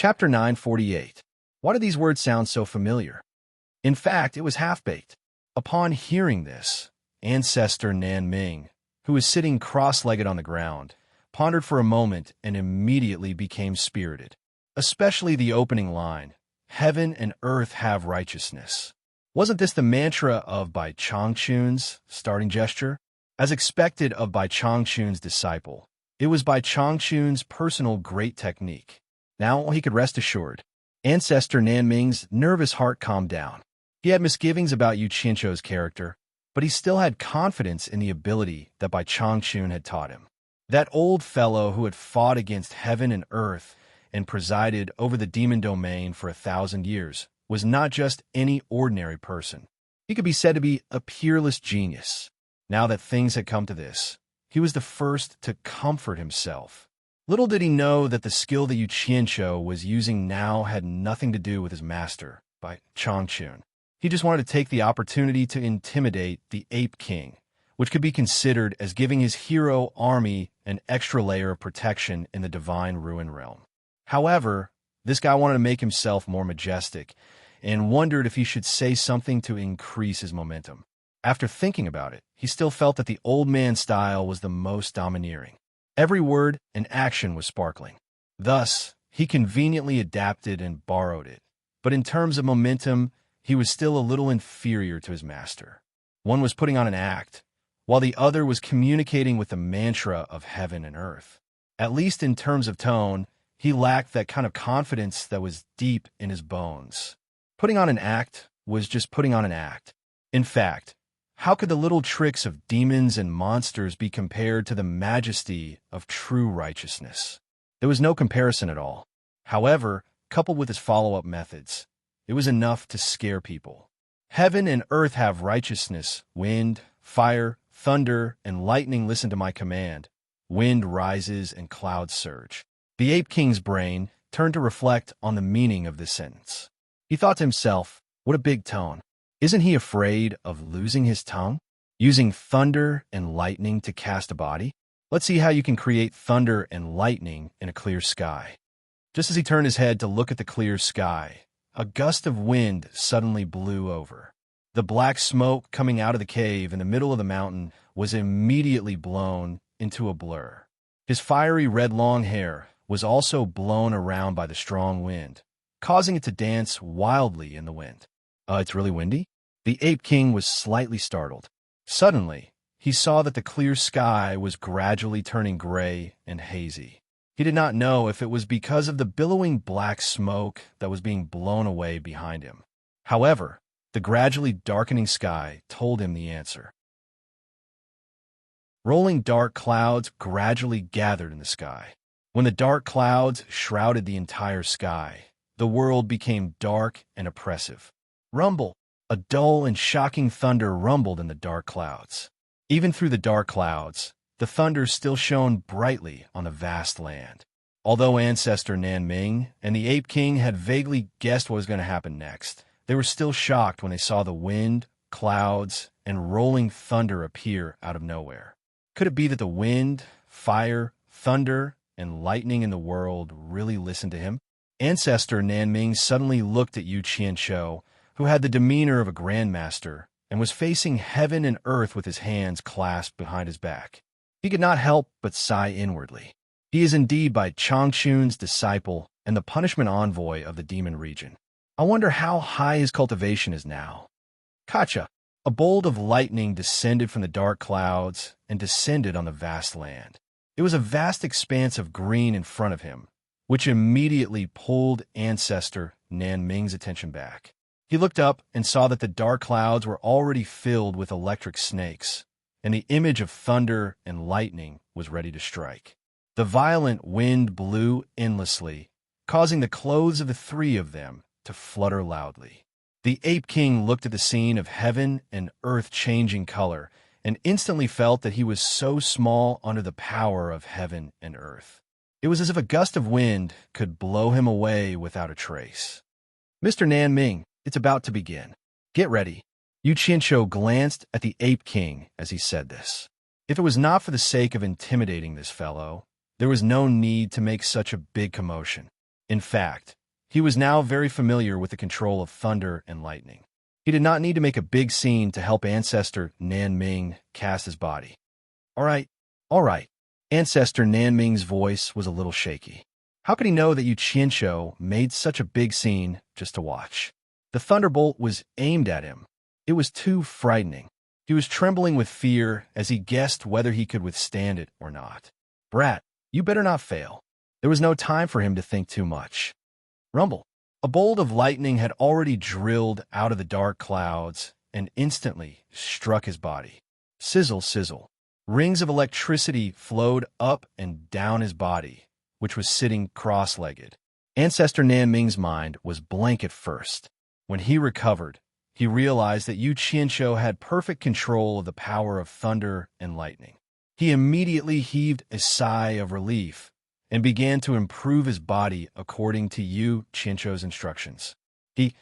Chapter 948. Why do these words sound so familiar? In fact, it was half-baked. Upon hearing this, ancestor Nan Ming, who was sitting cross-legged on the ground, pondered for a moment and immediately became spirited. Especially the opening line, "Heaven and earth have righteousness." Wasn't this the mantra of Bai Changchun's starting gesture? As expected of Bai Changchun's disciple, it was Bai Changchun's personal great technique. Now he could rest assured. Ancestor Nan Ming's nervous heart calmed down. He had misgivings about Yu Qianzhou's character, but he still had confidence in the ability that Bai Changchun had taught him. That old fellow who had fought against heaven and earth and presided over the demon domain for 1,000 years was not just any ordinary person. He could be said to be a peerless genius. Now that things had come to this, he was the first to comfort himself. Little did he know that the skill that Yu Qianzhou was using now had nothing to do with his master, Bai Changchun. He just wanted to take the opportunity to intimidate the Ape King, which could be considered as giving his hero army an extra layer of protection in the divine ruin realm. However, this guy wanted to make himself more majestic and wondered if he should say something to increase his momentum. After thinking about it, he still felt that the old man style was the most domineering. Every word and action was sparkling. Thus, he conveniently adapted and borrowed it. But in terms of momentum, he was still a little inferior to his master. One was putting on an act, while the other was communicating with the mantra of heaven and earth. At least in terms of tone, he lacked that kind of confidence that was deep in his bones. Putting on an act was just putting on an act. In fact, how could the little tricks of demons and monsters be compared to the majesty of true righteousness? There was no comparison at all. However, coupled with his follow-up methods, it was enough to scare people. Heaven and earth have righteousness. Wind, fire, thunder, and lightning listen to my command. Wind rises and clouds surge. The Ape King's brain turned to reflect on the meaning of this sentence. He thought to himself, what a big tone. Isn't he afraid of losing his tongue? Using thunder and lightning to cast a body? Let's see how you can create thunder and lightning in a clear sky. Just as he turned his head to look at the clear sky, a gust of wind suddenly blew over. The black smoke coming out of the cave in the middle of the mountain was immediately blown into a blur. His fiery red long hair was also blown around by the strong wind, causing it to dance wildly in the wind. It's really windy? The Ape King was slightly startled. Suddenly, he saw that the clear sky was gradually turning gray and hazy. He did not know if it was because of the billowing black smoke that was being blown away behind him. However, the gradually darkening sky told him the answer. Rolling dark clouds gradually gathered in the sky. When the dark clouds shrouded the entire sky, the world became dark and oppressive. Rumble! A dull and shocking thunder rumbled in the dark clouds. Even through the dark clouds, the thunder still shone brightly on the vast land. Although ancestor Nan Ming and the Ape King had vaguely guessed what was going to happen next, they were still shocked when they saw the wind, clouds, and rolling thunder appear out of nowhere. Could it be that the wind, fire, thunder, and lightning in the world really listened to him? Ancestor Nan Ming suddenly looked at Yu Qianzhou, who had the demeanor of a grandmaster and was facing heaven and earth with his hands clasped behind his back. He could not help but sigh inwardly. He is indeed Bai Changchun's disciple and the punishment envoy of the demon region. I wonder how high his cultivation is now. Kacha! A bolt of lightning descended from the dark clouds and descended on the vast land. It was a vast expanse of green in front of him, which immediately pulled ancestor Nan Ming's attention back. He looked up and saw that the dark clouds were already filled with electric snakes, and the image of thunder and lightning was ready to strike. The violent wind blew endlessly, causing the clothes of the three of them to flutter loudly. The Ape King looked at the scene of heaven and earth changing color and instantly felt that he was so small under the power of heaven and earth. It was as if a gust of wind could blow him away without a trace. Mr. Nan Ming, it's about to begin. Get ready. Yu Qianzhou glanced at the Ape King as he said this. If it was not for the sake of intimidating this fellow, there was no need to make such a big commotion. In fact, he was now very familiar with the control of thunder and lightning. He did not need to make a big scene to help Ancestor Nan Ming cast his body. All right, all right. Ancestor Nan Ming's voice was a little shaky. How could he know that Yu Qianqiu made such a big scene just to watch? The thunderbolt was aimed at him. It was too frightening. He was trembling with fear as he guessed whether he could withstand it or not. Brat, you better not fail. There was no time for him to think too much. Rumble. A bolt of lightning had already drilled out of the dark clouds and instantly struck his body. Sizzle, sizzle. Rings of electricity flowed up and down his body, which was sitting cross-legged. Ancestor Nan Ming's mind was blank at first. When he recovered, he realized that Yu Qianqiu had perfect control of the power of thunder and lightning. He immediately heaved a sigh of relief and began to improve his body according to Yu Qianqiu's instructions. He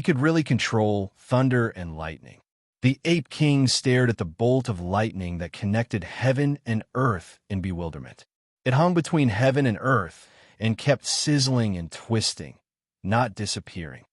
could really control thunder and lightning. The Ape King stared at the bolt of lightning that connected heaven and earth in bewilderment. It hung between heaven and earth and kept sizzling and twisting, not disappearing.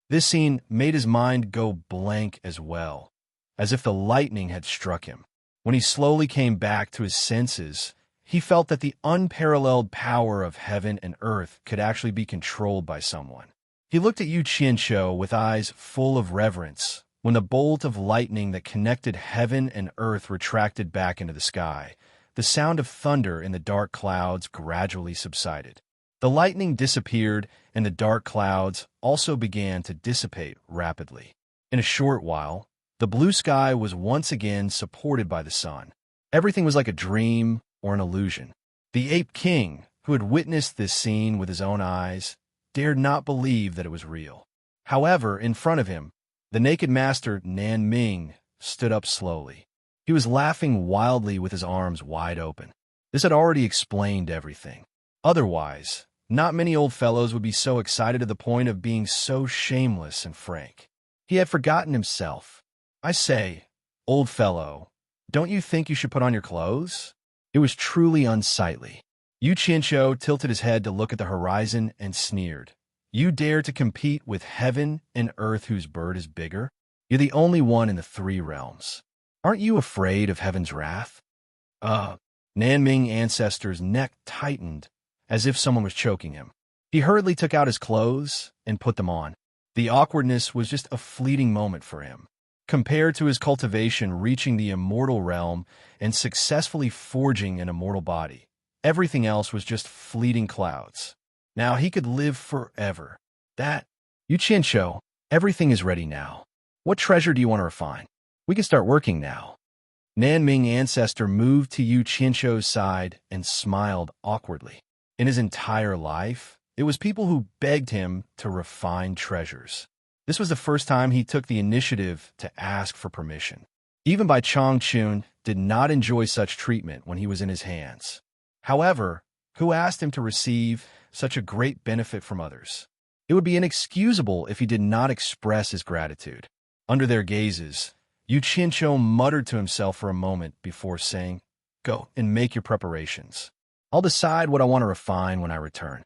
This scene made his mind go blank as well, as if the lightning had struck him. When he slowly came back to his senses, he felt that the unparalleled power of heaven and earth could actually be controlled by someone. He looked at Yu Qianqiu with eyes full of reverence when the bolt of lightning that connected heaven and earth retracted back into the sky. The sound of thunder in the dark clouds gradually subsided. The lightning disappeared, and the dark clouds also began to dissipate rapidly. In a short while, the blue sky was once again supported by the sun. Everything was like a dream or an illusion. The Ape King, who had witnessed this scene with his own eyes, dared not believe that it was real. However, in front of him, the naked master Nan Ming stood up slowly. He was laughing wildly with his arms wide open. This had already explained everything. Otherwise, not many old fellows would be so excited to the point of being so shameless and frank. He had forgotten himself. I say, old fellow, don't you think you should put on your clothes? It was truly unsightly. Yu Qianqiu tilted his head to look at the horizon and sneered. You dare to compete with heaven and earth whose bird is bigger? You're the only one in the three realms. Aren't you afraid of heaven's wrath? Nan Ming Ancestor's neck tightened as if someone was choking him. He hurriedly took out his clothes and put them on. The awkwardness was just a fleeting moment for him. Compared to his cultivation reaching the immortal realm and successfully forging an immortal body, everything else was just fleeting clouds. Now he could live forever. Yu Qianqiu, everything is ready now. What treasure do you want to refine? We can start working now. Nan Ming Ancestor moved to Yu Qianqiu's side and smiled awkwardly. In his entire life, it was people who begged him to refine treasures. This was the first time he took the initiative to ask for permission. Even Bai Changchun did not enjoy such treatment when he was in his hands. However, who asked him to receive such a great benefit from others? It would be inexcusable if he did not express his gratitude. Under their gazes, Yu Qianqiu muttered to himself for a moment before saying, "Go and make your preparations. I'll decide what I want to refine when I return."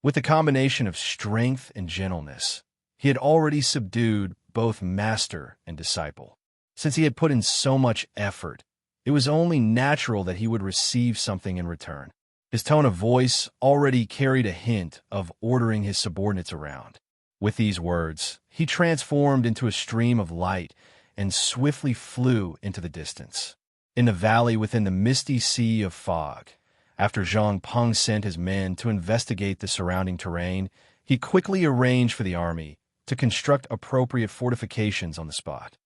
With the combination of strength and gentleness, he had already subdued both master and disciple. Since he had put in so much effort, it was only natural that he would receive something in return. His tone of voice already carried a hint of ordering his subordinates around. With these words, he transformed into a stream of light and swiftly flew into the distance. In the valley within the misty sea of fog, after Zhang Peng sent his men to investigate the surrounding terrain, he quickly arranged for the army to construct appropriate fortifications on the spot.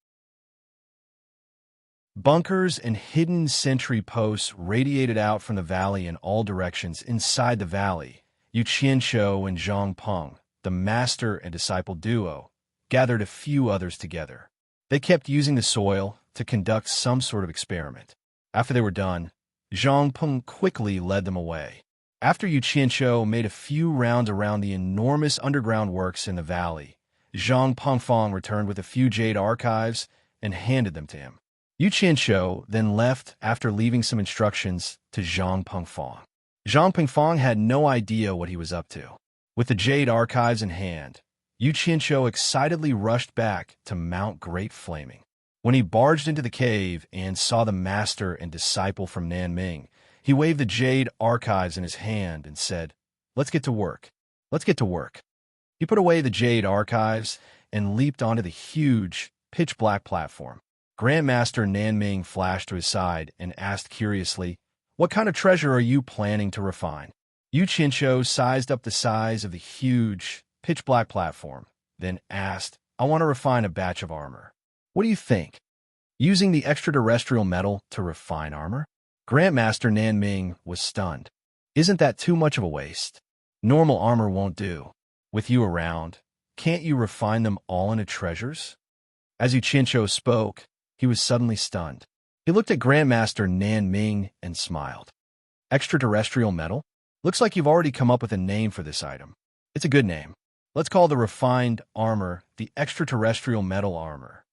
Bunkers and hidden sentry posts radiated out from the valley in all directions. Inside the valley, Yu Qianqiu and Zhang Peng, the master and disciple duo, gathered a few others together. They kept using the soil to conduct some sort of experiment. After they were done, Zhang Peng quickly led them away. After Yu Qianqiu made a few rounds around the enormous underground works in the valley, Zhang Pengfang returned with a few jade archives and handed them to him. Yu Qianqiu then left after leaving some instructions to Zhang Pengfang. Zhang Pingfang had no idea what he was up to. With the Jade archives in hand, Yu Qianqiu excitedly rushed back to Mount Great Flaming. When he barged into the cave and saw the master and disciple from Nanming, he waved the Jade archives in his hand and said, "Let's get to work. Let's get to work." He put away the Jade archives and leaped onto the huge, pitch-black platform. Grandmaster Nanming flashed to his side and asked curiously, "What kind of treasure are you planning to refine?" Yu Qianqiu sized up the size of the huge, pitch-black platform, then asked, "I want to refine a batch of armor. What do you think? Using the extraterrestrial metal to refine armor?" Grandmaster Nanming was stunned. "Isn't that too much of a waste? Normal armor won't do. With you around, can't you refine them all into treasures?" As Yu Qianqiu spoke, he was suddenly stunned. He looked at Grandmaster Nanming and smiled. "Extraterrestrial metal? Looks like you've already come up with a name for this item. It's a good name. Let's call the refined armor the extraterrestrial metal armor."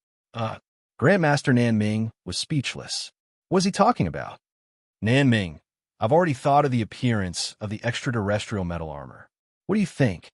Grandmaster Nanming was speechless. What was he talking about? "Nanming, I've already thought of the appearance of the extraterrestrial metal armor. What do you think?"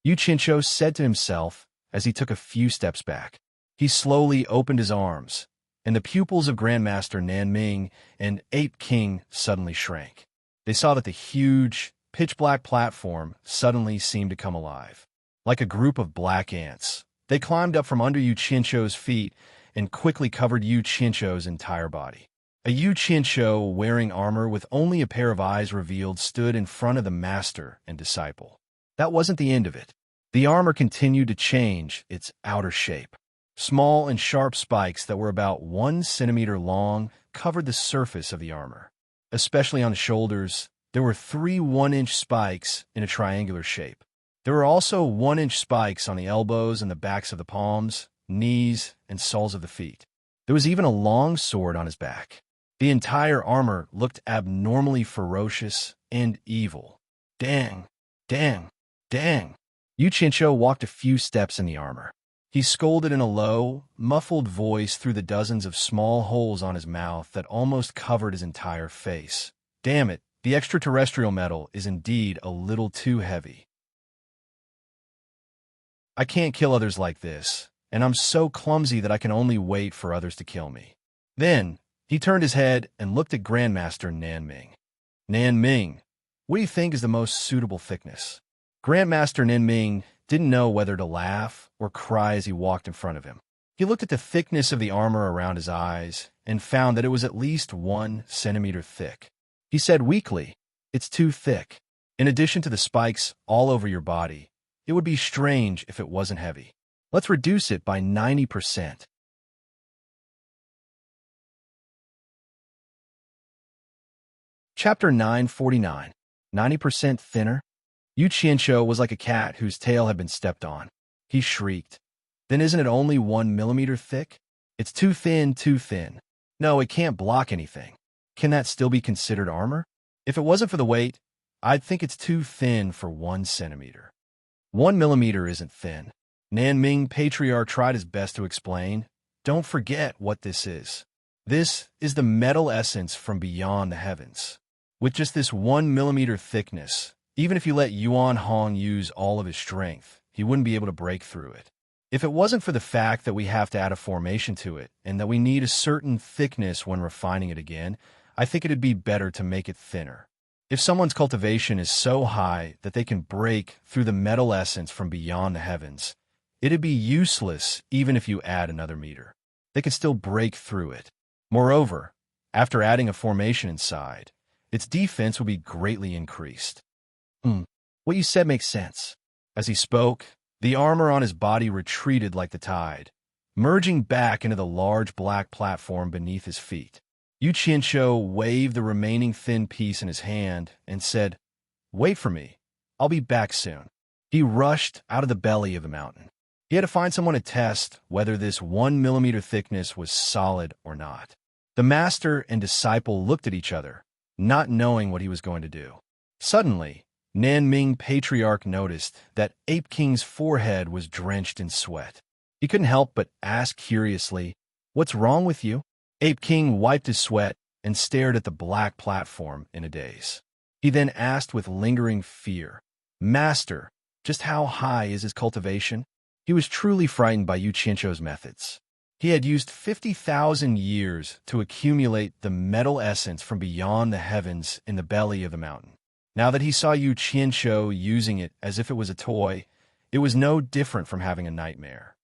Yu Qianqiu said to himself as he took a few steps back. He slowly opened his arms, and the pupils of Grandmaster Nanming and Ape King suddenly shrank. They saw that the huge, pitch-black platform suddenly seemed to come alive. Like a group of black ants, they climbed up from under Yu Qianqiu's feet and quickly covered Yu Qianqiu's entire body. A Yu Qianqiu wearing armor with only a pair of eyes revealed stood in front of the master and disciple. That wasn't the end of it. The armor continued to change its outer shape. Small and sharp spikes that were about 1 centimeter long covered the surface of the armor. Especially on the shoulders, there were 3 one-inch spikes in a triangular shape. There were also 1-inch spikes on the elbows and the backs of the palms, knees, and soles of the feet. There was even a long sword on his back. The entire armor looked abnormally ferocious and evil. Dang, dang, dang. Yu Qianqiu walked a few steps in the armor. He scolded in a low, muffled voice through the dozens of small holes on his mouth that almost covered his entire face. "Damn it, the extraterrestrial metal is indeed a little too heavy. I can't kill others like this, and I'm so clumsy that I can only wait for others to kill me." Then, he turned his head and looked at Grandmaster Nanming. "Nanming, what do you think is the most suitable thickness?" Grandmaster Nanming didn't know whether to laugh or cry as he walked in front of him. He looked at the thickness of the armor around his eyes and found that it was at least 1 centimeter thick. He said weakly, "It's too thick. In addition to the spikes all over your body, it would be strange if it wasn't heavy. Let's reduce it by 90%. Chapter 949. 90% thinner? Yu Qianqiu was like a cat whose tail had been stepped on. He shrieked. "Then isn't it only 1 millimeter thick? It's too thin, too thin. No, it can't block anything. Can that still be considered armor? If it wasn't for the weight, I'd think it's too thin for 1 centimeter. 1 millimeter isn't thin." Nanming Patriarch tried his best to explain. "Don't forget what this is. This is the metal essence from beyond the heavens. With just this 1 millimeter thickness, even if you let Yuan Hong use all of his strength, he wouldn't be able to break through it. If it wasn't for the fact that we have to add a formation to it, and that we need a certain thickness when refining it again, I think it'd be better to make it thinner. If someone's cultivation is so high that they can break through the metal essence from beyond the heavens, it'd be useless even if you add another meter. They could still break through it. Moreover, after adding a formation inside, its defense will be greatly increased." What you said makes sense." As he spoke, the armor on his body retreated like the tide, merging back into the large black platform beneath his feet. Yu Qianqiu waved the remaining thin piece in his hand and said, "Wait for me. I'll be back soon." He rushed out of the belly of the mountain. He had to find someone to test whether this 1 millimeter thickness was solid or not. The master and disciple looked at each other, not knowing what he was going to do. Suddenly, Nanming Patriarch noticed that Ape King's forehead was drenched in sweat. He couldn't help but ask curiously, "What's wrong with you?" Ape King wiped his sweat and stared at the black platform in a daze. He then asked with lingering fear, "Master, just how high is his cultivation?" He was truly frightened by Yu Qianzhou's methods. He had used 50,000 years to accumulate the metal essence from beyond the heavens in the belly of the mountain. Now that he saw Yu Qianzhou using it as if it was a toy, it was no different from having a nightmare.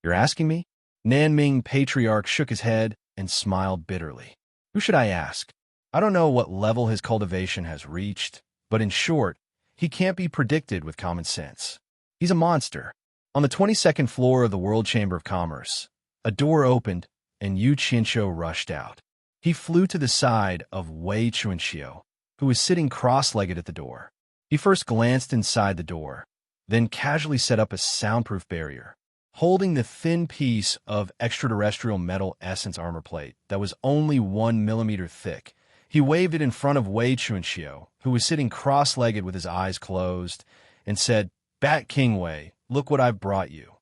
"You're asking me?" Nanming Patriarch shook his head and smiled bitterly. "Who should I ask? I don't know what level his cultivation has reached, but in short, he can't be predicted with common sense. He's a monster." On the 22nd floor of the World Chamber of Commerce, a door opened and Yu Qianzhou rushed out. He flew to the side of Wei Chunxiu, who was sitting cross-legged at the door. He first glanced inside the door, then casually set up a soundproof barrier. Holding the thin piece of extraterrestrial metal essence armor plate that was only 1 millimeter thick, he waved it in front of Wei Chunxiu, who was sitting cross-legged with his eyes closed, and said, "Bat King Wei, look what I've brought you."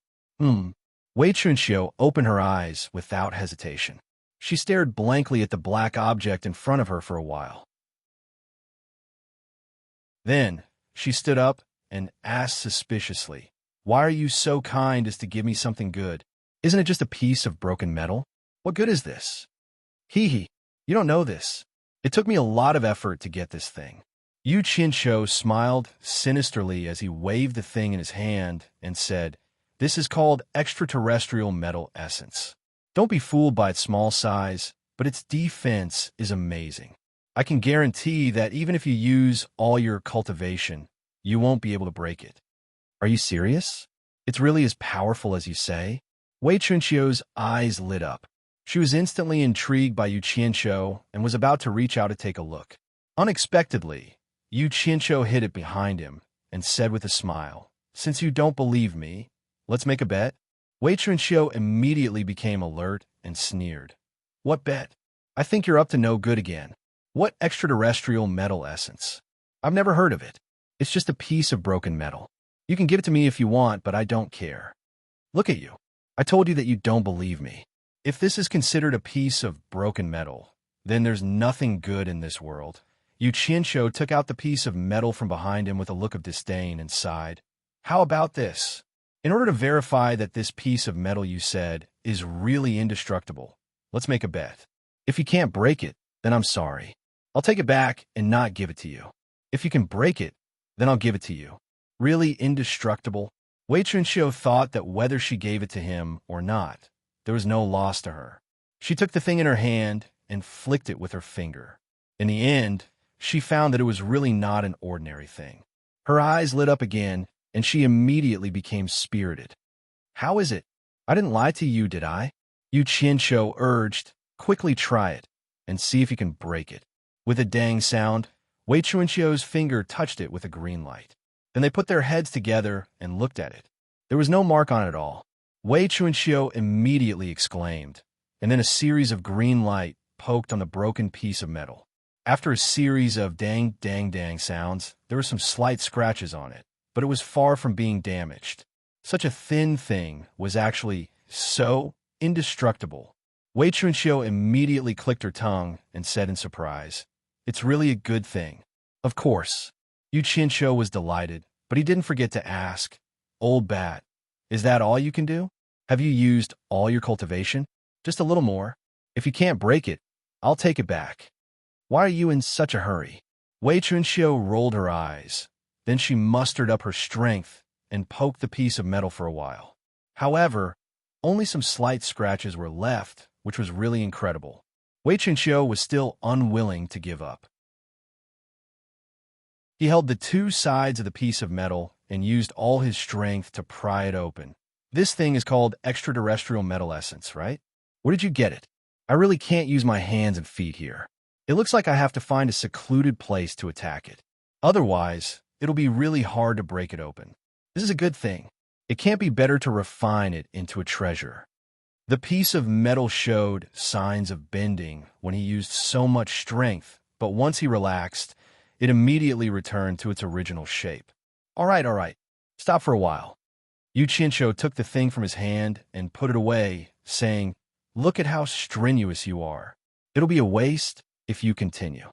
Wei Chunxiu opened her eyes without hesitation. She stared blankly at the black object in front of her for a while. Then, she stood up and asked suspiciously, "Why are you so kind as to give me something good? Isn't it just a piece of broken metal? What good is this?" "Hee, you don't know this. It took me a lot of effort to get this thing." Yu Qianzhou smiled sinisterly as he waved the thing in his hand and said, "This is called extraterrestrial metal essence. Don't be fooled by its small size, but its defense is amazing. I can guarantee that even if you use all your cultivation, you won't be able to break it." "Are you serious? It's really as powerful as you say?" Wei Chunxiu's eyes lit up. She was instantly intrigued by Yu Qianzhou and was about to reach out to take a look. Unexpectedly, Yu Qianzhou hid it behind him and said with a smile, "Since you don't believe me, let's make a bet." Wei Chunxiu immediately became alert and sneered. "What bet? I think you're up to no good again. What extraterrestrial metal essence? I've never heard of it. It's just a piece of broken metal. You can give it to me if you want, but I don't care." "Look at you. I told you that you don't believe me. If this is considered a piece of broken metal, then there's nothing good in this world." Yu Qianzhou took out the piece of metal from behind him with a look of disdain and sighed. "How about this? In order to verify that this piece of metal you said is really indestructible, let's make a bet. If you can't break it, then I'm sorry. I'll take it back and not give it to you. If you can break it, then I'll give it to you." Really indestructible? Wei Chunxiu thought that whether she gave it to him or not, there was no loss to her. She took the thing in her hand and flicked it with her finger. In the end, she found that it was really not an ordinary thing. Her eyes lit up again, and she immediately became spirited. "How is it? I didn't lie to you, did I?" Yu Qianzhou urged, "Quickly try it, and see if you can break it." With a dang sound, Wei Chunxiu's finger touched it with a green light. Then they put their heads together and looked at it. There was no mark on it at all. Wei Chunxiu immediately exclaimed, and then a series of green light poked on the broken piece of metal. After a series of dang, dang, dang sounds, there were some slight scratches on it, but it was far from being damaged. Such a thin thing was actually so indestructible. Wei Chunxiu immediately clicked her tongue and said in surprise, "It's really a good thing." Of course, Yu Qianzhou was delighted, but he didn't forget to ask, "Old bat, is that all you can do? Have you used all your cultivation? Just a little more. If you can't break it, I'll take it back. Why are you in such a hurry?" Wei Chunxiu rolled her eyes. Then she mustered up her strength and poked the piece of metal for a while. However, only some slight scratches were left, which was really incredible. Wei Chunxiu was still unwilling to give up. He held the two sides of the piece of metal and used all his strength to pry it open. "This thing is called extraterrestrial metal essence, right? Where did you get it? I really can't use my hands and feet here. It looks like I have to find a secluded place to attack it. Otherwise, it'll be really hard to break it open. This is a good thing. It can't be better to refine it into a treasure." The piece of metal showed signs of bending when he used so much strength, but once he relaxed, it immediately returned to its original shape. All right. Stop for a while." Yu Qianzhou took the thing from his hand and put it away, saying, "Look at how strenuous you are. It'll be a waste if you continue."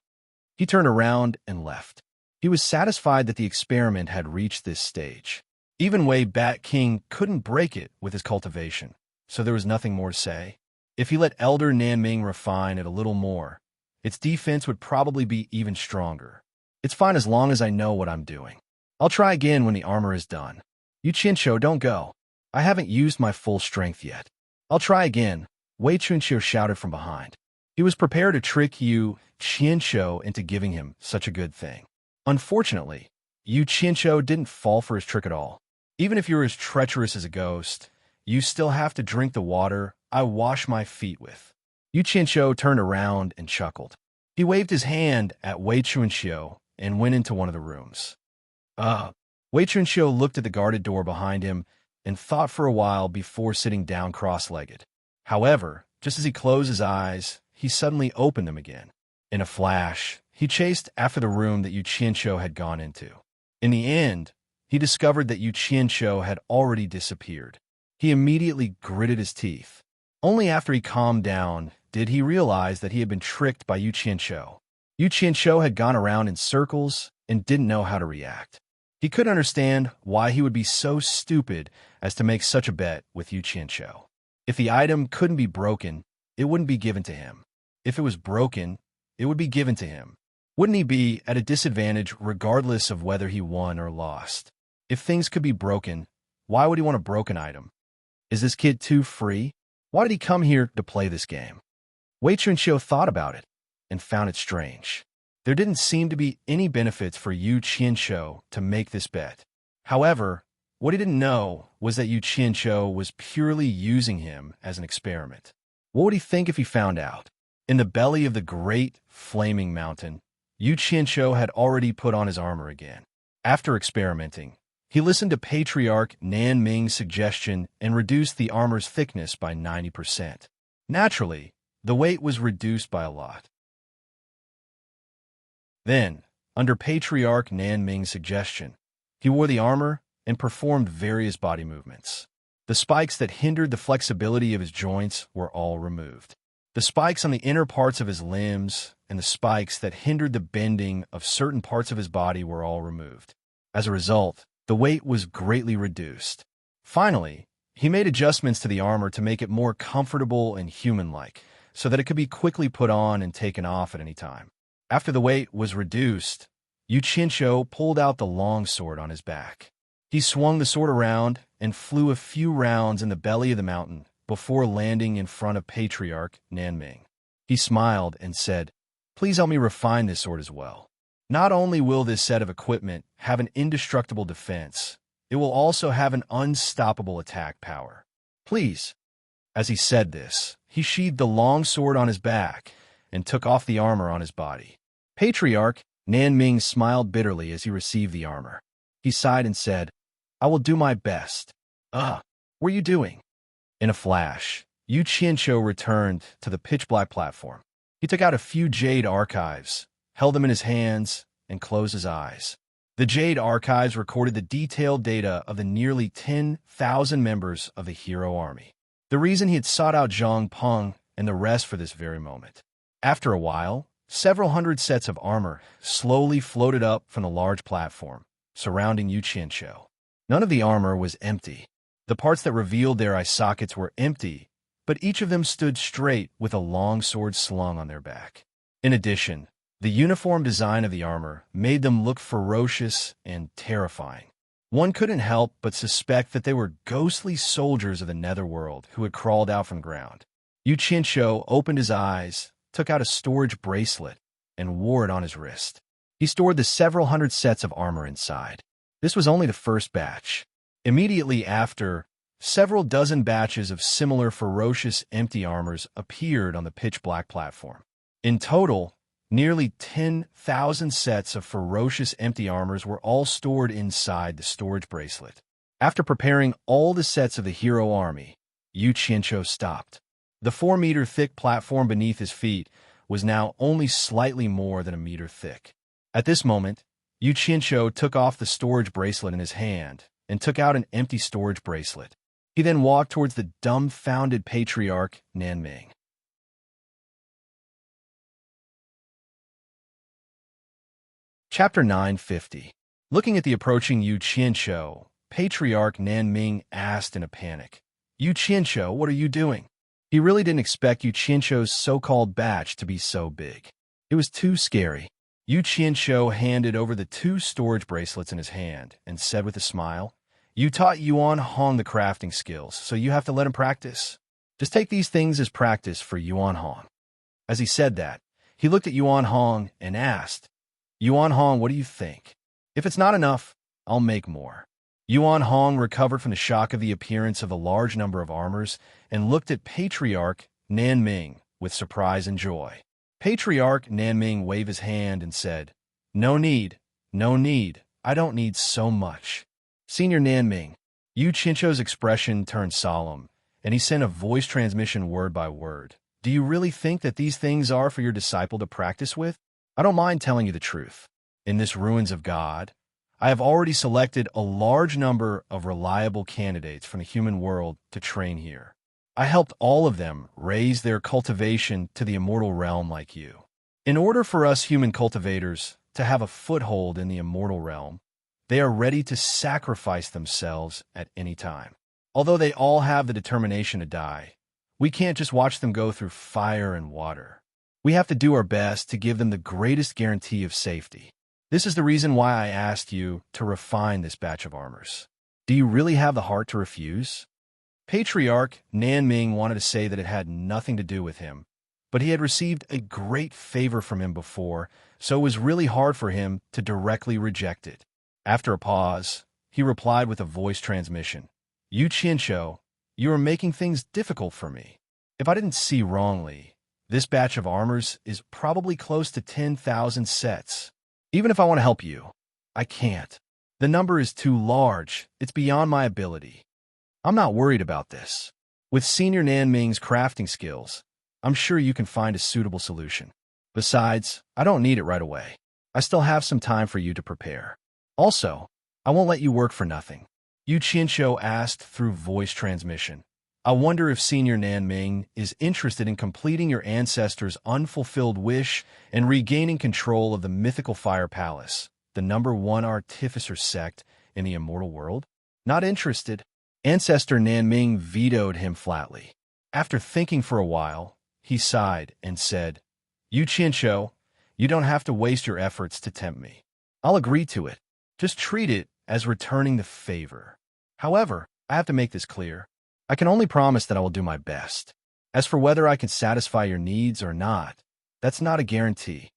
He turned around and left. He was satisfied that the experiment had reached this stage. Even Wei Bat King couldn't break it with his cultivation, so there was nothing more to say. If he let Elder Nanming refine it a little more, its defense would probably be even stronger. It's fine as long as I know what I'm doing. I'll try again when the armor is done. You Chincho, don't go. I haven't used my full strength yet. I'll try again, Wei Chuncho shouted from behind. He was prepared to trick Yu Qianqiu into giving him such a good thing. Unfortunately, Yu Qianqiu didn't fall for his trick at all. Even if you're as treacherous as a ghost, you still have to drink the water I wash my feet with. Yu Qianqiu turned around and chuckled. He waved his hand at Wei Chunqiu and went into one of the rooms. Wei Chunqiu looked at the guarded door behind him and thought for a while before sitting down cross-legged. However, just as he closed his eyes, he suddenly opened them again. In a flash, he chased after the room that Yu Qianqiu had gone into. In the end, he discovered that Yu Qianqiu had already disappeared. He immediately gritted his teeth. Only after he calmed down did he realize that he had been tricked by Yu Qianqiu. Yu Qianqiu had gone around in circles and didn't know how to react. He couldn't understand why he would be so stupid as to make such a bet with Yu Qianqiu. If the item couldn't be broken, it wouldn't be given to him. If it was broken, it would be given to him. Wouldn't he be at a disadvantage regardless of whether he won or lost? If things could be broken, why would he want a broken item? Is this kid too free? Why did he come here to play this game? Wei Chunqiu thought about it and found it strange. There didn't seem to be any benefits for Yu Qianqiu to make this bet. However, what he didn't know was that Yu Qianqiu was purely using him as an experiment. What would he think if he found out? In the belly of the great flaming mountain, Yu Qianqiu had already put on his armor again. After experimenting, he listened to Patriarch Nanming's suggestion and reduced the armor's thickness by 90%. Naturally, the weight was reduced by a lot. Then, under Patriarch Nanming's suggestion, he wore the armor and performed various body movements. The spikes that hindered the flexibility of his joints were all removed. The spikes on the inner parts of his limbs and the spikes that hindered the bending of certain parts of his body were all removed. As a result, the weight was greatly reduced. Finally, he made adjustments to the armor to make it more comfortable and human-like, so that it could be quickly put on and taken off at any time. After the weight was reduced, Yu Qianqiu pulled out the long sword on his back. He swung the sword around and flew a few rounds in the belly of the mountain before landing in front of Patriarch Nanming. He smiled and said, "Please help me refine this sword as well. Not only will this set of equipment have an indestructible defense, it will also have an unstoppable attack power. Please." As he said this, he sheathed the long sword on his back and took off the armor on his body. Patriarch Nanming smiled bitterly as he received the armor. He sighed and said, "I will do my best." What are you doing?" In a flash, Yu Qianqiu returned to the pitch-black platform. He took out a few Jade archives, held them in his hands, and closed his eyes. The Jade archives recorded the detailed data of the nearly 10,000 members of the hero army. The reason he had sought out Zhang Peng and the rest for this very moment. After a while, several hundred sets of armor slowly floated up from the large platform, surrounding Yu Qianqiu. None of the armor was empty. The parts that revealed their eye sockets were empty, but each of them stood straight with a long sword slung on their back. In addition, the uniform design of the armor made them look ferocious and terrifying. One couldn't help but suspect that they were ghostly soldiers of the netherworld who had crawled out from the ground. Yu Qianqiu opened his eyes, took out a storage bracelet, and wore it on his wrist. He stored the several hundred sets of armor inside. This was only the first batch. Immediately after, several dozen batches of similar ferocious empty armors appeared on the pitch-black platform. In total, nearly 10,000 sets of ferocious empty armors were all stored inside the storage bracelet. After preparing all the sets of the hero army, Yu Qianqiu stopped. The 4-meter-thick platform beneath his feet was now only slightly more than a meter thick. At this moment, Yu Qianqiu took off the storage bracelet in his hand and took out an empty storage bracelet. He then walked towards the dumbfounded Patriarch Nanming. Chapter 950. Looking at the approaching Yu Qianshou, Patriarch Nanming asked in a panic, Yu Qianshou, what are you doing? He really didn't expect Yu Qianshou's so-called batch to be so big. It was too scary. Yu Qianshou handed over the 2 storage bracelets in his hand and said with a smile, You taught Yuan Hong the crafting skills, so you have to let him practice. Just take these things as practice for Yuan Hong. As he said that, he looked at Yuan Hong and asked, Yuan Hong, what do you think? If it's not enough, I'll make more. Yuan Hong recovered from the shock of the appearance of a large number of armors and looked at Patriarch Nanming with surprise and joy. Patriarch Nanming waved his hand and said, No need, no need. I don't need so much. Senior Nanming. Yu Qianshou's expression turned solemn, and he sent a voice transmission word by word. Do you really think that these things are for your disciple to practice with? I don't mind telling you the truth. In this Ruins of God, I have already selected a large number of reliable candidates from the human world to train here. I helped all of them raise their cultivation to the immortal realm like you. In order for us human cultivators to have a foothold in the immortal realm, they are ready to sacrifice themselves at any time. Although they all have the determination to die, we can't just watch them go through fire and water. We have to do our best to give them the greatest guarantee of safety. This is the reason why I asked you to refine this batch of armors. Do you really have the heart to refuse? Patriarch Nanming wanted to say that it had nothing to do with him, but he had received a great favor from him before, so it was really hard for him to directly reject it. After a pause, he replied with a voice transmission. Yu Qianshou, you are making things difficult for me. If I didn't see wrongly, this batch of armors is probably close to 10,000 sets. Even if I want to help you, I can't. The number is too large. It's beyond my ability. I'm not worried about this. With Senior Nanming's crafting skills, I'm sure you can find a suitable solution. Besides, I don't need it right away. I still have some time for you to prepare. Also, I won't let you work for nothing. Yu Qianshou asked through voice transmission. I wonder if Senior Nanming is interested in completing your ancestors' unfulfilled wish and regaining control of the mythical Fire Palace, the #1 artificer sect in the immortal world? Not interested. Ancestor Nanming vetoed him flatly. After thinking for a while, he sighed and said, Yu Qianshou, you don't have to waste your efforts to tempt me. I'll agree to it. Just treat it as returning the favor. However, I have to make this clear. I can only promise that I will do my best. As for whether I can satisfy your needs or not, that's not a guarantee.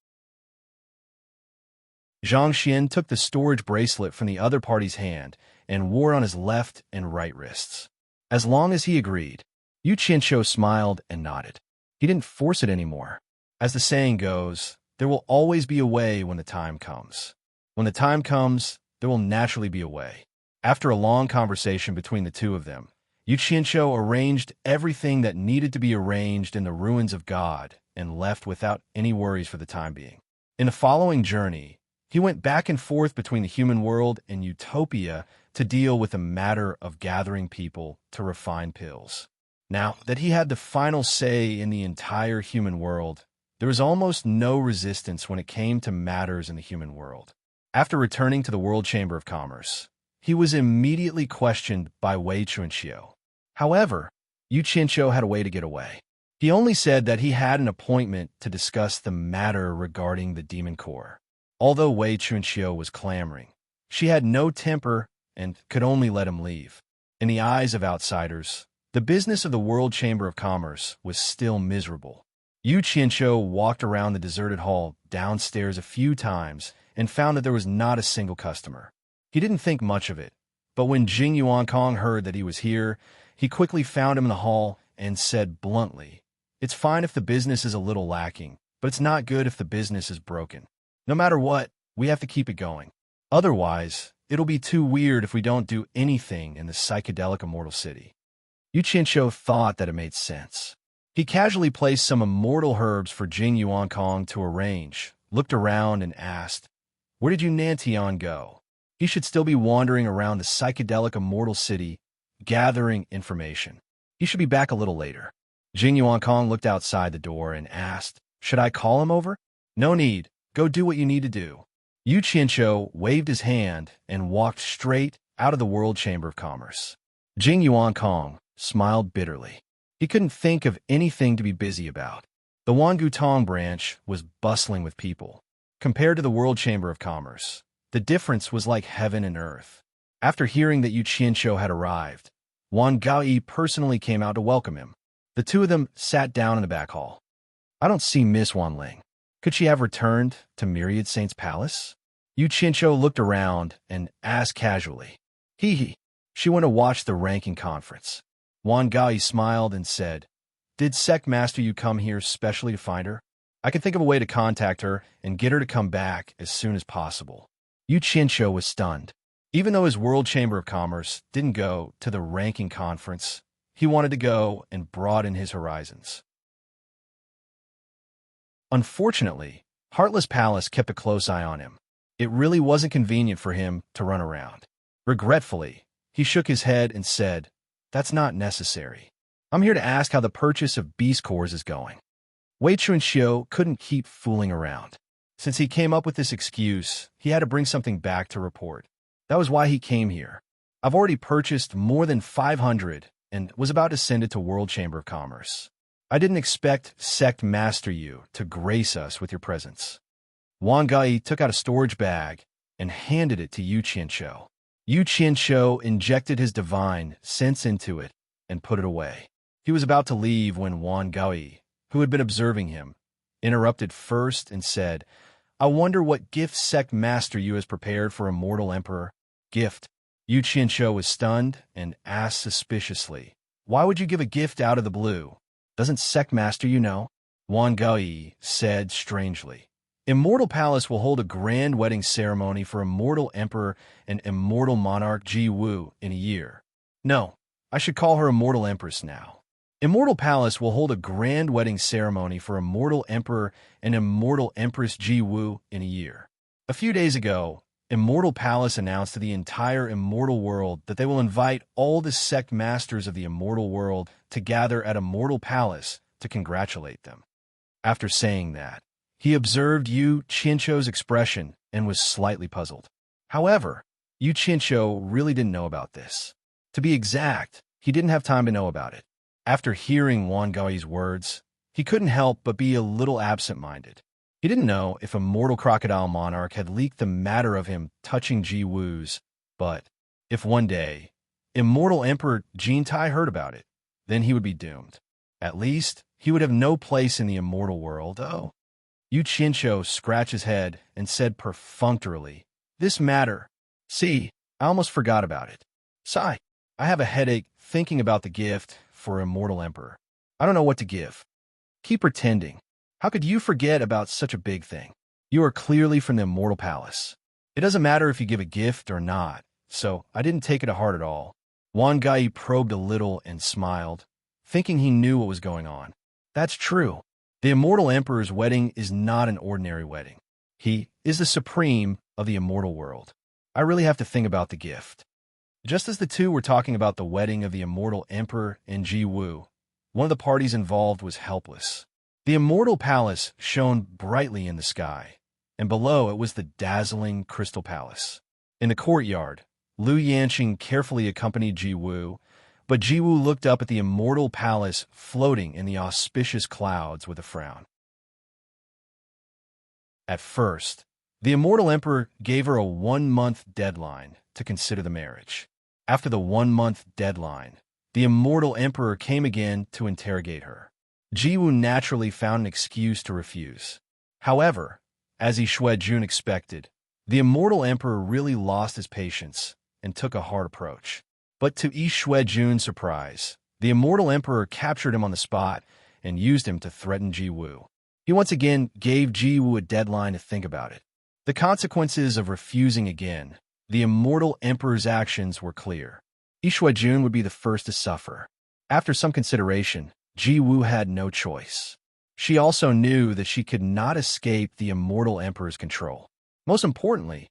Zhang Xian took the storage bracelet from the other party's hand and wore it on his left and right wrists. As long as he agreed, Yu Qianshou smiled and nodded. He didn't force it anymore. As the saying goes, there will always be a way when the time comes. When the time comes, there will naturally be a way. After a long conversation between the two of them, Yu Qianshou arranged everything that needed to be arranged in the Ruins of God and left without any worries for the time being. In the following journey, he went back and forth between the human world and Utopia to deal with the matter of gathering people to refine pills. Now that he had the final say in the entire human world, there was almost no resistance when it came to matters in the human world. After returning to the World Chamber of Commerce, he was immediately questioned by Wei Chunxiu. However, Yu Qianshou had a way to get away. He only said that he had an appointment to discuss the matter regarding the Demon Core. Although Wei Chunxiu was clamoring, she had no temper and could only let him leave. In the eyes of outsiders, the business of the World Chamber of Commerce was still miserable. Yu Qianshou walked around the deserted hall downstairs a few times and found that there was not a single customer. He didn't think much of it, but when Jing Yuankong heard that he was here, he quickly found him in the hall and said bluntly, It's fine if the business is a little lacking, but it's not good if the business is broken. No matter what, we have to keep it going. Otherwise, it'll be too weird if we don't do anything in the psychedelic immortal city. Yu Qianshou thought that it made sense. He casually placed some immortal herbs for Jing Yuankong to arrange, looked around and asked, Where did you Nantian go? He should still be wandering around the psychedelic immortal city, gathering information. He should be back a little later. Jing Yuankong looked outside the door and asked, Should I call him over? No need. Go do what you need to do. Yu Qianqiu waved his hand and walked straight out of the World Chamber of Commerce. Jing Yuankong smiled bitterly. He couldn't think of anything to be busy about. The Wangutong branch was bustling with people. Compared to the World Chamber of Commerce, the difference was like heaven and earth. After hearing that Yu Qianqiu had arrived, Wang Gaoyi personally came out to welcome him. The two of them sat down in the back hall. I don't see Miss Wanling. Could she have returned to Myriad Saint's palace? Yu Qianqiu looked around and asked casually. He. She went to watch the ranking conference. Wang Gaoyi smiled and said, Did Sect master you come here specially to find her? I can think of a way to contact her and get her to come back as soon as possible. Yu Qianqiu was stunned. Even though his World Chamber of Commerce didn't go to the ranking conference, he wanted to go and broaden his horizons. Unfortunately, Heartless Palace kept a close eye on him. It really wasn't convenient for him to run around. Regretfully, he shook his head and said, That's not necessary. I'm here to ask how the purchase of beast cores is going. Wei Chunxiu couldn't keep fooling around. Since he came up with this excuse, he had to bring something back to report. That was why he came here. I've already purchased more than 500 and was about to send it to World Chamber of Commerce. I didn't expect Sect Master you to grace us with your presence. Wang Gai took out a storage bag and handed it to Yu Qianqiu. Yu Qianqiu injected his divine sense into it and put it away. He was about to leave when Wang Gai, who had been observing him, interrupted first and said, I wonder what gift Sect Master you has prepared for a mortal emperor. Gift. Yu Qianqiu was stunned and asked suspiciously, Why would you give a gift out of the blue? Doesn't Sect Master you know? Wang Gaoyi said strangely, Immortal Palace will hold a grand wedding ceremony for Immortal Emperor and Immortal Monarch Ji Wu in a year. No, I should call her Immortal Empress now. Immortal Palace will hold a grand wedding ceremony for Immortal Emperor and Immortal Empress Ji Wu in a year. A few days ago, Immortal Palace announced to the entire Immortal world that they will invite all the Sect Masters of the Immortal world to gather at Immortal Palace to congratulate them. After saying that, he observed Yu Qianqiu's expression and was slightly puzzled. However, Yu Qianqiu really didn't know about this. To be exact, he didn't have time to know about it. After hearing Wang Gaoyi's words, he couldn't help but be a little absent-minded. He didn't know if Immortal Crocodile Monarch had leaked the matter of him touching Ji Wu's, but if one day Immortal Emperor Jin Tai heard about it, then he would be doomed. At least, he would have no place in the immortal world. Oh. Yu Qianqiu scratched his head and said perfunctorily, This matter. See, I almost forgot about it. Sigh. I have a headache thinking about the gift for Immortal Emperor. I don't know what to give. Keep pretending. How could you forget about such a big thing? You are clearly from the Immortal Palace. It doesn't matter if you give a gift or not, so I didn't take it to heart at all. Wang Gai probed a little and smiled, thinking he knew what was going on. That's true. The Immortal Emperor's wedding is not an ordinary wedding. He is the supreme of the immortal world. I really have to think about the gift. Just as the two were talking about the wedding of the Immortal Emperor and Ji Wu, one of the parties involved was helpless. The Immortal Palace shone brightly in the sky, and below it was the dazzling Crystal Palace. In the courtyard, Lu Yanqing carefully accompanied Ji Wu, but Ji Wu looked up at the Immortal Palace floating in the auspicious clouds with a frown. At first, the Immortal Emperor gave her a 1-month deadline to consider the marriage. After the 1-month deadline, the Immortal Emperor came again to interrogate her. Ji Wu naturally found an excuse to refuse. However, as Yi Xuejun expected, the Immortal Emperor really lost his patience and took a hard approach. But to Yi Xuejun's surprise, the Immortal Emperor captured him on the spot and used him to threaten Ji Wu. He once again gave Ji Wu a deadline to think about it. The consequences of refusing again, the Immortal Emperor's actions were clear. Yi Xuejun would be the first to suffer. After some consideration, Ji Wu had no choice. She also knew that she could not escape the Immortal Emperor's control. Most importantly,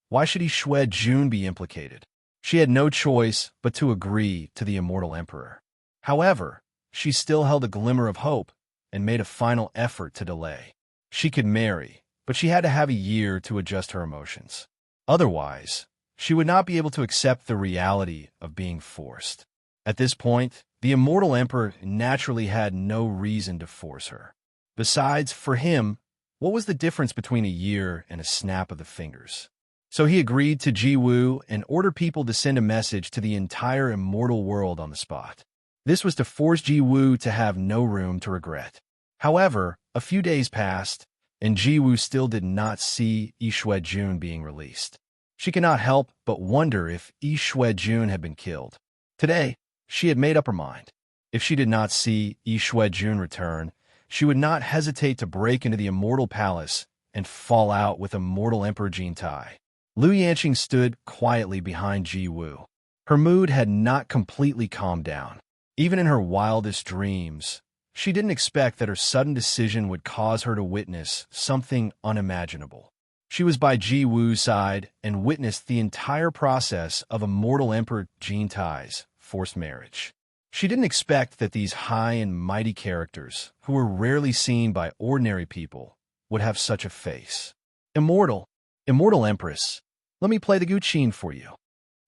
why should Yi Xuejun be implicated? She had no choice but to agree to the Immortal Emperor. However, she still held a glimmer of hope and made a final effort to delay. She could marry, but she had to have a year to adjust her emotions. Otherwise, she would not be able to accept the reality of being forced. At this point, the immortal emperor naturally had no reason to force her. Besides, for him, what was the difference between a year and a snap of the fingers? So he agreed to Jiwoo and ordered people to send a message to the entire immortal world on the spot. This was to force Jiwoo to have no room to regret. However, a few days passed, and Jiwoo still did not see Lee Jun being released. She could not help but wonder if Lee Jun had been killed. Today, she had made up her mind. If she did not see Lee Jun return, she would not hesitate to break into the immortal palace and fall out with immortal Emperor Jintai. Liu Yanqing stood quietly behind Jiwoo. Her mood had not completely calmed down. Even in her wildest dreams, she didn't expect that her sudden decision would cause her to witness something unimaginable. She was by Jiwoo's side and witnessed the entire process of immortal Emperor Jintai's forced marriage. She didn't expect that these high and mighty characters, who were rarely seen by ordinary people, would have such a face. Immortal Empress, let me play the Guqin for you,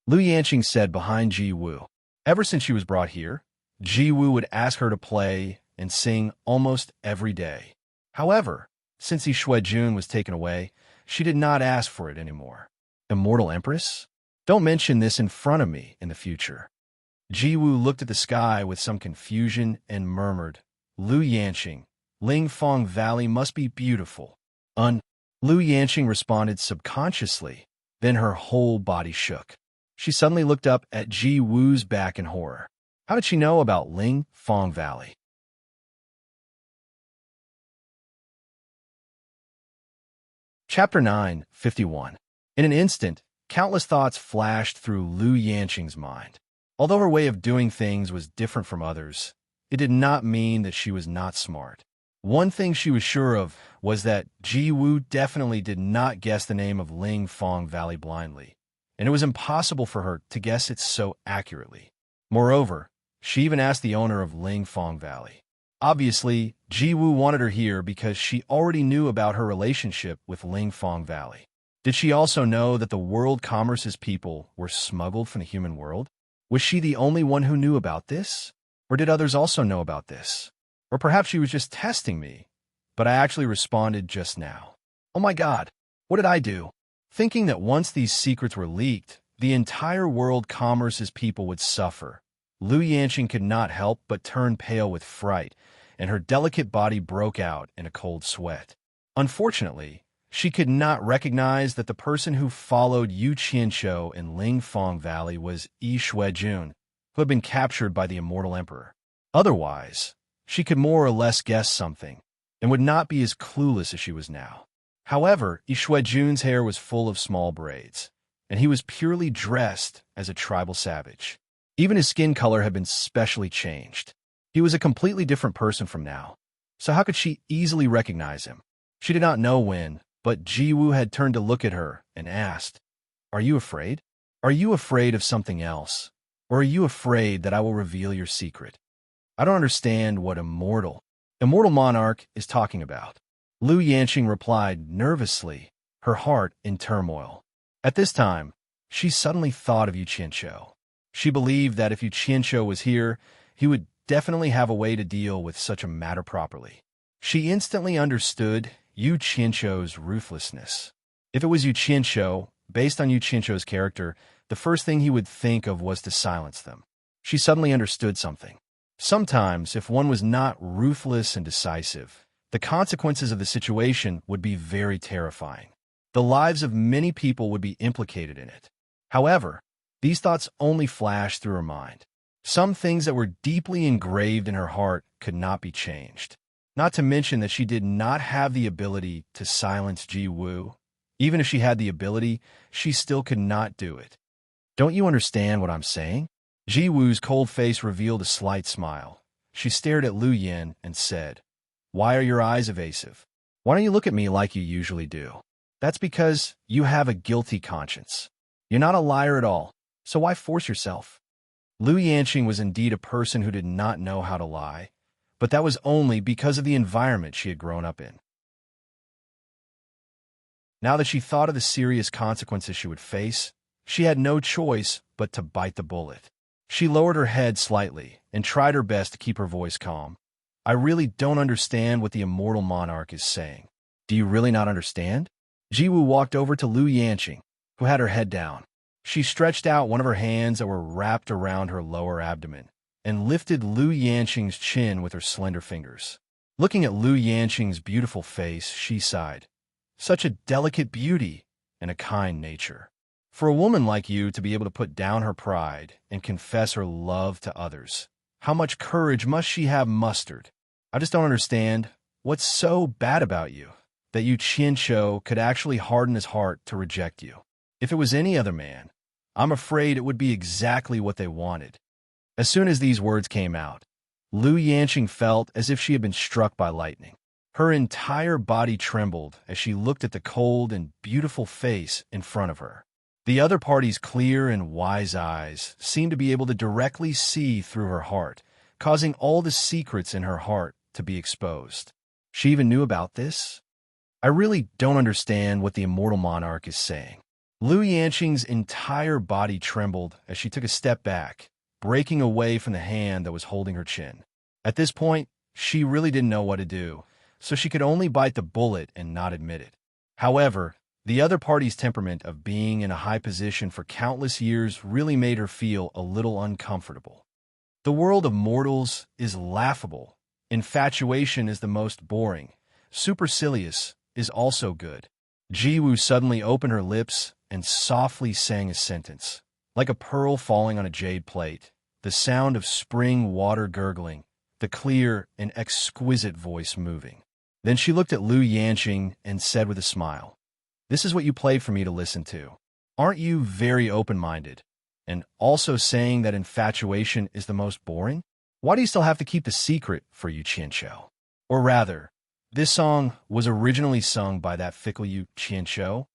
Liu Yanqing said behind Jiwoo. Ever since she was brought here, Jiwoo would ask her to play and sing almost every day. However, since Lee Jun was taken away, she did not ask for it anymore. Immortal Empress? Don't mention this in front of me in the future. Jiwoo looked at the sky with some confusion and murmured, Liu Yanqing, Lingfang Valley must be beautiful. Liu Yanqing responded subconsciously, then her whole body shook. She suddenly looked up at Jiwoo's back in horror. How did she know about Lingfang Valley? Chapter 9:51. In an instant, countless thoughts flashed through Liu Yanqing's mind. Although her way of doing things was different from others, it did not mean that she was not smart. One thing she was sure of was that Jiwoo definitely did not guess the name of Lingfang Valley blindly, and it was impossible for her to guess it so accurately. Moreover, she even asked the owner of Lingfang Valley. Obviously, Jiwoo wanted her here because she already knew about her relationship with Lingfang Valley. Did she also know that the world commerce's people were smuggled from the human world? Was she the only one who knew about this? Or did others also know about this? Or perhaps she was just testing me, but I actually responded just now. Oh my God, what did I do? Thinking that once these secrets were leaked, the entire world commerce's people would suffer. Liu Yanqing could not help but turn pale with fright, and her delicate body broke out in a cold sweat. Unfortunately, she could not recognize that the person who followed Yu Qianqiu in Lingfang Valley was Lee Jun, who had been captured by the immortal emperor. Otherwise, she could more or less guess something, and would not be as clueless as she was now. However, Lee Jun's hair was full of small braids, and he was purely dressed as a tribal savage. Even his skin color had been specially changed. He was a completely different person from now. So how could she easily recognize him? She did not know when, but Jiwoo had turned to look at her and asked, Are you afraid? Are you afraid of something else? Or are you afraid that I will reveal your secret? I don't understand what immortal monarch is talking about. Liu Yanqing replied nervously, her heart in turmoil. At this time, she suddenly thought of Yu Qianqiu. She believed that if Yu Qianqiu was here, he would definitely have a way to deal with such a matter properly. She instantly understood Yu Qianqiu's ruthlessness. If it was Yu Qianqiu, based on Yu Qianqiu's character, the first thing he would think of was to silence them. She suddenly understood something. Sometimes, if one was not ruthless and decisive, the consequences of the situation would be very terrifying. The lives of many people would be implicated in it. However, these thoughts only flashed through her mind. Some things that were deeply engraved in her heart could not be changed. Not to mention that she did not have the ability to silence Jiwoo. Even if she had the ability, she still could not do it. Don't you understand what I'm saying? Jiwoo's cold face revealed a slight smile. She stared at Liu Yan and said, Why are your eyes evasive? Why don't you look at me like you usually do? That's because you have a guilty conscience. You're not a liar at all, so why force yourself? Liu Yanqing was indeed a person who did not know how to lie, but that was only because of the environment she had grown up in. Now that she thought of the serious consequences she would face, she had no choice but to bite the bullet. She lowered her head slightly and tried her best to keep her voice calm. I really don't understand what the immortal monarch is saying. Do you really not understand? Jiwoo walked over to Lu Yanqing, who had her head down. She stretched out one of her hands that were wrapped around her lower abdomen and lifted Lu Yanqing's chin with her slender fingers. Looking at Lu Yanqing's beautiful face, she sighed. Such a delicate beauty and a kind nature. For a woman like you to be able to put down her pride and confess her love to others, how much courage must she have mustered? I just don't understand what's so bad about you that Yu Qianqiu could actually harden his heart to reject you. If it was any other man, I'm afraid it would be exactly what they wanted. As soon as these words came out, Lu Yanqing felt as if she had been struck by lightning. Her entire body trembled as she looked at the cold and beautiful face in front of her. The other party's clear and wise eyes seemed to be able to directly see through her heart, causing all the secrets in her heart to be exposed. She even knew about this? I really don't understand what the immortal monarch is saying. Lu Yanqing's entire body trembled as she took a step back, breaking away from the hand that was holding her chin. At this point, she really didn't know what to do, so she could only bite the bullet and not admit it. However, the other party's temperament of being in a high position for countless years really made her feel a little uncomfortable. The world of mortals is laughable. Infatuation is the most boring. Supercilious is also good. Jiwoo suddenly opened her lips and softly sang a sentence. Like a pearl falling on a jade plate, the sound of spring water gurgling, the clear and exquisite voice moving. Then she looked at Lu Yanqing and said with a smile, "This is what you played for me to listen to. Aren't you very open-minded? And also saying that infatuation is the most boring? Why do you still have to keep the secret for Yu Qianqiu? Or rather, this song was originally sung by that fickle Yu Qianqiu."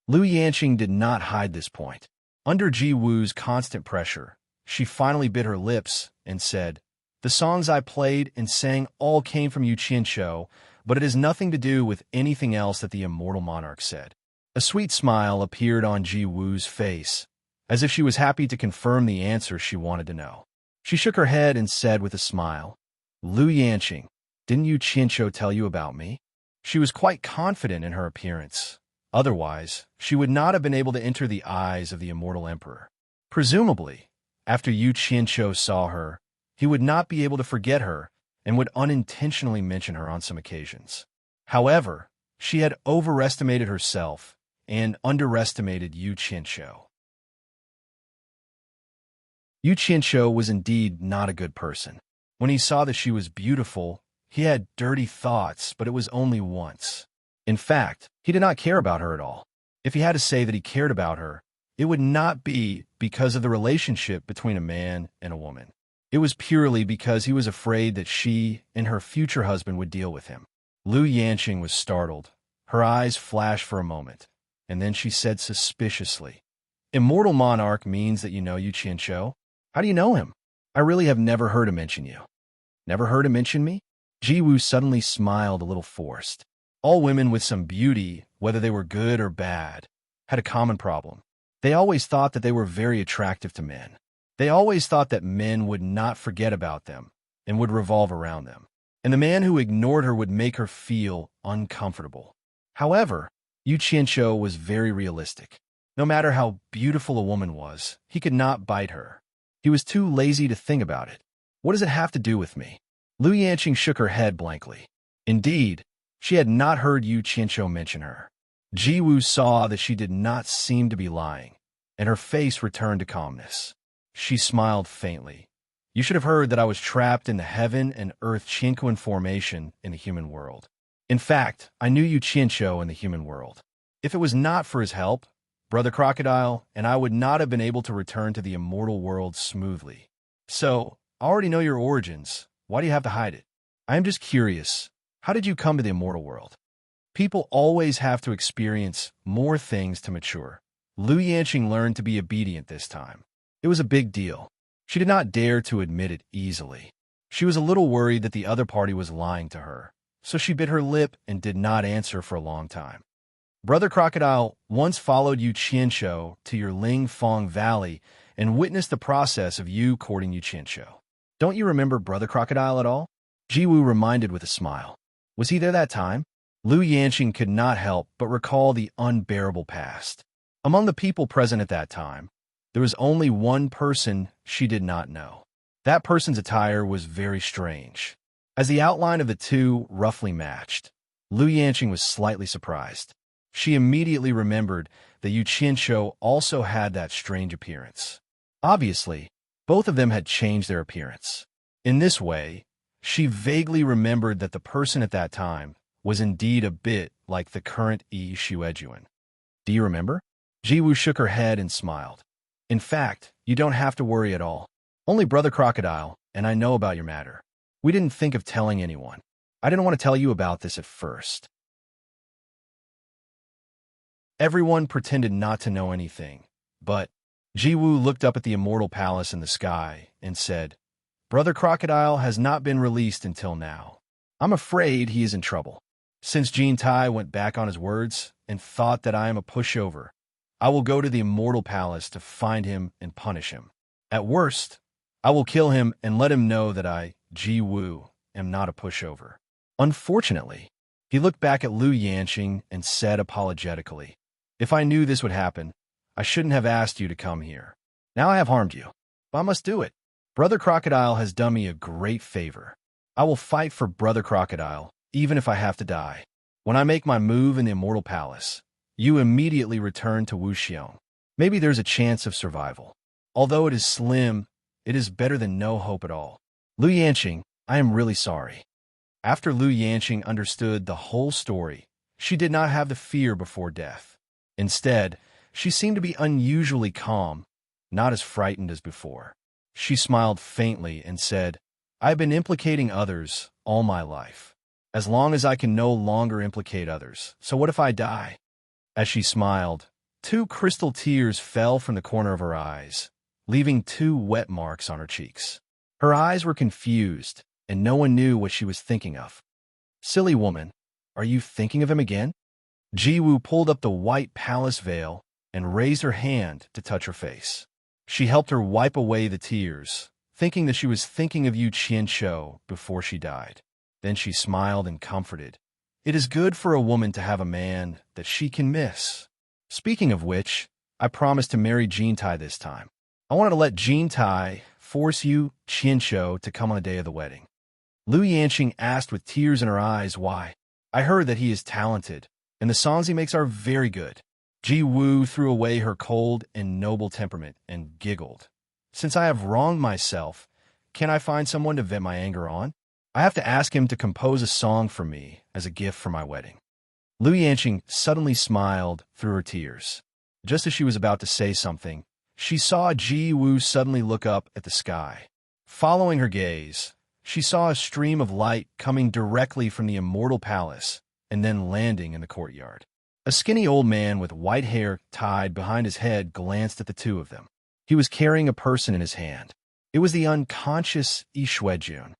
Lu Yanqing did not hide this point. Under Jiwoo's constant pressure, she finally bit her lips and said, "The songs I played and sang all came from Yu Qianqiu, but it has nothing to do with anything else that the immortal monarch said." A sweet smile appeared on Jiwoo's face, as if she was happy to confirm the answer she wanted to know. She shook her head and said with a smile, "Lu Yanqing, didn't Yu Qianqiu tell you about me?" She was quite confident in her appearance. Otherwise, she would not have been able to enter the eyes of the immortal emperor. Presumably, after Yu Qianqiu saw her, he would not be able to forget her and would unintentionally mention her on some occasions. However, she had overestimated herself and underestimated Yu Qianqiu. Yu Qianqiu was indeed not a good person. When he saw that she was beautiful, he had dirty thoughts, but it was only once. In fact, he did not care about her at all. If he had to say that he cared about her, it would not be because of the relationship between a man and a woman. It was purely because he was afraid that she and her future husband would deal with him. Lu Yanqing was startled. Her eyes flashed for a moment, and then she said suspiciously, "Immortal monarch means that you know Yu Qianqiu? How do you know him? I really have never heard him mention you." "Never heard him mention me?" Jiwoo suddenly smiled a little forced. All women with some beauty, whether they were good or bad, had a common problem. They always thought that they were very attractive to men. They always thought that men would not forget about them and would revolve around them. And the man who ignored her would make her feel uncomfortable. However, Yu Qianqiu was very realistic. No matter how beautiful a woman was, he could not bite her. He was too lazy to think about it. What does it have to do with me? Lu Yanqing shook her head blankly. Indeed, she had not heard Yu Qianqiu mention her. Jiwoo saw that she did not seem to be lying, and her face returned to calmness. She smiled faintly. "You should have heard that I was trapped in the heaven and earth Qianquan formation in the human world. In fact, I knew Yu Qianqiu in the human world. If it was not for his help, Brother Crocodile and I would not have been able to return to the immortal world smoothly. So, I already know your origins. Why do you have to hide it? I am just curious. How did you come to the immortal world?" People always have to experience more things to mature. Lu Yanqing learned to be obedient this time. It was a big deal. She did not dare to admit it easily. She was a little worried that the other party was lying to her, so she bit her lip and did not answer for a long time. Brother Crocodile once followed Yu Qianshou to your Ling Fong Valley and witnessed the process of you courting Yu Qianshou. Don't you remember Brother Crocodile at all? Jiwu reminded with a smile. Was he there that time? Lu Yanqing could not help but recall the unbearable past. Among the people present at that time, there was only one person she did not know. That person's attire was very strange. As the outline of the two roughly matched, Lu Yanqing was slightly surprised. She immediately remembered that Yu Qianshou also had that strange appearance. Obviously, both of them had changed their appearance. In this way, she vaguely remembered that the person at that time was indeed a bit like the current Yi Xuejuan. Do you remember? Jiwu shook her head and smiled. In fact, you don't have to worry at all. Only Brother Crocodile and I know about your matter. We didn't think of telling anyone. I didn't want to tell you about this at first. Everyone pretended not to know anything, but Jiwu looked up at the immortal palace in the sky and said, Brother Crocodile has not been released until now. I'm afraid he is in trouble. Since Jin Tai went back on his words and thought that I am a pushover, I will go to the immortal palace to find him and punish him. At worst, I will kill him and let him know that I, Jiwu, am not a pushover. Unfortunately, he looked back at Lu Yanqing and said apologetically, If I knew this would happen, I shouldn't have asked you to come here. Now I have harmed you, but I must do it. Brother Crocodile has done me a great favor. I will fight for Brother Crocodile, even if I have to die. When I make my move in the Immortal Palace, you immediately return to Wuxiong. Maybe there's a chance of survival. Although it is slim, it is better than no hope at all. Lu Yanqing, I am really sorry. After Lu Yanqing understood the whole story, she did not have the fear before death. Instead, she seemed to be unusually calm, not as frightened as before. She smiled faintly and said, I have been implicating others all my life. As long as I can no longer implicate others, so what if I die? As she smiled, 2 crystal tears fell from the corner of her eyes, leaving 2 wet marks on her cheeks. Her eyes were confused, and no one knew what she was thinking of. Silly woman, are you thinking of him again? Jiwu pulled up the white palace veil and raised her hand to touch her face. She helped her wipe away the tears, thinking that she was thinking of Yu Qianshou before she died. Then she smiled and comforted. It is good for a woman to have a man that she can miss. Speaking of which, I promised to marry Jin Tai this time. I wanted to let Jin Tai force Yu Qianshou to come on the day of the wedding. Lu Yanqing asked with tears in her eyes why. I heard that he is talented, and the songs he makes are very good. Ji Wu threw away her cold and noble temperament and giggled. Since I have wronged myself, can I find someone to vent my anger on? I have to ask him to compose a song for me as a gift for my wedding. Lu Yanqing suddenly smiled through her tears. Just as she was about to say something, she saw Ji Wu suddenly look up at the sky. Following her gaze, she saw a stream of light coming directly from the immortal palace and then landing in the courtyard. A skinny old man with white hair tied behind his head glanced at the two of them. He was carrying a person in his hand. It was the unconscious Yi Xuejun.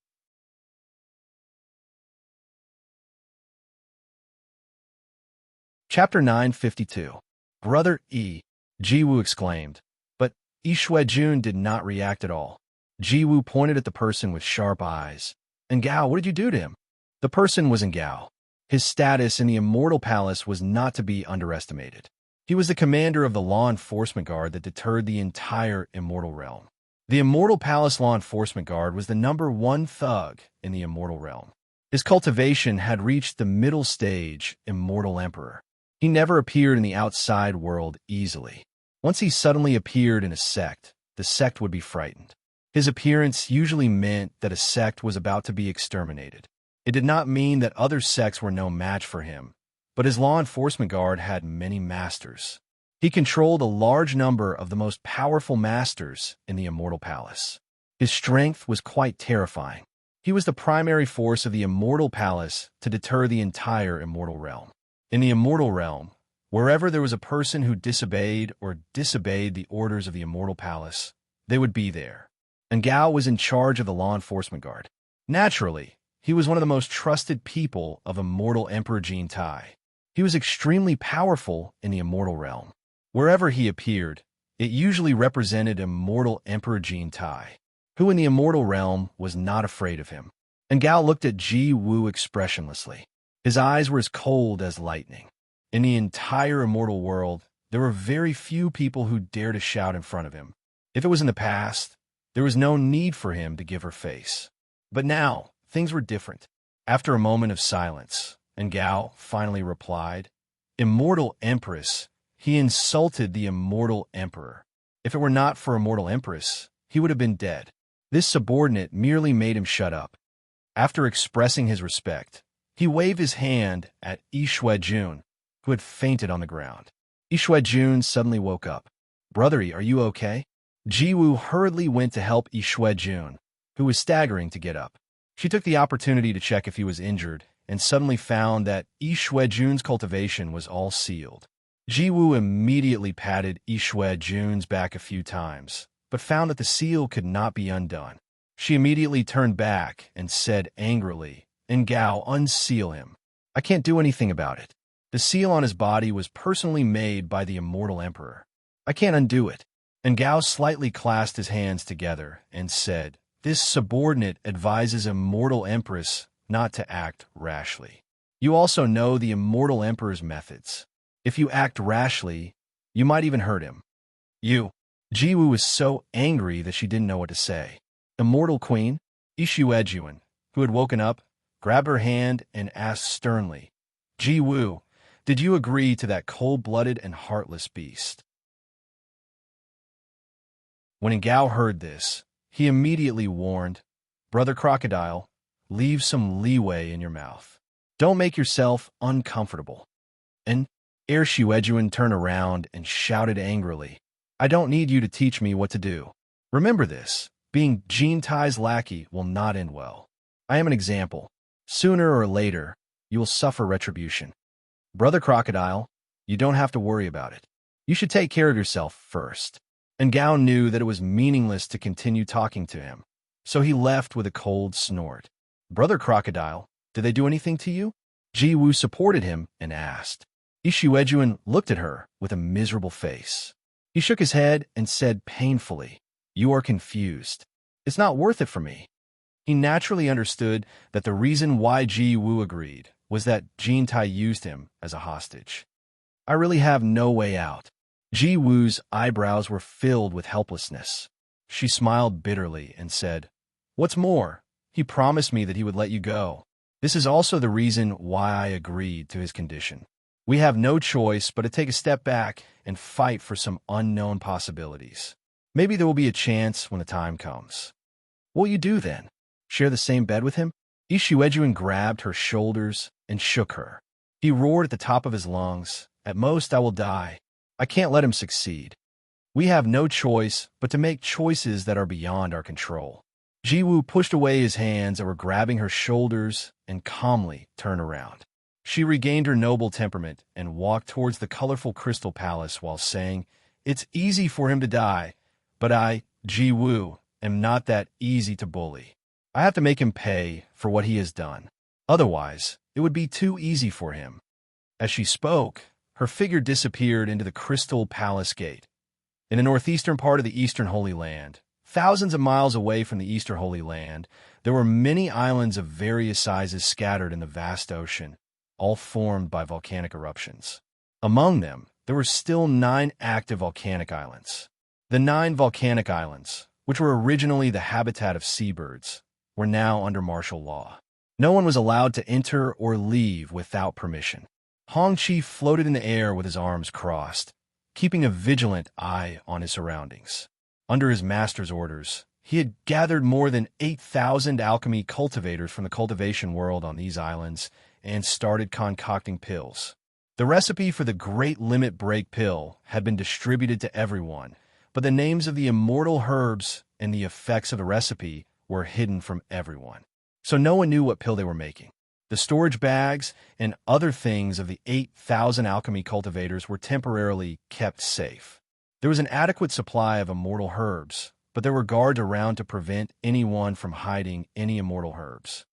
Chapter 952. Brother Yi, Ji Wu exclaimed. But Yi Xuejun did not react at all. Ji Wu pointed at the person with sharp eyes. Engao, what did you do to him? The person was Engao. His status in the Immortal Palace was not to be underestimated. He was the commander of the law enforcement guard that deterred the entire Immortal Realm. The Immortal Palace Law Enforcement Guard was the #1 thug in the Immortal Realm. His cultivation had reached the middle stage Immortal Emperor. He never appeared in the outside world easily. Once he suddenly appeared in a sect, the sect would be frightened. His appearance usually meant that a sect was about to be exterminated. It did not mean that other sects were no match for him, but his law enforcement guard had many masters. He controlled a large number of the most powerful masters in the Immortal Palace. His strength was quite terrifying. He was the primary force of the Immortal Palace to deter the entire Immortal Realm. In the Immortal Realm, wherever there was a person who disobeyed the orders of the Immortal Palace, they would be there. And Gao was in charge of the law enforcement guard. Naturally, he was one of the most trusted people of Immortal Emperor Jin Tai. He was extremely powerful in the immortal realm. Wherever he appeared, it usually represented immortal Emperor Jade, who in the immortal realm was not afraid of him. And Gao looked at Ji Wu expressionlessly. His eyes were as cold as lightning. In the entire immortal world, there were very few people who dared to shout in front of him. If it was in the past, there was no need for him to give her face. But now, things were different. After a moment of silence, and Gao finally replied, "Immortal Empress, he insulted the immortal emperor. If it were not for immortal Empress, he would have been dead." This subordinate merely made him shut up. After expressing his respect, he waved his hand at Jun, who had fainted on the ground. Jun suddenly woke up. "Brothery, are you okay?" Ji Wu hurriedly went to help Jun, who was staggering to get up. She took the opportunity to check if he was injured, and suddenly found that Jun's cultivation was all sealed. Ji Wu immediately patted Jun's back a few times, but found that the seal could not be undone. She immediately turned back and said angrily, "And Gao, unseal him. I can't do anything about it. The seal on his body was personally made by the immortal emperor. I can't undo it." And Gao slightly clasped his hands together and said, "This subordinate advises immortal empress not to act rashly. You also know the immortal emperor's methods. If you act rashly, you might even hurt him." "You." Ji Wu was so angry that she didn't know what to say. Immortal Queen, Jun, who had woken up, grabbed her hand and asked sternly, "Ji Wu, did you agree to that cold-blooded and heartless beast?" When Gao heard this, he immediately warned, "Brother Crocodile, leave some leeway in your mouth. Don't make yourself uncomfortable." And Jun turned around and shouted angrily, "I don't need you to teach me what to do. Remember this, being Jintai's lackey will not end well. I am an example. Sooner or later, you will suffer retribution. Brother Crocodile, you don't have to worry about it. You should take care of yourself first." And Gao knew that it was meaningless to continue talking to him, so he left with a cold snort. "Brother Crocodile, did they do anything to you?" Ji Wu supported him and asked. Jun looked at her with a miserable face. He shook his head and said painfully, "You are confused. It's not worth it for me." He naturally understood that the reason why Ji Wu agreed was that Jintai used him as a hostage. "I really have no way out." Ji Wu's eyebrows were filled with helplessness. She smiled bitterly and said, "What's more, he promised me that he would let you go. This is also the reason why I agreed to his condition. We have no choice but to take a step back and fight for some unknown possibilities. Maybe there will be a chance when the time comes." "What will you do then? Share the same bed with him?" Jun grabbed her shoulders and shook her. He roared at the top of his lungs, "At most I will die. I can't let him succeed. We have no choice but to make choices that are beyond our control." Ji Wu pushed away his hands that were grabbing her shoulders and calmly turned around. She regained her noble temperament and walked towards the colorful crystal palace while saying, "It's easy for him to die, but I, Ji Wu, am not that easy to bully. I have to make him pay for what he has done. Otherwise, it would be too easy for him." As she spoke, her figure disappeared into the Crystal Palace Gate. In the northeastern part of the Eastern Holy Land, thousands of miles away from the Eastern Holy Land, there were many islands of various sizes scattered in the vast ocean, all formed by volcanic eruptions. Among them, there were still 9 active volcanic islands. The 9 volcanic islands, which were originally the habitat of seabirds, were now under martial law. No one was allowed to enter or leave without permission. Hong Chi floated in the air with his arms crossed, keeping a vigilant eye on his surroundings. Under his master's orders, he had gathered more than 8,000 alchemy cultivators from the cultivation world on these islands and started concocting pills. The recipe for the Great Limit Break pill had been distributed to everyone, but the names of the immortal herbs and the effects of the recipe were hidden from everyone. So no one knew what pill they were making. The storage bags and other things of the 8,000 alchemy cultivators were temporarily kept safe. There was an adequate supply of immortal herbs, but there were guards around to prevent anyone from hiding any immortal herbs.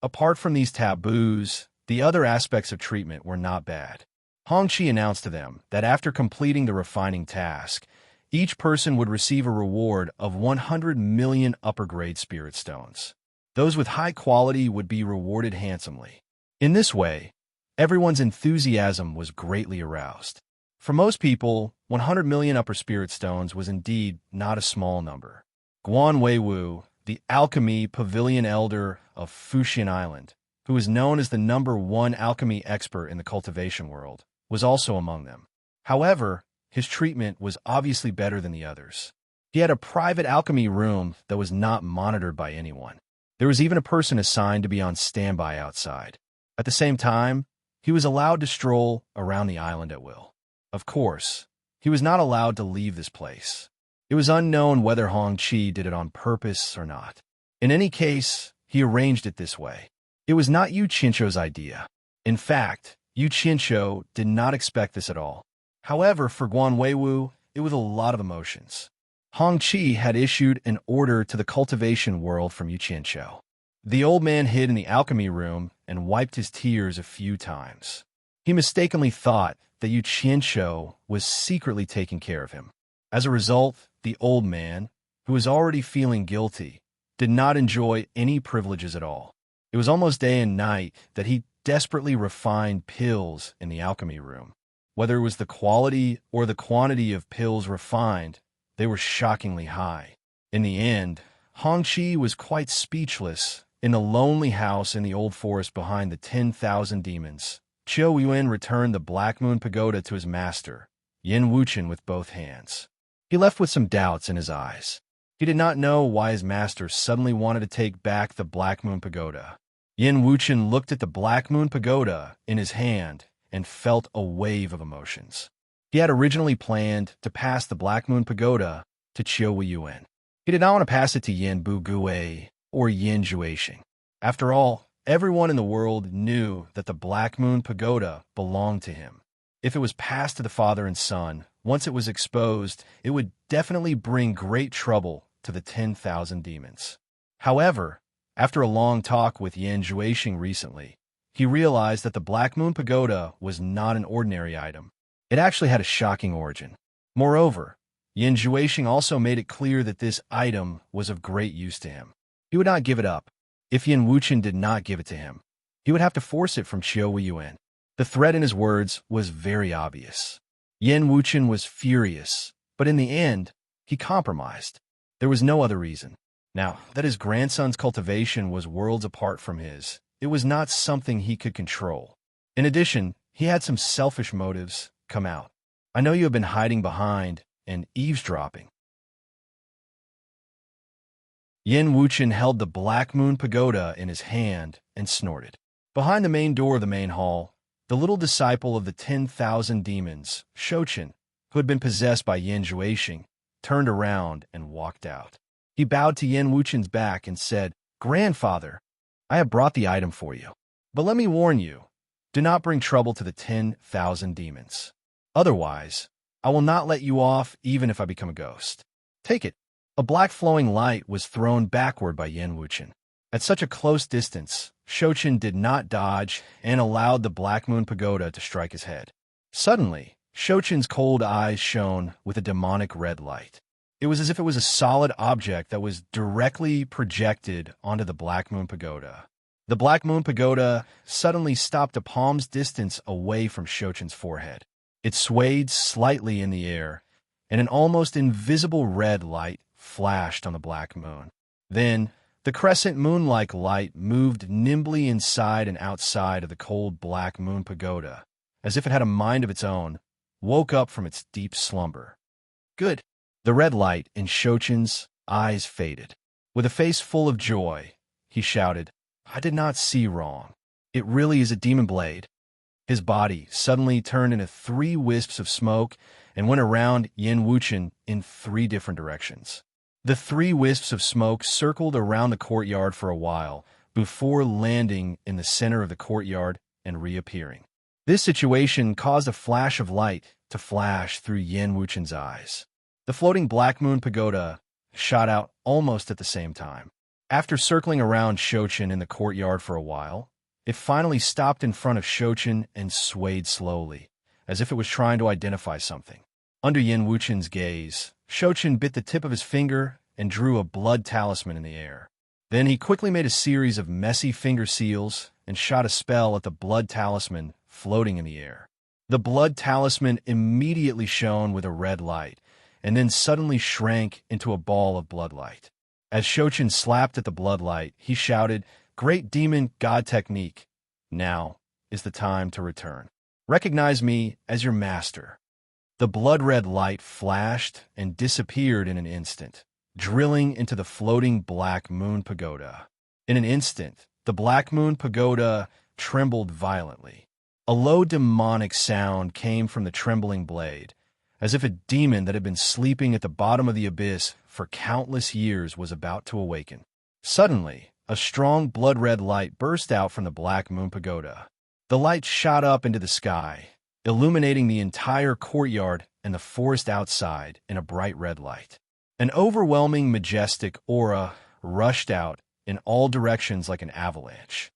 Apart from these taboos, The other aspects of treatment were not bad. Hongqi announced to them that after completing the refining task, each person would receive a reward of 100 million upper-grade spirit stones. Those with high quality would be rewarded handsomely. In this way, everyone's enthusiasm was greatly aroused. For most people, 100 million upper spirit stones was indeed not a small number. Guan Weiwu, the alchemy pavilion elder of Fuxian Island, who is known as the #1 alchemy expert in the cultivation world, was also among them. However, his treatment was obviously better than the others. He had a private alchemy room that was not monitored by anyone. There was even a person assigned to be on standby outside. At the same time, he was allowed to stroll around the island at will. Of course, he was not allowed to leave this place. It was unknown whether Hongqi did it on purpose or not. In any case, he arranged it this way. It was not Yu Qinsho's idea. In fact, Yu Qinsho did not expect this at all. However, for Guan Weiwu, it was a lot of emotions. Hongqi had issued an order to the cultivation world from Yu Qinsho. The old man hid in the alchemy room and wiped his tears a few times. He mistakenly thought that Yu Qinsho was secretly taking care of him. As a result, the old man, who was already feeling guilty, did not enjoy any privileges at all. It was almost day and night that he desperately refined pills in the alchemy room. Whether it was the quality or the quantity of pills refined, they were shockingly high. In the end, Hongqi was quite speechless in a lonely house in the old forest behind the 10,000 demons. Qiu Yuan returned the Black Moon Pagoda to his master, Yin Wuchen, with both hands. He left with some doubts in his eyes. He did not know why his master suddenly wanted to take back the Black Moon Pagoda. Yin Wuchen looked at the Black Moon Pagoda in his hand and felt a wave of emotions. He had originally planned to pass the Black Moon Pagoda to Qiu Yuan. He did not want to pass it to Yin Bu Gui or Yin Juexing. After all, everyone in the world knew that the Black Moon Pagoda belonged to him. If it was passed to the father and son, once it was exposed, it would definitely bring great trouble to the 10,000 demons. However, after a long talk with Yin Juexing recently, he realized that the Black Moon Pagoda was not an ordinary item. It actually had a shocking origin. Moreover, Yin Juexing also made it clear that this item was of great use to him. He would not give it up. If Yin Wuchen did not give it to him, he would have to force it from Qiu Yuan. The threat in his words was very obvious. Yin Wuchen was furious, but in the end, he compromised. There was no other reason. Now, that his grandson's cultivation was worlds apart from his, it was not something he could control. In addition, he had some selfish motives come out. I know you have been hiding behind and eavesdropping. Yin Wuchen held the Black Moon Pagoda in his hand and snorted. Behind the main door of the main hall, the little disciple of the 10,000 demons, Shouchen, who had been possessed by Yin Juexing, turned around and walked out. He bowed to Yin Wuchen's back and said, "Grandfather, I have brought the item for you. But let me warn you, do not bring trouble to the 10,000 demons. Otherwise, I will not let you off even if I become a ghost. Take it." A black flowing light was thrown backward by Yin Wuchen. At such a close distance, Shouchen did not dodge and allowed the Black Moon Pagoda to strike his head. Suddenly, Shouchen's cold eyes shone with a demonic red light. It was as if it was a solid object that was directly projected onto the Black Moon Pagoda. The Black Moon Pagoda suddenly stopped a palm's distance away from Shouchen's forehead. It swayed slightly in the air, and an almost invisible red light flashed on the black moon. Then, the crescent moon-like light moved nimbly inside and outside of the cold Black Moon Pagoda, as if it had a mind of its own, woke up from its deep slumber. Good. The red light in Shouchen's eyes faded. With a face full of joy, he shouted, "I did not see wrong. It really is a demon blade." His body suddenly turned into 3 wisps of smoke and went around Yin Wuchen in 3 different directions. The 3 wisps of smoke circled around the courtyard for a while before landing in the center of the courtyard and reappearing. This situation caused a flash of light to flash through Yin Wuchen's eyes. The floating Black Moon Pagoda shot out almost at the same time. After circling around Shouchen in the courtyard for a while, It finally stopped in front of Shochin and swayed slowly, as if it was trying to identify something. Under Yin Wuchen's gaze, Shochin bit the tip of his finger and drew a blood talisman in the air. Then he quickly made a series of messy finger seals and shot a spell at the blood talisman floating in the air. The blood talisman immediately shone with a red light, and then suddenly shrank into a ball of blood light. As Shochin slapped at the blood light, he shouted, "Great demon god technique. Now is the time to return. Recognize me as your master." The blood-red light flashed and disappeared in an instant, drilling into the floating Black Moon Pagoda. In an instant, the Black Moon Pagoda trembled violently. A low demonic sound came from the trembling blade, as if a demon that had been sleeping at the bottom of the abyss for countless years was about to awaken. Suddenly, a strong blood-red light burst out from the Black Moon Pagoda. The light shot up into the sky, illuminating the entire courtyard and the forest outside in a bright red light. An overwhelming, majestic aura rushed out in all directions like an avalanche.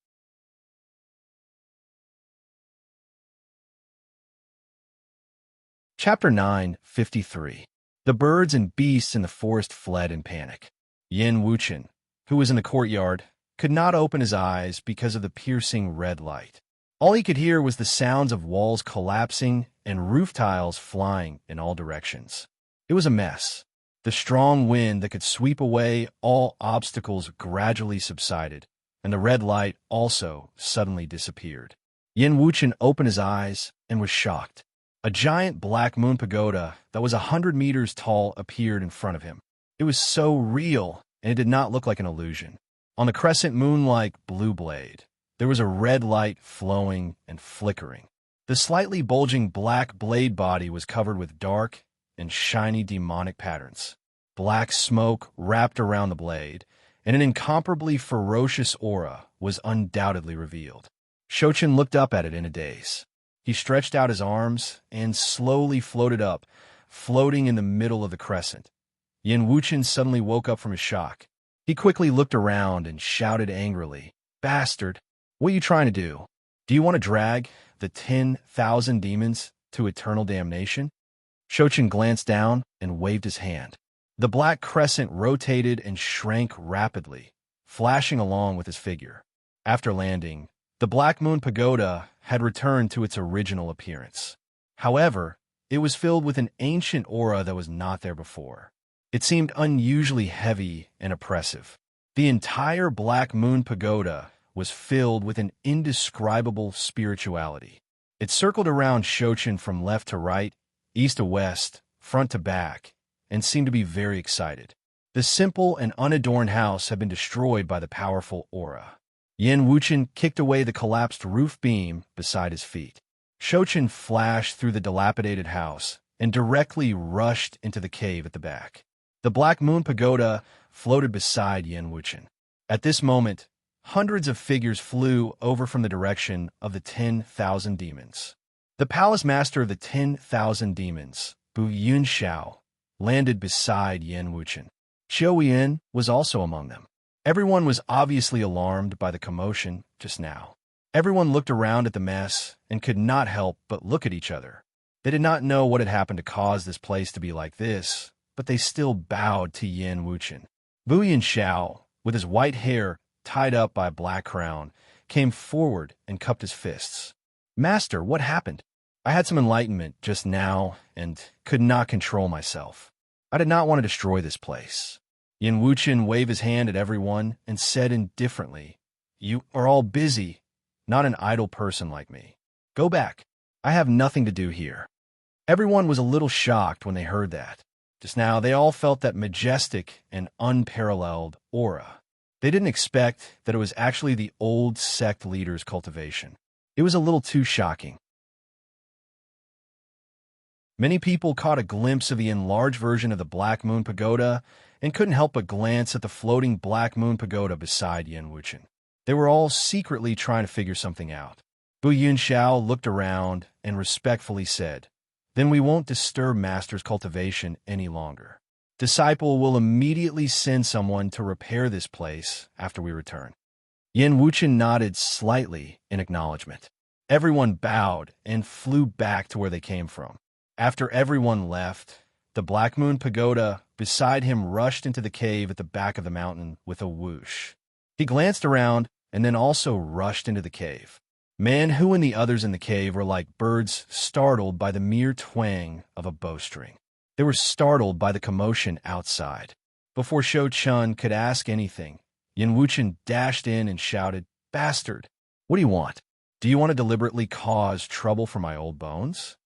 Chapter 9:53. The birds and beasts in the forest fled in panic. Yin Wuchen, who was in the courtyard, could not open his eyes because of the piercing red light. All he could hear was the sounds of walls collapsing and roof tiles flying in all directions. It was a mess. The strong wind that could sweep away all obstacles gradually subsided, and the red light also suddenly disappeared. Yin Wuchen opened his eyes and was shocked. A giant Black Moon Pagoda that was 100 meters tall appeared in front of him. It was so real, and it did not look like an illusion. On the crescent moon-like blue blade, there was a red light flowing and flickering. The slightly bulging black blade body was covered with dark and shiny demonic patterns. Black smoke wrapped around the blade, and an incomparably ferocious aura was undoubtedly revealed. Shochin looked up at it in a daze. He stretched out his arms and slowly floated up, floating in the middle of the crescent. Yin Wuchen suddenly woke up from his shock. He quickly looked around and shouted angrily, "Bastard! What are you trying to do? Do you want to drag the 10,000 demons to eternal damnation?" Shochin glanced down and waved his hand. The black crescent rotated and shrank rapidly, flashing along with his figure. After landing, the Black Moon Pagoda had returned to its original appearance. However, it was filled with an ancient aura that was not there before. It seemed unusually heavy and oppressive. The entire Black Moon Pagoda was filled with an indescribable spirituality. It circled around Shochin from left to right, east to west, front to back, and seemed to be very excited. The simple and unadorned house had been destroyed by the powerful aura. Yin Wuchen kicked away the collapsed roof beam beside his feet. Shochin flashed through the dilapidated house and directly rushed into the cave at the back. The Black Moon Pagoda floated beside Yin Wuchen. At this moment, hundreds of figures flew over from the direction of the 10,000 demons. The palace master of the 10,000 demons, Bu Yunxiao, landed beside Yin Wuchen. Xiao Yin was also among them. Everyone was obviously alarmed by the commotion just now. Everyone looked around at the mess and could not help but look at each other. They did not know what had happened to cause this place to be like this, but they still bowed to Yin Wuchen. Bu Yunxiao, with his white hair tied up by a black crown, came forward and cupped his fists. "Master, what happened? I had some enlightenment just now and could not control myself. I did not want to destroy this place." Yin Wuchen waved his hand at everyone and said indifferently, "You are all busy, not an idle person like me. Go back. I have nothing to do here." Everyone was a little shocked when they heard that. Just now, they all felt that majestic and unparalleled aura. They didn't expect that it was actually the old sect leader's cultivation. It was a little too shocking. Many people caught a glimpse of the enlarged version of the Black Moon Pagoda and couldn't help but glance at the floating Black Moon Pagoda beside Yin Wuchen. They were all secretly trying to figure something out. Bu Yunxiao looked around and respectfully said, "Then we won't disturb Master's cultivation any longer. Disciple will immediately send someone to repair this place after we return." Yin Wuchen nodded slightly in acknowledgement. Everyone bowed and flew back to where they came from. After everyone left, the Black Moon Pagoda beside him rushed into the cave at the back of the mountain with a whoosh. He glanced around and then also rushed into the cave. Man Hu and the others in the cave were like birds startled by the mere twang of a bowstring. They were startled by the commotion outside. Before Shou Chun could ask anything, Yin Wuchen dashed in and shouted, "Bastard! What do you want? Do you want to deliberately cause trouble for my old bones?"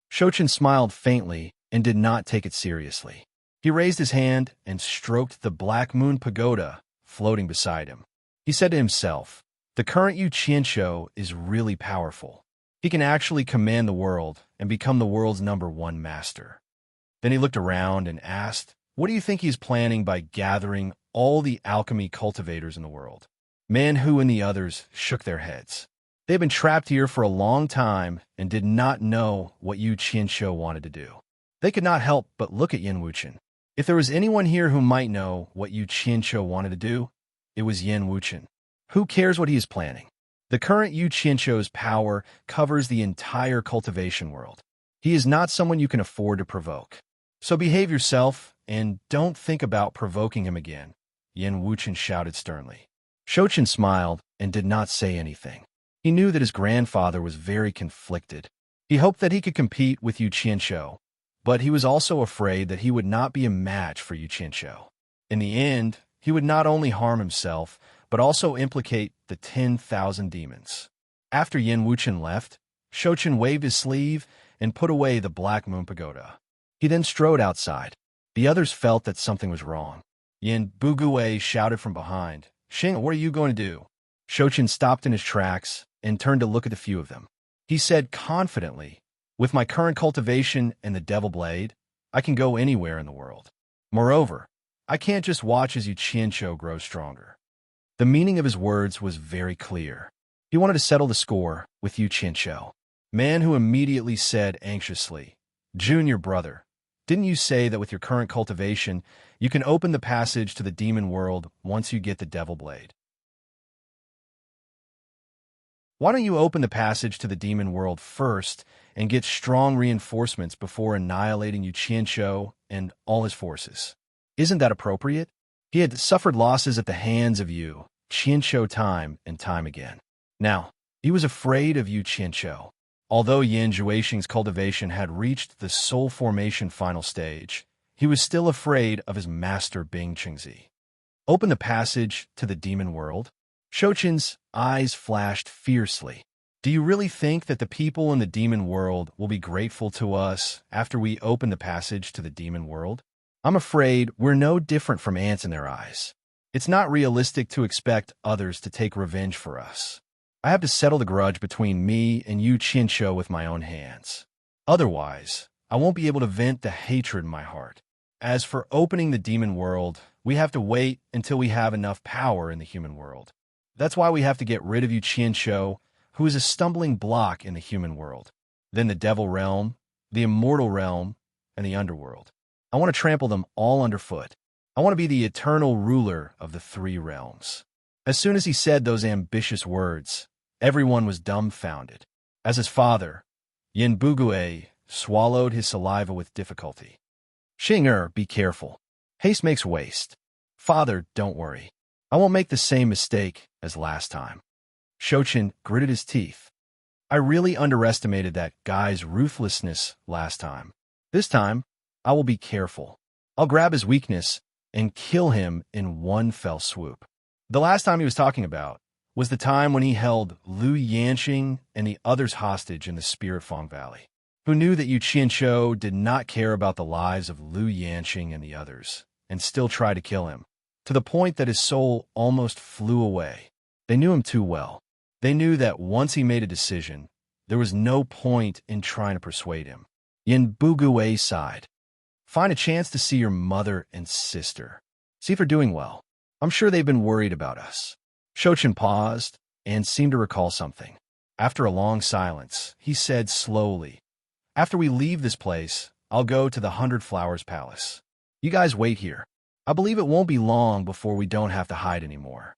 Shou Chun smiled faintly and did not take it seriously. He raised his hand and stroked the Black Moon Pagoda floating beside him. He said to himself, "The current Yu Qianshou is really powerful. He can actually command the world and become the world's #1 master." Then he looked around and asked, "What do you think he's planning by gathering all the alchemy cultivators in the world?" Man Hu and the others shook their heads. They had been trapped here for a long time and did not know what Yu Qianshou wanted to do. They could not help but look at Yin Wuchen. If there was anyone here who might know what Yu Qianshou wanted to do, it was Yin Wuchen. Who cares what he is planning? The current Yu Qianshou's power covers the entire cultivation world. He is not someone you can afford to provoke. So behave yourself and don't think about provoking him again, Yin Wuchen shouted sternly. Shou Chun smiled and did not say anything. He knew that his grandfather was very conflicted. He hoped that he could compete with Yu Qianshou, but he was also afraid that he would not be a match for Yu Qianshou. In the end, he would not only harm himself, but also implicate the 10,000 demons. After Yin Wuchen left, Shou Chun waved his sleeve and put away the Black Moon Pagoda. He then strode outside. The others felt that something was wrong. Yin Bugui shouted from behind, "Xing, what are you going to do?" Shou Chun stopped in his tracks and turned to look at the few of them. He said confidently, "With my current cultivation and the Devil Blade, I can go anywhere in the world. Moreover, I can't just watch as Yu Qianshou grows stronger." The meaning of his words was very clear. He wanted to settle the score with Yu Qianshou. Man Hu immediately said anxiously, "Junior brother, didn't you say that with your current cultivation, you can open the passage to the demon world once you get the Devil Blade? Why don't you open the passage to the demon world first and get strong reinforcements before annihilating Yu Qianshou and all his forces? Isn't that appropriate?" He had suffered losses at the hands of Yu Qianshou time and time again. Now, he was afraid of Yu Qianshou. Although Yin Zhuixing's cultivation had reached the soul formation final stage, he was still afraid of his master Bing Qingzi. Open the passage to the demon world? Shou Chun's eyes flashed fiercely. Do you really think that the people in the demon world will be grateful to us after we open the passage to the demon world? I'm afraid we're no different from ants in their eyes. It's not realistic to expect others to take revenge for us. I have to settle the grudge between me and Yu Qianshou with my own hands. Otherwise, I won't be able to vent the hatred in my heart. As for opening the demon world, we have to wait until we have enough power in the human world. That's why we have to get rid of Yu Qianshou, who is a stumbling block in the human world. Then the devil realm, the immortal realm, and the underworld. I want to trample them all underfoot. I want to be the eternal ruler of the 3 realms. As soon as he said those ambitious words, everyone was dumbfounded. As his father, Yin Bugui swallowed his saliva with difficulty. "Xing, be careful. Haste makes waste. Father, don't worry. I won't make the same mistake as last time." Shou Chun gritted his teeth. "I really underestimated that guy's ruthlessness last time. This time, I will be careful. I'll grab his weakness and kill him in one fell swoop." The last time he was talking about was the time when he held Lu Yanxing and the others hostage in the Spirit Fong Valley. Who knew that Yu Qianshou did not care about the lives of Lu Yanxing and the others, and still tried to kill him, to the point that his soul almost flew away. They knew him too well. They knew that once he made a decision, there was no point in trying to persuade him. Yin Bugui sighed. "Find a chance to see your mother and sister. See if they're doing well. I'm sure they've been worried about us." Shou Chun paused and seemed to recall something. After a long silence, he said slowly, "After we leave this place, I'll go to the 100 Flowers Palace. You guys wait here. I believe it won't be long before we don't have to hide anymore."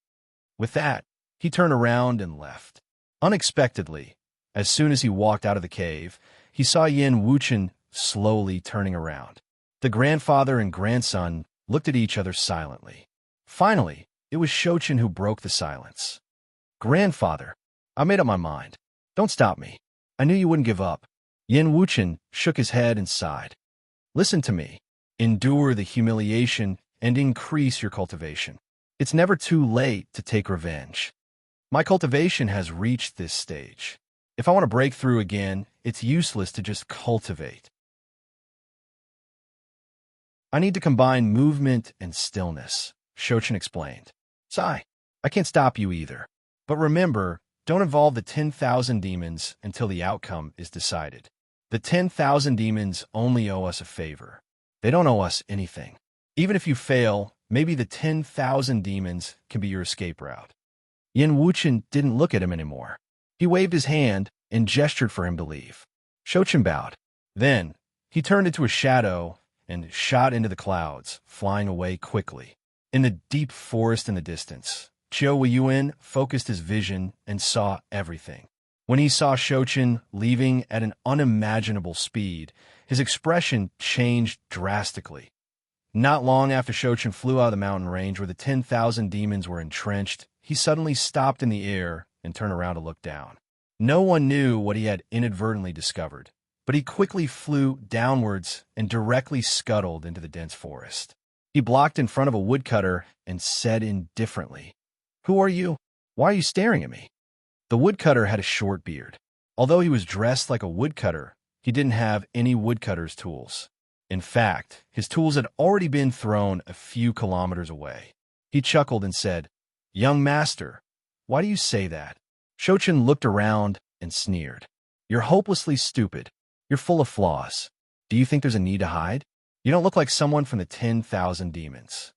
With that, He turned around and left. Unexpectedly, as soon as he walked out of the cave, he saw Yin Wuchen slowly turning around. The grandfather and grandson looked at each other silently. Finally, it was Shochin who broke the silence. "Grandfather, I made up my mind. Don't stop me. I knew you wouldn't give up." Yin Wuchen shook his head and sighed. "Listen to me. Endure the humiliation and increase your cultivation. It's never too late to take revenge. My cultivation has reached this stage. If I want to break through again, it's useless to just cultivate. I need to combine movement and stillness," Shochin explained. "Sigh, I can't stop you either. But remember, don't involve the 10,000 demons until the outcome is decided. The 10,000 demons only owe us a favor. They don't owe us anything. Even if you fail, maybe the 10,000 demons can be your escape route." Yin Wuchen didn't look at him anymore. He waved his hand and gestured for him to leave. Shochin bowed. Then, he turned into a shadow and shot into the clouds, flying away quickly. In the deep forest in the distance, Chiu Weiyuan focused his vision and saw everything. When he saw Shochin leaving at an unimaginable speed, his expression changed drastically. Not long after Shochin flew out of the mountain range where the 10,000 demons were entrenched, he suddenly stopped in the air and turned around to look down. No one knew what he had inadvertently discovered, but he quickly flew downwards and directly scuttled into the dense forest. He blocked in front of a woodcutter and said indifferently, "Who are you? Why are you staring at me?" The woodcutter had a short beard. Although he was dressed like a woodcutter, he didn't have any woodcutter's tools. In fact, his tools had already been thrown a few kilometers away. He chuckled and said, "Young master, why do you say that?" Shochin looked around and sneered. "You're hopelessly stupid. You're full of flaws. Do you think there's a need to hide? You don't look like someone from the 10,000 demons."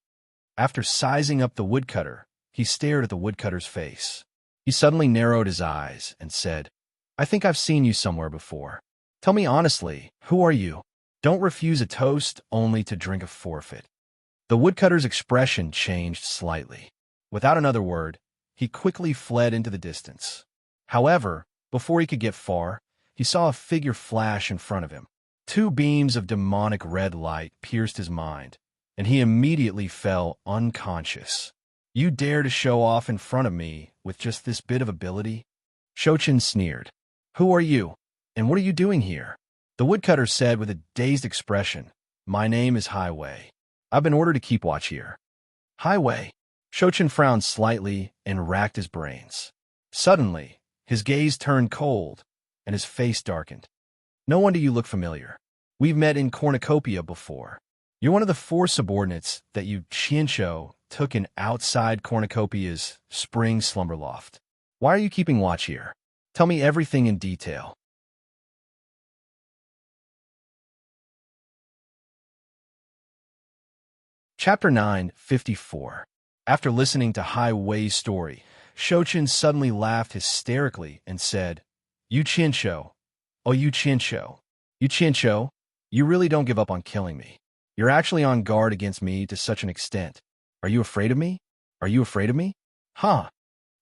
After sizing up the woodcutter, he stared at the woodcutter's face. He suddenly narrowed his eyes and said, "I think I've seen you somewhere before. Tell me honestly, who are you? Don't refuse a toast only to drink a forfeit." The woodcutter's expression changed slightly. Without another word, he quickly fled into the distance. However, before he could get far, he saw a figure flash in front of him. Two beams of demonic red light pierced his mind, and he immediately fell unconscious. "You dare to show off in front of me with just this bit of ability?" Shochin sneered. "Who are you, and what are you doing here?" The woodcutter said with a dazed expression, "My name is Highway. I've been ordered to keep watch here." "Highway?" Shochin frowned slightly and racked his brains. Suddenly, his gaze turned cold, and his face darkened. "No wonder you look familiar. We've met in Cornucopia before. You're one of the 4 subordinates that you Qianshou took in outside Cornucopia's spring slumber loft. Why are you keeping watch here? Tell me everything in detail." Chapter 9:54. After listening to Hai Wei's story, Shochin suddenly laughed hysterically and said, "You Qianshou, oh you Qianshou, you Qianshou, you really don't give up on killing me. You're actually on guard against me to such an extent. Are you afraid of me? Are you afraid of me? Huh."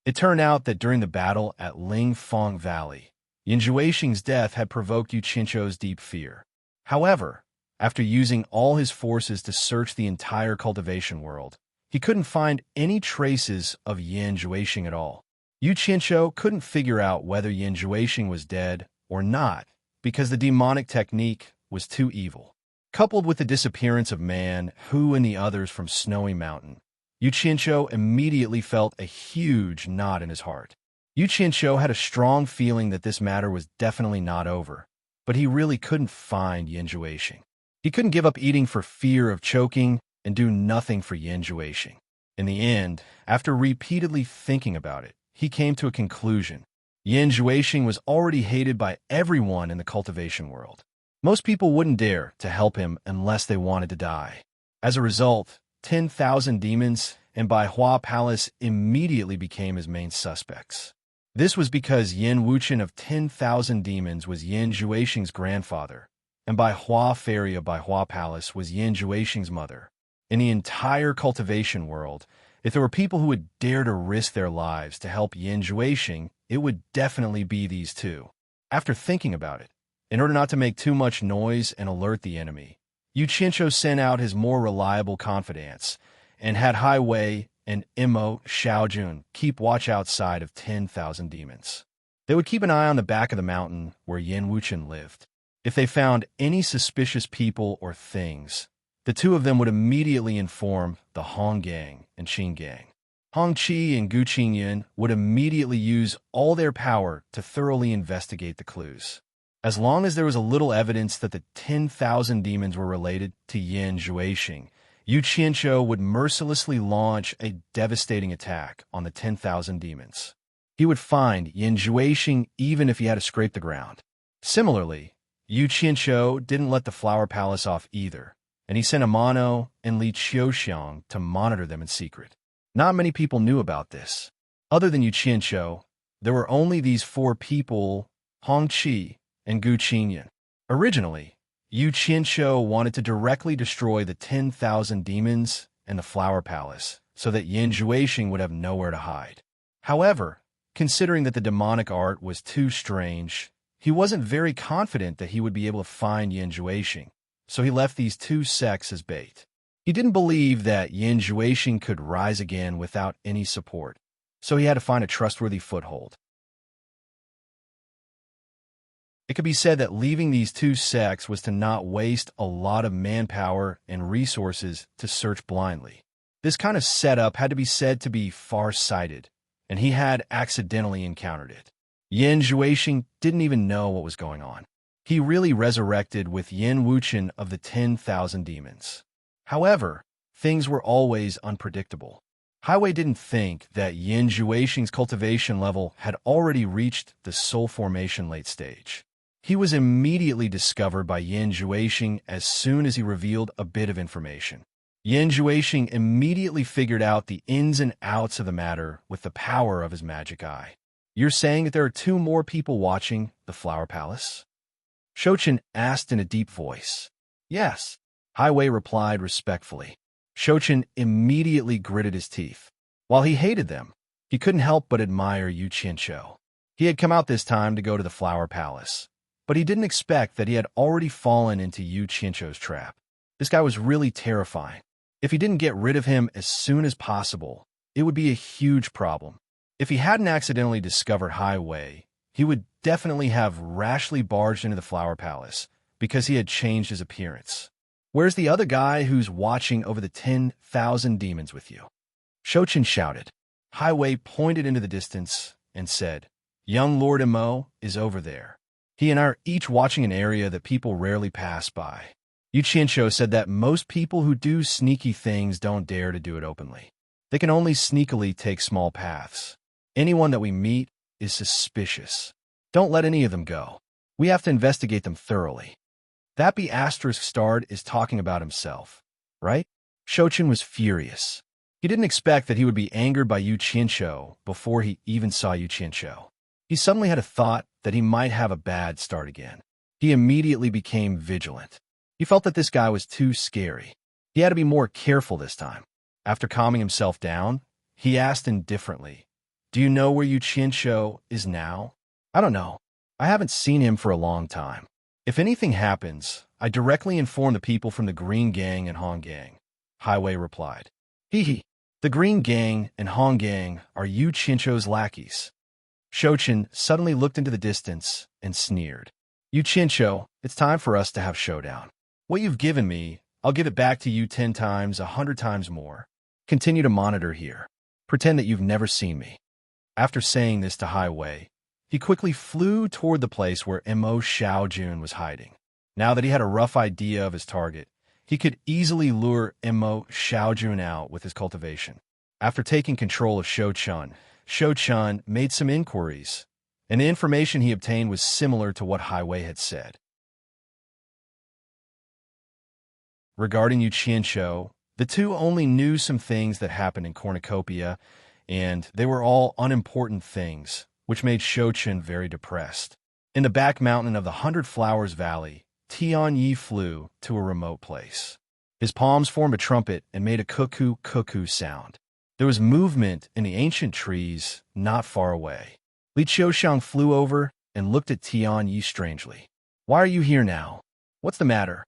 It turned out that during the battle at Lingfeng Valley, Yin Juexing's death had provoked Yu Qianshou's deep fear. However, after using all his forces to search the entire cultivation world, he couldn't find any traces of Yin Juexing at all. Yu Qianshou couldn't figure out whether Yin Juexing was dead or not because the demonic technique was too evil. Coupled with the disappearance of Man, Hu, and the others from Snowy Mountain, Yu Qianshou immediately felt a huge knot in his heart. Yu Qianshou had a strong feeling that this matter was definitely not over, but he really couldn't find Yin Juexing. He couldn't give up eating for fear of choking and do nothing for Yin Juexing. In the end, after repeatedly thinking about it, he came to a conclusion. Yin Juexing was already hated by everyone in the cultivation world. Most people wouldn't dare to help him unless they wanted to die. As a result, 10,000 demons and Baihua Palace immediately became his main suspects. This was because Yin Wuchen of 10,000 demons was Yin Juexing's grandfather, and Baihua Fairy of Baihua Palace was Yin Juexing's mother. In the entire cultivation world, If there were people who would dare to risk their lives to help Yin Juexing, it would definitely be these two. After thinking about it, in order not to make too much noise and alert the enemy, Yu Qianzhou sent out his more reliable confidants and had Hai Wei and Imo Xiaojun keep watch outside of 10,000 demons. They would keep an eye on the back of the mountain where Yin Wuchen lived. If they found any suspicious people or things, the two of them would immediately inform the Hong Gang and Qin Gang. Hong Qi and Gu Qingyan would immediately use all their power to thoroughly investigate the clues. As long as there was a little evidence that the 10,000 demons were related to Yin Juexing, Yu Qianzhou would mercilessly launch a devastating attack on the 10,000 demons. He would find Yin Juexing even if he had to scrape the ground. Similarly, Yu Qianzhou didn't let the Flower Palace off either, and he sent Amano and Li Qiuxiang to monitor them in secret. Not many people knew about this. Other than Yu Qianzhou, there were only these four people, Hong Qi and Gu Qingyan. Originally, Yu Qianzhou wanted to directly destroy the 10,000 demons and the Flower Palace so that Yin Juexing would have nowhere to hide. However, considering that the demonic art was too strange, he wasn't very confident that he would be able to find Yin Juexing, so he left these two sects as bait. He didn't believe that Yin Juexing could rise again without any support, so he had to find a trustworthy foothold. It could be said that leaving these two sects was to not waste a lot of manpower and resources to search blindly. This kind of setup had to be said to be far-sighted, and he had accidentally encountered it. Yin Juexing didn't even know what was going on. He really resurrected with Yin Wuchen of the 10,000 demons. However, things were always unpredictable. Hai Wei didn't think that Yin Juexing's cultivation level had already reached the soul formation late stage. He was immediately discovered by Yin Juexing as soon as he revealed a bit of information. Yin Juexing immediately figured out the ins and outs of the matter with the power of his magic eye. You're saying that there are two more people watching the Flower Palace? Shouchen asked in a deep voice. Yes, Hai Wei replied respectfully. Shouchen immediately gritted his teeth. While he hated them, he couldn't help but admire Yu Qianzhou. He had come out this time to go to the Flower Palace, but he didn't expect that he had already fallen into Yu Qianzhou's trap. This guy was really terrifying. If he didn't get rid of him as soon as possible, it would be a huge problem. If he hadn't accidentally discovered Hai Wei, he would definitely have rashly barged into the Flower Palace because he had changed his appearance. Where's the other guy who's watching over the 10,000 demons with you? Shouchen shouted. Hai Wei pointed into the distance and said, Young Lord Imo is over there. He and I are each watching an area that people rarely pass by. Yu Qianzhou said that most people who do sneaky things don't dare to do it openly. They can only sneakily take small paths. Anyone that we meet is suspicious. Don't let any of them go. We have to investigate them thoroughly. That be asterisk starred is talking about himself, right? Shouchen was furious. He didn't expect that he would be angered by Yu Qianzhou before he even saw Yu Qianzhou. He suddenly had a thought that he might have a bad start again. He immediately became vigilant. He felt that this guy was too scary. He had to be more careful this time. After calming himself down, he asked indifferently, Do you know where Yu Qianzhou is now? I don't know. I haven't seen him for a long time. If anything happens, I directly inform the people from the Green Gang and Hong Gang, Hai Wei replied. Hee. The Green Gang and Hong Gang are Yu Qianzhou's lackeys. Shouchen suddenly looked into the distance and sneered. Yu Qianzhou, it's time for us to have showdown. What you've given me, I'll give it back to you 10 times, 100 times more. Continue to monitor here. Pretend that you've never seen me. After saying this to Hai Wei, he quickly flew toward the place where Imo Xiaojun was hiding. Now that he had a rough idea of his target, he could easily lure Imo Xiaojun out with his cultivation. After taking control of Shouchen made some inquiries, and the information he obtained was similar to what Hai Wei had said. Regarding Yu Qianzhou, the two only knew some things that happened in Cornucopia, and they were all unimportant things, which made Shouchen very depressed. In the back mountain of the 100 Flowers Valley, Tianyi flew to a remote place. His palms formed a trumpet and made a cuckoo sound. There was movement in the ancient trees not far away. Li Qiuxiang flew over and looked at Tian Yi strangely. Why are you here now? What's the matter?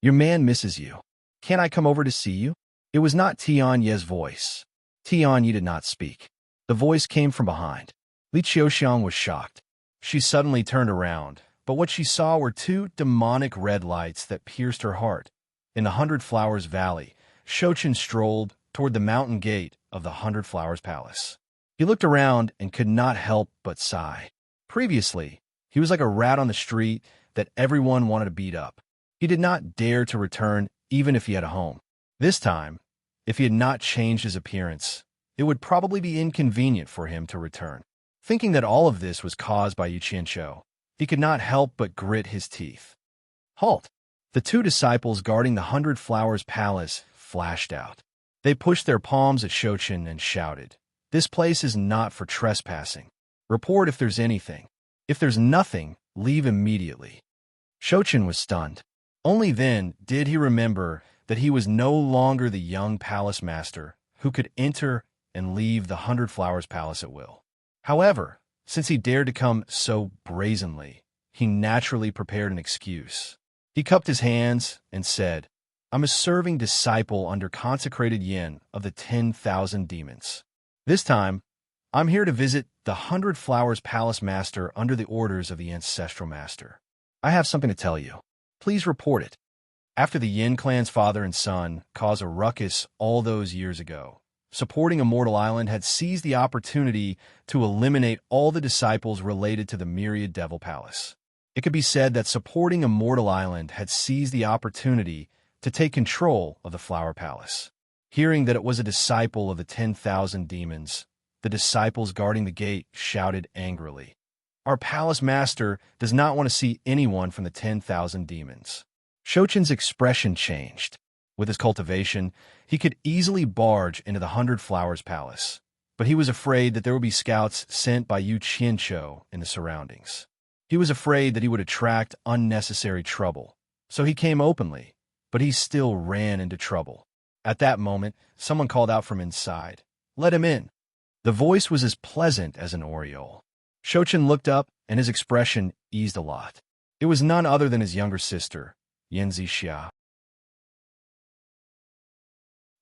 Your man misses you. Can't I come over to see you? It was not Tian Yi's voice. Tian Yi did not speak. The voice came from behind. Li Qiuxiang was shocked. She suddenly turned around, but what she saw were two demonic red lights that pierced her heart. In the Hundred Flowers Valley, Shouchen strolled toward the mountain gate of the Hundred Flowers Palace. He looked around and could not help but sigh. Previously, he was like a rat on the street that everyone wanted to beat up. He did not dare to return even if he had a home. This time, if he had not changed his appearance, it would probably be inconvenient for him to return. Thinking that all of this was caused by Yu Qianqiu, he could not help but grit his teeth. Halt! The two disciples guarding the Hundred Flowers Palace flashed out. They pushed their palms at Shouchen and shouted, "This place is not for trespassing. Report if there's anything. If there's nothing, leave immediately." Shouchen was stunned. Only then did he remember that he was no longer the young palace master who could enter and leave the Hundred Flowers Palace at will. However, since he dared to come so brazenly, he naturally prepared an excuse. He cupped his hands and said, "I'm a serving disciple under consecrated yin of the 10,000 demons. This time, I'm here to visit the Hundred Flowers Palace Master under the orders of the Ancestral Master. I have something to tell you. Please report it." After the Yin clan's father and son caused a ruckus all those years ago, supporting Immortal Island had seized the opportunity to eliminate all the disciples related to the Myriad Devil Palace. It could be said that supporting Immortal Island had seized the opportunity to take control of the Flower Palace. Hearing that it was a disciple of the 10,000 demons, the disciples guarding the gate shouted angrily, "Our palace master does not want to see anyone from the 10,000 demons." Shouchen's expression changed. With his cultivation, he could easily barge into the Hundred Flowers Palace, but he was afraid that there would be scouts sent by Yu Qianqiu in the surroundings. He was afraid that he would attract unnecessary trouble, so he came openly, but he still ran into trouble. At that moment, someone called out from inside, "Let him in." The voice was as pleasant as an aureole. Shouchen looked up, and his expression eased a lot. It was none other than his younger sister, Yan Zixia.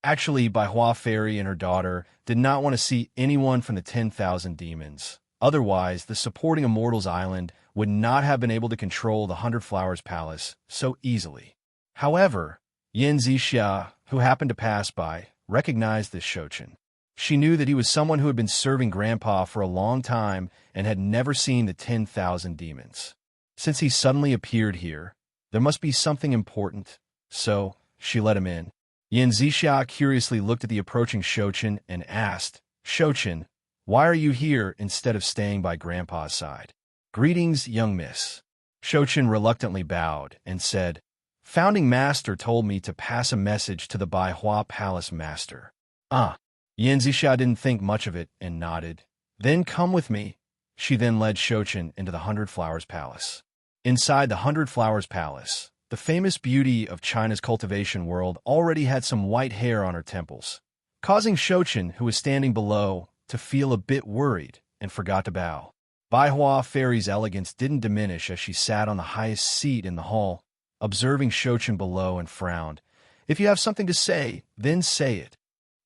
Actually, Baihua Fairy and her daughter did not want to see anyone from the 10,000 demons. Otherwise, the supporting Immortals Island would not have been able to control the Hundred Flowers Palace so easily. However, Yan Zixia, who happened to pass by, recognized this Shouchen. She knew that he was someone who had been serving Grandpa for a long time and had never seen the 10,000 demons. Since he suddenly appeared here, there must be something important, so she let him in. Yan Zixia curiously looked at the approaching Shouchen and asked, "Shouchen, why are you here instead of staying by Grandpa's side?" "Greetings, young miss." Shouchen reluctantly bowed and said, "Founding Master told me to pass a message to the Baihua Palace Master." "Ah." Yan Zixia didn't think much of it and nodded. "Then come with me." She then led Shouchen into the Hundred Flowers Palace. Inside the Hundred Flowers Palace, the famous beauty of China's cultivation world already had some white hair on her temples, causing Shouchen, who was standing below, to feel a bit worried and forgot to bow. Baihua Fairy's elegance didn't diminish as she sat on the highest seat in the hall, observing Shouchen below and frowned. "If you have something to say, then say it."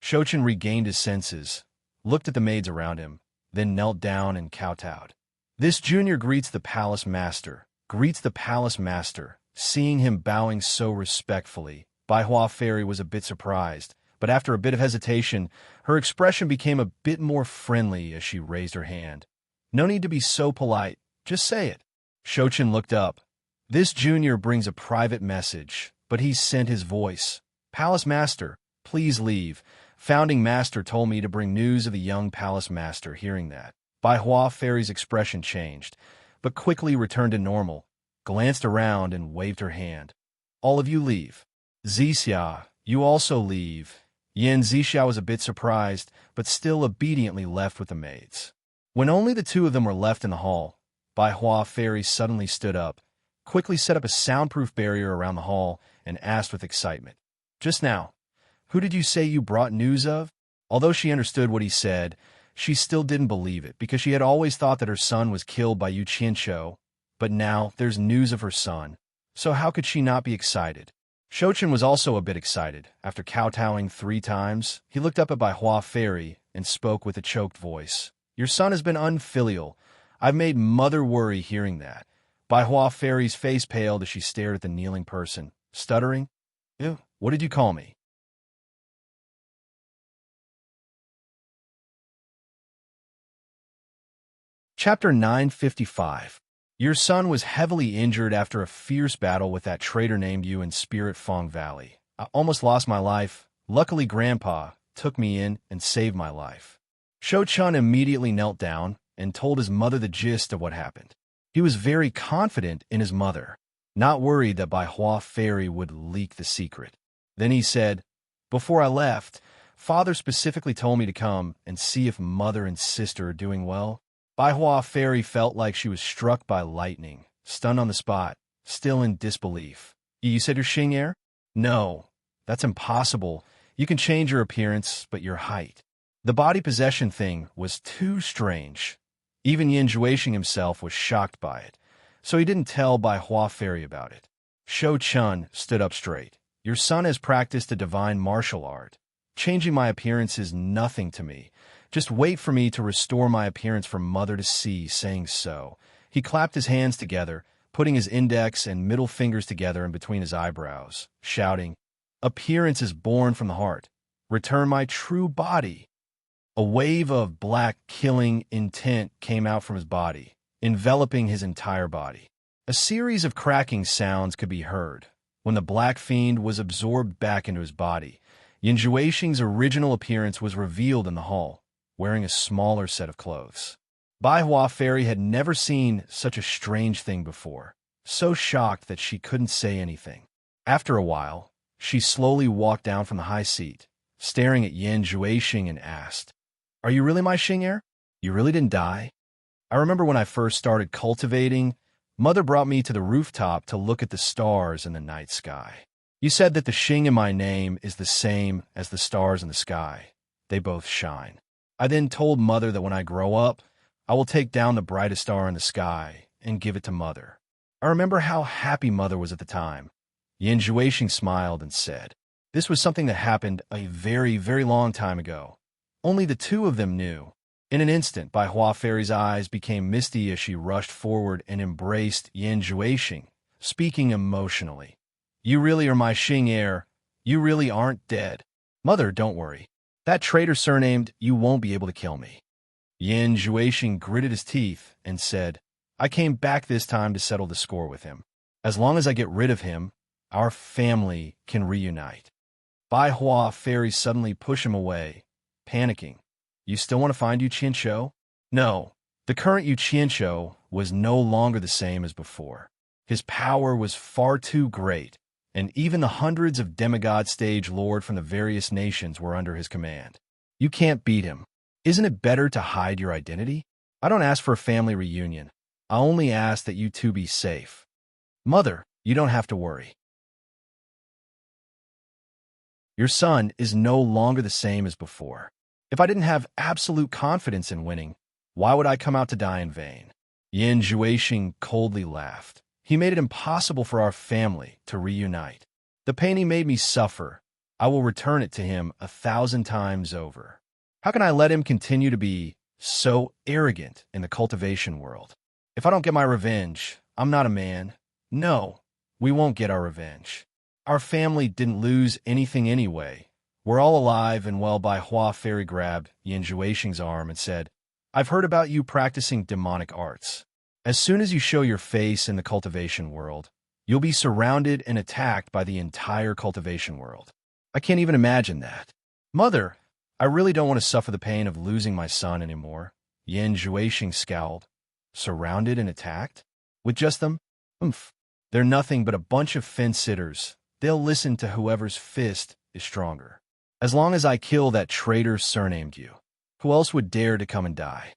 Shouchen regained his senses, looked at the maids around him, then knelt down and kowtowed. "This junior greets the palace master, greets the palace master." Seeing him bowing so respectfully, Baihua Fairy was a bit surprised, but after a bit of hesitation, her expression became a bit more friendly as she raised her hand. "No need to be so polite, just say it." Shouchen looked up. "This junior brings a private message, but he sent his voice. Palace Master, please leave. Founding Master told me to bring news of the young Palace Master." Hearing that, Baihua Fairy's expression changed, but quickly returned to normal, glanced around and waved her hand. "All of you leave. Zixia, you also leave." Yan Zixia was a bit surprised, but still obediently left with the maids. When only the two of them were left in the hall, Baihua Fairy suddenly stood up, quickly set up a soundproof barrier around the hall, and asked with excitement, "Just now, who did you say you brought news of?" Although she understood what he said, she still didn't believe it because she had always thought that her son was killed by Yu Qianqiu, but now there's news of her son, so how could she not be excited? Shouchen was also a bit excited. After kowtowing 3 times, he looked up at Bai Hua Fairy and spoke with a choked voice. Your son has been unfilial. I've made mother worry hearing that. Bai Hua Fairy's face paled as she stared at the kneeling person, stuttering, Ew, what did you call me? Chapter 955. Your son was heavily injured after a fierce battle with that traitor named you in Spirit Fong Valley. I almost lost my life. Luckily, Grandpa took me in and saved my life. Shou Chun immediately knelt down and told his mother the gist of what happened. He was very confident in his mother, not worried that Bai Hua Fairy would leak the secret. Then he said, Before I left, Father specifically told me to come and see if Mother and Sister are doing well. Bai Hua Fairy felt like she was struck by lightning, stunned on the spot, still in disbelief. You said you're Xing'er? No, that's impossible. You can change your appearance, but your height. The body possession thing was too strange. Even Yin Jueqing himself was shocked by it, so he didn't tell Bai Hua Fairy about it. Shou Chun stood up straight. Your son has practiced a divine martial art. Changing my appearance is nothing to me. Just wait for me to restore my appearance for Mother to see, saying so. He clapped his hands together, putting his index and middle fingers together in between his eyebrows, shouting, Appearance is born from the heart. Return my true body. A wave of black killing intent came out from his body, enveloping his entire body. A series of cracking sounds could be heard. When the black fiend was absorbed back into his body, Yin Jueqing's original appearance was revealed in the hall, wearing a smaller set of clothes. Bai Hua Fairy had never seen such a strange thing before, so shocked that she couldn't say anything. After a while, she slowly walked down from the high seat, staring at Yin Jueqing and asked, Are you really my Xing'er? You really didn't die? I remember when I first started cultivating, Mother brought me to the rooftop to look at the stars in the night sky. You said that the Xing in my name is the same as the stars in the sky. They both shine. I then told Mother that when I grow up, I will take down the brightest star in the sky and give it to Mother. I remember how happy Mother was at the time. Yin Jueqing smiled and said, This was something that happened a very, very long time ago. Only the two of them knew. In an instant, Bai Hua Fairy's eyes became misty as she rushed forward and embraced Yin Jueqing, speaking emotionally. You really are my Xing'er. You really aren't dead. Mother, don't worry. That traitor surnamed, you won't be able to kill me. Yin Jueqing gritted his teeth and said, I came back this time to settle the score with him. As long as I get rid of him, our family can reunite. Bai Hua Fairy suddenly pushed him away, panicking. You still want to find Yu Qianqiu? No, the current Yu Qianqiu was no longer the same as before. His power was far too great, and even the hundreds of demigod stage lord from the various nations were under his command. You can't beat him. Isn't it better to hide your identity? I don't ask for a family reunion. I only ask that you two be safe. Mother, you don't have to worry. Your son is no longer the same as before. If I didn't have absolute confidence in winning, why would I come out to die in vain? Yin Jueqing coldly laughed. He made it impossible for our family to reunite. The pain he made me suffer, I will return it to him 1,000 times over. How can I let him continue to be so arrogant in the cultivation world? If I don't get my revenge, I'm not a man. No, we won't get our revenge. Our family didn't lose anything anyway. We're all alive and well. Bai Hua Fairy grabbed Yin Jueqing's arm and said, I've heard about you practicing demonic arts. As soon as you show your face in the cultivation world, you'll be surrounded and attacked by the entire cultivation world. I can't even imagine that. Mother, I really don't want to suffer the pain of losing my son anymore. Yin Jueqing scowled. Surrounded and attacked? With just them? They're nothing but a bunch of fence-sitters. They'll listen to whoever's fist is stronger. As long as I kill that traitor surnamed you, who else would dare to come and die?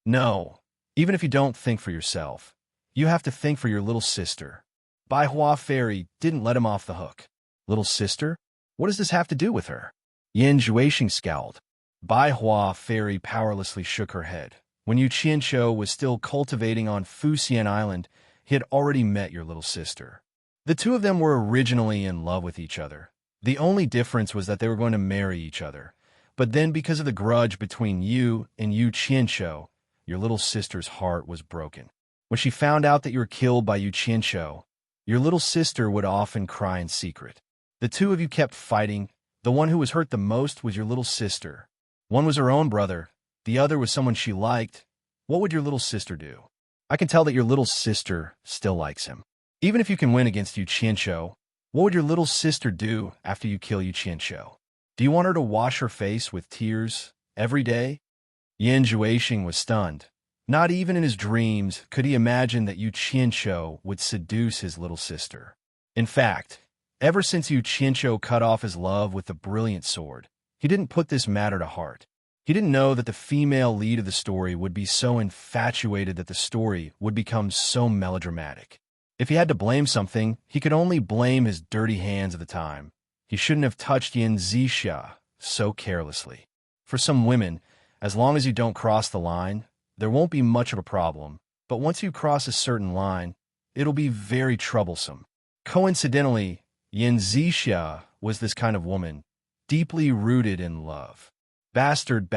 No. Even if you don't think for yourself, you have to think for your little sister. Bai Hua Fairy didn't let him off the hook. Little sister? What does this have to do with her? Yin Jueqing scowled. Bai Hua Fairy powerlessly shook her head. When Yu Qianqiu was still cultivating on Fuxian Island, he had already met your little sister. The two of them were originally in love with each other. The only difference was that they were going to marry each other. But then because of the grudge between you and Yu Qianqiu, your little sister's heart was broken. When she found out that you were killed by Yu Qianqiu, your little sister would often cry in secret. The two of you kept fighting. The one who was hurt the most was your little sister. One was her own brother. The other was someone she liked. What would your little sister do? I can tell that your little sister still likes him. Even if you can win against Yu Qianqiu, what would your little sister do after you kill Yu Qianqiu? Do you want her to wash her face with tears every day? Yan Zhuixing was stunned. Not even in his dreams could he imagine that Yu Qianqiu would seduce his little sister. In fact, ever since Yu Qianqiu cut off his love with the brilliant sword, he didn't put this matter to heart. He didn't know that the female lead of the story would be so infatuated that the story would become so melodramatic. If he had to blame something, he could only blame his dirty hands at the time. He shouldn't have touched Yin Zixia so carelessly. For some women, as long as you don't cross the line, there won't be much of a problem. But once you cross a certain line, it'll be very troublesome. Coincidentally, Yin Zixia was this kind of woman, deeply rooted in love. Bastard,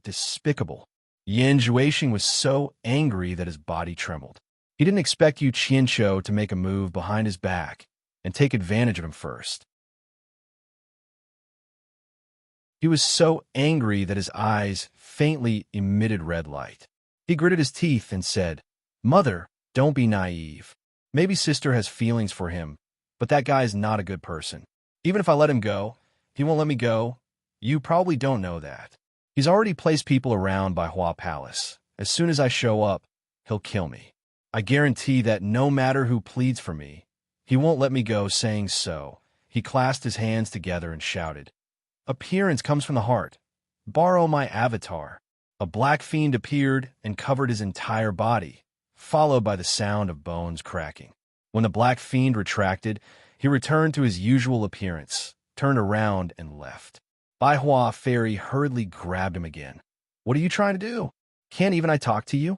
despicable. Yan Zhuixing was so angry that his body trembled. He didn't expect Yu Qianqiu to make a move behind his back and take advantage of him first. He was so angry that his eyes faintly emitted red light. He gritted his teeth and said, "Mother, don't be naive. Maybe sister has feelings for him, but that guy is not a good person. Even if I let him go, he won't let me go. You probably don't know that. He's already placed people around by Hua Palace. As soon as I show up, he'll kill me. I guarantee that no matter who pleads for me, he won't let me go." Saying so, he clasped his hands together and shouted, "Appearance comes from the heart. Borrow my avatar." A black fiend appeared and covered his entire body, followed by the sound of bones cracking. When the black fiend retracted, he returned to his usual appearance, turned around, and left. Bai Hua Fairy hurriedly grabbed him again. "What are you trying to do? Can't even I talk to you?"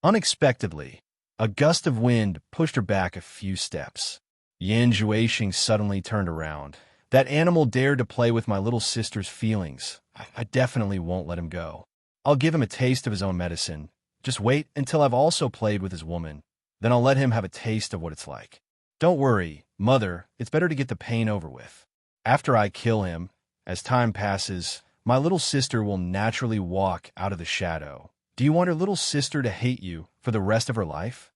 Unexpectedly, a gust of wind pushed her back a few steps. Yan Zhuixing suddenly turned around. "That animal dared to play with my little sister's feelings. I definitely won't let him go. I'll give him a taste of his own medicine. Just wait until I've also played with his woman. Then I'll let him have a taste of what it's like. Don't worry, Mother, it's better to get the pain over with. After I kill him, as time passes, my little sister will naturally walk out of the shadow. Do you want her little sister to hate you for the rest of her life?"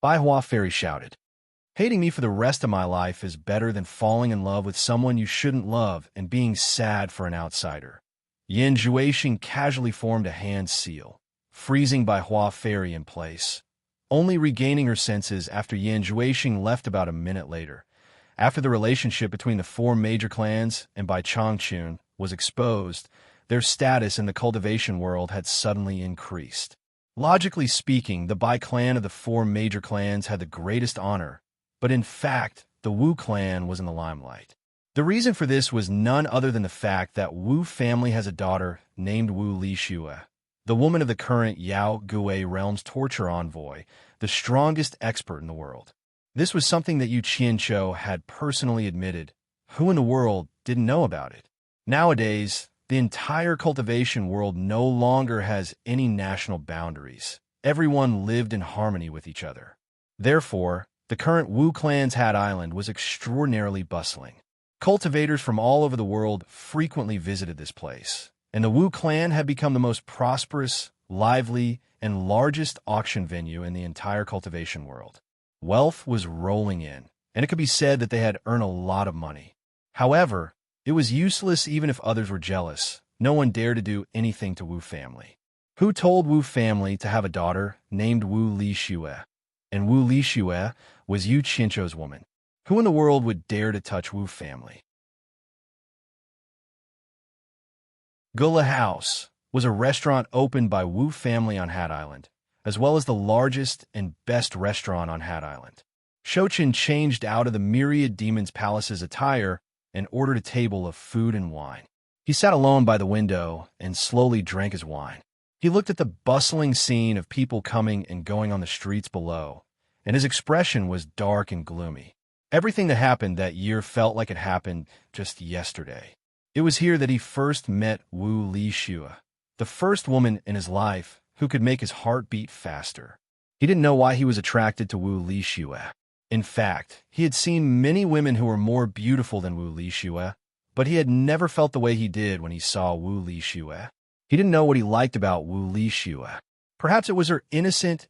Bai Hua Fairy shouted. "Hating me for the rest of my life is better than falling in love with someone you shouldn't love and being sad for an outsider." Yan Zhuixing casually formed a hand seal, freezing Bai Hua Fairy in place, only regaining her senses after Yan Zhuixing left about a minute later. After the relationship between the four major clans and Bai Changchun was exposed, their status in the cultivation world had suddenly increased. Logically speaking, the Bai clan of the four major clans had the greatest honor, but in fact, the Wu clan was in the limelight. The reason for this was none other than the fact that Wu family has a daughter named Wu Lixue, the woman of the current Yao Gui realm's torture envoy, the strongest expert in the world. This was something that Yu Qianqiu had personally admitted. Who in the world didn't know about it? Nowadays, the entire cultivation world no longer has any national boundaries. Everyone lived in harmony with each other. Therefore, the current Wu clan's Hat Island was extraordinarily bustling. Cultivators from all over the world frequently visited this place, and the Wu clan had become the most prosperous, lively, and largest auction venue in the entire cultivation world. Wealth was rolling in, and it could be said that they had earned a lot of money. However, it was useless even if others were jealous. No one dared to do anything to Wu family. Who told Wu family to have a daughter named Wu Lixue? And Wu Lixue was Yu Qianqiu's woman. Who in the world would dare to touch Wu family? Gula House was a restaurant opened by Wu family on Hat Island, as well as the largest and best restaurant on Hat Island. Shouchen changed out of the myriad demon's palace's attire and ordered a table of food and wine. He sat alone by the window and slowly drank his wine. He looked at the bustling scene of people coming and going on the streets below, and his expression was dark and gloomy. Everything that happened that year felt like it happened just yesterday. It was here that he first met Wu Lixue, the first woman in his life who could make his heart beat faster. He didn't know why he was attracted to Wu Lixue. In fact, he had seen many women who were more beautiful than Wu Lixue, but he had never felt the way he did when he saw Wu Lixue. He didn't know what he liked about Wu Lixue. Perhaps it was her innocent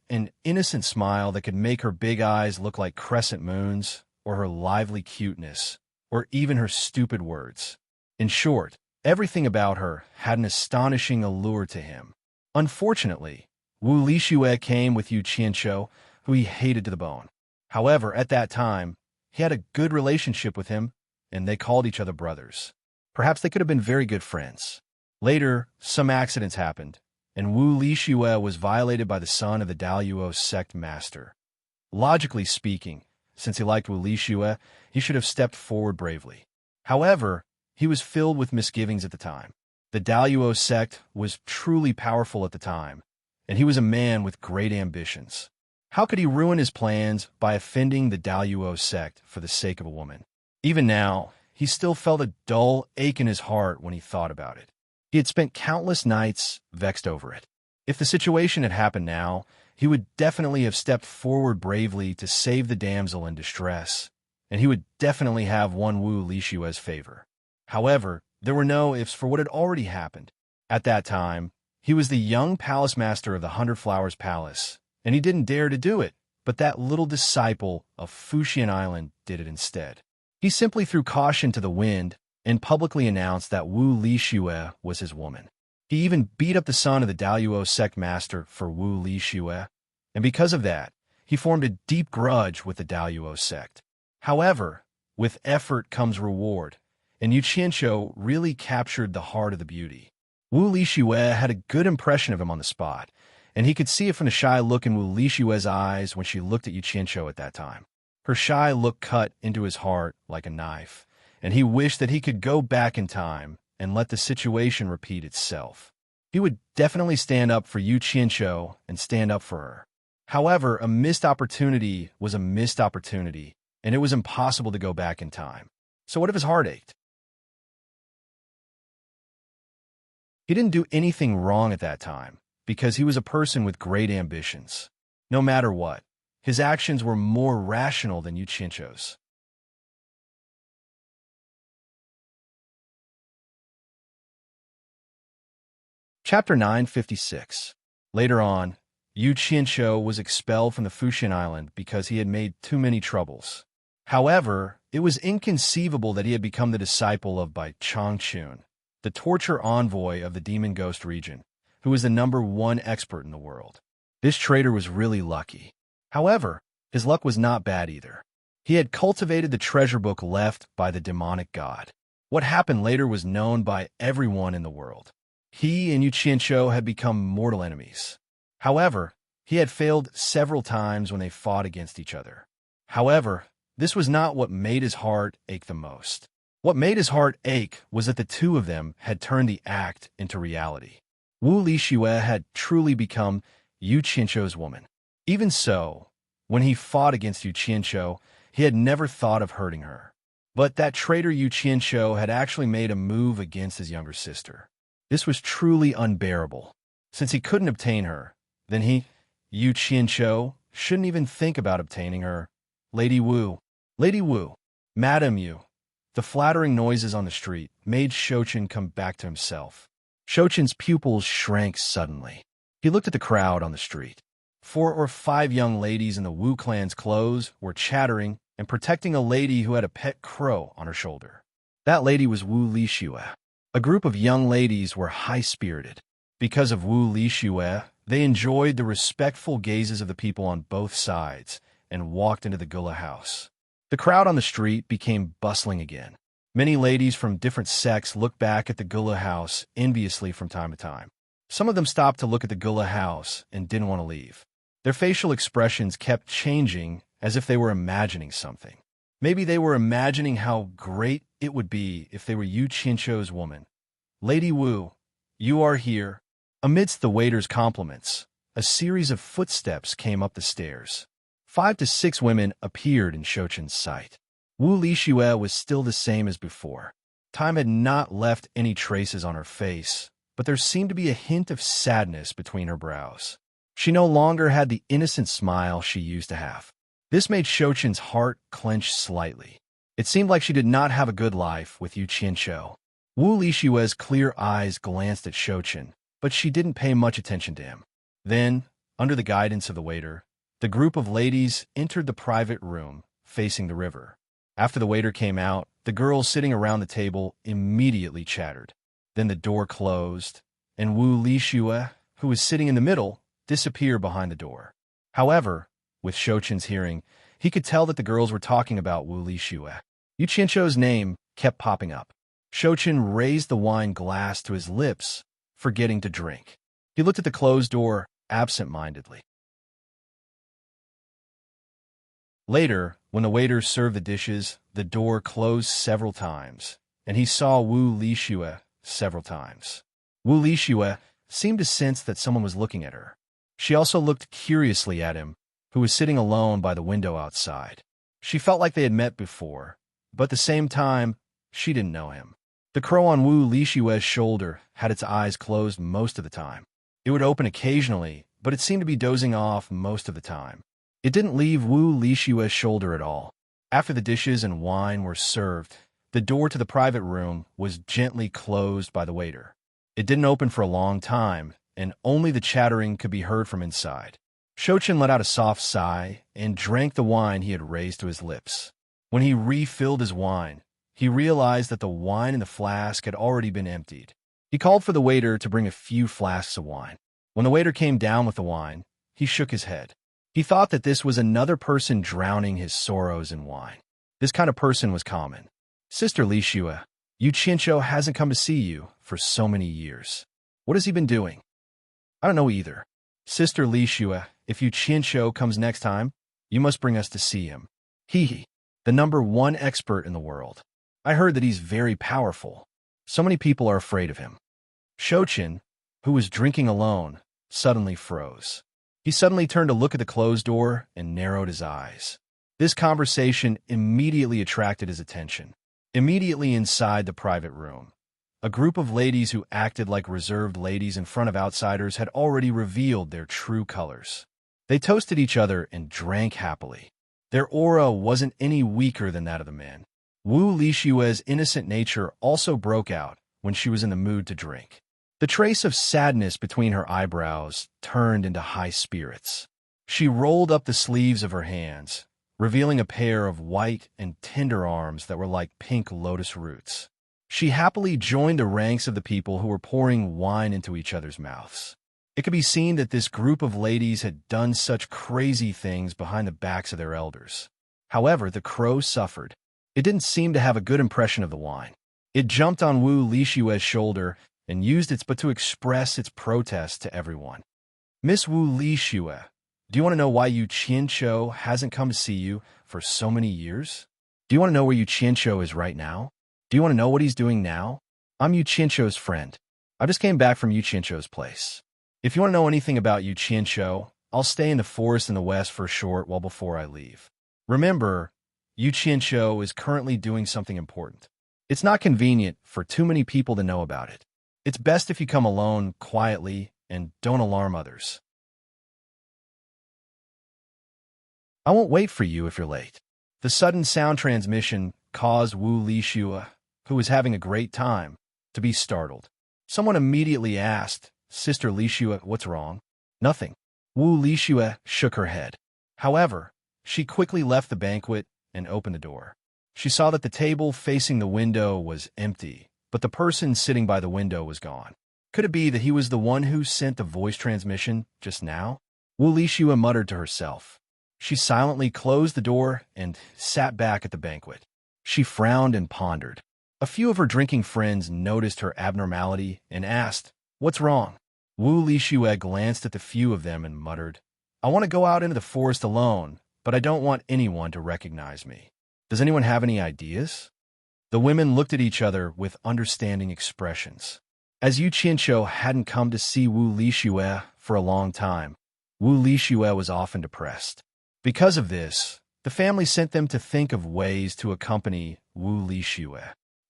smile that could make her big eyes look like crescent moons, or her lively cuteness, or even her stupid words. In short, everything about her had an astonishing allure to him. Unfortunately, Wu Lixue came with Yu Qianqiu, who he hated to the bone. However, at that time, he had a good relationship with him, and they called each other brothers. Perhaps they could have been very good friends. Later, some accidents happened, and Wu Lixue was violated by the son of the Daluo Sect master. Logically speaking, since he liked Wu Lixue, he should have stepped forward bravely. However, he was filled with misgivings at the time. The Daluo Sect was truly powerful at the time, and he was a man with great ambitions. How could he ruin his plans by offending the Daluo Sect for the sake of a woman? Even now, he still felt a dull ache in his heart when he thought about it. He had spent countless nights vexed over it. If the situation had happened now, he would definitely have stepped forward bravely to save the damsel in distress, and he would definitely have won Wu Lixue's favor. However, there were no ifs for what had already happened. At that time, he was the young palace master of the 100 Flowers Palace, and he didn't dare to do it, but that little disciple of Fuxian Island did it instead. He simply threw caution to the wind and publicly announced that Wu Lixue was his woman. He even beat up the son of the Daluo Sect master for Wu Lixue, and because of that, he formed a deep grudge with the Daluo Sect. However, with effort comes reward, and Yu Qianqiu really captured the heart of the beauty. Wu Lixue had a good impression of him on the spot, and he could see it from the shy look in Wu Lixue's eyes when she looked at Yu Qianqiu at that time. Her shy look cut into his heart like a knife, and he wished that he could go back in time and let the situation repeat itself. He would definitely stand up for Yu Qianqiu and stand up for her. However, a missed opportunity was a missed opportunity, and it was impossible to go back in time. So what if his heart ached? He didn't do anything wrong at that time, because he was a person with great ambitions. No matter what, his actions were more rational than Yu Qianqiu's. Chapter 956. Later on, Yu Qianqiu was expelled from the Fuxian Island because he had made too many troubles. However, it was inconceivable that he had become the disciple of Bai Changchun, the torture envoy of the Demon Ghost region, who was the #1 expert in the world. This traitor was really lucky. However, his luck was not bad either. He had cultivated the treasure book left by the demonic god. What happened later was known by everyone in the world. He and Yu Qianqiu had become mortal enemies. However, he had failed several times when they fought against each other. However, this was not what made his heart ache the most. What made his heart ache was that the two of them had turned the act into reality. Wu Lixue had truly become Yu Qianqiu's woman. Even so, when he fought against Yu Qianqiu, he had never thought of hurting her. But that traitor Yu Qianqiu had actually made a move against his younger sister. This was truly unbearable. Since he couldn't obtain her, then he, Yu Qianqiu, shouldn't even think about obtaining her. Lady Wu, Madam Yu. The flattering noises on the street made Shouchen come back to himself. Shouchen's pupils shrank suddenly. He looked at the crowd on the street. 4 or 5 young ladies in the Wu clan's clothes were chattering and protecting a lady who had a pet crow on her shoulder. That lady was Wu Lixue. A group of young ladies were high-spirited. Because of Wu Lixue, they enjoyed the respectful gazes of the people on both sides and walked into the Gula house. The crowd on the street became bustling again. Many ladies from different sects looked back at the Gula house enviously from time to time. Some of them stopped to look at the Gula house and didn't want to leave. Their facial expressions kept changing as if they were imagining something. Maybe they were imagining how great it would be if they were Yu Qianqiu's woman, Lady Wu, you are here. Amidst the waiter's compliments, a series of footsteps came up the stairs. 5 to 6 women appeared in Shochen's sight. Wu Lixue was still the same as before. Time had not left any traces on her face, but there seemed to be a hint of sadness between her brows. She no longer had the innocent smile she used to have. This made Shochen's heart clench slightly. It seemed like she did not have a good life with Yu Qianqiu. Wu Lixue's clear eyes glanced at Shochen, but she didn't pay much attention to him. Then, under the guidance of the waiter, the group of ladies entered the private room facing the river. After the waiter came out, the girls sitting around the table immediately chattered. Then the door closed, and Wu Lixue, who was sitting in the middle, disappeared behind the door. However, with Shochen's hearing, he could tell that the girls were talking about Wu Lixue. Yu Qianqiu's name kept popping up. Shochen raised the wine glass to his lips, forgetting to drink. He looked at the closed door absent-mindedly. Later, when the waiter served the dishes, the door closed several times, and he saw Wu Lixue several times. Wu Lixue seemed to sense that someone was looking at her. She also looked curiously at him, who was sitting alone by the window outside. She felt like they had met before, but at the same time, she didn't know him. The crow on Wu Lixue's shoulder had its eyes closed most of the time. It would open occasionally, but it seemed to be dozing off most of the time. It didn't leave Wu Lixue's shoulder at all. After the dishes and wine were served, the door to the private room was gently closed by the waiter. It didn't open for a long time, and only the chattering could be heard from inside. Shochen let out a soft sigh and drank the wine he had raised to his lips. When he refilled his wine, he realized that the wine in the flask had already been emptied. He called for the waiter to bring a few flasks of wine. When the waiter came down with the wine, he shook his head. He thought that this was another person drowning his sorrows in wine. This kind of person was common. Sister Lixue, Yu Qianqiu hasn't come to see you for so many years. What has he been doing? I don't know either. Sister Lixue, if Yu Qianqiu comes next time, you must bring us to see him. He, the #1 expert in the world. I heard that he's very powerful. So many people are afraid of him. Shochen, who was drinking alone, suddenly froze. He suddenly turned to look at the closed door and narrowed his eyes. This conversation immediately attracted his attention. Immediately inside the private room, a group of ladies who acted like reserved ladies in front of outsiders had already revealed their true colors. They toasted each other and drank happily. Their aura wasn't any weaker than that of the men. Wu Lixue's innocent nature also broke out when she was in the mood to drink. The trace of sadness between her eyebrows turned into high spirits. She rolled up the sleeves of her hands, revealing a pair of white and tender arms that were like pink lotus roots. She happily joined the ranks of the people who were pouring wine into each other's mouths. It could be seen that this group of ladies had done such crazy things behind the backs of their elders. However, the crow suffered. It didn't seem to have a good impression of the wine. It jumped on Wu Lixue's shoulder and used its butt to express its protest to everyone. Miss Wu Lixue, do you want to know why Yu Qianqiu hasn't come to see you for so many years? Do you want to know where Yu Qianqiu is right now? Do you want to know what he's doing now? I'm Yu Qianqiu's friend. I just came back from Yu Qianqiu's place. If you want to know anything about Yu Qianqiu, I'll stay in the forest in the west for a short while before I leave. Remember, Yu Qianqiu is currently doing something important. It's not convenient for too many people to know about it. It's best if you come alone, quietly, and don't alarm others. I won't wait for you if you're late. The sudden sound transmission caused Wu Lixue, who was having a great time, to be startled. Someone immediately asked, Sister Lixue, what's wrong? Nothing. Wu Lixue shook her head. However, she quickly left the banquet and opened the door. She saw that the table facing the window was empty, but the person sitting by the window was gone. Could it be that he was the one who sent the voice transmission just now? Wu Lixue muttered to herself. She silently closed the door and sat back at the banquet. She frowned and pondered. A few of her drinking friends noticed her abnormality and asked, What's wrong? Wu Lixue glanced at the few of them and muttered, I want to go out into the forest alone, but I don't want anyone to recognize me. Does anyone have any ideas? The women looked at each other with understanding expressions. As Yu Qianqiu hadn't come to see Wu Lixue for a long time, Wu Lixue was often depressed. Because of this, the family sent them to think of ways to accompany Wu Lixue.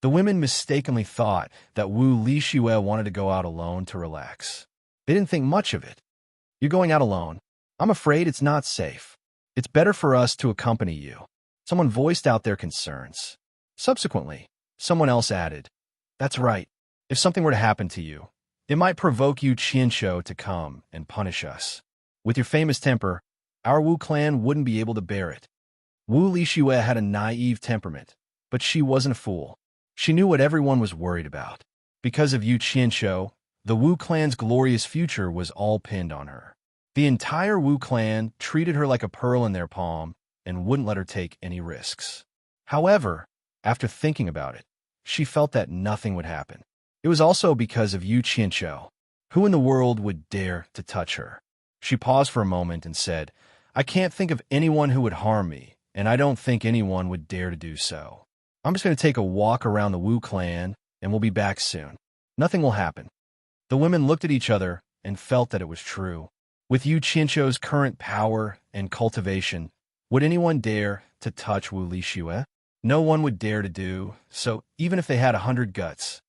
The women mistakenly thought that Wu Lixue wanted to go out alone to relax. They didn't think much of it. "You're going out alone. I'm afraid it's not safe. It's better for us to accompany you." Someone voiced out their concerns. Subsequently, someone else added, "That's right. If something were to happen to you, it might provoke Yu Qianqiu to come and punish us. With your famous temper, our Wu clan wouldn't be able to bear it." Wu Lixue had a naive temperament, but she wasn't a fool. She knew what everyone was worried about. Because of Yu Qianqiu, the Wu clan's glorious future was all pinned on her. The entire Wu clan treated her like a pearl in their palm and wouldn't let her take any risks. However, after thinking about it, she felt that nothing would happen. It was also because of Yu Qianqiu. Who in the world would dare to touch her? She paused for a moment and said, "I can't think of anyone who would harm me, and I don't think anyone would dare to do so. I'm just going to take a walk around the Wu clan, and we'll be back soon. Nothing will happen." The women looked at each other and felt that it was true. With Yu Qianqiu's current power and cultivation, would anyone dare to touch Wu Lixue? No one would dare to do so, even if they had 100 guts.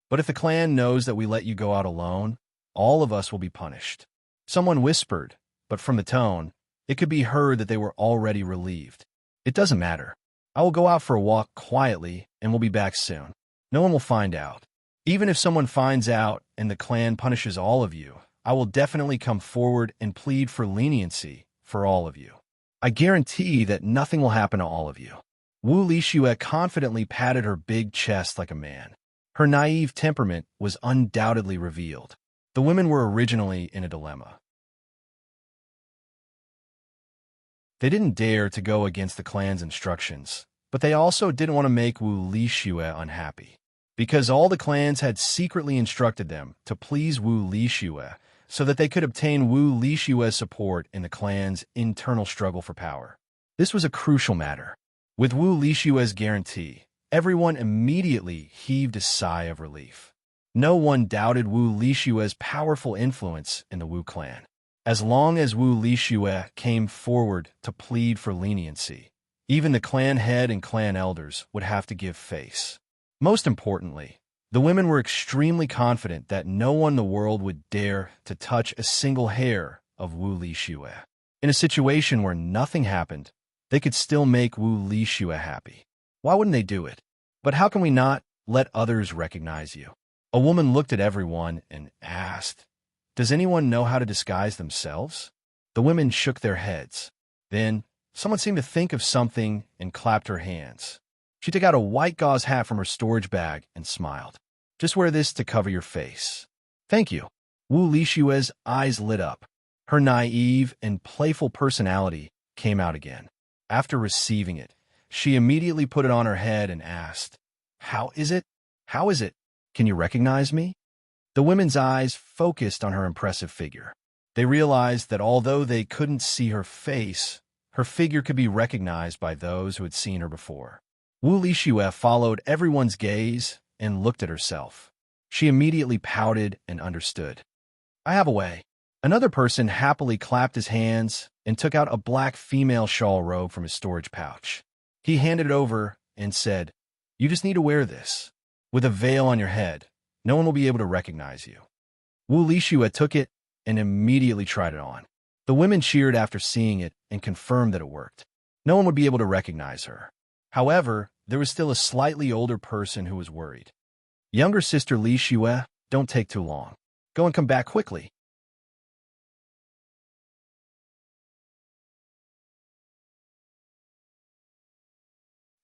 "But if the clan knows that we let you go out alone, all of us will be punished." Someone whispered, but from the tone, it could be heard that they were already relieved. "It doesn't matter. I will go out for a walk quietly and we'll be back soon. No one will find out. Even if someone finds out and the clan punishes all of you, I will definitely come forward and plead for leniency for all of you. I guarantee that nothing will happen to all of you." Wu Lixue confidently patted her big chest like a man. Her naive temperament was undoubtedly revealed. The women were originally in a dilemma. They didn't dare to go against the clan's instructions, but they also didn't want to make Wu Lixue unhappy. Because all the clans had secretly instructed them to please Wu Lixue so that they could obtain Wu Lixue's support in the clan's internal struggle for power. This was a crucial matter. With Wu Lixue's guarantee, everyone immediately heaved a sigh of relief. No one doubted Wu Lixue's powerful influence in the Wu clan. As long as Wu Lixue came forward to plead for leniency, even the clan head and clan elders would have to give face. Most importantly, the women were extremely confident that no one in the world would dare to touch a single hair of Wu Lixue. In a situation where nothing happened, they could still make Wu Lixue happy. Why wouldn't they do it? But how can we not let others recognize you? A woman looked at everyone and asked, "Does anyone know how to disguise themselves?" The women shook their heads. Then, someone seemed to think of something and clapped her hands. She took out a white gauze hat from her storage bag and smiled. "Just wear this to cover your face." "Thank you." Wu Lixue's eyes lit up. Her naive and playful personality came out again. After receiving it, she immediately put it on her head and asked, "How is it? How is it? Can you recognize me?" The women's eyes focused on her impressive figure. They realized that although they couldn't see her face, her figure could be recognized by those who had seen her before. Wu Lixue followed everyone's gaze and looked at herself. She immediately pouted and understood. "I have a way." Another person happily clapped his hands and took out a black female shawl robe from his storage pouch. He handed it over and said, "You just need to wear this. With a veil on your head, no one will be able to recognize you." Wu Lixue took it and immediately tried it on. The women cheered after seeing it and confirmed that it worked. No one would be able to recognize her. However, there was still a slightly older person who was worried. "Younger sister Lixue, don't take too long. Go and come back quickly."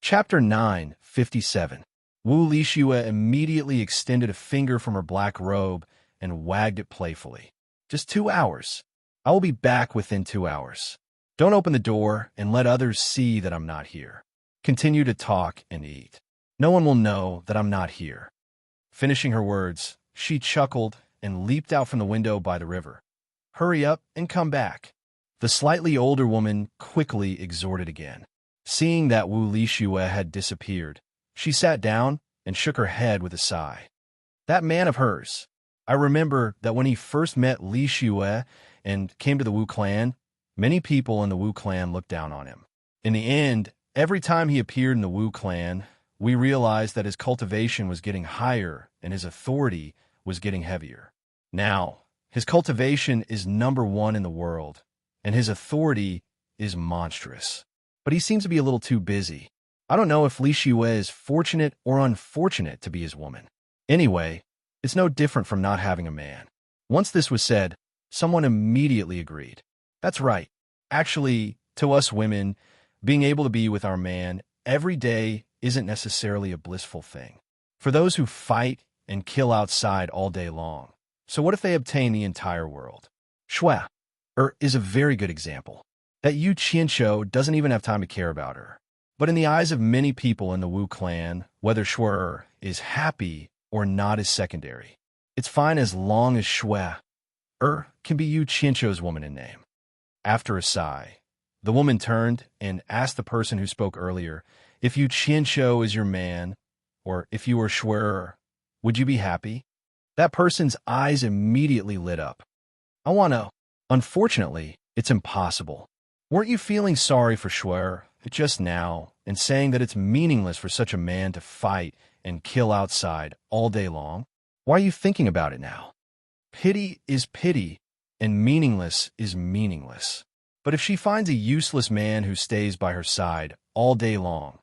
Chapter 9:57. Wu Lixue immediately extended a finger from her black robe and wagged it playfully. "Just 2 hours. I will be back within 2 hours. Don't open the door and let others see that I'm not here. Continue to talk and eat. No one will know that I'm not here." Finishing her words, she chuckled and leaped out from the window by the river. "Hurry up and come back." The slightly older woman quickly exhorted again. Seeing that Wu Lixue had disappeared, she sat down and shook her head with a sigh. That man of hers. I remember that when he first met Li Shue and came to the Wu clan, many people in the Wu clan looked down on him. In the end, every time he appeared in the Wu clan, we realized that his cultivation was getting higher and his authority was getting heavier. Now, his cultivation is #1 in the world, and his authority is monstrous. But he seems to be a little too busy. I don't know if Li Shue is fortunate or unfortunate to be his woman. Anyway, it's no different from not having a man. Once this was said, someone immediately agreed. That's right. Actually, to us women, being able to be with our man every day isn't necessarily a blissful thing. For those who fight and kill outside all day long. So what if they obtain the entire world? Shue is a very good example. That Yu Qianqiu doesn't even have time to care about her. But in the eyes of many people in the Wu clan, whether Shue is happy or not is secondary. It's fine as long as Shue can be Yu Qianqiu's woman in name. After a sigh, the woman turned and asked the person who spoke earlier, if Yu Qianqiu is your man, or if you were Shue, would you be happy? That person's eyes immediately lit up. I want to. Unfortunately, it's impossible. Weren't you feeling sorry for Shue just now and saying that it's meaningless for such a man to fight and kill outside all day long? Why are you thinking about it now? Pity is pity, and meaningless is meaningless. But if she finds a useless man who stays by her side all day long,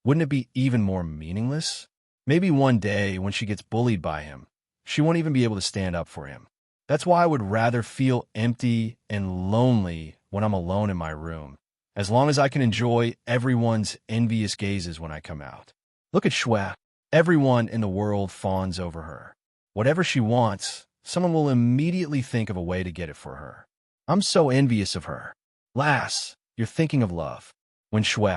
wouldn't it be even more meaningless? Maybe one day, when she gets bullied by him, she won't even be able to stand up for him. That's why I would rather feel empty and lonely when I'm alone in my room, as long as I can enjoy everyone's envious gazes when I come out. Look at Shue. Everyone in the world fawns over her. Whatever she wants, someone will immediately think of a way to get it for her. I'm so envious of her. Lass, you're thinking of love. When Shue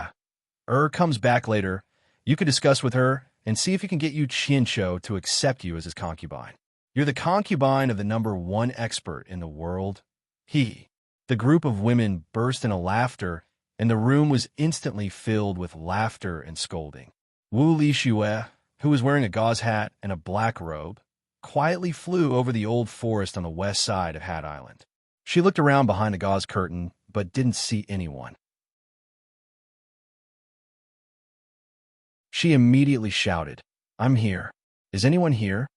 comes back later, you could discuss with her and see if you can get Yu Qianqiu to accept you as his concubine. You're the concubine of the #1 expert in the world. The group of women burst into laughter, and the room was instantly filled with laughter and scolding. Wu Li Shue, who was wearing a gauze hat and a black robe, quietly flew over the old forest on the west side of Hat Island. She looked around behind the gauze curtain, but didn't see anyone. She immediately shouted, "I'm here. Is anyone here?"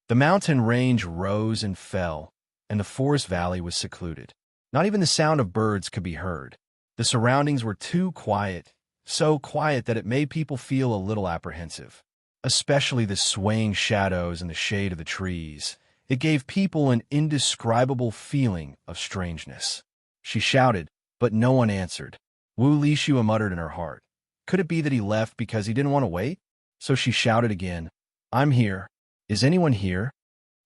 The mountain range rose and fell, and the forest valley was secluded. Not even the sound of birds could be heard. The surroundings were too quiet, so quiet that it made people feel a little apprehensive. Especially the swaying shadows in the shade of the trees. It gave people an indescribable feeling of strangeness. She shouted, but no one answered. Wu Li Shue muttered in her heart. Could it be that he left because he didn't want to wait? So she shouted again, "I'm here. Is anyone here?"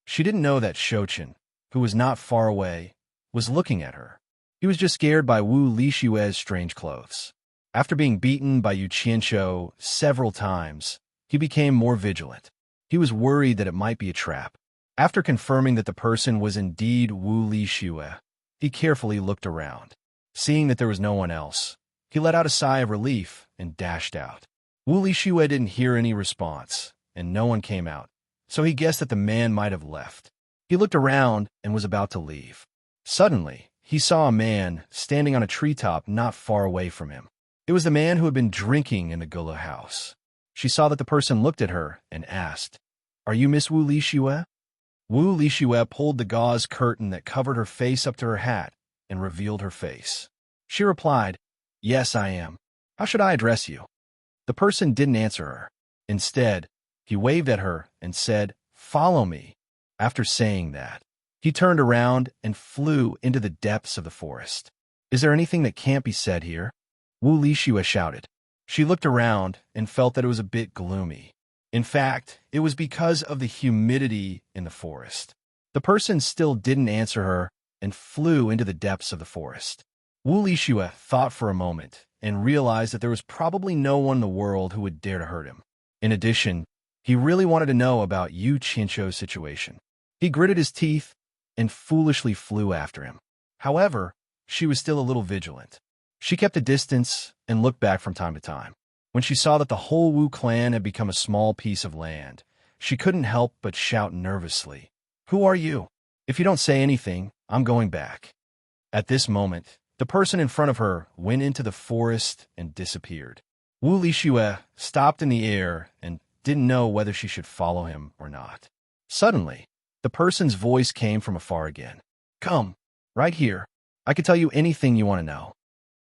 She didn't know that Shochin, who was not far away, was looking at her. He was just scared by Wu Li Shue's strange clothes. After being beaten by Yu Qianqiu several times, he became more vigilant. He was worried that it might be a trap. After confirming that the person was indeed Wu Li Shue, he carefully looked around. Seeing that there was no one else, he let out a sigh of relief and dashed out. Wu Li Shue didn't hear any response, and no one came out, so he guessed that the man might have left. He looked around and was about to leave. Suddenly, he saw a man standing on a treetop not far away from him. It was the man who had been drinking in the Gula house. She saw that the person looked at her and asked, "Are you Miss Wu Li Shue?" Wu Li Shue pulled the gauze curtain that covered her face up to her hat and revealed her face. She replied, "Yes, I am. How should I address you?" The person didn't answer her. Instead, he waved at her and said, "Follow me." After saying that, he turned around and flew into the depths of the forest. "Is there anything that can't be said here?" Wu Li Shue shouted. She looked around and felt that it was a bit gloomy. In fact, it was because of the humidity in the forest. The person still didn't answer her and flew into the depths of the forest. Wu Li Shue thought for a moment and realized that there was probably no one in the world who would dare to hurt him. In addition, he really wanted to know about Yu Qianqiu's situation. He gritted his teeth and foolishly flew after him. However, she was still a little vigilant. She kept a distance and looked back from time to time. When she saw that the whole Wu clan had become a small piece of land, she couldn't help but shout nervously, "Who are you? If you don't say anything, I'm going back." At this moment, the person in front of her went into the forest and disappeared. Wu Lixue stopped in the air and didn't know whether she should follow him or not. Suddenly, the person's voice came from afar again. "Come, right here. I can tell you anything you want to know."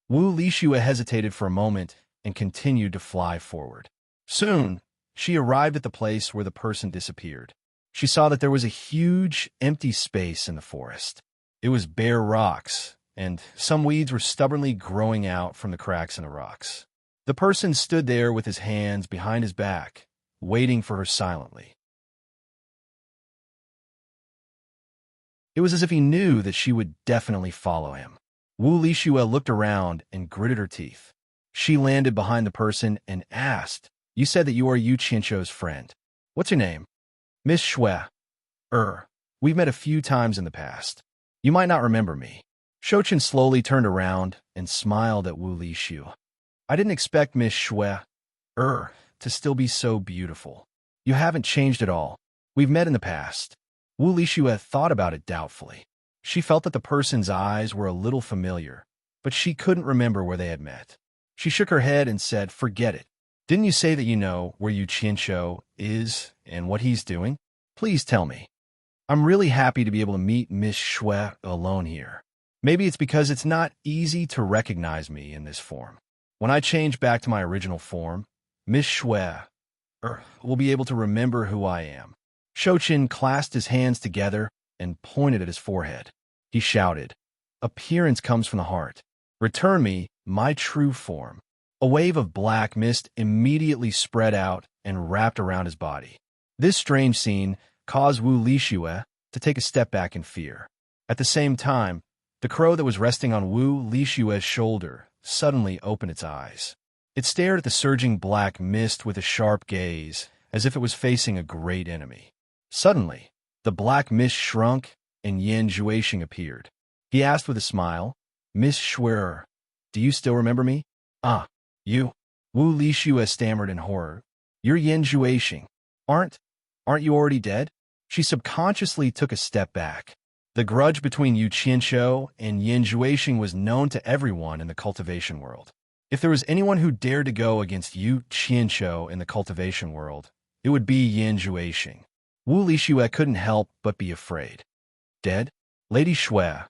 Wu Lixue hesitated for a moment and continued to fly forward. Soon, she arrived at the place where the person disappeared. She saw that there was a huge, empty space in the forest. It was bare rocks, and some weeds were stubbornly growing out from the cracks in the rocks. The person stood there with his hands behind his back, waiting for her silently. It was as if he knew that she would definitely follow him. Wu Lixue looked around and gritted her teeth. She landed behind the person and asked, "You said that you are Yu Qianshou's friend. What's your name?" "Miss Xue." We've met a few times in the past. You might not remember me." Shouchen slowly turned around and smiled at Wu Lixue. "I didn't expect Miss Xue, to still be so beautiful. You haven't changed at all. We've met in the past." Wu Lixue thought about it doubtfully. She felt that the person's eyes were a little familiar, but she couldn't remember where they had met. She shook her head and said, "Forget it. Didn't you say that you know where Yu Qianshou is and what he's doing? Please tell me. I'm really happy to be able to meet Miss Xue alone here. Maybe it's because it's not easy to recognize me in this form. When I change back to my original form, Miss Xue will be able to remember who I am." Shouchen clasped his hands together and pointed at his forehead. He shouted, "Appearance comes from the heart. Return me my true form." A wave of black mist immediately spread out and wrapped around his body. This strange scene caused Wu Lixue to take a step back in fear. At the same time, the crow that was resting on Wu Lixue's shoulder suddenly opened its eyes. It stared at the surging black mist with a sharp gaze, as if it was facing a great enemy. Suddenly, the black mist shrunk and Yan Zhuixing appeared. He asked with a smile, "Miss Xue, do you still remember me?" "Ah, you." Wu Lixue stammered in horror. "You're Yan Zhuixing. Aren't you already dead?" She subconsciously took a step back. The grudge between Yu Qianshou and Yan Zhuixing was known to everyone in the cultivation world. If there was anyone who dared to go against Yu Qianshou in the cultivation world, it would be Yan Zhuixing. Wu Lixue couldn't help but be afraid. "Dead? Lady Xue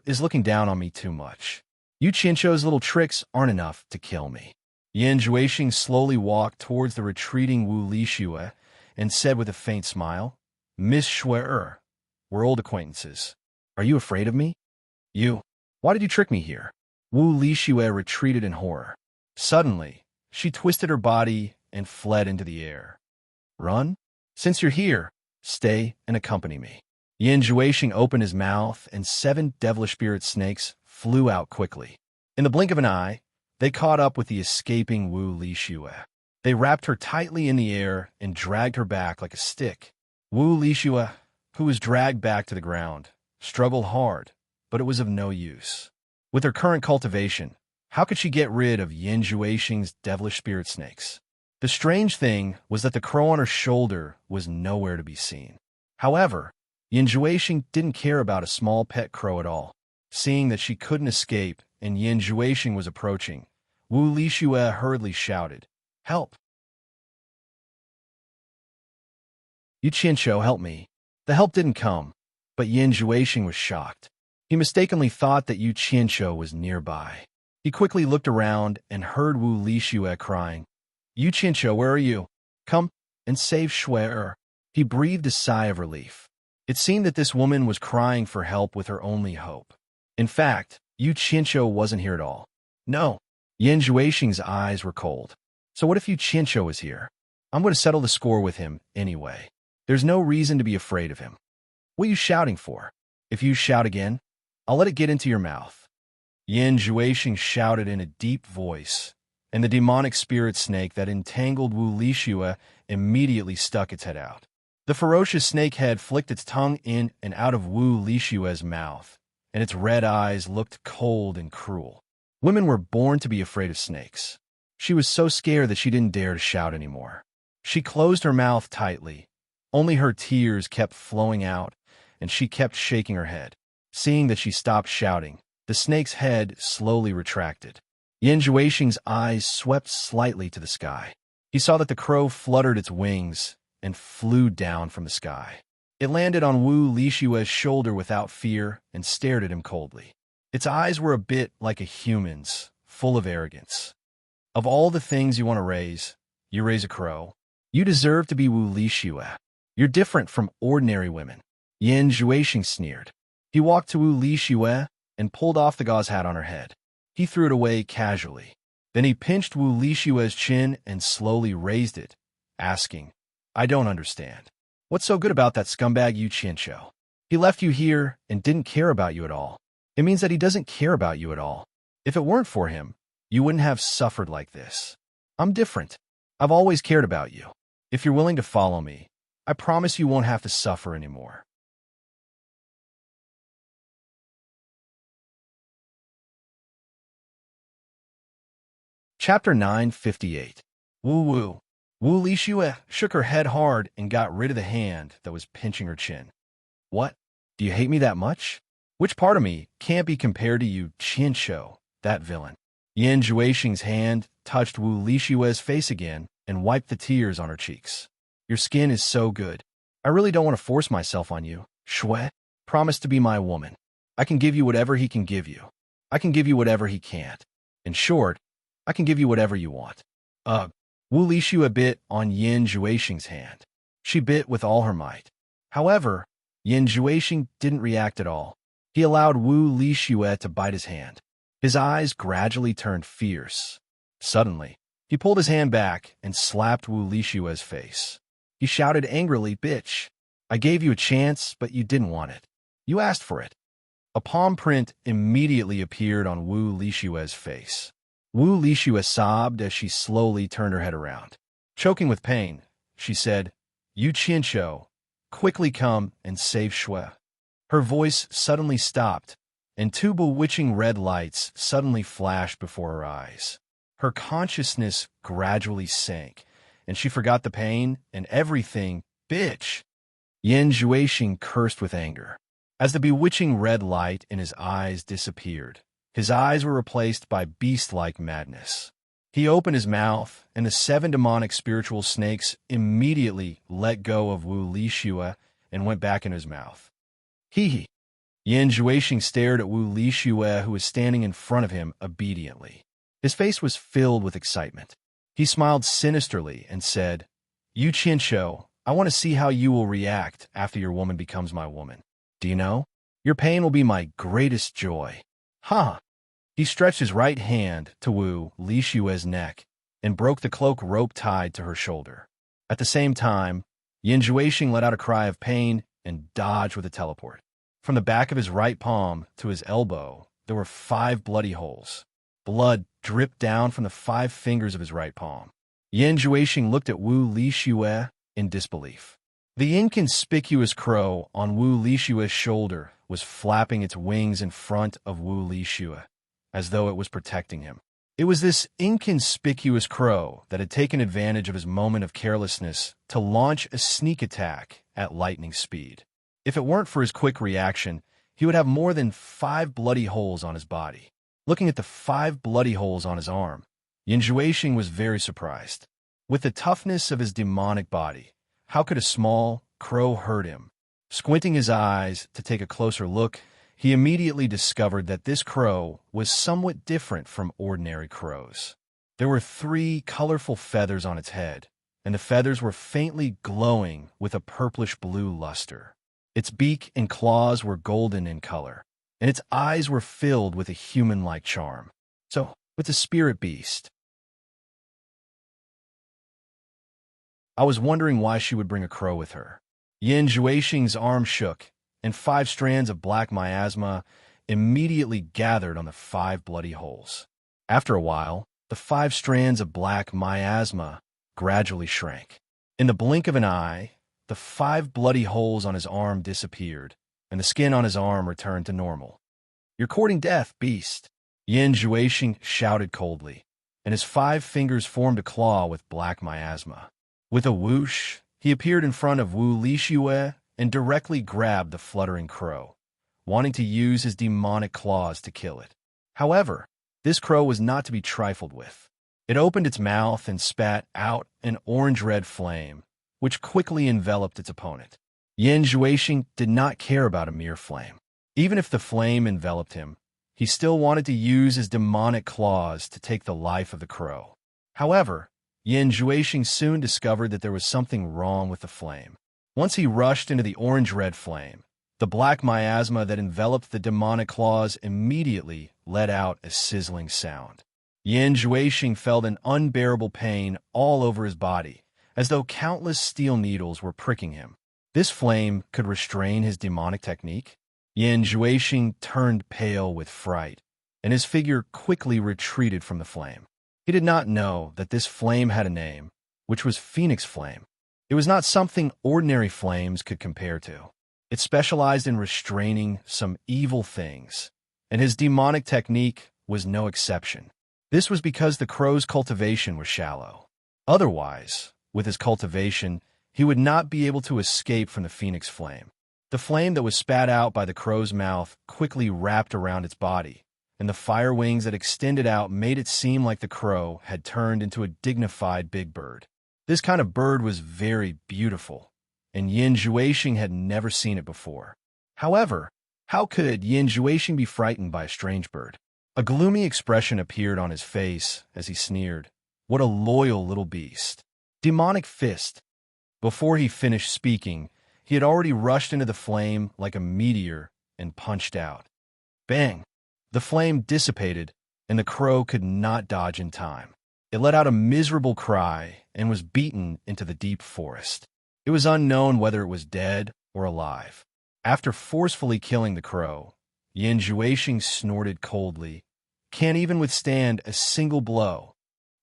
is looking down on me too much. Yu Qianshou's little tricks aren't enough to kill me." Yan Zhuixing slowly walked towards the retreating Wu Lixue and said with a faint smile, "Miss Xue, we're old acquaintances. Are you afraid of me?" Why did you trick me here?" Wu Lixue retreated in horror. Suddenly, she twisted her body and fled into the air. "Run? Since you're here, stay and accompany me." Yan Zhuixing opened his mouth, and 7 devilish spirit snakes flew out quickly. In the blink of an eye, they caught up with the escaping Wu Lixue. They wrapped her tightly in the air and dragged her back like a stick. Wu Lixue, who was dragged back to the ground, struggled hard, but it was of no use. With her current cultivation, how could she get rid of Yan Zhuixing's devilish spirit snakes? The strange thing was that the crow on her shoulder was nowhere to be seen. However, Yan Zhuixing didn't care about a small pet crow at all. Seeing that she couldn't escape and Yan Zhuixing was approaching, Wu Lixue hurriedly shouted, "Help! Yu Qianshou, help me." The help didn't come, but Yan Zhuixing was shocked. He mistakenly thought that Yu Qianshou was nearby. He quickly looked around and heard Wu Lixue crying, "Yu Qianshou, where are you? Come and save Xue." He breathed a sigh of relief. It seemed that this woman was crying for help with her only hope. In fact, Yu Qianshou wasn't here at all. No, Yan Zhuixing's eyes were cold. So what if Yu Qianshou is here? I'm going to settle the score with him anyway. There's no reason to be afraid of him. What are you shouting for? If you shout again, I'll let it get into your mouth." Yan Zhuixing shouted in a deep voice, and the demonic spirit snake that entangled Wu Lixue immediately stuck its head out. The ferocious snake head flicked its tongue in and out of Wu Lixue's mouth, and its red eyes looked cold and cruel. Women were born to be afraid of snakes. She was so scared that she didn't dare to shout anymore. She closed her mouth tightly. Only her tears kept flowing out, and she kept shaking her head. Seeing that she stopped shouting, the snake's head slowly retracted. Yin Juexing's eyes swept slightly to the sky. He saw that the crow fluttered its wings and flew down from the sky. It landed on Wu Lishue's shoulder without fear and stared at him coldly. Its eyes were a bit like a human's, full of arrogance. Of all the things you want to raise, you raise a crow. You deserve to be Wu Lishue. You're different from ordinary women. Yin Juexing sneered. He walked to Wu Lishue and pulled off the gauze hat on her head. He threw it away casually. Then he pinched Wu Lishue's chin and slowly raised it, asking, I don't understand. What's so good about that scumbag Yu Qianqiu? He left you here and didn't care about you at all. It means that he doesn't care about you at all. If it weren't for him, you wouldn't have suffered like this. I'm different. I've always cared about you. If you're willing to follow me, I promise you won't have to suffer anymore. Chapter 958. Wu Wu. Wu Lishue shook her head hard and got rid of the hand that was pinching her chin. What? Do you hate me that much? Which part of me can't be compared to you, Qianqiu, that villain? Yin Juexing's hand touched Wu Lishue's face again and wiped the tears on her cheeks. Your skin is so good. I really don't want to force myself on you. Shui, promise to be my woman. I can give you whatever he can give you. I can give you whatever he can't. In short, I can give you whatever you want. Ugh. Wu Lishue bit on Yin Juexing's hand. She bit with all her might. However, Yin Juexing didn't react at all. He allowed Wu Lishue to bite his hand. His eyes gradually turned fierce. Suddenly, he pulled his hand back and slapped Wu Lishue's face. He shouted angrily, Bitch, I gave you a chance, but you didn't want it. You asked for it. A palm print immediately appeared on Wu Lishue's face. Wu Lishue sobbed as she slowly turned her head around. Choking with pain, she said, Yu Qianqiu, quickly come and save Shui. Her voice suddenly stopped, and two bewitching red lights suddenly flashed before her eyes. Her consciousness gradually sank, and she forgot the pain and everything. Bitch! Yin Juexing cursed with anger. As the bewitching red light in his eyes disappeared, his eyes were replaced by beast-like madness. He opened his mouth, and the 7 demonic spiritual snakes immediately let go of Wu Lishue and went back in his mouth. Hee. Yin Juexing stared at Wu Lishue, who was standing in front of him obediently. His face was filled with excitement. He smiled sinisterly and said, Yu Qianqiu, I want to see how you will react after your woman becomes my woman. Do you know? Your pain will be my greatest joy. Huh. He stretched his right hand to Wu Lishue's neck and broke the cloak rope tied to her shoulder. At the same time, Yin Juexing let out a cry of pain and dodged with a teleport. From the back of his right palm to his elbow, there were 5 bloody holes. Blood dripped down from the 5 fingers of his right palm. Yin Juexing looked at Wu Lishue in disbelief. The inconspicuous crow on Wu Lishue's shoulder was flapping its wings in front of Wu Lishue, as though it was protecting him. It was this inconspicuous crow that had taken advantage of his moment of carelessness to launch a sneak attack at lightning speed. If it weren't for his quick reaction, he would have more than 5 bloody holes on his body. Looking at the 5 bloody holes on his arm, Yin Juexing was very surprised. With the toughness of his demonic body, how could a small crow hurt him? Squinting his eyes to take a closer look, he immediately discovered that this crow was somewhat different from ordinary crows. There were 3 colorful feathers on its head, and the feathers were faintly glowing with a purplish-blue luster. Its beak and claws were golden in color, and its eyes were filled with a human-like charm. So, with the spirit beast, I was wondering why she would bring a crow with her. Yin Juexing's arm shook, and 5 strands of black miasma immediately gathered on the 5 bloody holes. After a while, the 5 strands of black miasma gradually shrank. In the blink of an eye, the 5 bloody holes on his arm disappeared, and the skin on his arm returned to normal. You're courting death, beast, Yin Juexing shouted coldly, and his 5 fingers formed a claw with black miasma. With a whoosh, he appeared in front of Wu Lixue and directly grabbed the fluttering crow, wanting to use his demonic claws to kill it. However, this crow was not to be trifled with. It opened its mouth and spat out an orange-red flame, which quickly enveloped its opponent. Yan Zhuixing did not care about a mere flame. Even if the flame enveloped him, he still wanted to use his demonic claws to take the life of the crow. However, Yan Zhuixing soon discovered that there was something wrong with the flame. Once he rushed into the orange-red flame, the black miasma that enveloped the demonic claws immediately let out a sizzling sound. Yan Zhuixing felt an unbearable pain all over his body, as though countless steel needles were pricking him. This flame could restrain his demonic technique? Yan Zhuixing turned pale with fright, and his figure quickly retreated from the flame. He did not know that this flame had a name, which was Phoenix Flame. It was not something ordinary flames could compare to. It specialized in restraining some evil things, and his demonic technique was no exception. This was because the crow's cultivation was shallow. Otherwise, with his cultivation, he would not be able to escape from the Phoenix Flame. The flame that was spat out by the crow's mouth quickly wrapped around its body, and the fire wings that extended out made it seem like the crow had turned into a dignified big bird. This kind of bird was very beautiful, and Yan Zhuixing had never seen it before. However, how could Yan Zhuixing be frightened by a strange bird? A gloomy expression appeared on his face as he sneered. What a loyal little beast. Demonic fist. Before he finished speaking, he had already rushed into the flame like a meteor and punched out. Bang! The flame dissipated, and the crow could not dodge in time. It let out a miserable cry and was beaten into the deep forest. It was unknown whether it was dead or alive. After forcefully killing the crow, Yan Zhuixing snorted coldly. Can't even withstand a single blow.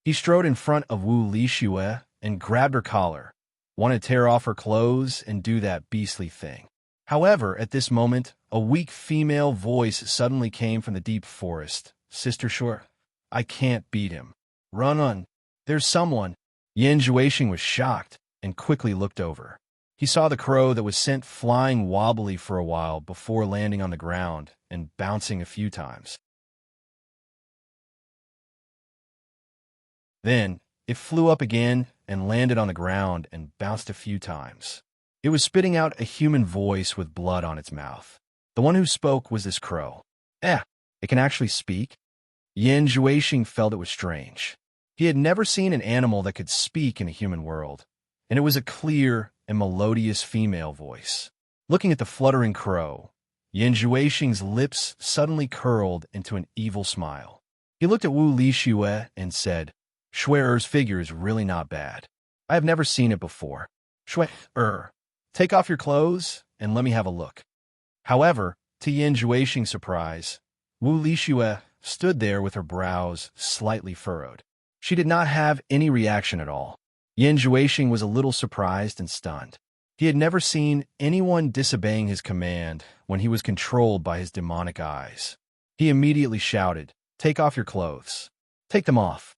He strode in front of Wu Lixue and grabbed her collar, wanted to tear off her clothes and do that beastly thing. However, at this moment, a weak female voice suddenly came from the deep forest. Sister Shore, I can't beat him. Run. There's someone. Yan Zhuixing was shocked and quickly looked over. He saw the crow that was sent flying wobbly for a while before landing on the ground and bouncing a few times. Then, it flew up again and landed on the ground and bounced a few times. It was spitting out a human voice with blood on its mouth. The one who spoke was this crow. It can actually speak? Yan Zhuixing felt it was strange. He had never seen an animal that could speak in a human world, and it was a clear and melodious female voice. Looking at the fluttering crow, Yan Zhuixing's lips suddenly curled into an evil smile. He looked at Wu Lixue and said, Shue'er's figure is really not bad. I have never seen it before. Shue'er, take off your clothes and let me have a look. However, to Yan Zhuixing's surprise, Wu Lixue stood there with her brows slightly furrowed. She did not have any reaction at all. Yan Zhuixing was a little surprised and stunned. He had never seen anyone disobeying his command when he was controlled by his demonic eyes. He immediately shouted, Take off your clothes. Take them off.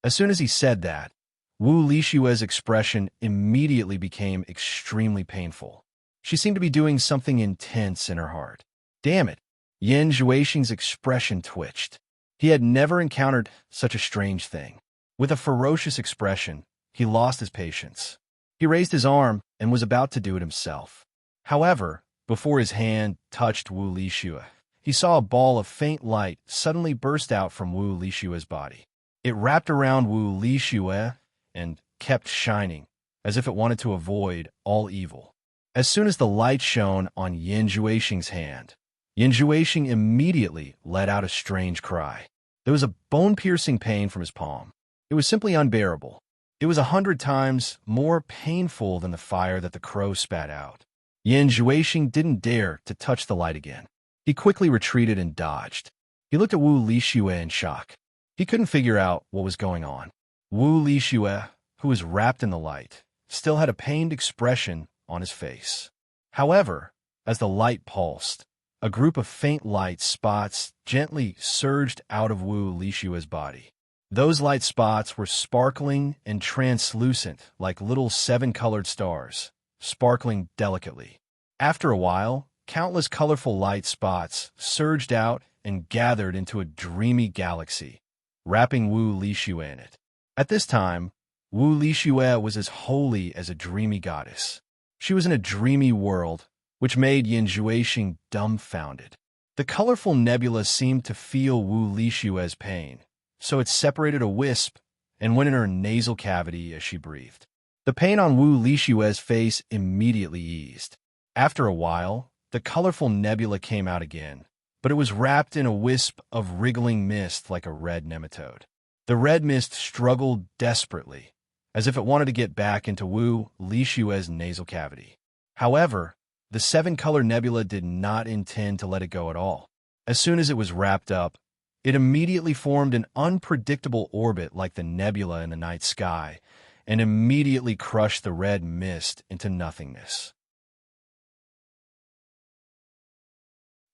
As soon as he said that, Wu Lixue's expression immediately became extremely painful. She seemed to be doing something intense in her heart. Damn it! Yan Zhuixing's expression twitched. He had never encountered such a strange thing. With a ferocious expression, he lost his patience. He raised his arm and was about to do it himself. However, before his hand touched Wu Lixue, he saw a ball of faint light suddenly burst out from Wu Lixue's body. It wrapped around Wu Lixue and kept shining, as if it wanted to avoid all evil. As soon as the light shone on Yan Zhuixing's hand, Yan Zhuixing immediately let out a strange cry. There was a bone-piercing pain from his palm. It was simply unbearable. It was 100 times more painful than the fire that the crow spat out. Yan Zhuixing didn't dare to touch the light again. He quickly retreated and dodged. He looked at Wu Lixue in shock. He couldn't figure out what was going on. Wu Lixue, who was wrapped in the light, still had a pained expression on his face. However, as the light pulsed, a group of faint light spots gently surged out of Wu Lixue's body. Those light spots were sparkling and translucent like little seven-colored stars, sparkling delicately. After a while, countless colorful light spots surged out and gathered into a dreamy galaxy, wrapping Wu Lixue in it. At this time, Wu Lixue was as holy as a dreamy goddess. She was in a dreamy world, which made Yin Juexing dumbfounded. The colorful nebula seemed to feel Wu Lixue's pain, so it separated a wisp and went in her nasal cavity as she breathed. The pain on Wu Lixue's face immediately eased. After a while, the colorful nebula came out again, but it was wrapped in a wisp of wriggling mist like a red nematode. The red mist struggled desperately, as if it wanted to get back into Wu Lixue's nasal cavity. However, the seven-color nebula did not intend to let it go at all. As soon as it was wrapped up, it immediately formed an unpredictable orbit like the nebula in the night sky, and immediately crushed the red mist into nothingness.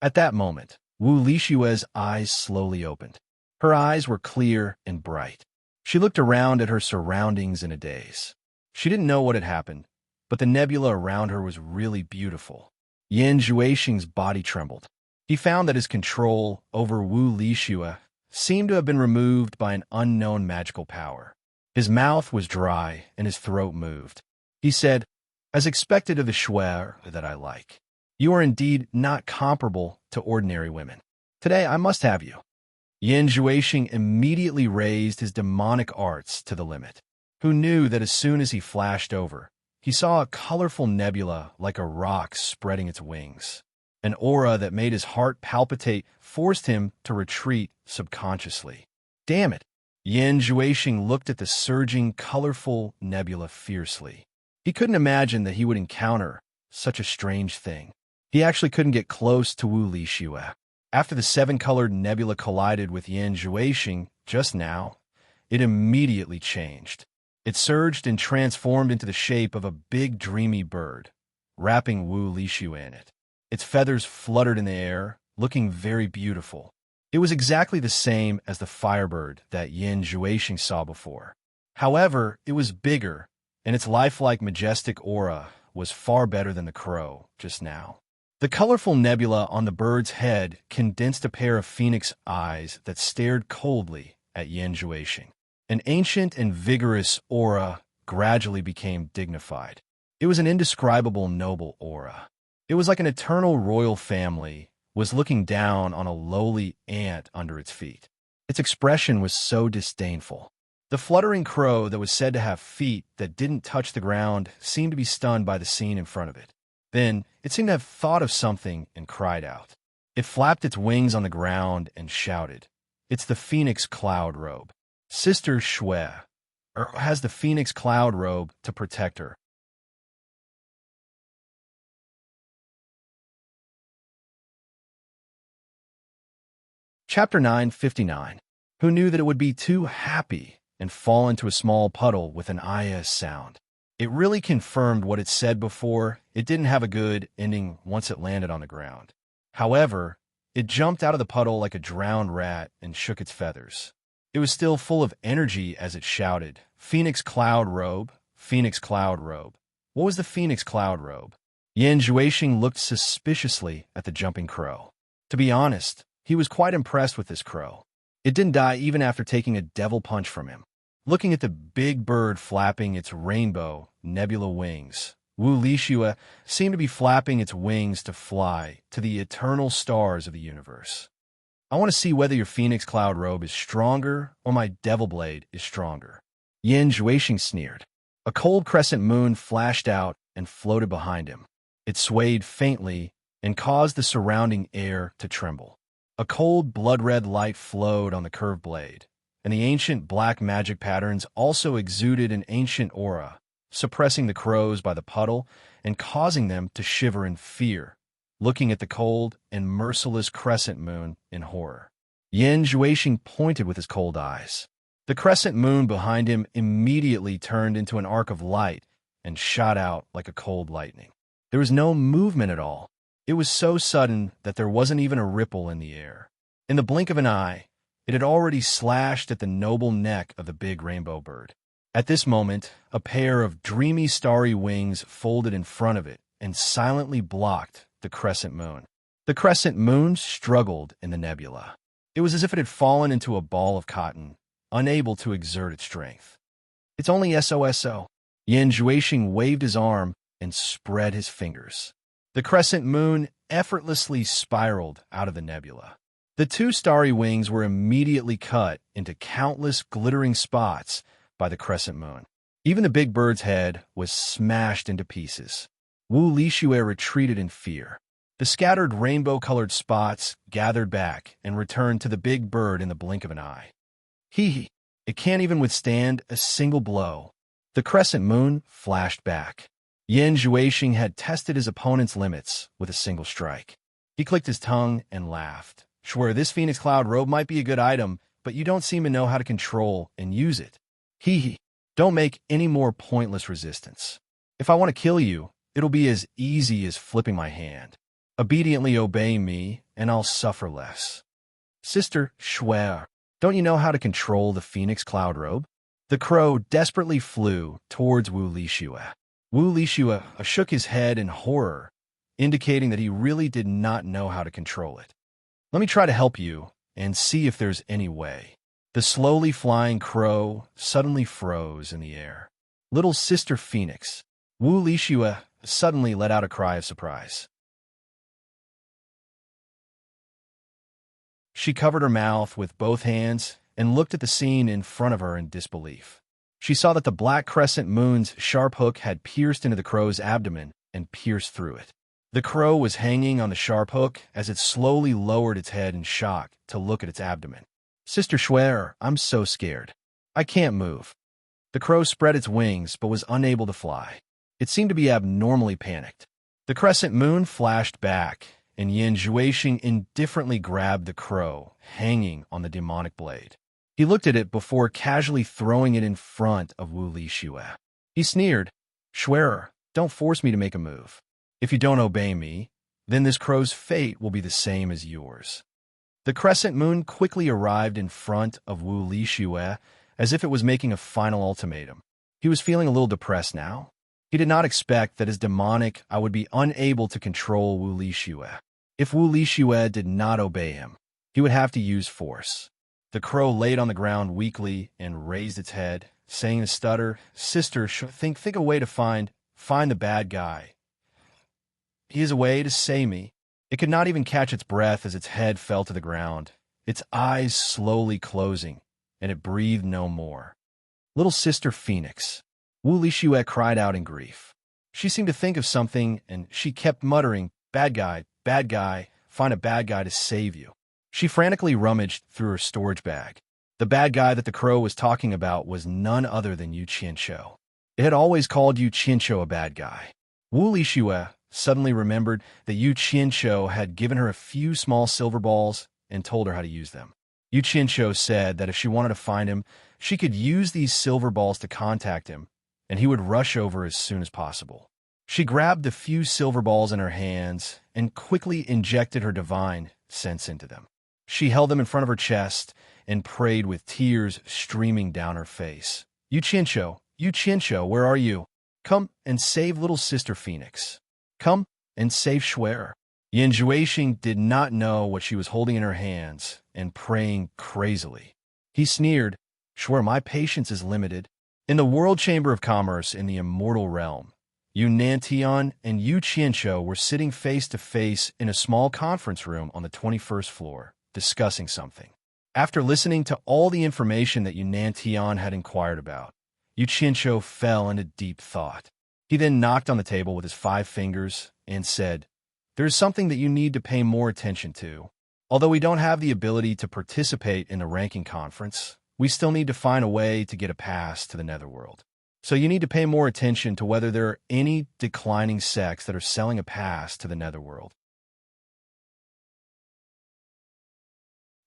At that moment, Wu Lixue's eyes slowly opened. Her eyes were clear and bright. She looked around at her surroundings in a daze. She didn't know what had happened, but the nebula around her was really beautiful. Yin Juexing's body trembled. He found that his control over Wu Lixue seemed to have been removed by an unknown magical power. His mouth was dry and his throat moved. He said, "As expected of the Shui that I like, you are indeed not comparable to ordinary women. Today I must have you." Yin Juexing immediately raised his demonic arts to the limit. Who knew that as soon as he flashed over, he saw a colorful nebula like a rock spreading its wings. An aura that made his heart palpitate forced him to retreat subconsciously. Damn it! Yin Juexing looked at the surging, colorful nebula fiercely. He couldn't imagine that he would encounter such a strange thing. He actually couldn't get close to Wu Lixue. After the seven-colored nebula collided with Yin Juexing just now, it immediately changed. It surged and transformed into the shape of a big, dreamy bird, wrapping Wu Lixue in it. Its feathers fluttered in the air, looking very beautiful. It was exactly the same as the firebird that Yin Juexing saw before. However, it was bigger, and its lifelike majestic aura was far better than the crow just now. The colorful nebula on the bird's head condensed a pair of phoenix eyes that stared coldly at Yin Juexing. An ancient and vigorous aura gradually became dignified. It was an indescribable noble aura. It was like an eternal royal family was looking down on a lowly ant under its feet. Its expression was so disdainful. The fluttering crow that was said to have feet that didn't touch the ground seemed to be stunned by the scene in front of it. Then, it seemed to have thought of something and cried out. It flapped its wings on the ground and shouted, "It's the phoenix cloud robe. Sister Shui has the phoenix cloud robe to protect her." Chapter 959. Who knew that it would be too happy and fall into a small puddle with an IS sound? It really confirmed what it said before. It didn't have a good ending once it landed on the ground. However, it jumped out of the puddle like a drowned rat and shook its feathers. It was still full of energy as it shouted, "Phoenix cloud robe, phoenix cloud robe." What was the phoenix cloud robe? Yin Juexing looked suspiciously at the jumping crow. To be honest, he was quite impressed with this crow. It didn't die even after taking a devil punch from him. Looking at the big bird flapping its rainbow nebula wings, Wu Lixue seemed to be flapping its wings to fly to the eternal stars of the universe. "I want to see whether your phoenix cloud robe is stronger or my devil blade is stronger." Yin Juexing sneered. A cold crescent moon flashed out and floated behind him. It swayed faintly and caused the surrounding air to tremble. A cold, blood-red light flowed on the curved blade, and the ancient black magic patterns also exuded an ancient aura, suppressing the crows by the puddle and causing them to shiver in fear, looking at the cold and merciless crescent moon in horror. Yin Juexing pointed with his cold eyes. The crescent moon behind him immediately turned into an arc of light and shot out like a cold lightning. There was no movement at all. It was so sudden that there wasn't even a ripple in the air. In the blink of an eye, It had already slashed at the noble neck of the big rainbow bird. At this moment, a pair of dreamy starry wings folded in front of it and silently blocked the crescent moon. The crescent moon struggled in the nebula. It was as if it had fallen into a ball of cotton, unable to exert its strength. "It's only SOSO." Yan Juexing waved his arm and spread his fingers. The crescent moon effortlessly spiraled out of the nebula. The two starry wings were immediately cut into countless glittering spots by the crescent moon. Even the big bird's head was smashed into pieces. Wu Lixue retreated in fear. The scattered rainbow-colored spots gathered back and returned to the big bird in the blink of an eye. Hee, it can't even withstand a single blow. The crescent moon flashed back. Yan Juexing had tested his opponent's limits with a single strike. He clicked his tongue and laughed. "Sure, this Phoenix Cloud robe might be a good item, but you don't seem to know how to control and use it. Hee, don't make any more pointless resistance. If I want to kill you, it'll be as easy as flipping my hand. Obediently obey me, and I'll suffer less." "Sister Shuer, don't you know how to control the Phoenix Cloud robe?" The crow desperately flew towards Wu Lixue. Wu Lixue shook his head in horror, indicating that he really did not know how to control it. "Let me try to help you and see if there's any way." The slowly flying crow suddenly froze in the air. "Little Sister Phoenix." Wu Lixue suddenly let out a cry of surprise. She covered her mouth with both hands and looked at the scene in front of her in disbelief. She saw that the black crescent moon's sharp hook had pierced into the crow's abdomen and pierced through it. The crow was hanging on the sharp hook as it slowly lowered its head in shock to look at its abdomen. "Sister Shuer, I'm so scared. I can't move." The crow spread its wings but was unable to fly. It seemed to be abnormally panicked. The crescent moon flashed back, and Yan Juexing indifferently grabbed the crow, hanging on the demonic blade. He looked at it before casually throwing it in front of Wu Lixue. He sneered, "Shuer, don't force me to make a move. If you don't obey me, then this crow's fate will be the same as yours." The crescent moon quickly arrived in front of Wu Lixue as if it was making a final ultimatum. He was feeling a little depressed now. He did not expect that as demonic I would be unable to control Wu Lixue. If Wu Lixue did not obey him, he would have to use force. The crow laid on the ground weakly and raised its head, saying in a stutter, "Sister, think a way to find the bad guy. He is a way to save me." It could not even catch its breath as its head fell to the ground, its eyes slowly closing, and it breathed no more. "Little Sister Phoenix." Wu Lixue cried out in grief. She seemed to think of something, and she kept muttering, bad guy, find a bad guy to save you." She frantically rummaged through her storage bag. The bad guy that the crow was talking about was none other than Yu Qianqiu. It had always called Yu Qianqiu a bad guy. Wu Lixue suddenly remembered that Yu Qianqiu had given her a few small silver balls and told her how to use them. Yu Qianqiu said that if she wanted to find him, she could use these silver balls to contact him, and he would rush over as soon as possible. She grabbed the few silver balls in her hands and quickly injected her divine sense into them. She held them in front of her chest and prayed with tears streaming down her face. Yu Qianqiu, where are you? Come and save little Sister Phoenix. Come and save Shuer." Yan Juexing did not know what she was holding in her hands and praying crazily. He sneered, "Shuer, my patience is limited." In the World Chamber of Commerce in the Immortal Realm, Yu Nantian and Yu Qianqiu were sitting face to face in a small conference room on the 21st floor, discussing something. After listening to all the information that Yu Nantian had inquired about, Yu Qianqiu fell into deep thought. He then knocked on the table with his 5 fingers and said, "There is something that you need to pay more attention to. Although we don't have the ability to participate in the ranking conference, we still need to find a way to get a pass to the Netherworld. So you need to pay more attention to whether there are any declining sects that are selling a pass to the Netherworld.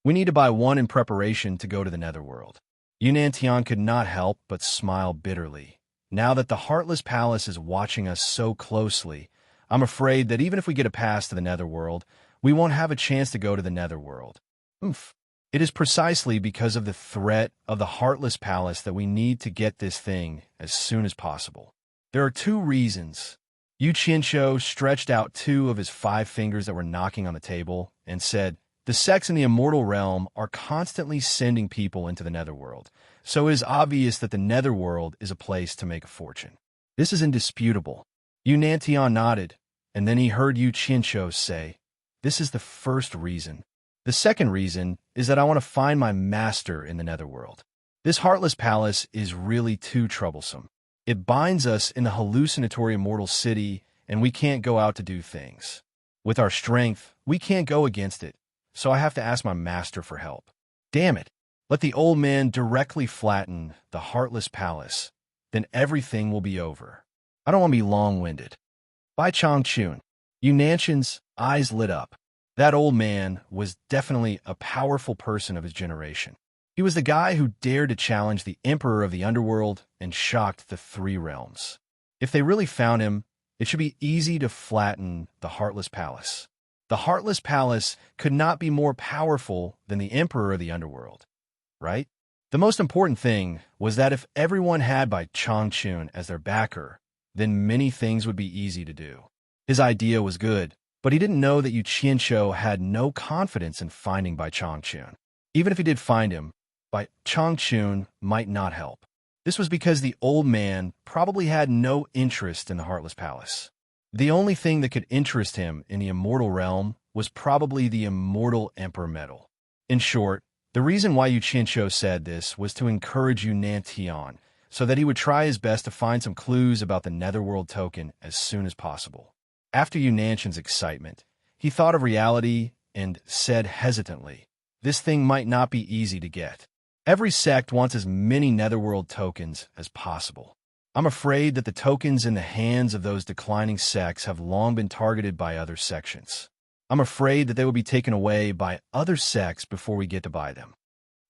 We need to buy one in preparation to go to the Netherworld." Yu Nantian could not help but smile bitterly. "Now that the Heartless Palace is watching us so closely, I'm afraid that even if we get a pass to the Netherworld, we won't have a chance to go to the Netherworld." "Oomph. It is precisely because of the threat of the Heartless Palace that we need to get this thing as soon as possible. There are 2 reasons. Yu Qianshou stretched out 2 of his 5 fingers that were knocking on the table and said, "The sects in the immortal realm are constantly sending people into the netherworld, so it is obvious that the netherworld is a place to make a fortune. This is indisputable." Yu Nantian nodded, and then he heard Yu Qianshou say, "This is the first reason. The second reason is that I want to find my master in the netherworld. This Heartless Palace is really too troublesome. It binds us in the hallucinatory immortal city, and we can't go out to do things. With our strength, we can't go against it, so I have to ask my master for help. Damn it, let the old man directly flatten the Heartless Palace, then everything will be over. I don't want to be long-winded." By Changchun, Yu Nanshan's eyes lit up. That old man was definitely a powerful person of his generation. He was the guy who dared to challenge the Emperor of the Underworld and shocked the 3 realms. If they really found him, it should be easy to flatten the Heartless Palace. The Heartless Palace could not be more powerful than the Emperor of the Underworld, right? The most important thing was that if everyone had Bai Changchun as their backer, then many things would be easy to do. His idea was good, but he didn't know that Yu Qianshou had no confidence in finding Bai Changchun. Even if he did find him, Bai Changchun might not help. This was because the old man probably had no interest in the Heartless Palace. The only thing that could interest him in the immortal realm was probably the immortal Emperor medal. In short, the reason why Yu Qianshou said this was to encourage Yu Nantian, so that he would try his best to find some clues about the Netherworld token as soon as possible. After Yu Nanshan's excitement, he thought of reality and said hesitantly, "This thing might not be easy to get. Every sect wants as many Netherworld tokens as possible. I'm afraid that the tokens in the hands of those declining sects have long been targeted by other sections. I'm afraid that they will be taken away by other sects before we get to buy them.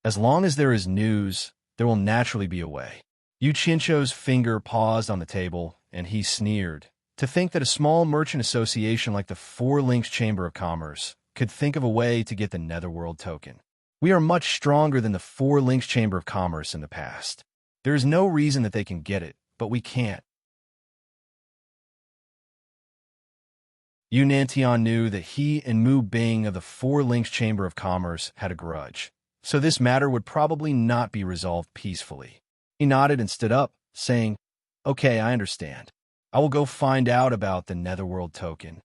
As long as there is news, there will naturally be a way." Yu Qianshou's finger paused on the table, and he sneered. To think that a small merchant association like the 4 Links Chamber of Commerce could think of a way to get the Netherworld token. We are much stronger than the 4 Links Chamber of Commerce in the past. There is no reason that they can get it, but we can't. Yu Nantian knew that he and Mu Bing of the 4 Links Chamber of Commerce had a grudge, so this matter would probably not be resolved peacefully. He nodded and stood up, saying, "Okay, I understand. I will go find out about the Netherworld token."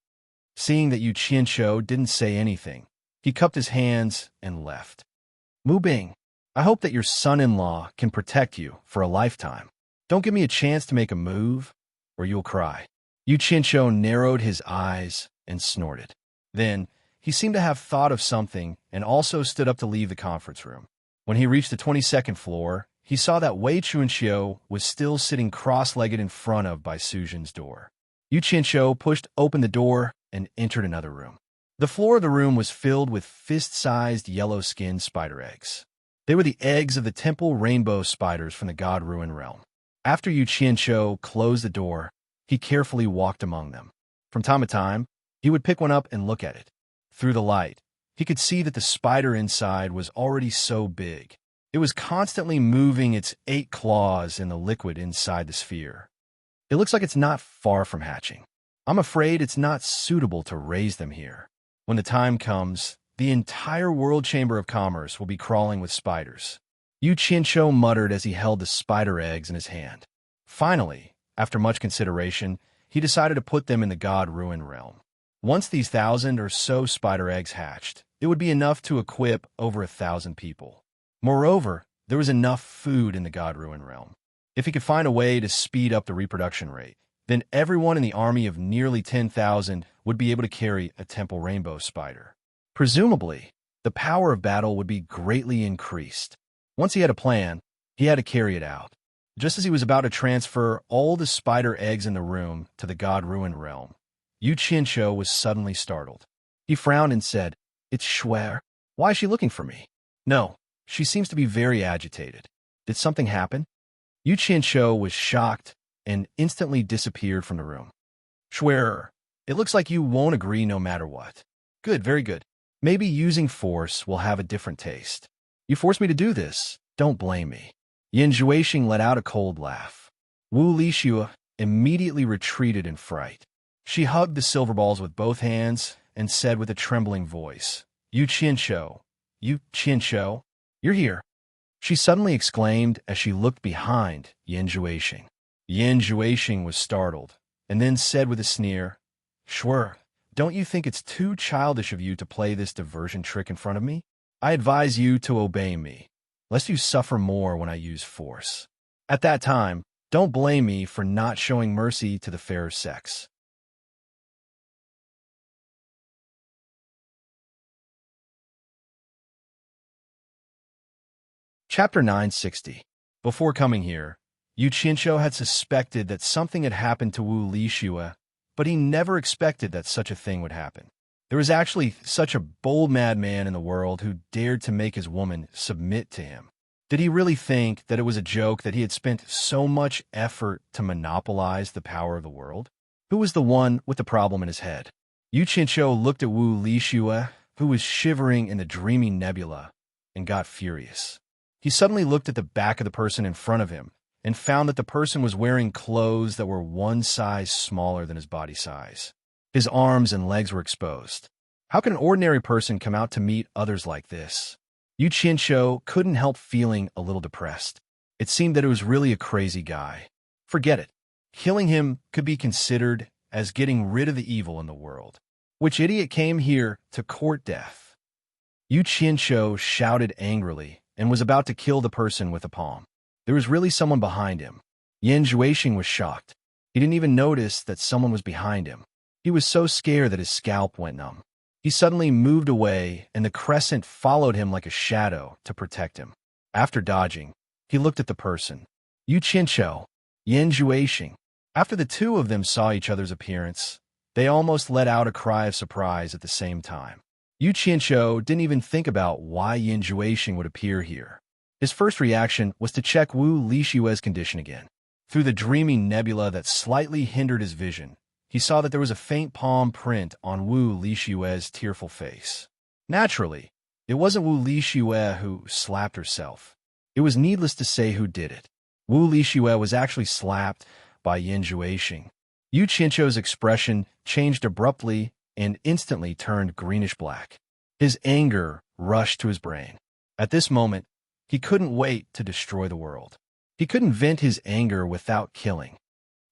Seeing that Yu Qianshou didn't say anything, he cupped his hands and left. "Mu Bing, I hope that your son-in-law can protect you for a lifetime. Don't give me a chance to make a move, or you'll cry." Yu Qianshou narrowed his eyes and snorted. Then, he seemed to have thought of something and also stood up to leave the conference room. When he reached the 22nd floor, he saw that Wei Chunxiu was still sitting cross-legged in front of Bai Sujin's door. Yu Qianshou pushed open the door and entered another room. The floor of the room was filled with fist-sized yellow-skinned spider eggs. They were the eggs of the temple rainbow spiders from the God Ruin realm. After Yu Qianshou closed the door, he carefully walked among them. From time to time, he would pick one up and look at it. Through the light, he could see that the spider inside was already so big. It was constantly moving its 8 claws in the liquid inside the sphere. It looks like it's not far from hatching. I'm afraid it's not suitable to raise them here. When the time comes, the entire World Chamber of Commerce will be crawling with spiders. Yu Qianshou muttered as he held the spider eggs in his hand. Finally, after much consideration, he decided to put them in the God Ruin realm. Once these 1,000 or so spider eggs hatched, it would be enough to equip over 1,000 people. Moreover, there was enough food in the God Ruin realm. If he could find a way to speed up the reproduction rate, then everyone in the army of nearly 10,000 would be able to carry a temple rainbow spider. Presumably, the power of battle would be greatly increased. Once he had a plan, he had to carry it out. Just as he was about to transfer all the spider eggs in the room to the God Ruin realm, Yu Qianshou was suddenly startled. He frowned and said, "It's Schwer. Why is she looking for me?" "No, she seems to be very agitated. Did something happen?" Yu Qianshou was shocked and instantly disappeared from the room. "Schwer, it looks like you won't agree no matter what." "Good, very good. Maybe using force will have a different taste. You forced me to do this. Don't blame me. Yin Juexing let out a cold laugh. Wu Lixue immediately retreated in fright. She hugged the silver balls with both hands and said with a trembling voice, "You Qianshou, you're here." She suddenly exclaimed as she looked behind Yin Juexing. Yin Juexing was startled, and then said with a sneer, "Sure, don't you think it's too childish of you to play this diversion trick in front of me? I advise you to obey me, lest you suffer more when I use force. At that time, don't blame me for not showing mercy to the fairer sex." Chapter 960. Before coming here, Yu Qianshou had suspected that something had happened to Wu Lixue, but he never expected that such a thing would happen. There was actually such a bold madman in the world who dared to make his woman submit to him. Did he really think that it was a joke that he had spent so much effort to monopolize the power of the world? Who was the one with the problem in his head? Yu Qianshou looked at Wu Lixue, who was shivering in the dreamy nebula, and got furious. He suddenly looked at the back of the person in front of him and found that the person was wearing clothes that were one size smaller than his body size. His arms and legs were exposed. How can an ordinary person come out to meet others like this? Yu Qianshou couldn't help feeling a little depressed. It seemed that it was really a crazy guy. Forget it. Killing him could be considered as getting rid of the evil in the world. Which idiot came here to court death? Yu Qianshou shouted angrily and was about to kill the person with a palm. There was really someone behind him. Yin Juexing was shocked. He didn't even notice that someone was behind him. He was so scared that his scalp went numb. He suddenly moved away, and the crescent followed him like a shadow to protect him. After dodging, he looked at the person. Yu Qianshou, Yin Juexing. After the two of them saw each other's appearance, they almost let out a cry of surprise at the same time. Yu Qianshou didn't even think about why Yin Juexing would appear here. His first reaction was to check Wu Lixue's condition again. Through the dreamy nebula that slightly hindered his vision, he saw that there was a faint palm print on Wu Lixue's tearful face. Naturally, it wasn't Wu Lixue who slapped herself. It was needless to say who did it. Wu Lixue was actually slapped by Yin Juexing. Yu Qianshou's expression changed abruptly and instantly turned greenish-black. His anger rushed to his brain. At this moment, he couldn't wait to destroy the world. He couldn't vent his anger without killing.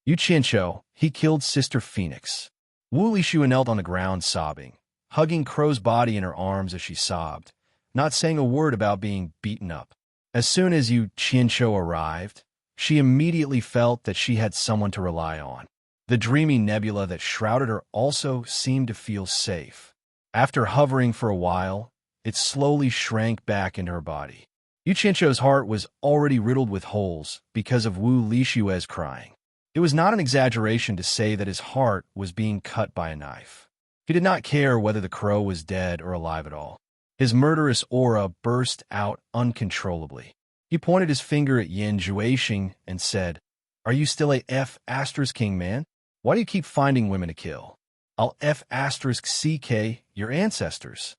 Yu Qianshou, he killed Sister Phoenix. Wu Lixue knelt on the ground sobbing, hugging Crow's body in her arms as she sobbed, not saying a word about being beaten up. As soon as Yu Qianshou arrived, she immediately felt that she had someone to rely on. The dreamy nebula that shrouded her also seemed to feel safe. After hovering for a while, it slowly shrank back into her body. Yu Qianshou's heart was already riddled with holes because of Wu Lixue's crying. It was not an exaggeration to say that his heart was being cut by a knife. He did not care whether the crow was dead or alive at all. His murderous aura burst out uncontrollably. He pointed his finger at Yin Juexing and said, "Are you still a F***king man? Why do you keep finding women to kill? I'll F***ck your ancestors.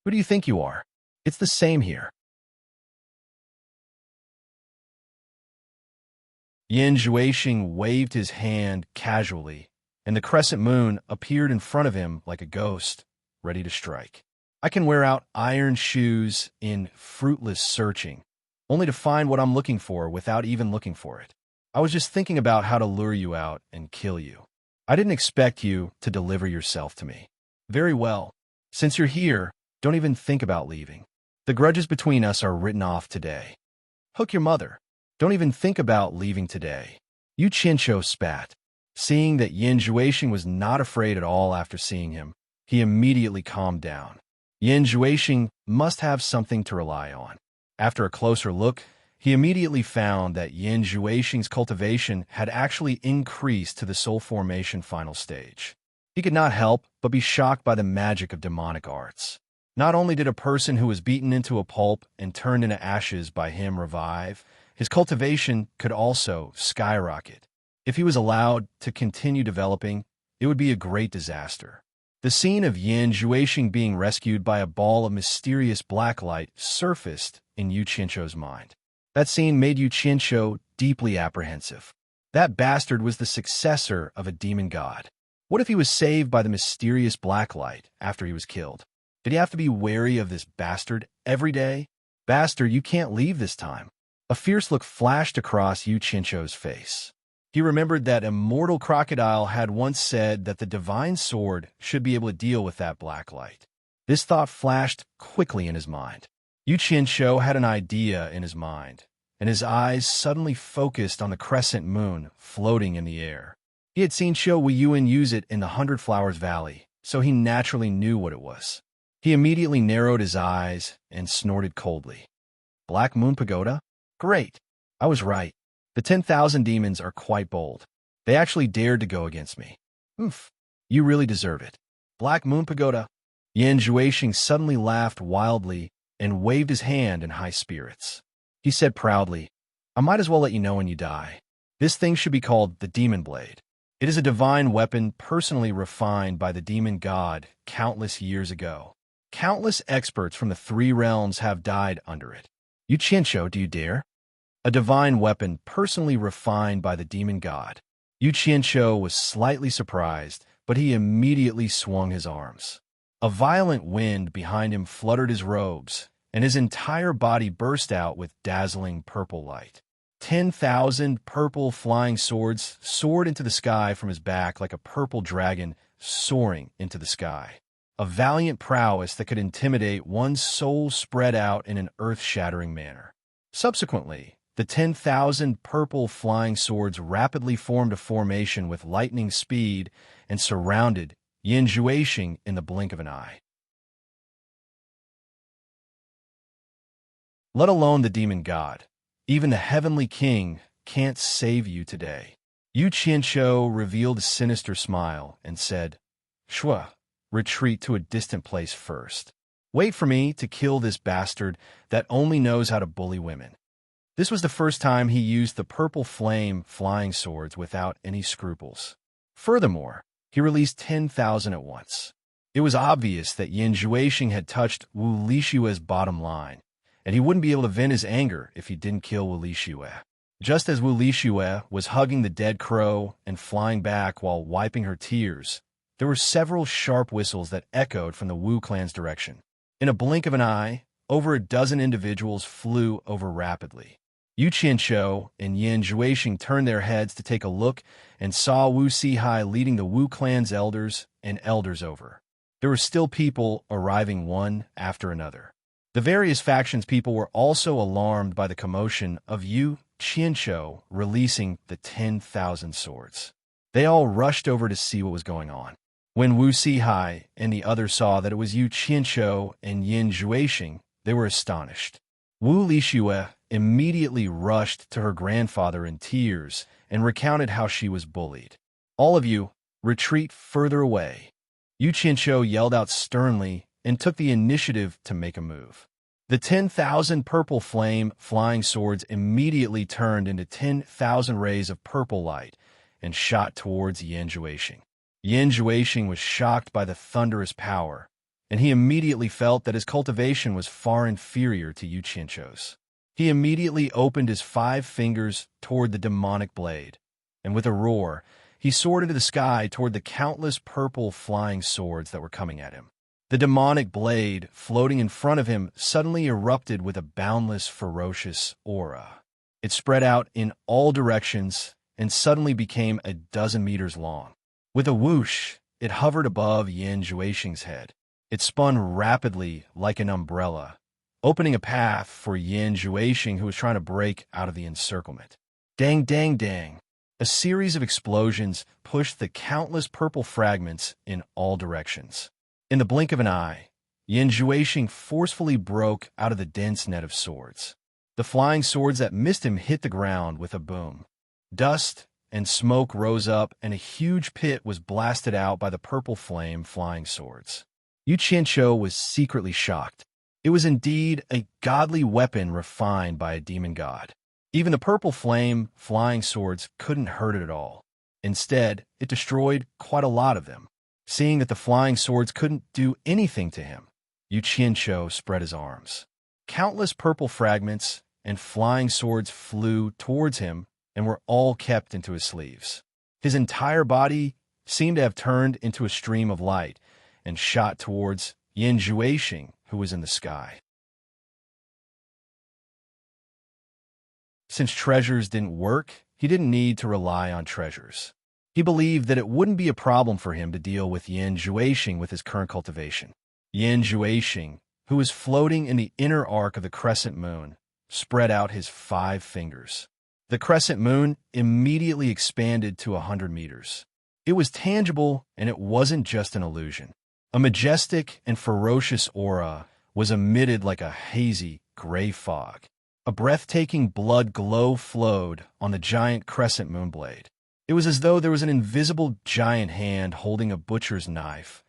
Who do you think you are? It's the same here." Yin Juexing waved his hand casually, and the crescent moon appeared in front of him like a ghost, ready to strike. I can wear out iron shoes in fruitless searching, only to find what I'm looking for without even looking for it. I was just thinking about how to lure you out and kill you. I didn't expect you to deliver yourself to me. Very well. Since you're here, don't even think about leaving. The grudges between us are written off today. Hook your mother. Don't even think about leaving today. Yu Qianshou spat. Seeing that Yin Juexing was not afraid at all after seeing him, he immediately calmed down. Yin Juexing must have something to rely on. After a closer look, he immediately found that Yin Juexing's cultivation had actually increased to the soul formation final stage. He could not help but be shocked by the magic of demonic arts. Not only did a person who was beaten into a pulp and turned into ashes by him revive, his cultivation could also skyrocket. If he was allowed to continue developing, it would be a great disaster. The scene of Yin Juexing being rescued by a ball of mysterious black light surfaced in Yu Qianzhou's mind. That scene made Yu Qianzhou deeply apprehensive. That bastard was the successor of a demon god. What if he was saved by the mysterious black light after he was killed? Did he have to be wary of this bastard every day? Bastard, you can't leave this time. A fierce look flashed across Yu Qianzhou's face. He remembered that immortal crocodile had once said that the divine sword should be able to deal with that black light. This thought flashed quickly in his mind. Yu Qianzhou had an idea in his mind, and his eyes suddenly focused on the crescent moon floating in the air. He had seen Shou Weiyuan use it in the Hundred Flowers Valley, so he naturally knew what it was. He immediately narrowed his eyes and snorted coldly. Black Moon Pagoda? Great. I was right. The 10,000 demons are quite bold. They actually dared to go against me. Oof. You really deserve it. Black Moon Pagoda. Yin Juexing suddenly laughed wildly and waved his hand in high spirits. He said proudly, I might as well let you know when you die. This thing should be called the Demon Blade. It is a divine weapon personally refined by the demon god countless years ago. Countless experts from the three realms have died under it. Yu Qianzhou, do you dare? A divine weapon personally refined by the demon god. Yu Qianzhou was slightly surprised, but he immediately swung his arms. A violent wind behind him fluttered his robes, and his entire body burst out with dazzling purple light. 10,000 purple flying swords soared into the sky from his back like a purple dragon soaring into the sky. A valiant prowess that could intimidate one's soul spread out in an earth-shattering manner. Subsequently, the 10,000 purple flying swords rapidly formed a formation with lightning speed and surrounded Yin Juexing in the blink of an eye. Let alone the demon god. Even the heavenly king can't save you today. Yu Qianzhou revealed a sinister smile and said, Shua, retreat to a distant place first. Wait for me to kill this bastard that only knows how to bully women. This was the first time he used the purple flame flying swords without any scruples. Furthermore, he released 10,000 at once. It was obvious that Yin Juexing had touched Wu Lishue's bottom line, and he wouldn't be able to vent his anger if he didn't kill Wu Lishue. Just as Wu Lishue was hugging the dead crow and flying back while wiping her tears, there were several sharp whistles that echoed from the Wu clan's direction. In a blink of an eye, over a dozen individuals flew over rapidly. Yu Qianzhou and Yin Juexing turned their heads to take a look and saw Wu Sihai leading the Wu clan's elders and elders over. There were still people arriving one after another. The various factions' people were also alarmed by the commotion of Yu Qianzhou releasing the 10,000 swords. They all rushed over to see what was going on. When Wu Sihai and the others saw that it was Yu Qianzhou and Yin Juexing, they were astonished. Wu Lishue immediately rushed to her grandfather in tears and recounted how she was bullied. All of you, retreat further away. Yu Qianzhou yelled out sternly and took the initiative to make a move. The 10,000 purple flame flying swords immediately turned into 10,000 rays of purple light and shot towards Yin Juexing. Yin Juexing was shocked by the thunderous power, and he immediately felt that his cultivation was far inferior to Yu Qianzhou's. He immediately opened his 5 fingers toward the demonic blade, and with a roar, he soared into the sky toward the countless purple flying swords that were coming at him. The demonic blade, floating in front of him, suddenly erupted with a boundless, ferocious aura. It spread out in all directions and suddenly became a dozen meters long. With a whoosh, it hovered above Yin Juexing's head. It spun rapidly like an umbrella, opening a path for Yin Juexing, who was trying to break out of the encirclement. Dang, dang, dang. A series of explosions pushed the countless purple fragments in all directions. In the blink of an eye, Yin Juexing forcefully broke out of the dense net of swords. The flying swords that missed him hit the ground with a boom. Dust and smoke rose up, and a huge pit was blasted out by the purple flame flying swords. Yu Qianzhou was secretly shocked. It was indeed a godly weapon refined by a demon god. Even the purple flame flying swords couldn't hurt it at all. Instead, it destroyed quite a lot of them. Seeing that the flying swords couldn't do anything to him, Yu Qianqiu spread his arms. Countless purple fragments and flying swords flew towards him and were all kept into his sleeves. His entire body seemed to have turned into a stream of light and shot towards Yin Juexing, who was in the sky. Since treasures didn't work, he didn't need to rely on treasures. He believed that it wouldn't be a problem for him to deal with Yin Juexing with his current cultivation. Yin Juexing, who was floating in the inner arc of the crescent moon, spread out his 5 fingers. The crescent moon immediately expanded to 100 meters. It was tangible, and it wasn't just an illusion. A majestic and ferocious aura was emitted like a hazy, gray fog. A breathtaking blood glow flowed on the giant crescent moon blade. It was as though there was an invisible giant hand holding a butcher's knife,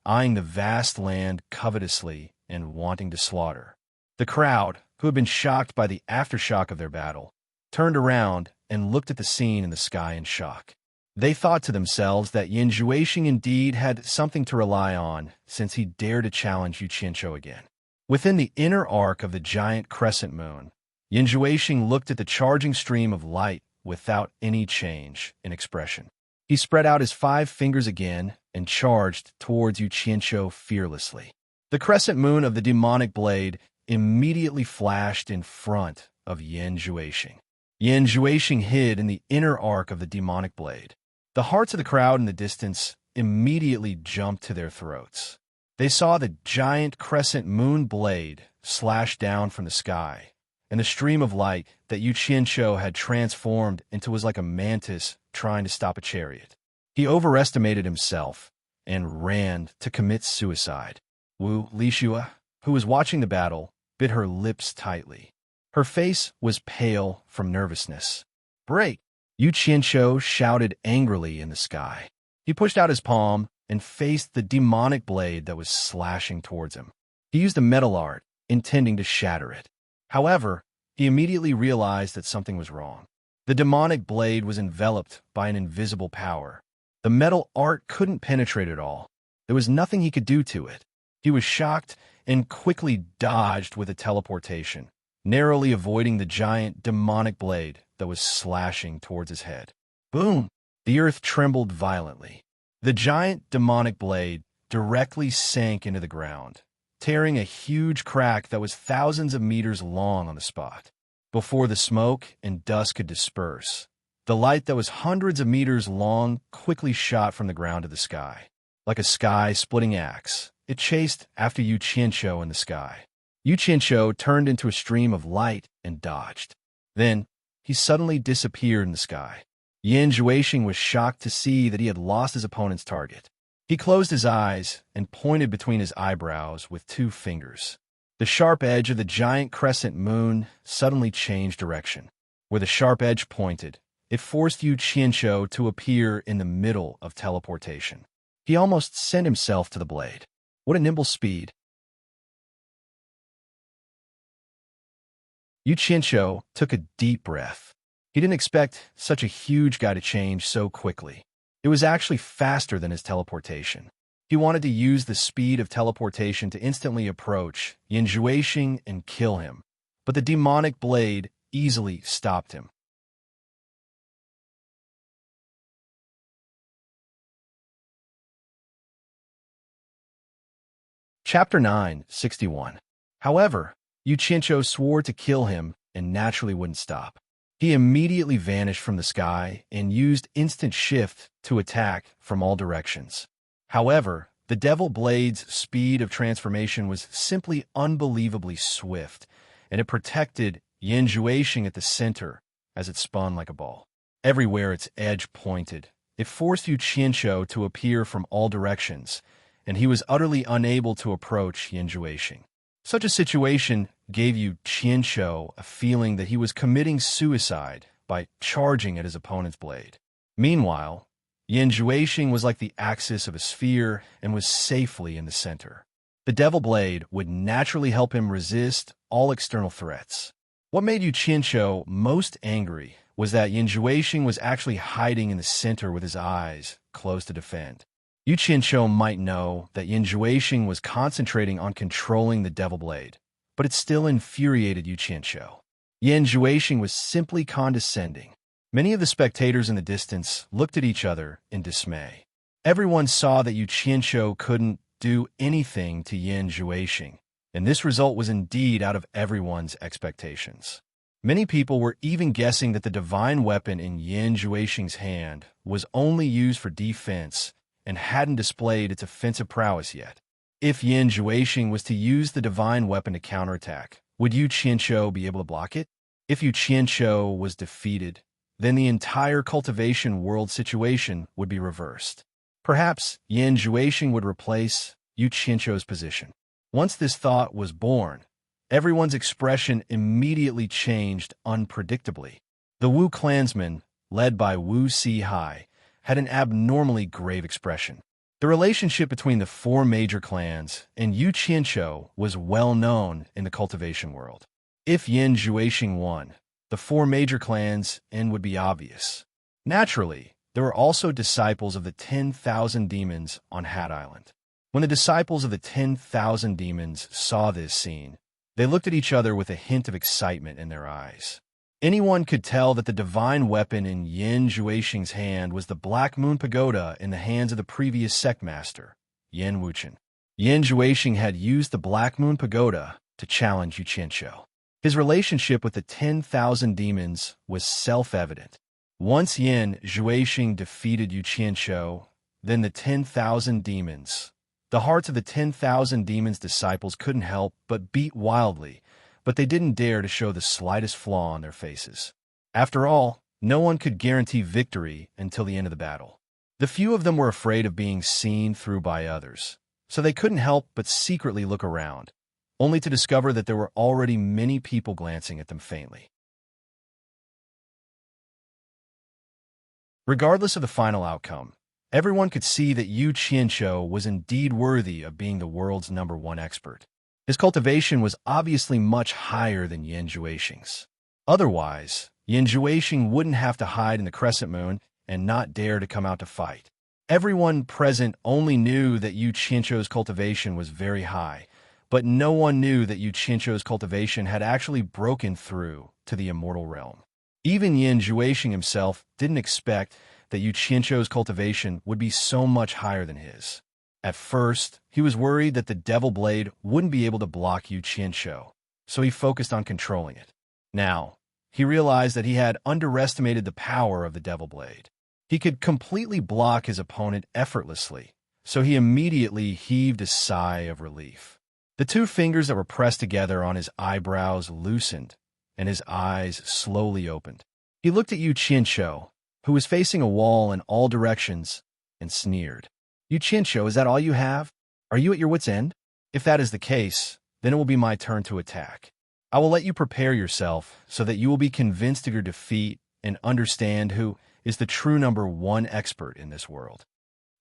eyeing the vast land covetously and wanting to slaughter. The crowd, who had been shocked by the aftershock of their battle, turned around and looked at the scene in the sky in shock. They thought to themselves that Yin Juexing indeed had something to rely on, since he dared to challenge Yu Qianqiu again. Within the inner arc of the giant crescent moon, Yin Juexing looked at the charging stream of light without any change in expression. He spread out his 5 fingers again and charged towards Yu Qianqiu fearlessly. The crescent moon of the demonic blade immediately flashed in front of Yin Juexing. Yin Juexing hid in the inner arc of the demonic blade. The hearts of the crowd in the distance immediately jumped to their throats. They saw the giant crescent moon blade slash down from the sky, and the stream of light that Yu Qianqiu had transformed into was like a mantis trying to stop a chariot. He overestimated himself and ran to commit suicide. Wu Lixue, who was watching the battle, bit her lips tightly. Her face was pale from nervousness. "Break!" Yu Qianqiu shouted angrily in the sky. He pushed out his palm and faced the demonic blade that was slashing towards him. He used a metal art, intending to shatter it. However, he immediately realized that something was wrong. The demonic blade was enveloped by an invisible power. The metal art couldn't penetrate it all. There was nothing he could do to it. He was shocked and quickly dodged with a teleportation, narrowly avoiding the giant demonic blade that was slashing towards his head. Boom! The earth trembled violently. The giant demonic blade directly sank into the ground, tearing a huge crack that was thousands of meters long on the spot. Before the smoke and dust could disperse, the light that was hundreds of meters long quickly shot from the ground to the sky. Like a sky-splitting axe, it chased after Yu Qianqiu in the sky. Yu Qianqiu turned into a stream of light and dodged. Then, he suddenly disappeared in the sky. Yin Juexing was shocked to see that he had lost his opponent's target. He closed his eyes and pointed between his eyebrows with 2 fingers. The sharp edge of the giant crescent moon suddenly changed direction. Where the sharp edge pointed, it forced Yu Qianqiu to appear in the middle of teleportation. He almost sent himself to the blade. What a nimble speed! Yu Qianqiu took a deep breath. He didn't expect such a huge guy to change so quickly. It was actually faster than his teleportation. He wanted to use the speed of teleportation to instantly approach Yin Juexing and kill him, but the demonic blade easily stopped him. Chapter 9:61. However, Yu Qianqiu swore to kill him and naturally wouldn't stop. He immediately vanished from the sky and used instant shift to attack from all directions. However, the Devil Blade's speed of transformation was simply unbelievably swift, and it protected Yin Juexing at the center as it spun like a ball. Everywhere its edge pointed, it forced Yu Qianqiu to appear from all directions, and he was utterly unable to approach Yin Juexing. Such a situation gave Yu Qianqiu a feeling that he was committing suicide by charging at his opponent's blade. Meanwhile, Yin Juexing was like the axis of a sphere and was safely in the center. The Devil Blade would naturally help him resist all external threats. What made Yu Qianqiu most angry was that Yin Juexing was actually hiding in the center with his eyes closed to defend. Yu Qianqiu might know that Yin Juexing was concentrating on controlling the Devil Blade, but it still infuriated Yu Qianqiu. Yin Juexing was simply condescending. Many of the spectators in the distance looked at each other in dismay. Everyone saw that Yu Qianqiu couldn't do anything to Yin Juexing, and this result was indeed out of everyone's expectations. Many people were even guessing that the divine weapon in Yin Juexing's hand was only used for defense and hadn't displayed its offensive prowess yet. If Yin Juexing was to use the divine weapon to counterattack, would Yu Qianqiu be able to block it? If Yu Qianqiu was defeated, then the entire cultivation world situation would be reversed. Perhaps Yin Juexing would replace Yu Qianqiu's position. Once this thought was born, everyone's expression immediately changed unpredictably. The Wu clansmen, led by Wu Si-hai, had an abnormally grave expression. The relationship between the four major clans and Yu Qianqiu was well known in the cultivation world. If Yin Juexing won, the four major clans' end would be obvious. Naturally, there were also disciples of the 10,000 demons on Hat Island. When the disciples of the 10,000 demons saw this scene, they looked at each other with a hint of excitement in their eyes. Anyone could tell that the divine weapon in Yin Juexing's hand was the Black Moon Pagoda in the hands of the previous Sect master, Yin Wuchen. Yin Juexing had used the Black Moon Pagoda to challenge Yu Qianqiu. His relationship with the 10,000 demons was self-evident. Once Yin Juexing defeated Yu Qianqiu, then the 10,000 demons. The hearts of the 10,000 demons' disciples couldn't help but beat wildly, but they didn't dare to show the slightest flaw on their faces. After all, no one could guarantee victory until the end of the battle. The few of them were afraid of being seen through by others, so they couldn't help but secretly look around, only to discover that there were already many people glancing at them faintly. Regardless of the final outcome, everyone could see that Yu Qianqiu was indeed worthy of being the world's #1 expert. His cultivation was obviously much higher than Yin Juexing's. Otherwise, Yin Juexing wouldn't have to hide in the crescent moon and not dare to come out to fight. Everyone present only knew that Yu Qianqiu's cultivation was very high, but no one knew that Yu Qianqiu's cultivation had actually broken through to the immortal realm. Even Yin Juexing himself didn't expect that Yu Qianqiu's cultivation would be so much higher than his. At first, he was worried that the Devil Blade wouldn't be able to block Yu Qianqiu, so he focused on controlling it. Now, he realized that he had underestimated the power of the Devil Blade. He could completely block his opponent effortlessly, so he immediately heaved a sigh of relief. The two fingers that were pressed together on his eyebrows loosened, and his eyes slowly opened. He looked at Yu Qianqiu, who was facing a wall in all directions, and sneered. Yu Qianqiu, is that all you have? Are you at your wit's end? If that is the case, then it will be my turn to attack. I will let you prepare yourself so that you will be convinced of your defeat and understand who is the true #1 expert in this world.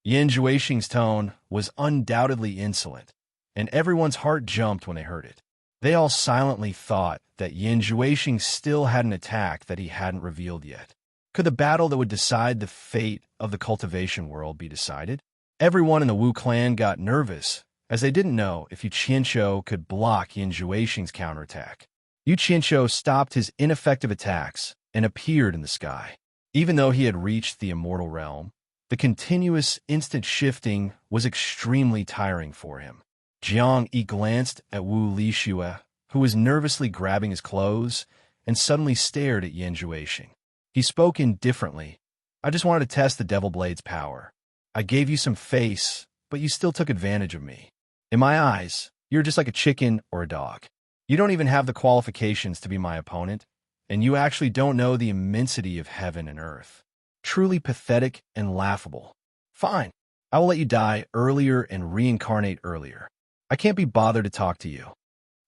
Yin Juexing's tone was undoubtedly insolent, and everyone's heart jumped when they heard it. They all silently thought that Yin Juexing still had an attack that he hadn't revealed yet. Could the battle that would decide the fate of the cultivation world be decided? Everyone in the Wu clan got nervous, as they didn't know if Yu Qianqiu could block Yin Juexing's counterattack. Yu Qianqiu stopped his ineffective attacks and appeared in the sky. Even though he had reached the immortal realm, the continuous instant shifting was extremely tiring for him. Jiang Yi glanced at Wu Lixue, who was nervously grabbing his clothes, and suddenly stared at Yin Juexing. He spoke indifferently. I just wanted to test the Devil Blade's power. I gave you some face, but you still took advantage of me. In my eyes, you're just like a chicken or a dog. You don't even have the qualifications to be my opponent, and you actually don't know the immensity of heaven and earth. Truly pathetic and laughable. Fine, I will let you die earlier and reincarnate earlier. I can't be bothered to talk to you.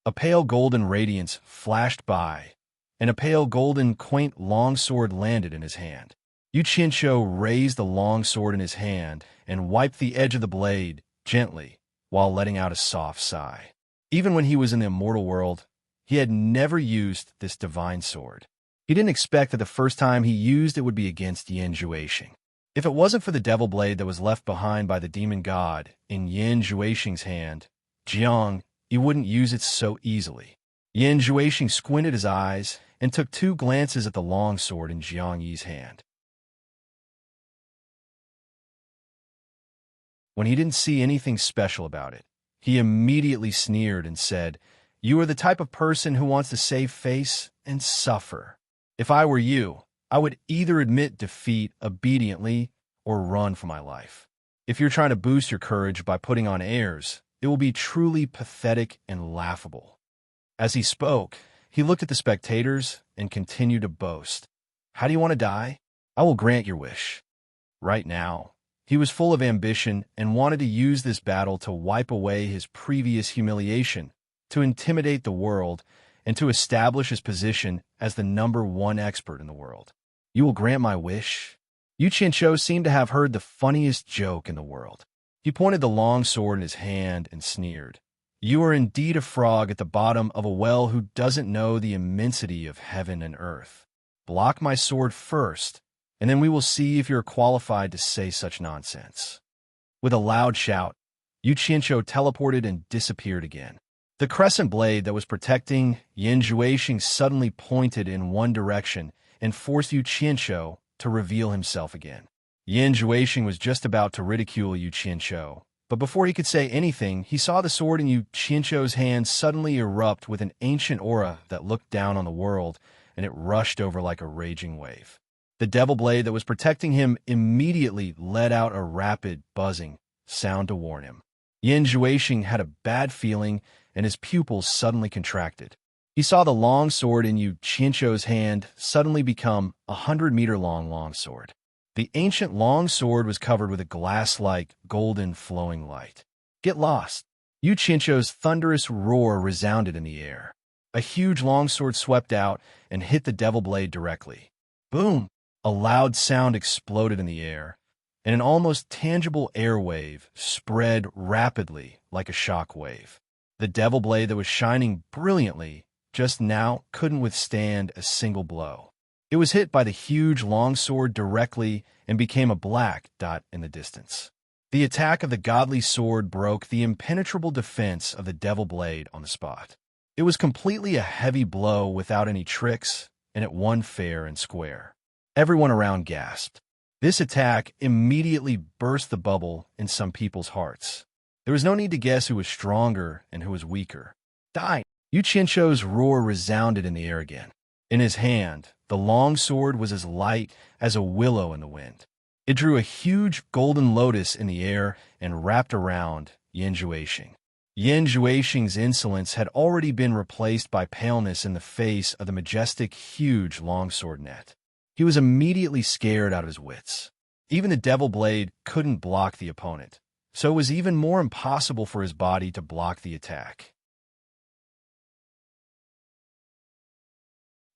A pale golden radiance flashed by, and a pale golden quaint longsword landed in his hand. Yu Qianqiu raised the long sword in his hand and wiped the edge of the blade gently while letting out a soft sigh. Even when he was in the immortal world, he had never used this divine sword. He didn't expect that the first time he used it would be against Yin Juexing. If it wasn't for the devil blade that was left behind by the demon god in Yin Juexing's hand, Jiang, he wouldn't use it so easily. Yin Juexing squinted his eyes and took 2 glances at the long sword in Jiang Yi's hand. When he didn't see anything special about it, he immediately sneered and said, "You are the type of person who wants to save face and suffer. If I were you, I would either admit defeat obediently or run for my life. If you're trying to boost your courage by putting on airs, it will be truly pathetic and laughable." As he spoke, he looked at the spectators and continued to boast. "How do you want to die? I will grant your wish." Right now, he was full of ambition and wanted to use this battle to wipe away his previous humiliation, to intimidate the world, and to establish his position as the #1 expert in the world. "You will grant my wish?" Yu Qianqiu seemed to have heard the funniest joke in the world. He pointed the long sword in his hand and sneered. "You are indeed a frog at the bottom of a well who doesn't know the immensity of heaven and earth. Block my sword first, and then we will see if you're qualified to say such nonsense." With a loud shout, Yu Qianqiu teleported and disappeared again. The crescent blade that was protecting Yin Juexing suddenly pointed in one direction and forced Yu Qianqiu to reveal himself again. Yin Juexing was just about to ridicule Yu Qianqiu, but before he could say anything, he saw the sword in Yu Qianqiu's hand suddenly erupt with an ancient aura that looked down on the world, and it rushed over like a raging wave. The devil blade that was protecting him immediately let out a rapid, buzzing sound to warn him. Yin Juexing had a bad feeling, and his pupils suddenly contracted. He saw the long sword in Yu Qianqiu's hand suddenly become a 100-meter-long longsword. The ancient long sword was covered with a glass-like, golden, flowing light. "Get lost!" Yu Qianqiu's thunderous roar resounded in the air. A huge longsword swept out and hit the devil blade directly. Boom! A loud sound exploded in the air, and an almost tangible air wave spread rapidly like a shock wave. The devil blade that was shining brilliantly just now couldn't withstand a single blow. It was hit by the huge longsword directly and became a black dot in the distance. The attack of the godly sword broke the impenetrable defense of the devil blade on the spot. It was completely a heavy blow without any tricks, and it won fair and square. Everyone around gasped. This attack immediately burst the bubble in some people's hearts. There was no need to guess who was stronger and who was weaker. "Die!" Yu Qianqiu's roar resounded in the air again. In his hand, the long sword was as light as a willow in the wind. It drew a huge golden lotus in the air and wrapped around Yin Juexing. Yin Juexing's insolence had already been replaced by paleness in the face of the majestic, huge longsword net. He was immediately scared out of his wits. Even the devil blade couldn't block the opponent, so it was even more impossible for his body to block the attack.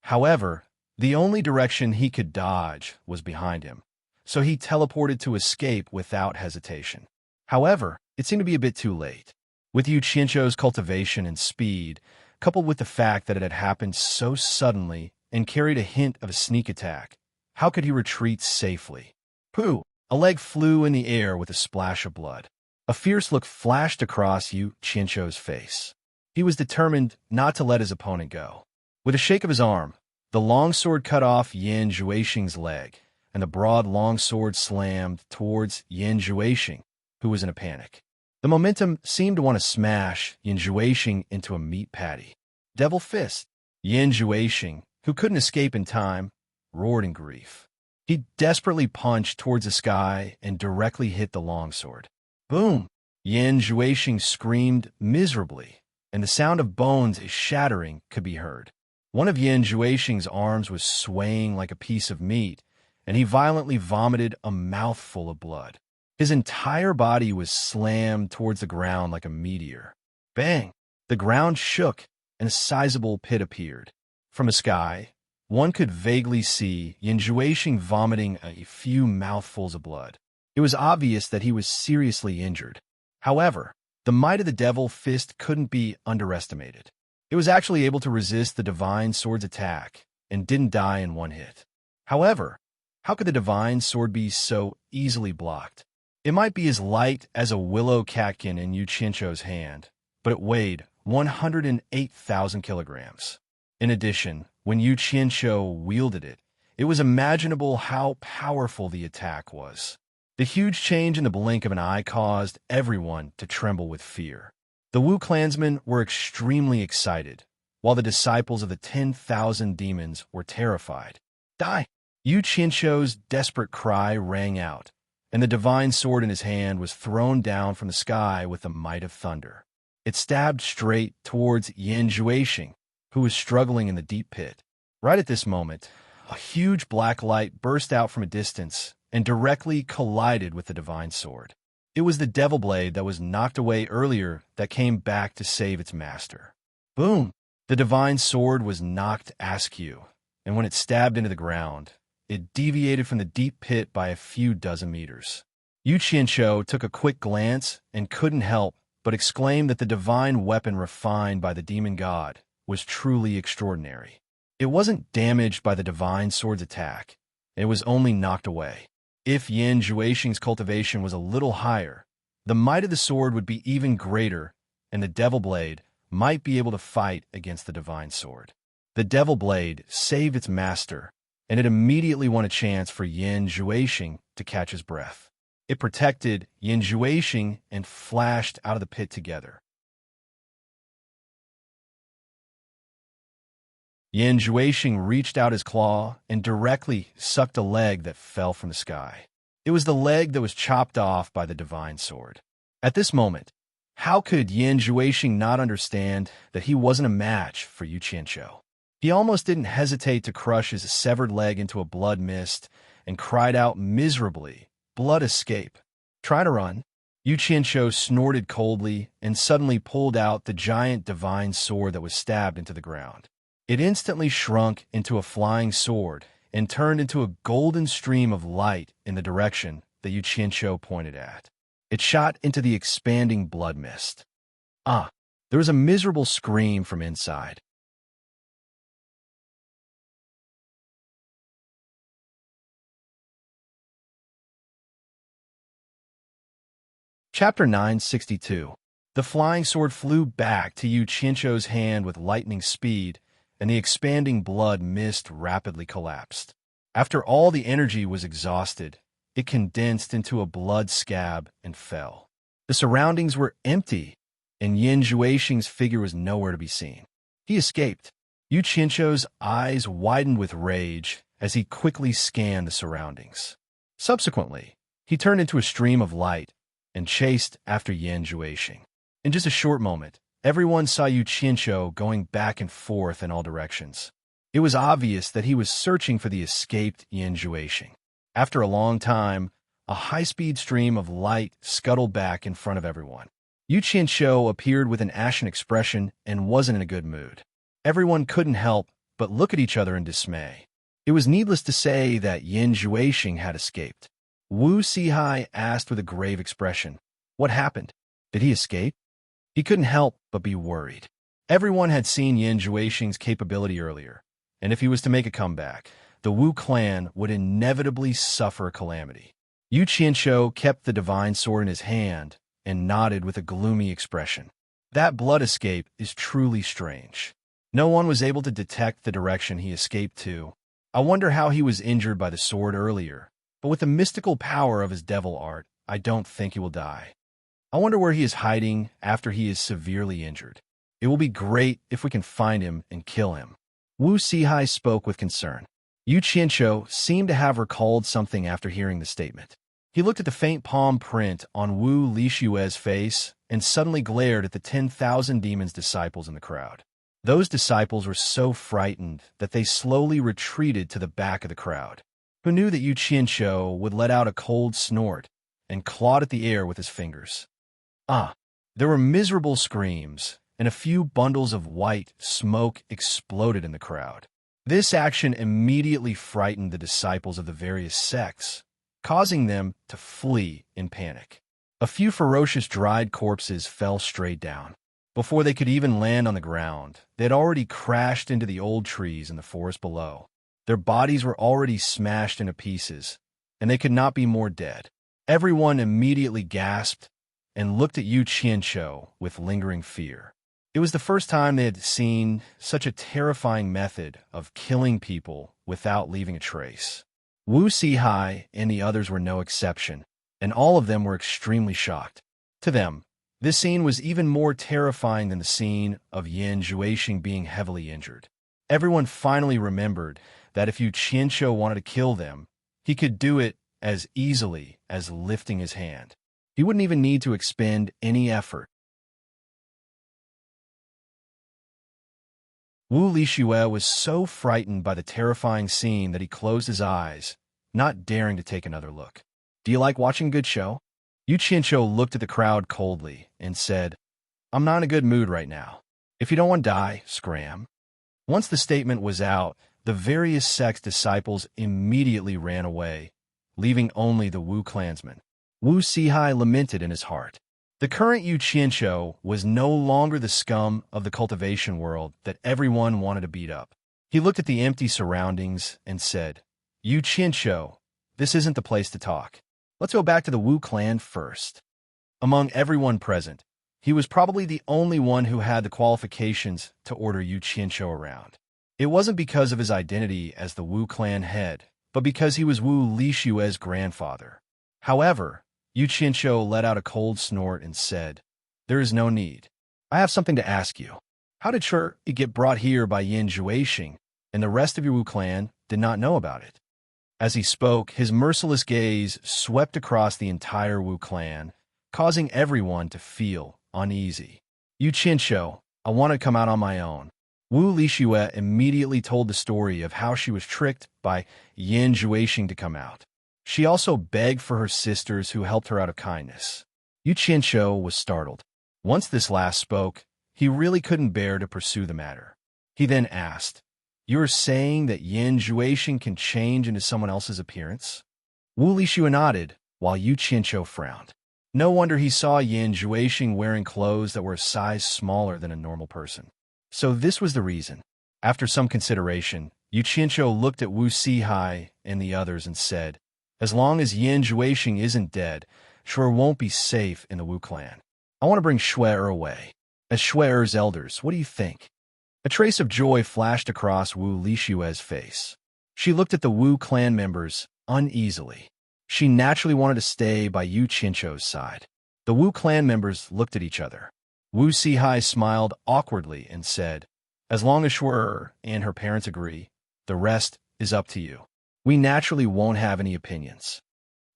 However, the only direction he could dodge was behind him, so he teleported to escape without hesitation. However, it seemed to be a bit too late. With Yu Qianqiu's cultivation and speed, coupled with the fact that it had happened so suddenly and carried a hint of a sneak attack, how could he retreat safely? Pooh! A leg flew in the air with a splash of blood. A fierce look flashed across Yu Qianqiu's face. He was determined not to let his opponent go. With a shake of his arm, the longsword cut off Yin Juexing's leg, and the broad longsword slammed towards Yin Juexing, who was in a panic. The momentum seemed to want to smash Yin Juexing into a meat patty. Devil fist! Yin Juexing, who couldn't escape in time, roared in grief. He desperately punched towards the sky and directly hit the longsword. Boom! Yin Juexing screamed miserably, and the sound of bones shattering could be heard. One of Yin Juexing's arms was swaying like a piece of meat, and he violently vomited a mouthful of blood. His entire body was slammed towards the ground like a meteor. Bang! The ground shook, and a sizable pit appeared. From the sky, one could vaguely see Yin Juexing vomiting a few mouthfuls of blood. It was obvious that he was seriously injured. However, the might of the devil fist couldn't be underestimated. It was actually able to resist the divine sword's attack and didn't die in one hit. However, How could the divine sword be so easily blocked? It might be as light as a willow catkin in Yu Qianzhou's hand, but it weighed 108,000 kilograms. In addition, when Yu Qianzhou wielded it, it was imaginable how powerful the attack was. The huge change in the blink of an eye caused everyone to tremble with fear. The Wu clansmen were extremely excited, while the disciples of the 10,000 demons were terrified. Die! Yu Qianzhou's desperate cry rang out, and the divine sword in his hand was thrown down from the sky with the might of thunder. It stabbed straight towards Yan Zhuixing, who was struggling in the deep pit. Right at this moment, a huge black light burst out from a distance and directly collided with the divine sword. It was the devil blade that was knocked away earlier that came back to save its master. Boom! The divine sword was knocked askew, and when it stabbed into the ground, it deviated from the deep pit by a few dozen meters. Yu Qianzhou took a quick glance and couldn't help but exclaim that the divine weapon refined by the demon god was truly extraordinary. It wasn't damaged by the divine sword's attack. It was only knocked away. If Yan Zhuixing's cultivation was a little higher, the might of the sword would be even greater, and the devil blade might be able to fight against the divine sword. The devil blade saved its master, and it immediately won a chance for Yan Zhuixing to catch his breath. It protected Yan Zhuixing and flashed out of the pit together. Yan Zhuixing reached out his claw and directly sucked a leg that fell from the sky. It was the leg that was chopped off by the divine sword. At this moment, how could Yan Zhuixing not understand that he wasn't a match for Yu Qianzhou? He almost didn't hesitate to crush his severed leg into a blood mist and cried out miserably, "Blood escape! Try to run." Yu Qianzhou snorted coldly and suddenly pulled out the giant divine sword that was stabbed into the ground. It instantly shrunk into a flying sword and turned into a golden stream of light in the direction that Yu Qianzhou pointed at. It shot into the expanding blood mist. There was a miserable scream from inside. Chapter 962. The flying sword flew back to Yu Qianzhou's hand with lightning speed, and the expanding blood mist rapidly collapsed. After all the energy was exhausted, it condensed into a blood scab and fell. The surroundings were empty, and Yan Zhuixing's figure was nowhere to be seen. He escaped. Yu Qianzhou's eyes widened with rage as he quickly scanned the surroundings. Subsequently, he turned into a stream of light and chased after Yan Zhuixing. In just a short moment, everyone saw Yu Qianzhou going back and forth in all directions. It was obvious that he was searching for the escaped Yan Zhuixing. After a long time, a high-speed stream of light scuttled back in front of everyone. Yu Qianzhou appeared with an ashen expression and wasn't in a good mood. Everyone couldn't help but look at each other in dismay. It was needless to say that Yan Zhuixing had escaped. Wu Sihai asked with a grave expression, "What happened? Did he escape?" He couldn't help but be worried. Everyone had seen Yan Zhuixing's capability earlier, and if he was to make a comeback, the Wu clan would inevitably suffer calamity. Yu Qianzhou kept the divine sword in his hand and nodded with a gloomy expression. That blood escape is truly strange. No one was able to detect the direction he escaped to. I wonder how he was injured by the sword earlier, but with the mystical power of his devil art, I don't think he will die. I wonder where he is hiding after he is severely injured. It will be great if we can find him and kill him. Wu Sihai spoke with concern. Yu Qianzhou seemed to have recalled something after hearing the statement. He looked at the faint palm print on Wu Lishue's face and suddenly glared at the 10,000 demons' disciples in the crowd. Those disciples were so frightened that they slowly retreated to the back of the crowd. Who knew that Yu Qianzhou would let out a cold snort and clawed at the air with his fingers? There were miserable screams, and a few bundles of white smoke exploded in the crowd. This action immediately frightened the disciples of the various sects, causing them to flee in panic. A few ferocious dried corpses fell straight down. Before they could even land on the ground, they had already crashed into the old trees in the forest below. Their bodies were already smashed into pieces, and they could not be more dead. Everyone immediately gasped and looked at Yu Qianqiu with lingering fear. It was the first time they had seen such a terrifying method of killing people without leaving a trace. Wu Sihai and the others were no exception, and all of them were extremely shocked. To them, this scene was even more terrifying than the scene of Yin Zhuixing being heavily injured. Everyone finally remembered that if Yu Qianqiu wanted to kill them, he could do it as easily as lifting his hand. He wouldn't even need to expend any effort. Wu Lixue was so frightened by the terrifying scene that he closed his eyes, not daring to take another look. "Do you like watching a good show?" Yu Qianqiu looked at the crowd coldly and said, "I'm not in a good mood right now. If you don't want to die, scram." Once the statement was out, the various Sect's disciples immediately ran away, leaving only the Wu clansmen. Wu Sihai lamented in his heart. The current Yu Qianqiu was no longer the scum of the cultivation world that everyone wanted to beat up. He looked at the empty surroundings and said, "Yu Qianqiu, this isn't the place to talk. Let's go back to the Wu clan first." Among everyone present, he was probably the only one who had the qualifications to order Yu Qianqiu around. It wasn't because of his identity as the Wu clan head, but because he was Wu Lixue's grandfather. However, Yu Qianqiu let out a cold snort and said, "There is no need. I have something to ask you. How did it get brought here by Yin Zhuixing, and the rest of your Wu clan did not know about it?" As he spoke, his merciless gaze swept across the entire Wu clan, causing everyone to feel uneasy. "Yu Qianqiu, I want to come out on my own." Wu Lixue immediately told the story of how she was tricked by Yin Zhuixing to come out. She also begged for her sisters who helped her out of kindness. Yu Qianqiu was startled. Once this last spoke, he really couldn't bear to pursue the matter. He then asked, "You're saying that Yin Zhuixing can change into someone else's appearance?" Wu Lixue nodded, while Yu Qianqiu frowned. No wonder he saw Yin Zhuixing wearing clothes that were a size smaller than a normal person. So this was the reason. After some consideration, Yu Qianqiu looked at Wu Sihai and the others and said, "As long as Yin Zhuixing isn't dead, Shuer won't be safe in the Wu clan. I want to bring Shuer away. As Shuer's elders, what do you think?" A trace of joy flashed across Wu Lixue's face. She looked at the Wu clan members uneasily. She naturally wanted to stay by Yu Qianqiu's side. The Wu clan members looked at each other. Wu Sihai smiled awkwardly and said, "As long as Shuer and her parents agree, the rest is up to you. We naturally won't have any opinions."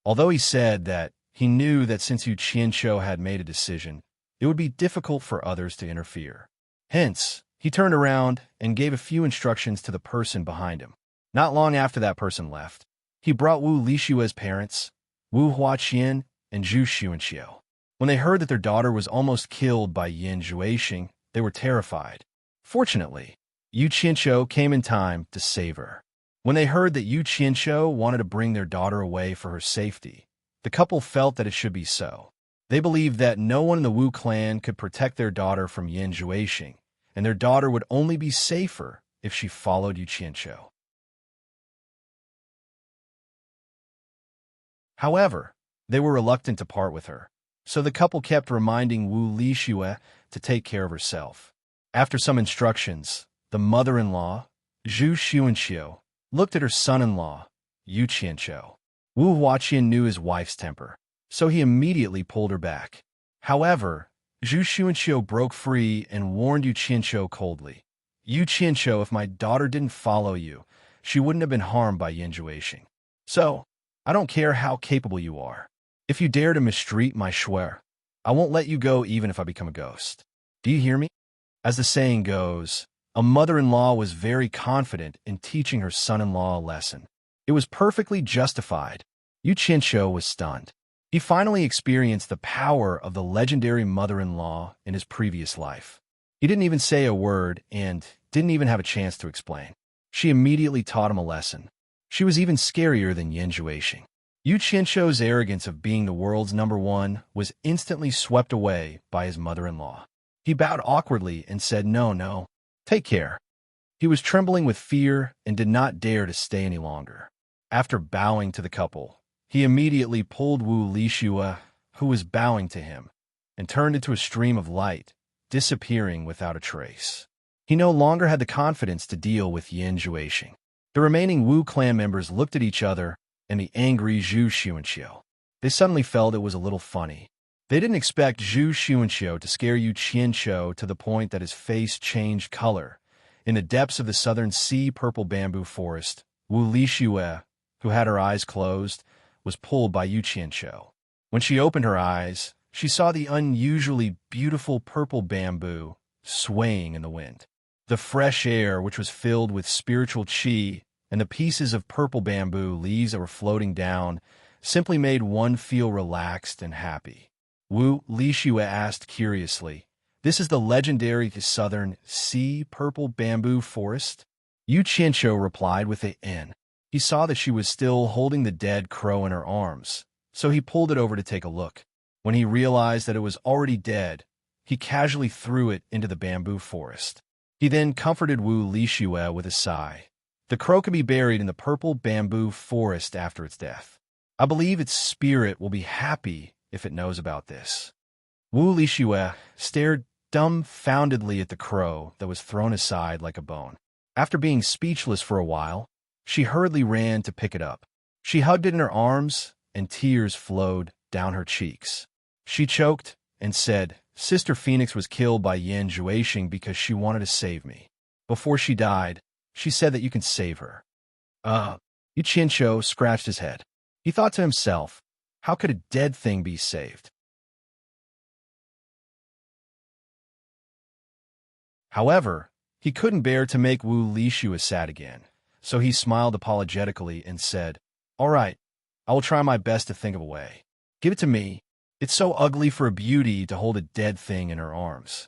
Although he said that, he knew that since Yu Qianqiu had made a decision, it would be difficult for others to interfere. Hence, he turned around and gave a few instructions to the person behind him. Not long after that person left, he brought Wu Lixue's parents, Wu Huaqian and Zhu Xuanqiu. When they heard that their daughter was almost killed by Yin Zhuixing, they were terrified. Fortunately, Yu Qianqiu came in time to save her. When they heard that Yu Qianqiu wanted to bring their daughter away for her safety, the couple felt that it should be so. They believed that no one in the Wu clan could protect their daughter from Yin Zhuixing, and their daughter would only be safer if she followed Yu Qianqiu. However, they were reluctant to part with her, so the couple kept reminding Wu Lixue to take care of herself. After some instructions, the mother-in-law, Zhu Xuanqiu, looked at her son-in-law, Yu Qianqiu. Wu Huaqian knew his wife's temper, so he immediately pulled her back. However, Zhu Xuanqiu broke free and warned Yu Qianqiu coldly. "Yu Qianqiu, if my daughter didn't follow you, she wouldn't have been harmed by Yin Zhuixing. So, I don't care how capable you are. If you dare to mistreat my Shuer, I won't let you go even if I become a ghost. Do you hear me?" As the saying goes, a mother-in-law was very confident in teaching her son-in-law a lesson. It was perfectly justified. Yu Qianqiu was stunned. He finally experienced the power of the legendary mother-in-law in his previous life. He didn't even say a word and didn't even have a chance to explain. She immediately taught him a lesson. She was even scarier than Yin Zhuixing. Yu Qianqiu's arrogance of being the world's #1 was instantly swept away by his mother-in-law. He bowed awkwardly and said, "No, no. Take care." He was trembling with fear and did not dare to stay any longer. After bowing to the couple, he immediately pulled Wu Lishua, who was bowing to him, and turned into a stream of light, disappearing without a trace. He no longer had the confidence to deal with Yin Zhuixing. The remaining Wu clan members looked at each other and the angry Zhu Xuanxiu. They suddenly felt it was a little funny. They didn't expect Zhu Xuanxiu to scare Yu Qianqiu to the point that his face changed color. In the depths of the southern sea purple bamboo forest, Wu Lishue, who had her eyes closed, was pulled by Yu Qianqiu. When she opened her eyes, she saw the unusually beautiful purple bamboo swaying in the wind. The fresh air, which was filled with spiritual qi, and the pieces of purple bamboo leaves that were floating down, simply made one feel relaxed and happy. Wu Lishue asked curiously, "This is the legendary southern sea purple bamboo forest?" Yu Qianqiu replied with a N. He saw that she was still holding the dead crow in her arms, so he pulled it over to take a look. When he realized that it was already dead, he casually threw it into the bamboo forest. He then comforted Wu Lishue with a sigh. The crow can be buried in the purple bamboo forest after its death. I believe its spirit will be happy if it knows about this. Wu Lishue stared dumbfoundedly at the crow that was thrown aside like a bone. After being speechless for a while, she hurriedly ran to pick it up. She hugged it in her arms, and tears flowed down her cheeks. She choked and said, "Sister Phoenix was killed by Yin Zhuixing because she wanted to save me. Before she died, she said that you can save her." Yu Qianqiu scratched his head. He thought to himself, how could a dead thing be saved? However, he couldn't bear to make Wu Lishue sad again, so he smiled apologetically and said, "All right, I will try my best to think of a way. Give it to me. It's so ugly for a beauty to hold a dead thing in her arms."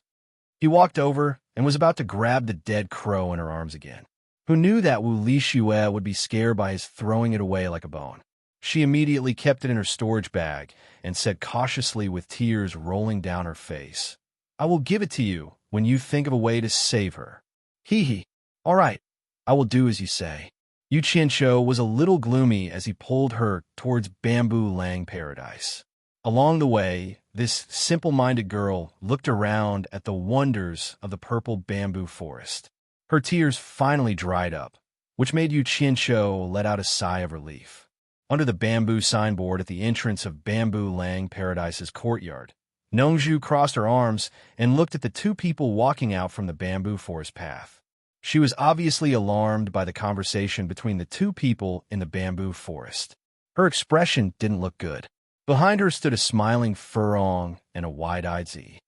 He walked over and was about to grab the dead crow in her arms again. Who knew that Wu Lishue would be scared by his throwing it away like a bone? She immediately kept it in her storage bag and said cautiously with tears rolling down her face, "I will give it to you when you think of a way to save her." Hee hee. All right, I will do as you say. Yu Qianqiu was a little gloomy as he pulled her towards Bamboo Lang Paradise. Along the way, this simple-minded girl looked around at the wonders of the purple bamboo forest. Her tears finally dried up, which made Yu Qianqiu let out a sigh of relief. Under the bamboo signboard at the entrance of Bamboo Lang Paradise's courtyard, Nongzhu crossed her arms and looked at the two people walking out from the bamboo forest path. She was obviously alarmed by the conversation between the two people in the bamboo forest. Her expression didn't look good. Behind her stood a smiling Furong and a wide-eyed Zi.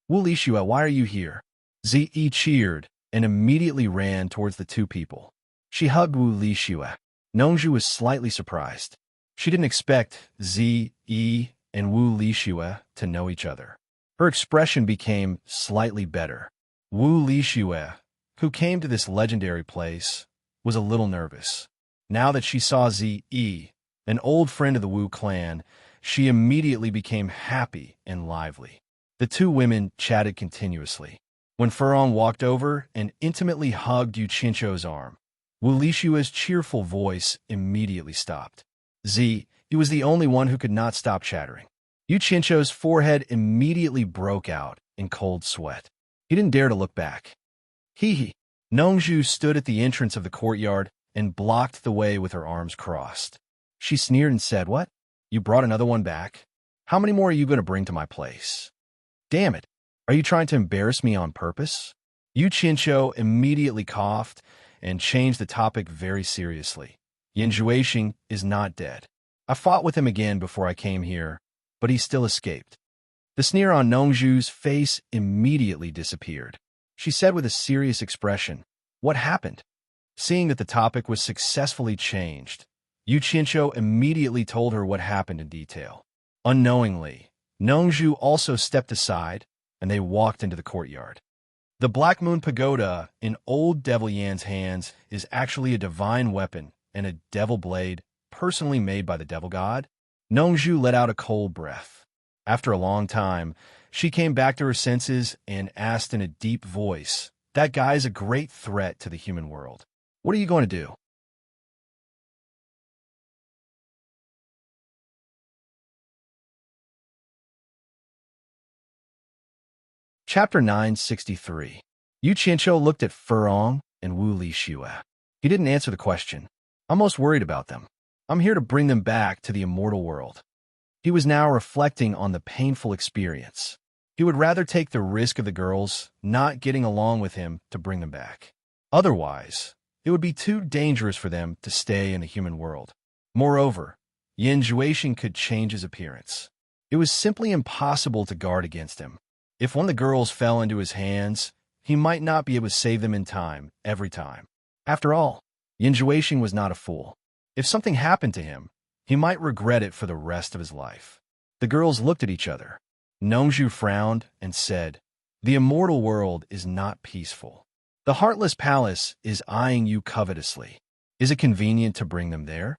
"Wu Lishue, why are you here?" Zi cheered and immediately ran towards the two people. She hugged Wu Lishue. Nongzhu was slightly surprised. She didn't expect Zi and Wu Lishue to know each other. Her expression became slightly better. Wu Lishue, who came to this legendary place, was a little nervous. Now that she saw Zi, an old friend of the Wu clan, she immediately became happy and lively. The two women chatted continuously. When Furong walked over and intimately hugged Yu Qianqiu's arm, Wu Lishue's cheerful voice immediately stopped. He was the only one who could not stop chattering. Yu Qianqiu's forehead immediately broke out in cold sweat. He didn't dare to look back. Hee. Nongzhu stood at the entrance of the courtyard and blocked the way with her arms crossed. She sneered and said, "What? You brought another one back? How many more are you going to bring to my place? Damn it. Are you trying to embarrass me on purpose?" Yu Qianqiu immediately coughed and changed the topic very seriously. Yin Zhuixing is not dead. I fought with him again before I came here, but he still escaped. The sneer on Nongzhu's face immediately disappeared. She said with a serious expression, "What happened?" Seeing that the topic was successfully changed, Yu Qianqiu immediately told her what happened in detail. Unknowingly, Nongzhu also stepped aside, and they walked into the courtyard. The Black Moon Pagoda in old Devil Yan's hands is actually a divine weapon and a devil blade personally made by the devil god. Nongzhu let out a cold breath. After a long time, she came back to her senses and asked in a deep voice, That guy's a great threat to the human world. What are you going to do? Chapter 963. Yu Qianqiu looked at Furong and Wu Li Xue. He didn't answer the question. I'm most worried about them. I'm here to bring them back to the immortal world. He was now reflecting on the painful experience. He would rather take the risk of the girls not getting along with him to bring them back. Otherwise, it would be too dangerous for them to stay in the human world. Moreover, Yin Juexing could change his appearance. It was simply impossible to guard against him. If one of the girls fell into his hands, he might not be able to save them in time, every time. After all, Yin Juexing was not a fool. If something happened to him, he might regret it for the rest of his life. The girls looked at each other. Nongzhu frowned and said, "The immortal world is not peaceful. The Heartless Palace is eyeing you covetously. Is it convenient to bring them there?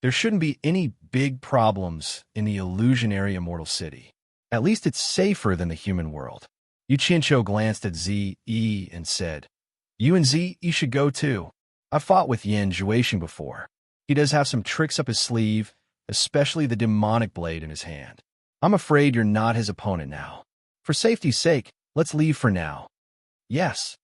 There shouldn't be any big problems in the illusionary immortal city. At least it's safer than the human world." Yu Qianqiu glanced at Zi and said, "You and Zi should go too. I've fought with Yin Juexing before. He does have some tricks up his sleeve, especially the demonic blade in his hand. I'm afraid you're not his opponent now. For safety's sake, let's leave for now." Yes.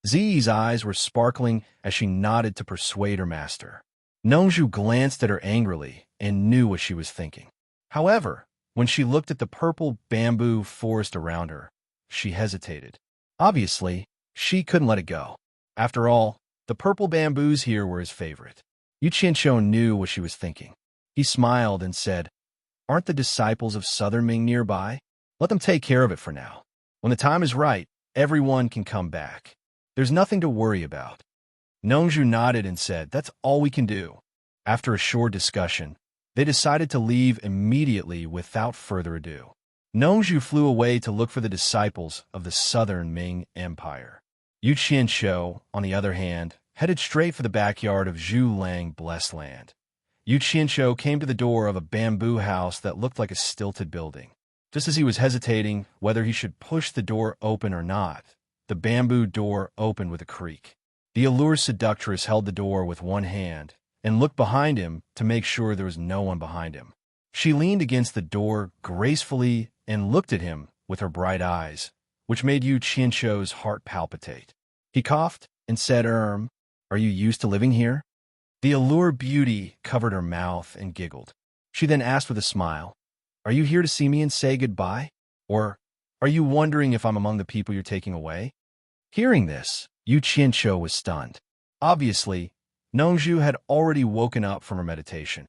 Zi's eyes were sparkling as she nodded to persuade her master. Nongzhu glanced at her angrily and knew what she was thinking. However, when she looked at the purple bamboo forest around her, she hesitated. Obviously, she couldn't let it go. After all, the purple bamboos here were his favorite. Yu Qianqiu knew what she was thinking. He smiled and said, "Aren't the disciples of Southern Ming nearby? Let them take care of it for now. When the time is right, everyone can come back. There's nothing to worry about." Nongzhu nodded and said, "That's all we can do." After a short discussion, they decided to leave immediately without further ado. Nongzhu flew away to look for the disciples of the Southern Ming Empire. Yu Qianqiu, on the other hand, headed straight for the backyard of Zhu Lang Blessed Land. Yu Qianqiu came to the door of a bamboo house that looked like a stilted building. Just as he was hesitating whether he should push the door open or not, the bamboo door opened with a creak. The allured seductress held the door with one hand and looked behind him to make sure there was no one behind him. She leaned against the door gracefully and looked at him with her bright eyes, which made Yu Qianqiu's heart palpitate. He coughed and said, "Are you used to living here?" The allured beauty covered her mouth and giggled. She then asked with a smile, "Are you here to see me and say goodbye? Or are you wondering if I'm among the people you're taking away?" Hearing this, Yu Qianqiu was stunned. Obviously, Nongzhu had already woken up from her meditation.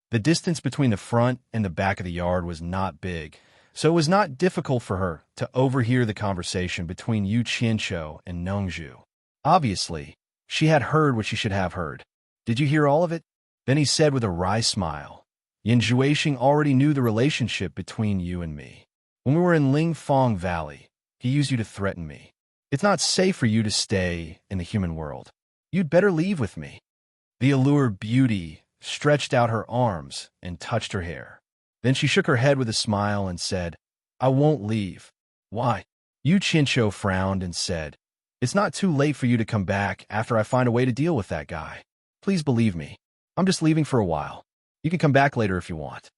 The distance between the front and the back of the yard was not big, so it was not difficult for her to overhear the conversation between Yu Qianqiu and Nongzhu. Obviously, she had heard what she should have heard. "Did you hear all of it?" Then he said with a wry smile, "Yin Juexing already knew the relationship between you and me. When we were in Lingfang Valley, he used you to threaten me. It's not safe for you to stay in the human world. You'd better leave with me." The allured beauty stretched out her arms and touched her hair. Then she shook her head with a smile and said, "I won't leave." "Why?" Yu Qianqiu frowned and said, "It's not too late for you to come back after I find a way to deal with that guy. Please believe me. I'm just leaving for a while. You can come back later if you want."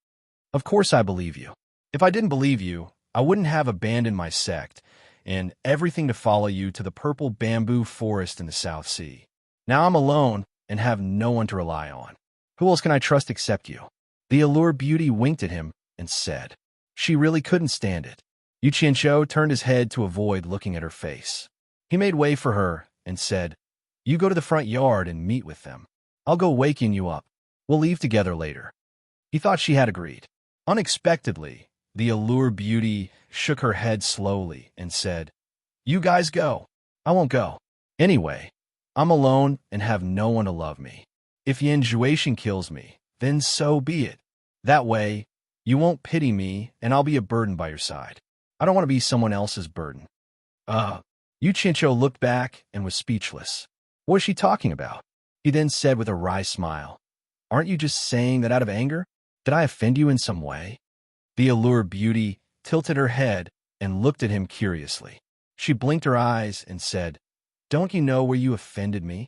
"Of course I believe you. If I didn't believe you, I wouldn't have abandoned my sect and everything to follow you to the purple bamboo forest in the South Sea. Now I'm alone and have no one to rely on. Who else can I trust except you?" The allured beauty winked at him and said, she really couldn't stand it. Yu Qianqiu turned his head to avoid looking at her face. He made way for her and said, "You go to the front yard and meet with them. I'll go waking you up. We'll leave together later." He thought she had agreed. Unexpectedly, the allured beauty shook her head slowly and said, "You guys go. I won't go. Anyway, I'm alone and have no one to love me. If Yin Juexing kills me, then so be it. That way, you won't pity me and I'll be a burden by your side. I don't want to be someone else's burden." Yu Qianqiu looked back and was speechless. What was she talking about? He then said with a wry smile, "Aren't you just saying that out of anger? Did I offend you in some way?" The allured beauty tilted her head and looked at him curiously. She blinked her eyes and said, "Don't you know where you offended me?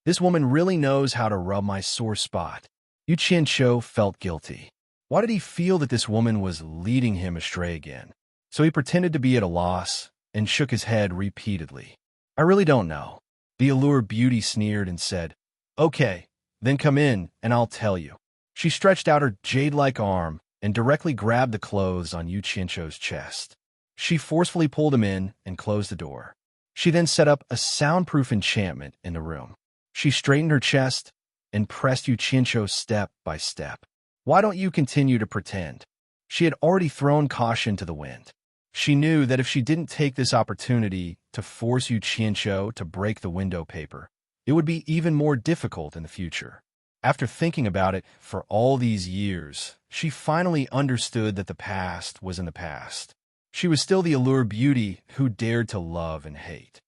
This woman really knows how to rub my sore spot." Yu Qianqiu felt guilty. Why did he feel that this woman was leading him astray again? So he pretended to be at a loss and shook his head repeatedly. "I really don't know." The allure beauty sneered and said, "Okay, then come in and I'll tell you." She stretched out her jade-like arm and directly grabbed the clothes on Yu Qianqiu's chest. She forcefully pulled him in and closed the door. She then set up a soundproof enchantment in the room. She straightened her chest and pressed Yu Qianqiu step by step. "Why don't you continue to pretend?" She had already thrown caution to the wind. She knew that if she didn't take this opportunity to force Yu Qianqiu to break the window paper, it would be even more difficult in the future. After thinking about it for all these years, she finally understood that the past was in the past. She was still the allure beauty who dared to love and hate.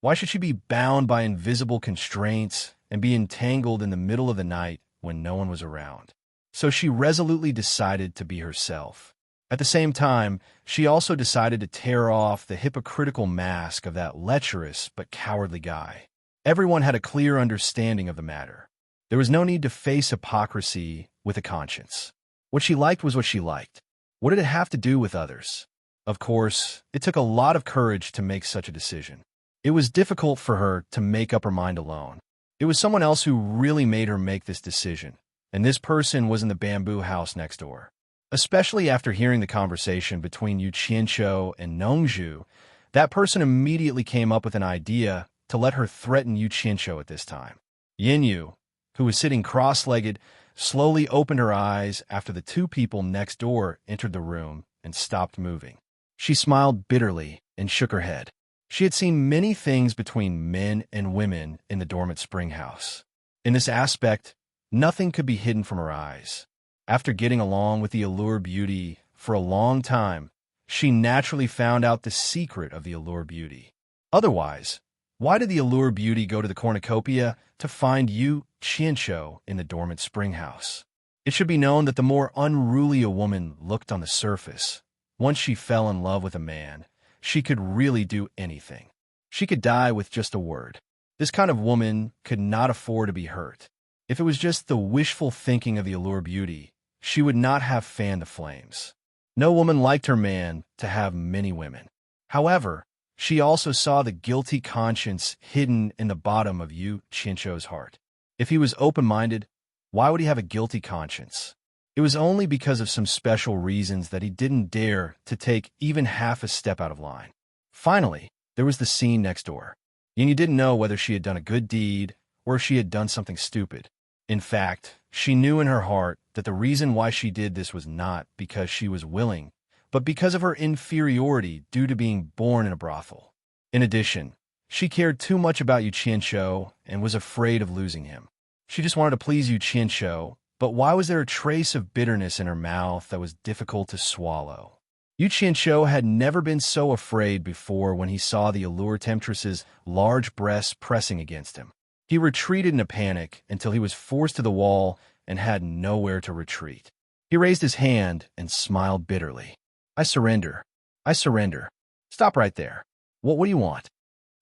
Why should she be bound by invisible constraints and be entangled in the middle of the night when no one was around? So she resolutely decided to be herself. At the same time, she also decided to tear off the hypocritical mask of that lecherous but cowardly guy. Everyone had a clear understanding of the matter. There was no need to face hypocrisy with a conscience. What she liked was what she liked. What did it have to do with others? Of course, it took a lot of courage to make such a decision. It was difficult for her to make up her mind alone. It was someone else who really made her make this decision, and this person was in the bamboo house next door. Especially after hearing the conversation between Yu Qianqiu and Nongzhu, that person immediately came up with an idea to let her threaten Yu Qianqiu at this time. Yin, who was sitting cross-legged, slowly opened her eyes after the two people next door entered the room and stopped moving. She smiled bitterly and shook her head. She had seen many things between men and women in the dormant spring house. In this aspect, nothing could be hidden from her eyes. After getting along with the allure beauty for a long time, she naturally found out the secret of the allure beauty. Otherwise, why did the allure beauty go to the cornucopia to find Yu Qianqiu in the dormant spring house? It should be known that the more unruly a woman looked on the surface, once she fell in love with a man, she could really do anything. She could die with just a word. This kind of woman could not afford to be hurt. If it was just the wishful thinking of the allure beauty, she would not have fanned the flames. No woman liked her man to have many women. However, she also saw the guilty conscience hidden in the bottom of Yu Qianqiu's heart. If he was open-minded, why would he have a guilty conscience? It was only because of some special reasons that he didn't dare to take even half a step out of line. Finally, there was the scene next door. Yin didn't know whether she had done a good deed or if she had done something stupid. In fact, she knew in her heart that the reason why she did this was not because she was willing, but because of her inferiority due to being born in a brothel. In addition, she cared too much about Yu Qianqiu and was afraid of losing him. She just wanted to please Yu Qianqiu, but why was there a trace of bitterness in her mouth that was difficult to swallow? Yu Qianqiu had never been so afraid before when he saw the allure temptress's large breasts pressing against him. He retreated in a panic until he was forced to the wall and had nowhere to retreat. He raised his hand and smiled bitterly. I surrender. I surrender. Stop right there. What do you want?"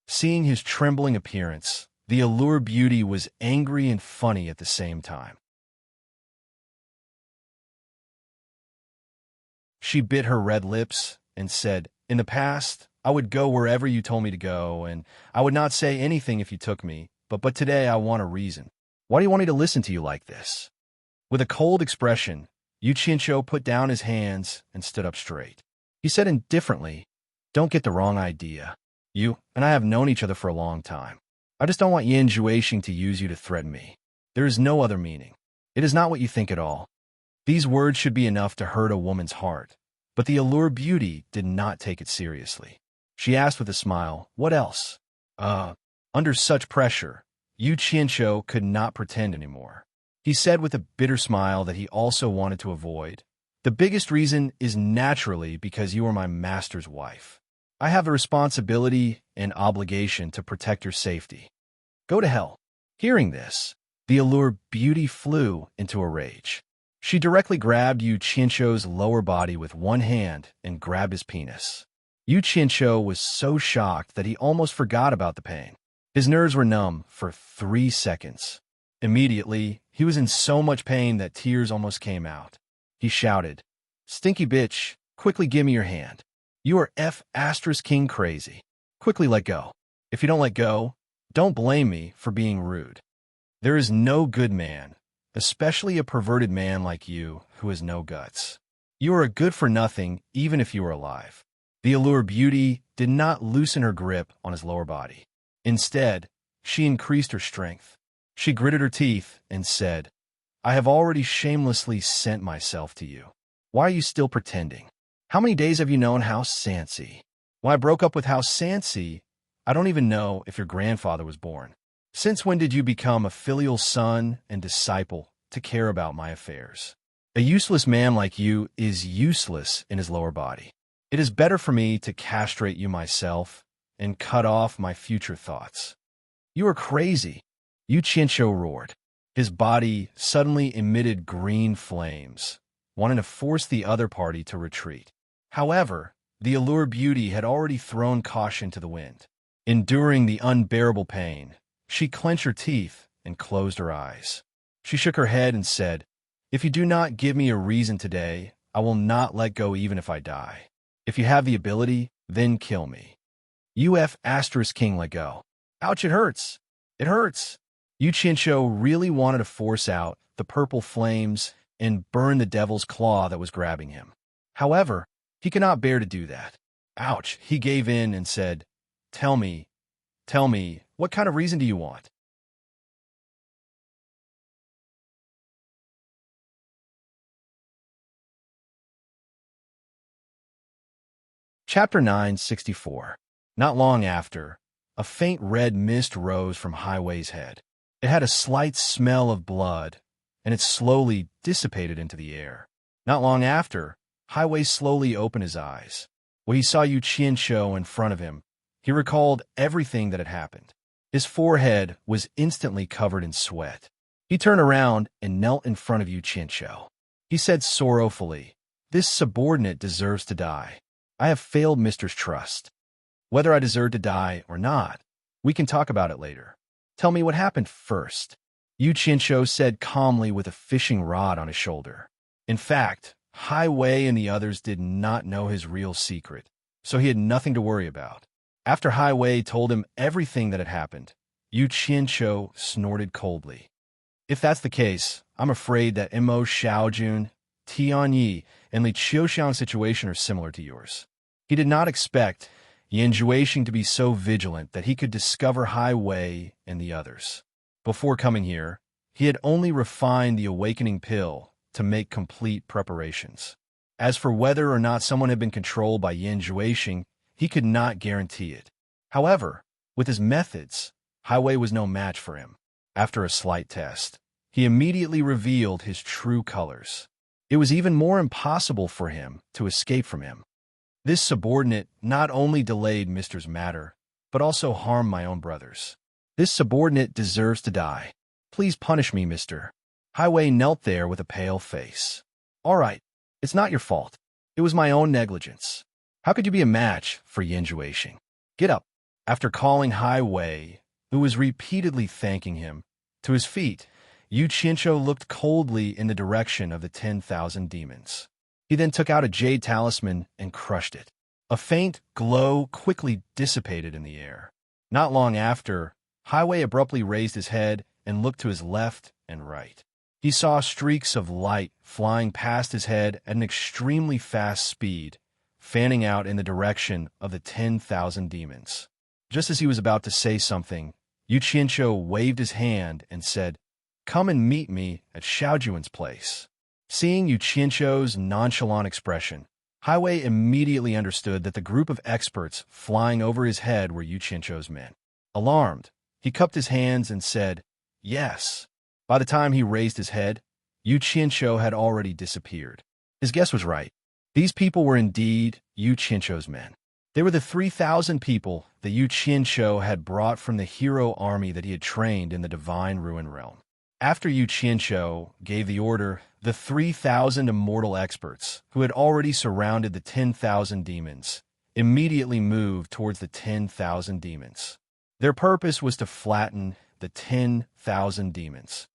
Seeing his trembling appearance, the allure beauty was angry and funny at the same time. She bit her red lips and said, "In the past, I would go wherever you told me to go, and I would not say anything if you took me, but today I want a reason. Why do you want me to listen to you like this?" With a cold expression, Yu Qianqiu put down his hands and stood up straight. He said indifferently, "Don't get the wrong idea. You and I have known each other for a long time. I just don't want Yin Zhuixing to use you to threaten me. There is no other meaning. It is not what you think at all." These words should be enough to hurt a woman's heart, but the allure beauty did not take it seriously. She asked with a smile, "What else?" Under such pressure, Yu Qianqiu could not pretend anymore. He said with a bitter smile that he also wanted to avoid, "The biggest reason is naturally because you are my master's wife. I have a responsibility and obligation to protect your safety. Go to hell." Hearing this, the allure beauty flew into a rage. She directly grabbed Yu Qianzhou's lower body with one hand and grabbed his penis. Yu Qianzhou was so shocked that he almost forgot about the pain. His nerves were numb for 3 seconds. Immediately, he was in so much pain that tears almost came out. He shouted, "Stinky bitch, quickly give me your hand. You are King crazy. Quickly let go. If you don't let go, don't blame me for being rude. There is no good man, especially a perverted man like you who has no guts. You are a good-for-nothing even if you were alive." The allure beauty did not loosen her grip on his lower body. Instead, she increased her strength. She gritted her teeth and said, "I have already shamelessly sent myself to you. Why are you still pretending? How many days have you known House Sansi? When I broke up with House Sansi, I don't even know if your grandfather was born. Since when did you become a filial son and disciple to care about my affairs? A useless man like you is useless in his lower body. It is better for me to castrate you myself and cut off my future thoughts." "You are crazy," Yu Qianzhou roared. His body suddenly emitted green flames, wanting to force the other party to retreat. However, the allure beauty had already thrown caution to the wind. Enduring the unbearable pain, she clenched her teeth and closed her eyes. She shook her head and said, "If you do not give me a reason today, I will not let go even if I die. If you have the ability, then kill me." King let go. "Ouch, it hurts. It hurts." Yu Qianzhou really wanted to force out the purple flames and burn the devil's claw that was grabbing him. However, he could not bear to do that. Ouch, he gave in and said, tell me, what kind of reason do you want?" Chapter 964. Not long after, a faint red mist rose from Highway's head. It had a slight smell of blood, and it slowly dissipated into the air. Not long after, Highway slowly opened his eyes. When he saw Yu Qianzhou in front of him, he recalled everything that had happened. His forehead was instantly covered in sweat. He turned around and knelt in front of Yu Qianzhou. He said sorrowfully, "This subordinate deserves to die. I have failed Mister's trust. Whether I deserve to die or not, we can talk about it later. Tell me what happened first." Yu Qianzhou said calmly with a fishing rod on his shoulder. In fact, Highway and the others did not know his real secret, so he had nothing to worry about. After Highway told him everything that had happened, Yu Qianzhou snorted coldly. "If that's the case, I'm afraid that Immerse Xiaojun, Tianyi, and Li Qiuxiang's situation are similar to yours." He did not expect Yan Juexing to be so vigilant that he could discover Highway and the others. Before coming here, he had only refined the awakening pill to make complete preparations. As for whether or not someone had been controlled by Yan Juexing, he could not guarantee it. However, with his methods, Highway was no match for him. After a slight test, he immediately revealed his true colors. It was even more impossible for him to escape from him. This subordinate not only delayed Mister's matter, but also harmed my own brothers. This subordinate deserves to die. Please punish me, Mister. Highway knelt there with a pale face. All right, it's not your fault. It was my own negligence. How could you be a match for Yan Juexing? Get up. After calling Highway, who was repeatedly thanking him, to his feet, Yu Qianzhou looked coldly in the direction of the 10,000 demons. He then took out a jade talisman and crushed it. A faint glow quickly dissipated in the air. Not long after, Highway abruptly raised his head and looked to his left and right. He saw streaks of light flying past his head at an extremely fast speed, fanning out in the direction of the 10,000 demons. Just as he was about to say something, Yu Qianzhou waved his hand and said, "Come and meet me at Xiaojuan's place." Seeing Yu Qianzhou's nonchalant expression, Highway immediately understood that the group of experts flying over his head were Yu Qianzhou's men. Alarmed, he cupped his hands and said, "Yes." By the time he raised his head, Yu Qianzhou had already disappeared. His guess was right. These people were indeed Yu Qianzhou's men. They were the 3,000 people that Yu Qianzhou had brought from the hero army that he had trained in the Divine Ruin Realm. After Yu Qianzhou gave the order The 3,000 immortal experts, who had already surrounded the 10,000 demons, immediately moved towards the 10,000 demons. Their purpose was to flatten the 10,000 demons.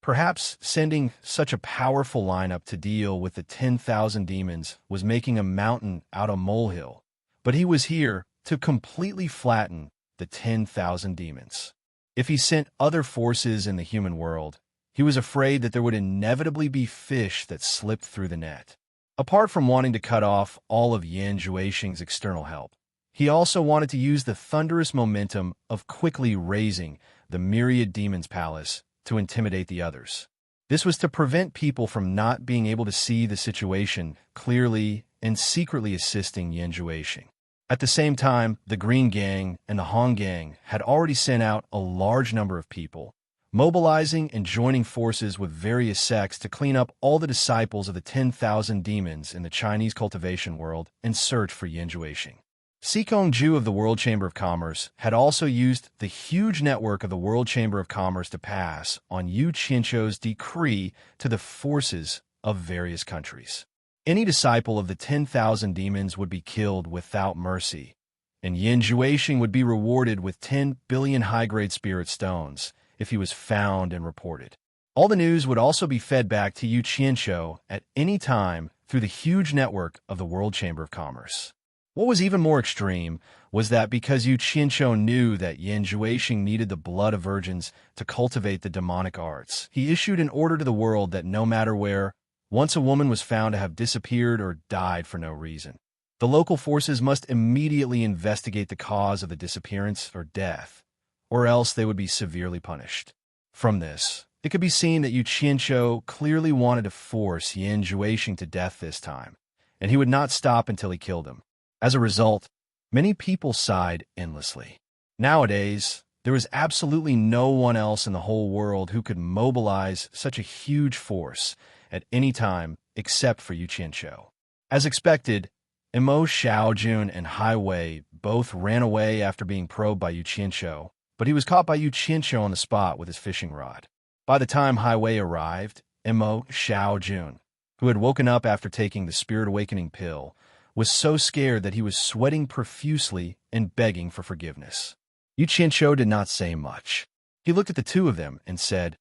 Perhaps sending such a powerful lineup to deal with the 10,000 demons was making a mountain out of a molehill, but he was here to completely flatten the 10,000 demons. If he sent other forces in the human world, he was afraid that there would inevitably be fish that slipped through the net. Apart from wanting to cut off all of Yan Zhuixing's external help, he also wanted to use the thunderous momentum of quickly raising the myriad demons' palace to intimidate the others. This was to prevent people from not being able to see the situation clearly and secretly assisting Yan Zhuixing. At the same time, the Green Gang and the Hong Gang had already sent out a large number of people, mobilizing and joining forces with various sects to clean up all the disciples of the 10,000 demons in the Chinese cultivation world and search for Yan Zhuixing. Sikong Ju of the World Chamber of Commerce had also used the huge network of the World Chamber of Commerce to pass on Yu Qianzhou's decree to the forces of various countries. Any disciple of the 10,000 demons would be killed without mercy, and Yan Zhuixing would be rewarded with 10 billion high-grade spirit stones if he was found and reported. All the news would also be fed back to Yu Qianzhou at any time through the huge network of the World Chamber of Commerce. What was even more extreme was that because Yu Qianzhou knew that Yan Zhuixing needed the blood of virgins to cultivate the demonic arts, he issued an order to the world that no matter where, once a woman was found to have disappeared or died for no reason, the local forces must immediately investigate the cause of the disappearance or death, or else they would be severely punished. From this, it could be seen that Yu Qianzhou clearly wanted to force Yan Zhuixing to death this time, and he would not stop until he killed him. As a result, many people sighed endlessly. Nowadays, there was absolutely no one else in the whole world who could mobilize such a huge force at any time except for Yu Qianzhou. As expected, Immerse, Xiaojun, and Hai Wei both ran away after being probed by Yu Qianzhou, but he was caught by Yu Qianzhou on the spot with his fishing rod. By the time Hai Wei arrived, Immerse, Xiaojun, who had woken up after taking the Spirit Awakening pill, was so scared that he was sweating profusely and begging for forgiveness. Yu Qianzhou did not say much. He looked at the two of them and said,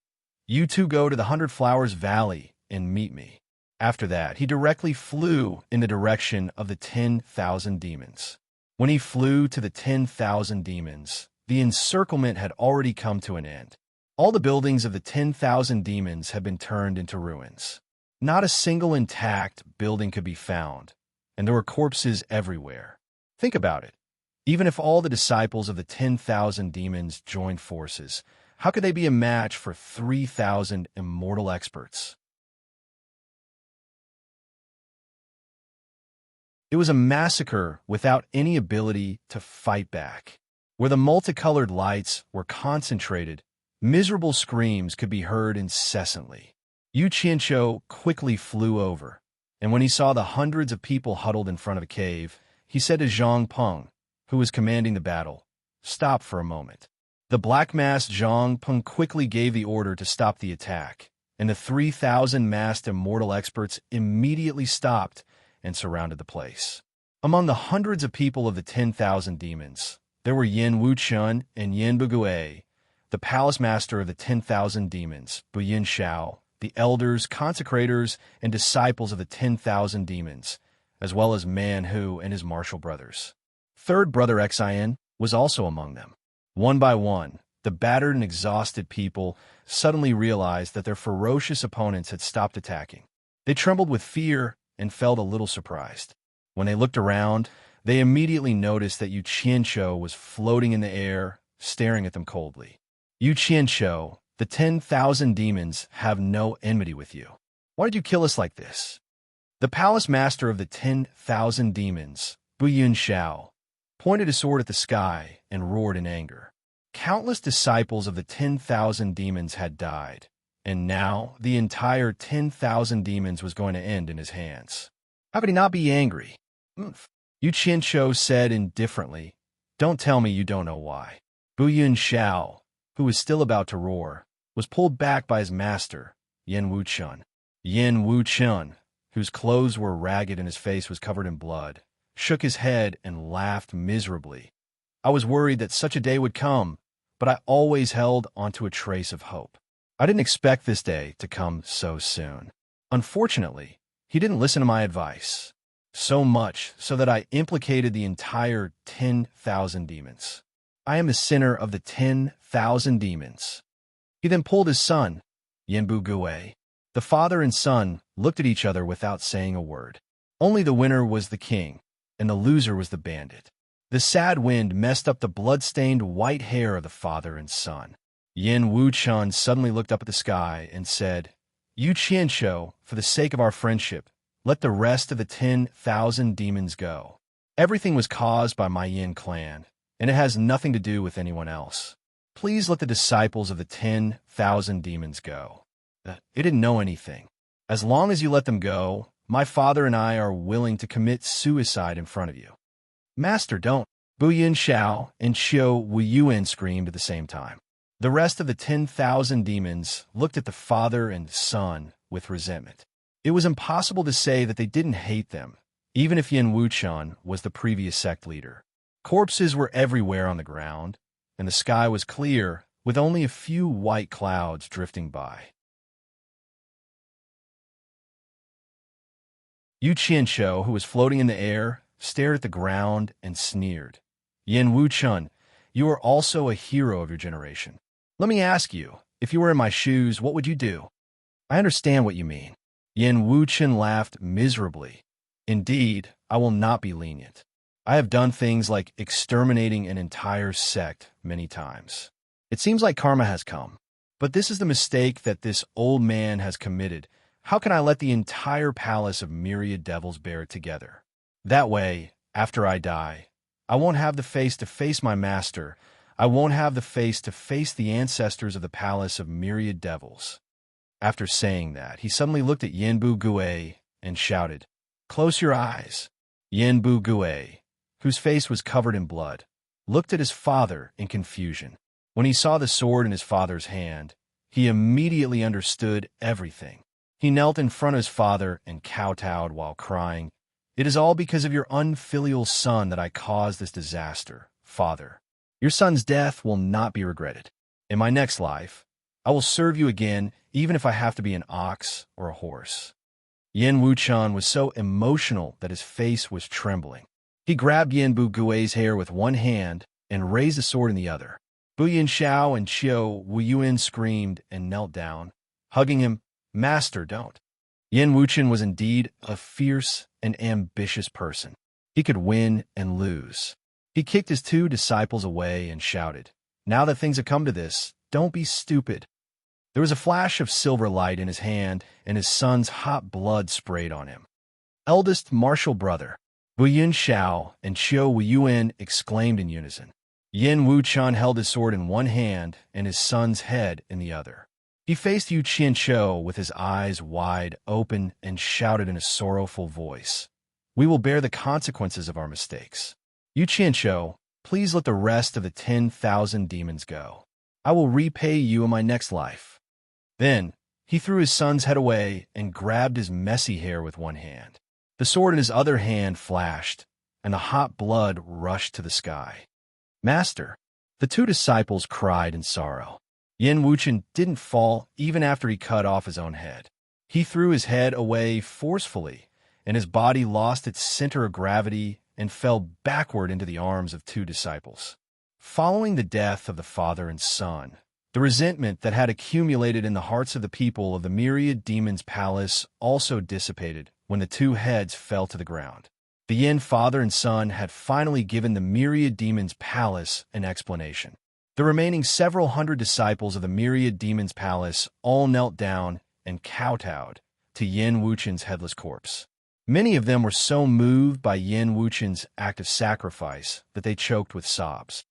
"You two go to the 100 Flowers Valley and meet me." After that, he directly flew in the direction of the 10,000 demons. When he flew to the 10,000 demons, the encirclement had already come to an end. All the buildings of the 10,000 demons had been turned into ruins. Not a single intact building could be found, and there were corpses everywhere. Think about it. Even if all the disciples of the 10,000 demons joined forces, how could they be a match for 3,000 immortal experts? It was a massacre without any ability to fight back. Where the multicolored lights were concentrated, miserable screams could be heard incessantly. Yu Qianzhou quickly flew over, and when he saw the hundreds of people huddled in front of a cave, he said to Zhang Peng, who was commanding the battle, "Stop for a moment." The black-masked Zhang Peng quickly gave the order to stop the attack, and the 3,000 masked immortal experts immediately stopped and surrounded the place. Among the hundreds of people of the 10,000 demons, there were Yin Wuchun and Yin Bugui, the palace master of the 10,000 demons, Buyin Shao, the elders, consecrators, and disciples of the 10,000 demons, as well as Man Hu and his martial brothers. Third brother Xin was also among them. One by one, the battered and exhausted people suddenly realized that their ferocious opponents had stopped attacking. They trembled with fear and felt a little surprised. When they looked around, they immediately noticed that Yu Qianzhou was floating in the air, staring at them coldly. Yu Qianzhou, the 10,000 demons have no enmity with you. Why did you kill us like this? The palace master of the 10,000 demons, Buyin Shao, pointed his sword at the sky and roared in anger. Countless disciples of the 10,000 demons had died, and now the entire 10,000 demons was going to end in his hands. How could he not be angry? Yu Qianzhou said indifferently, "Don't tell me you don't know why." Buyin Shao, who was still about to roar, was pulled back by his master, Yin Wuchun. Yin Wuchun, whose clothes were ragged and his face was covered in blood, shook his head and laughed miserably. I was worried that such a day would come, but I always held onto a trace of hope. I didn't expect this day to come so soon. Unfortunately, he didn't listen to my advice, so much so that I implicated the entire 10,000 demons. I am the sinner of the 10,000 demons. He then pulled his son, Yinbu Gui. The father and son looked at each other without saying a word. Only the winner was the king, and the loser was the bandit. The sad wind messed up the blood-stained white hair of the father and son. Yin Wuchun suddenly looked up at the sky and said, "Yu Qianshou, for the sake of our friendship, let the rest of the 10,000 demons go. Everything was caused by my Yin clan, and it has nothing to do with anyone else. Please let the disciples of the 10,000 demons go." It didn't know anything. "As long as you let them go, my father and I are willing to commit suicide in front of you." "Master, don't!" Bu Yinshao and Xiao Wuyuan screamed at the same time. The rest of the 10,000 demons looked at the father and son with resentment. It was impossible to say that they didn't hate them, even if Yin Wuchun was the previous sect leader. Corpses were everywhere on the ground, and the sky was clear, with only a few white clouds drifting by. Yu Qianshou, who was floating in the air, stared at the ground and sneered. "Yin Wuchun, you are also a hero of your generation. Let me ask you, if you were in my shoes, what would you do?" "I understand what you mean." Yin Wuchun laughed miserably. "Indeed, I will not be lenient. I have done things like exterminating an entire sect many times. It seems like karma has come. But this is the mistake that this old man has committed. How can I let the entire palace of myriad devils bear it together? That way, after I die, I won't have the face to face my master. I won't have the face to face the ancestors of the palace of myriad devils." After saying that, he suddenly looked at Yinbu Gui and shouted, "Close your eyes." Yinbu Gui, whose face was covered in blood, looked at his father in confusion. When he saw the sword in his father's hand, he immediately understood everything. He knelt in front of his father and kowtowed while crying, "It is all because of your unfilial son that I caused this disaster, father. Your son's death will not be regretted. In my next life, I will serve you again, even if I have to be an ox or a horse." Yin Wuchun was so emotional that his face was trembling. He grabbed Yinbu Gui's hair with one hand and raised the sword in the other. Bu Yinshao and Xiao Wuyuan screamed and knelt down, hugging him. "Master, don't." Yin Wuchun was indeed a fierce and ambitious person. He could win and lose. He kicked his two disciples away and shouted, "Now that things have come to this, don't be stupid." There was a flash of silver light in his hand, and his son's hot blood sprayed on him. "Eldest martial brother," Bu Yinshao and Xiao Wuyuan exclaimed in unison. Yin Wuchun held his sword in one hand and his son's head in the other. He faced Yu Qianshou with his eyes wide open and shouted in a sorrowful voice, "We will bear the consequences of our mistakes. Yu Qianshou, please let the rest of the 10,000 demons go. I will repay you in my next life." Then he threw his son's head away and grabbed his messy hair with one hand. The sword in his other hand flashed, and the hot blood rushed to the sky. "Master!" The two disciples cried in sorrow. Yin Wuchun didn't fall even after he cut off his own head. He threw his head away forcefully, and his body lost its center of gravity and fell backward into the arms of two disciples. Following the death of the father and son, the resentment that had accumulated in the hearts of the people of the myriad demons' palace also dissipated when the two heads fell to the ground. The Yin father and son had finally given the myriad demons' palace an explanation. The remaining several hundred disciples of the myriad demons' palace all knelt down and kowtowed to Yin Wuchun's headless corpse. Many of them were so moved by Yin Wuchun's act of sacrifice that they choked with sobs.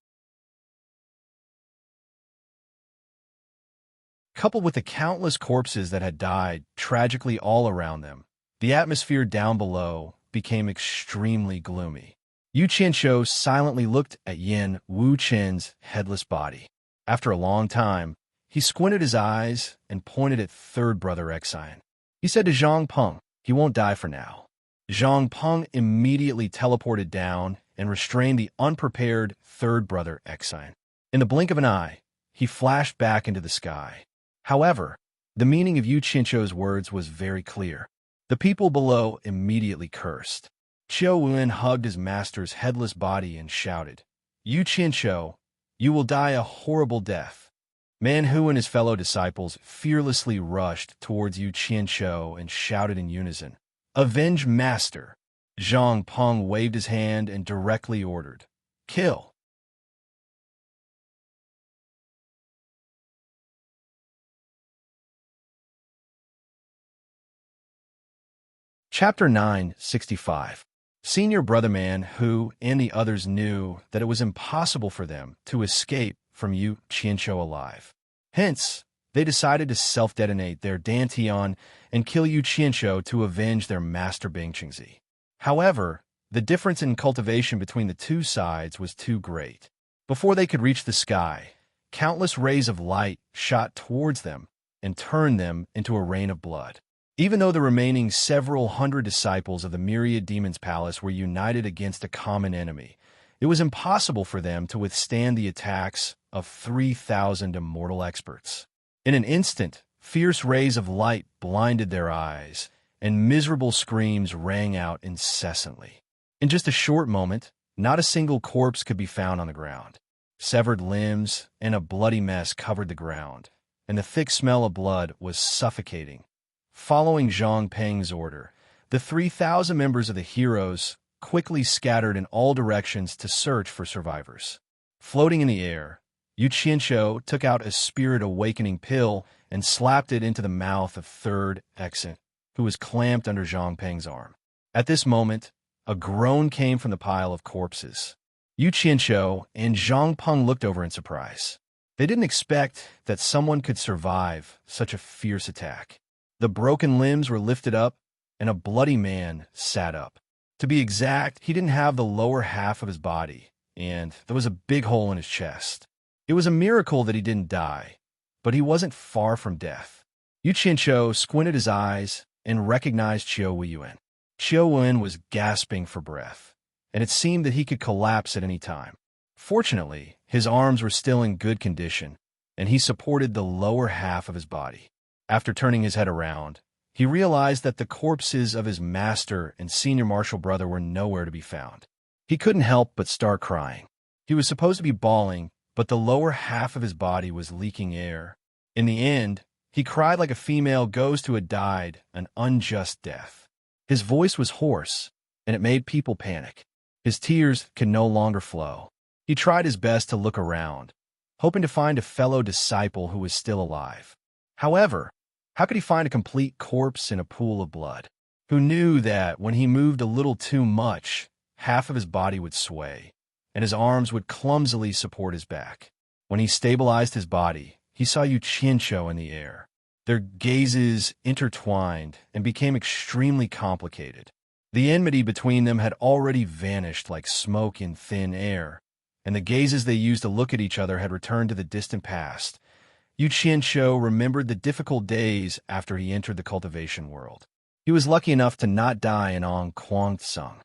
Coupled with the countless corpses that had died tragically all around them, the atmosphere down below became extremely gloomy. Yu Qianshou silently looked at Yin Wuchun's headless body. After a long time, he squinted his eyes and pointed at third brother Exine. He said to Zhang Peng, "He won't die for now." Zhang Peng immediately teleported down and restrained the unprepared third brother Exine. In the blink of an eye, he flashed back into the sky. However, the meaning of Yu Qianzhou's words was very clear. The people below immediately cursed. Qiu Wen hugged his master's headless body and shouted, "Yu Qianzhou, you will die a horrible death." Man Hu and his fellow disciples fearlessly rushed towards Yu Qianzhou and shouted in unison, "Avenge Master!" Zhang Peng waved his hand and directly ordered, "Kill!" Chapter 965. Senior Brother Man Hu and the others knew that it was impossible for them to escape from Yu Qianzhou alive. Hence, they decided to self-detonate their Dantian and kill Yu Qianzhou to avenge their master Bingqingzi. However, the difference in cultivation between the two sides was too great. Before they could reach the sky, countless rays of light shot towards them and turned them into a rain of blood. Even though the remaining several hundred disciples of the Myriad Demon's Palace were united against a common enemy, it was impossible for them to withstand the attacks of 3,000 immortal experts. In an instant, fierce rays of light blinded their eyes, and miserable screams rang out incessantly. In just a short moment, not a single corpse could be found on the ground. Severed limbs and a bloody mess covered the ground, and the thick smell of blood was suffocating. Following Zhang Peng's order, the 3,000 members of the heroes quickly scattered in all directions to search for survivors. Floating in the air, Yu Qianzhou took out a spirit awakening pill and slapped it into the mouth of third Exant, who was clamped under Zhang Peng's arm. At this moment, a groan came from the pile of corpses. Yu Qianzhou and Zhang Peng looked over in surprise. They didn't expect that someone could survive such a fierce attack. The broken limbs were lifted up, and a bloody man sat up. To be exact, he didn't have the lower half of his body, and there was a big hole in his chest. It was a miracle that he didn't die, but he wasn't far from death. Yu Qianzhou squinted his eyes and recognized Qiu Weiyuan. Qiu Wen was gasping for breath, and it seemed that he could collapse at any time. Fortunately, his arms were still in good condition, and he supported the lower half of his body. After turning his head around, he realized that the corpses of his master and senior martial brother were nowhere to be found. He couldn't help but start crying. He was supposed to be bawling, but the lower half of his body was leaking air. In the end, he cried like a female ghost who had died an unjust death. His voice was hoarse, and it made people panic. His tears could no longer flow. He tried his best to look around, hoping to find a fellow disciple who was still alive. However, how could he find a complete corpse in a pool of blood? Who knew that when he moved a little too much, half of his body would sway, and his arms would clumsily support his back. When he stabilized his body, he saw Yu Qianzhou in the air. Their gazes intertwined and became extremely complicated. The enmity between them had already vanished like smoke in thin air, and the gazes they used to look at each other had returned to the distant past. Yu Qianzhou remembered the difficult days after he entered the cultivation world. He was lucky enough to not die in Kwangtsung.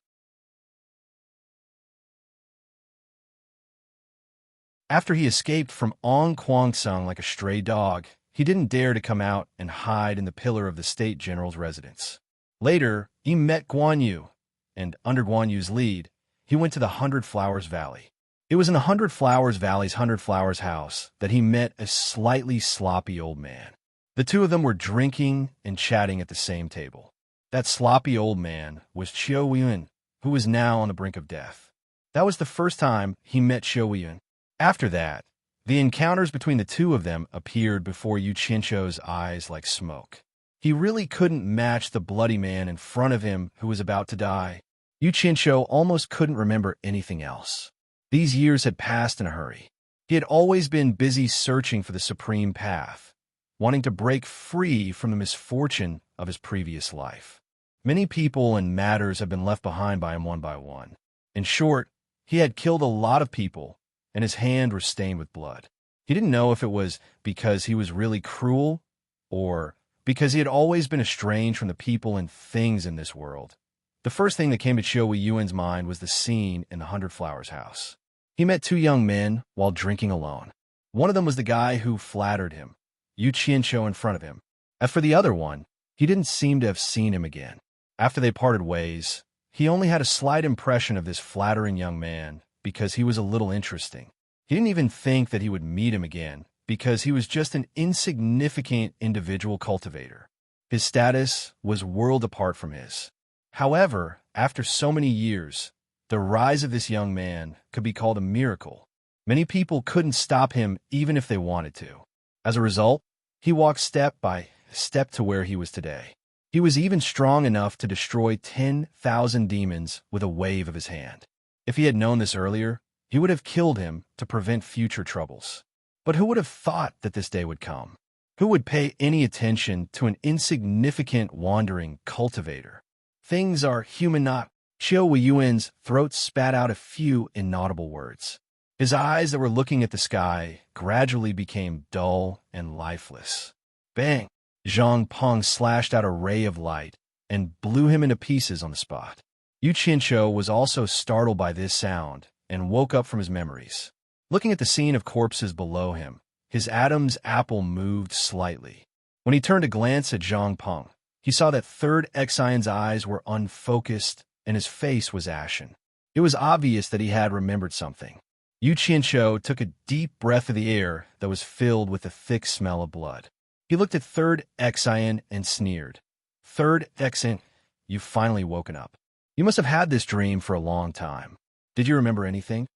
After he escaped from Kwangtsung like a stray dog, he didn't dare to come out and hide in the pillar of the state general's residence. Later, he met Guan Yu, and under Guan Yu's lead, he went to the Hundred Flowers Valley. It was in the Hundred Flowers Valley's Hundred Flowers house that he met a slightly sloppy old man. The two of them were drinking and chatting at the same table. That sloppy old man was Qiu Weiyuan, who was now on the brink of death. That was the first time he met Qiu Weiyuan. After that, the encounters between the two of them appeared before Yu Qianzhou's eyes like smoke. He really couldn't match the bloody man in front of him who was about to die. Yu Qianzhou almost couldn't remember anything else. These years had passed in a hurry. He had always been busy searching for the supreme path, wanting to break free from the misfortune of his previous life. Many people and matters had been left behind by him one by one. In short, he had killed a lot of people, and his hands were stained with blood. He didn't know if it was because he was really cruel or because he had always been estranged from the people and things in this world. The first thing that came to Chiu Yuan's mind was the scene in the Hundred Flowers house. He met two young men while drinking alone. One of them was the guy who flattered him, Yu Qianqiu in front of him. As for the other one, he didn't seem to have seen him again. After they parted ways, he only had a slight impression of this flattering young man because he was a little interesting. He didn't even think that he would meet him again because he was just an insignificant individual cultivator. His status was world apart from his. However, after so many years, the rise of this young man could be called a miracle. Many people couldn't stop him even if they wanted to. As a result, he walked step by step to where he was today. He was even strong enough to destroy 10,000 demons with a wave of his hand. If he had known this earlier, he would have killed him to prevent future troubles. But who would have thought that this day would come? Who would pay any attention to an insignificant wandering cultivator? Things are human not. Chiu Yuan's throat spat out a few inaudible words. His eyes that were looking at the sky gradually became dull and lifeless. Bang! Zhang Peng slashed out a ray of light and blew him into pieces on the spot. Yu Qianqiu was also startled by this sound and woke up from his memories. Looking at the scene of corpses below him, his Adam's apple moved slightly. When he turned to glance at Zhang Peng, he saw that third Exion's eyes were unfocused and his face was ashen. It was obvious that he had remembered something. Yu Qianqiu took a deep breath of the air that was filled with the thick smell of blood. He looked at third Exion and sneered. Third Exion, you've finally woken up. You must have had this dream for a long time. Did you remember anything?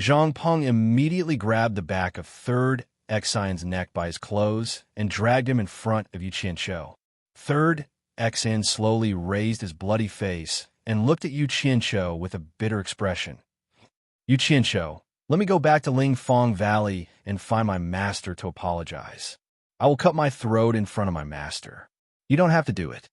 Zhang Peng immediately grabbed the back of third Exion's neck by his clothes and dragged him in front of Yu Qianqiu. Third Exion slowly raised his bloody face and looked at Yu Qianqiu with a bitter expression. Yu Qianqiu, let me go back to Lingfang Valley and find my master to apologize. I will cut my throat in front of my master. You don't have to do it.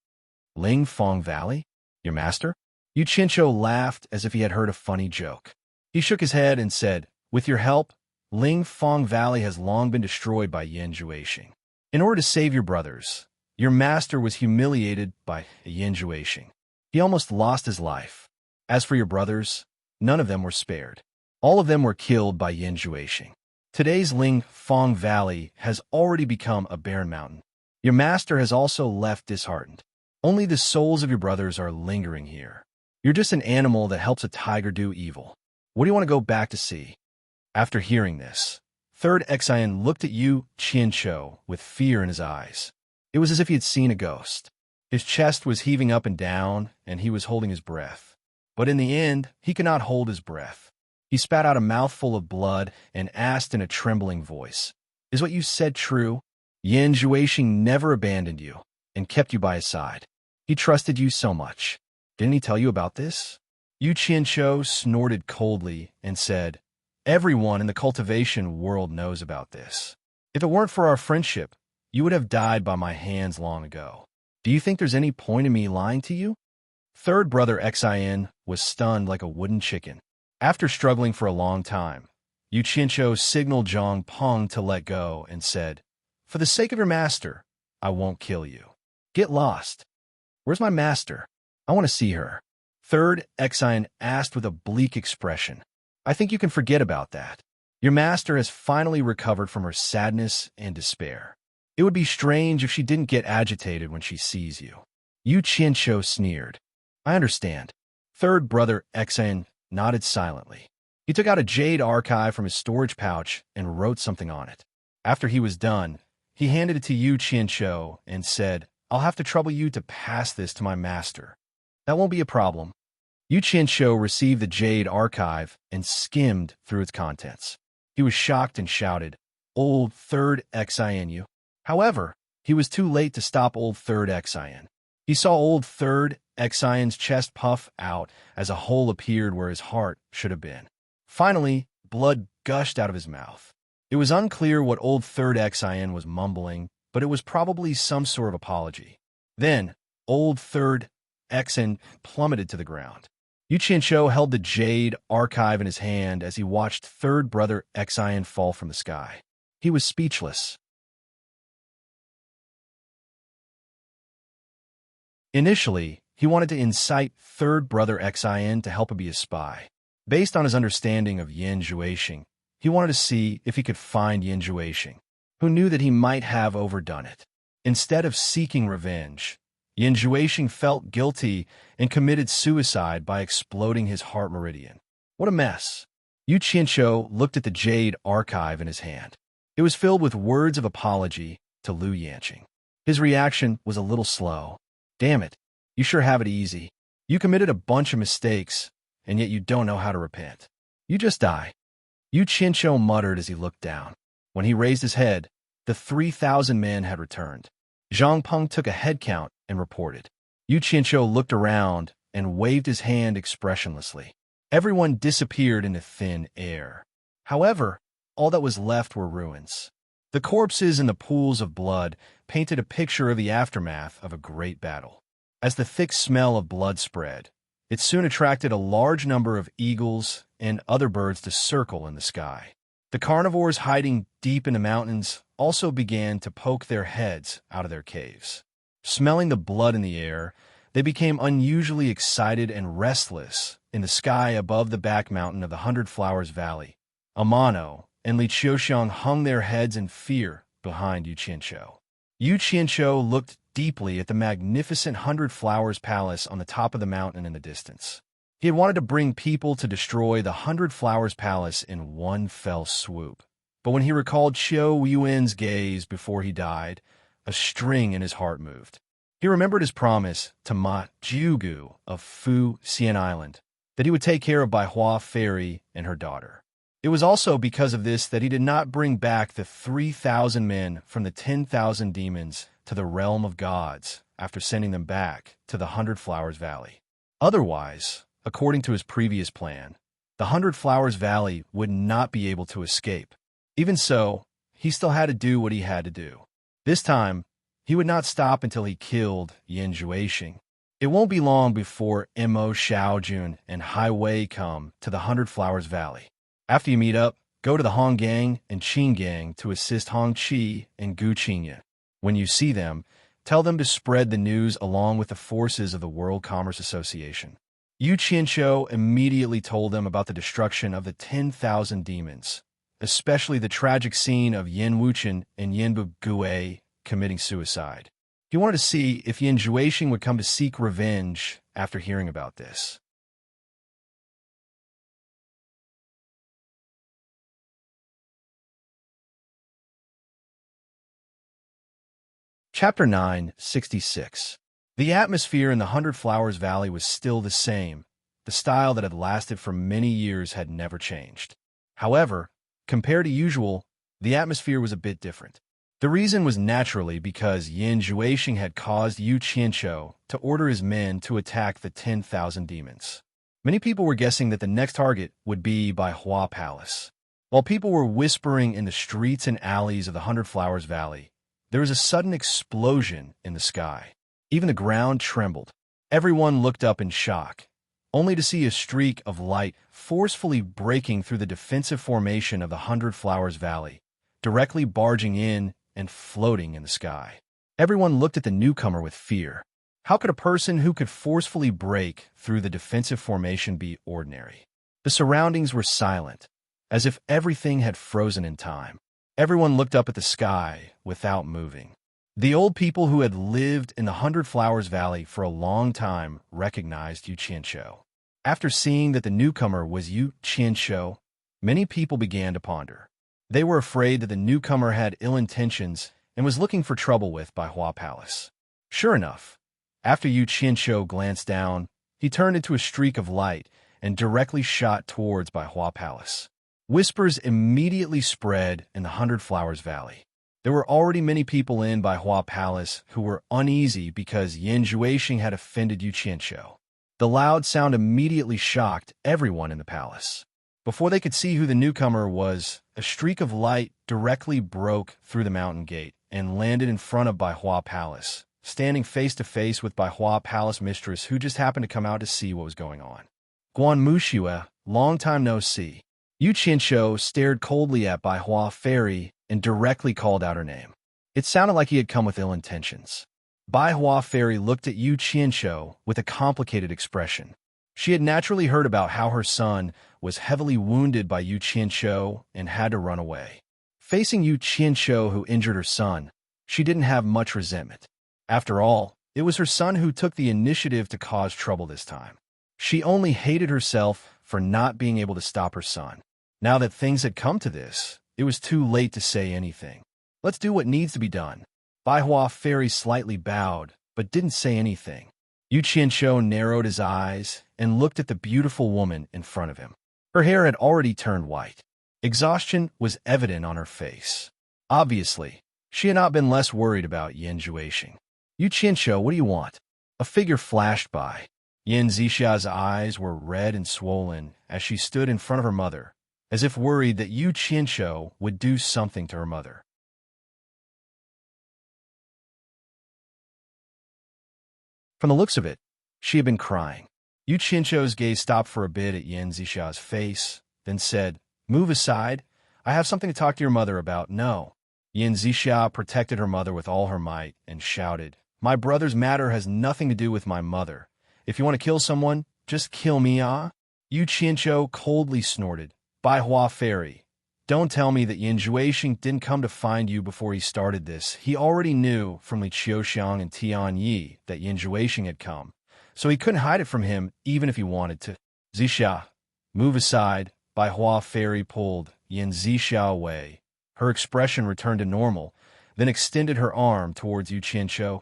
Lingfang Valley? Your master? Yu Qianqiu laughed as if he had heard a funny joke. He shook his head and said, with your help, Lingfang Valley has long been destroyed by Yan Zhuixing. In order to save your brothers, your master was humiliated by Yan Zhuixing. He almost lost his life. As for your brothers, none of them were spared. All of them were killed by Yan Zhuixing. Today's Lingfang Valley has already become a barren mountain. Your master has also left disheartened. Only the souls of your brothers are lingering here. You're just an animal that helps a tiger do evil. What do you want to go back to see? After hearing this, third Exion looked at Yu Qianqiu with fear in his eyes. It was as if he had seen a ghost. His chest was heaving up and down, and he was holding his breath. But in the end, he could not hold his breath. He spat out a mouthful of blood and asked in a trembling voice, is what you said true? Yan Zhuixing never abandoned you and kept you by his side. He trusted you so much. Didn't he tell you about this? Yu Qianqiu snorted coldly and said, everyone in the cultivation world knows about this. If it weren't for our friendship, you would have died by my hands long ago. Do you think there's any point in me lying to you? Third brother Xian was stunned like a wooden chicken. After struggling for a long time, Yu Qianqiu signaled Zhang Peng to let go and said, for the sake of your master, I won't kill you. Get lost. Where's my master? I want to see her. Third Exion asked with a bleak expression. I think you can forget about that. Your master has finally recovered from her sadness and despair. It would be strange if she didn't get agitated when she sees you. Yu Qianqiu sneered. I understand. Third brother Exion nodded silently. He took out a Jade archive from his storage pouch and wrote something on it. After he was done, he handed it to Yu Qianqiu and said, I'll have to trouble you to pass this to my master. That won't be a problem. Yu Qianqiu received the Jade archive and skimmed through its contents. He was shocked and shouted, Old Third Exion you. However, he was too late to stop Old Third Exion. He saw Old Third Exion's chest puff out as a hole appeared where his heart should have been. Finally, blood gushed out of his mouth. It was unclear what Old Third Exion was mumbling, but it was probably some sort of apology. Then, Old Third Exion plummeted to the ground. Yu Qianqiu held the Jade archive in his hand as he watched third brother Xian fall from the sky. He was speechless. Initially, he wanted to incite third brother Xian to help him be a spy. Based on his understanding of Yin Zhuixing, he wanted to see if he could find Yin Zhuixing, who knew that he might have overdone it. Instead of seeking revenge, Yin Zhuixing felt guilty and committed suicide by exploding his heart meridian. What a mess. Yu Qianqiu looked at the Jade archive in his hand. It was filled with words of apology to Lu Yanqing. His reaction was a little slow. Damn it, you sure have it easy. You committed a bunch of mistakes, and yet you don't know how to repent. You just die. Yu Qianqiu muttered as he looked down. When he raised his head, the 3,000 men had returned. Zhang Peng took a head count and reported. Yu Qianqiu looked around and waved his hand expressionlessly. Everyone disappeared into thin air. However, all that was left were ruins. The corpses and the pools of blood painted a picture of the aftermath of a great battle. As the thick smell of blood spread, it soon attracted a large number of eagles and other birds to circle in the sky. The carnivores hiding deep in the mountains also began to poke their heads out of their caves. Smelling the blood in the air, they became unusually excited and restless in the sky above the back mountain of the Hundred Flowers Valley. Amano and Li Qiuxiang hung their heads in fear behind Yu Qianqiu. Yu Qianqiu looked deeply at the magnificent Hundred Flowers Palace on the top of the mountain in the distance. He had wanted to bring people to destroy the Hundred Flowers Palace in one fell swoop. But when he recalled Qiu Yuan's gaze before he died, a string in his heart moved. He remembered his promise to Ma Jiugu of Fu Xian Island, that he would take care of Baihua Fairy and her daughter. It was also because of this that he did not bring back the 3,000 men from the 10,000 demons to the realm of gods after sending them back to the Hundred Flowers Valley. Otherwise, according to his previous plan, the Hundred Flowers Valley would not be able to escape. Even so, he still had to do what he had to do. This time, he would not stop until he killed Yin Zhuixing. It won't be long before Mo Xiaojun and Hai Wei come to the Hundred Flowers Valley. After you meet up, go to the Hong Gang and Qing Gang to assist Hong Qi and Gu Qingyan. When you see them, tell them to spread the news along with the forces of the World Commerce Association. Yu Qianqiu immediately told them about the destruction of the 10,000 demons, especially the tragic scene of Yin Wuchen and Yin Bugui committing suicide. He wanted to see if Yin Zhuixing would come to seek revenge after hearing about this. Chapter 966. The atmosphere in the Hundred Flowers Valley was still the same. The style that had lasted for many years had never changed. However, compared to usual, the atmosphere was a bit different. The reason was naturally because Yin Zhuixing had caused Yu Qianqiu to order his men to attack the 10,000 demons. Many people were guessing that the next target would be Baihua Palace. While people were whispering in the streets and alleys of the Hundred Flowers Valley, there was a sudden explosion in the sky. Even the ground trembled. Everyone looked up in shock, only to see a streak of light forcefully breaking through the defensive formation of the Hundred Flowers Valley, directly barging in and floating in the sky. Everyone looked at the newcomer with fear. How could a person who could forcefully break through the defensive formation be ordinary? The surroundings were silent, as if everything had frozen in time. Everyone looked up at the sky without moving. The old people who had lived in the Hundred Flowers Valley for a long time recognized Yu Qianqiu. After seeing that the newcomer was Yu Qianqiu, many people began to ponder. They were afraid that the newcomer had ill intentions and was looking for trouble with Baihua Palace. Sure enough, after Yu Qianqiu glanced down, he turned into a streak of light and directly shot towards Baihua Palace. Whispers immediately spread in the Hundred Flowers Valley. There were already many people in Baihua Palace who were uneasy because Yin Zhuixing had offended Yu Qianqiu. The loud sound immediately shocked everyone in the palace. Before they could see who the newcomer was, a streak of light directly broke through the mountain gate and landed in front of Baihua Palace, standing face to face with Baihua Palace mistress who just happened to come out to see what was going on. Guan Mushue, long time no see. Yu Qianshou stared coldly at Bai Hua Fairy and directly called out her name. It sounded like he had come with ill intentions. Bai Hua Fairy looked at Yu Qianshou with a complicated expression. She had naturally heard about how her son was heavily wounded by Yu Qianshou and had to run away. Facing Yu Qianshou, who injured her son, she didn't have much resentment. After all, it was her son who took the initiative to cause trouble this time. She only hated herself for not being able to stop her son. Now that things had come to this, it was too late to say anything. Let's do what needs to be done. Bai Hua Fairy slightly bowed, but didn't say anything. Yu Qianshou narrowed his eyes and looked at the beautiful woman in front of him. Her hair had already turned white. Exhaustion was evident on her face. Obviously, she had not been less worried about Yan Zhuixing. Yu Qianshou, what do you want? A figure flashed by. Yan Zixia's eyes were red and swollen as she stood in front of her mother, as if worried that Yu Qianshou would do something to her mother. From the looks of it, she had been crying. Yu Qianshou's gaze stopped for a bit at Yan Zixia's face, then said, "Move aside. I have something to talk to your mother about." "No." Yan Zixia protected her mother with all her might and shouted, "My brother's matter has nothing to do with my mother. If you want to kill someone, just kill me, ah?" Yu Qianshou coldly snorted, "Bai Hua Fairy, don't tell me that Yan Zhuixing didn't come to find you before he started this. He already knew from Li Qiuxiang and Tian Yi that Yan Zhuixing had come, so he couldn't hide it from him even if he wanted to." "Zixia, move aside." Bai Hua Fairy pulled Yan Zixia away. Her expression returned to normal, then extended her arm towards Yu Qianshou.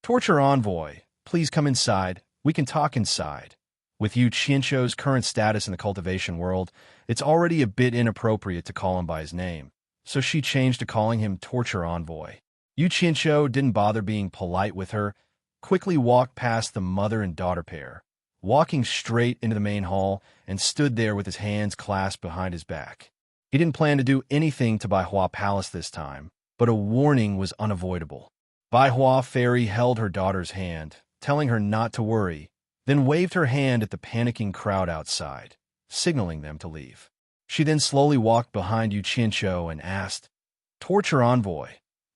"Torture envoy, please come inside. We can talk inside." With Yu Qianshou's current status in the cultivation world, it's already a bit inappropriate to call him by his name, so she changed to calling him Torture Envoy. Yu Qianshou didn't bother being polite with her, quickly walked past the mother and daughter pair, walking straight into the main hall, and stood there with his hands clasped behind his back. He didn't plan to do anything to Bai Hua Palace this time, but a warning was unavoidable. Bai Hua Fairy held her daughter's hand, telling her not to worry, then waved her hand at the panicking crowd outside, signaling them to leave. She then slowly walked behind Yu Qianshou and asked, "Torture Envoy,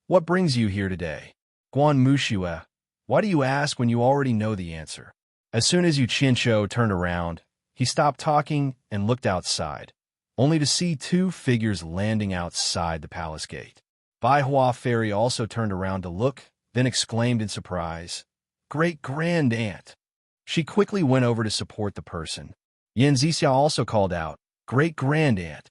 what brings you here today?" "Guan Mushue, why do you ask when you already know the answer?" As soon as Yu Qianshou turned around, he stopped talking and looked outside, only to see two figures landing outside the palace gate. Bai Hua Fairy also turned around to look, then exclaimed in surprise, "Great-grand-aunt." She quickly went over to support the person. Yan Zixia also called out, "Great-grand-aunt."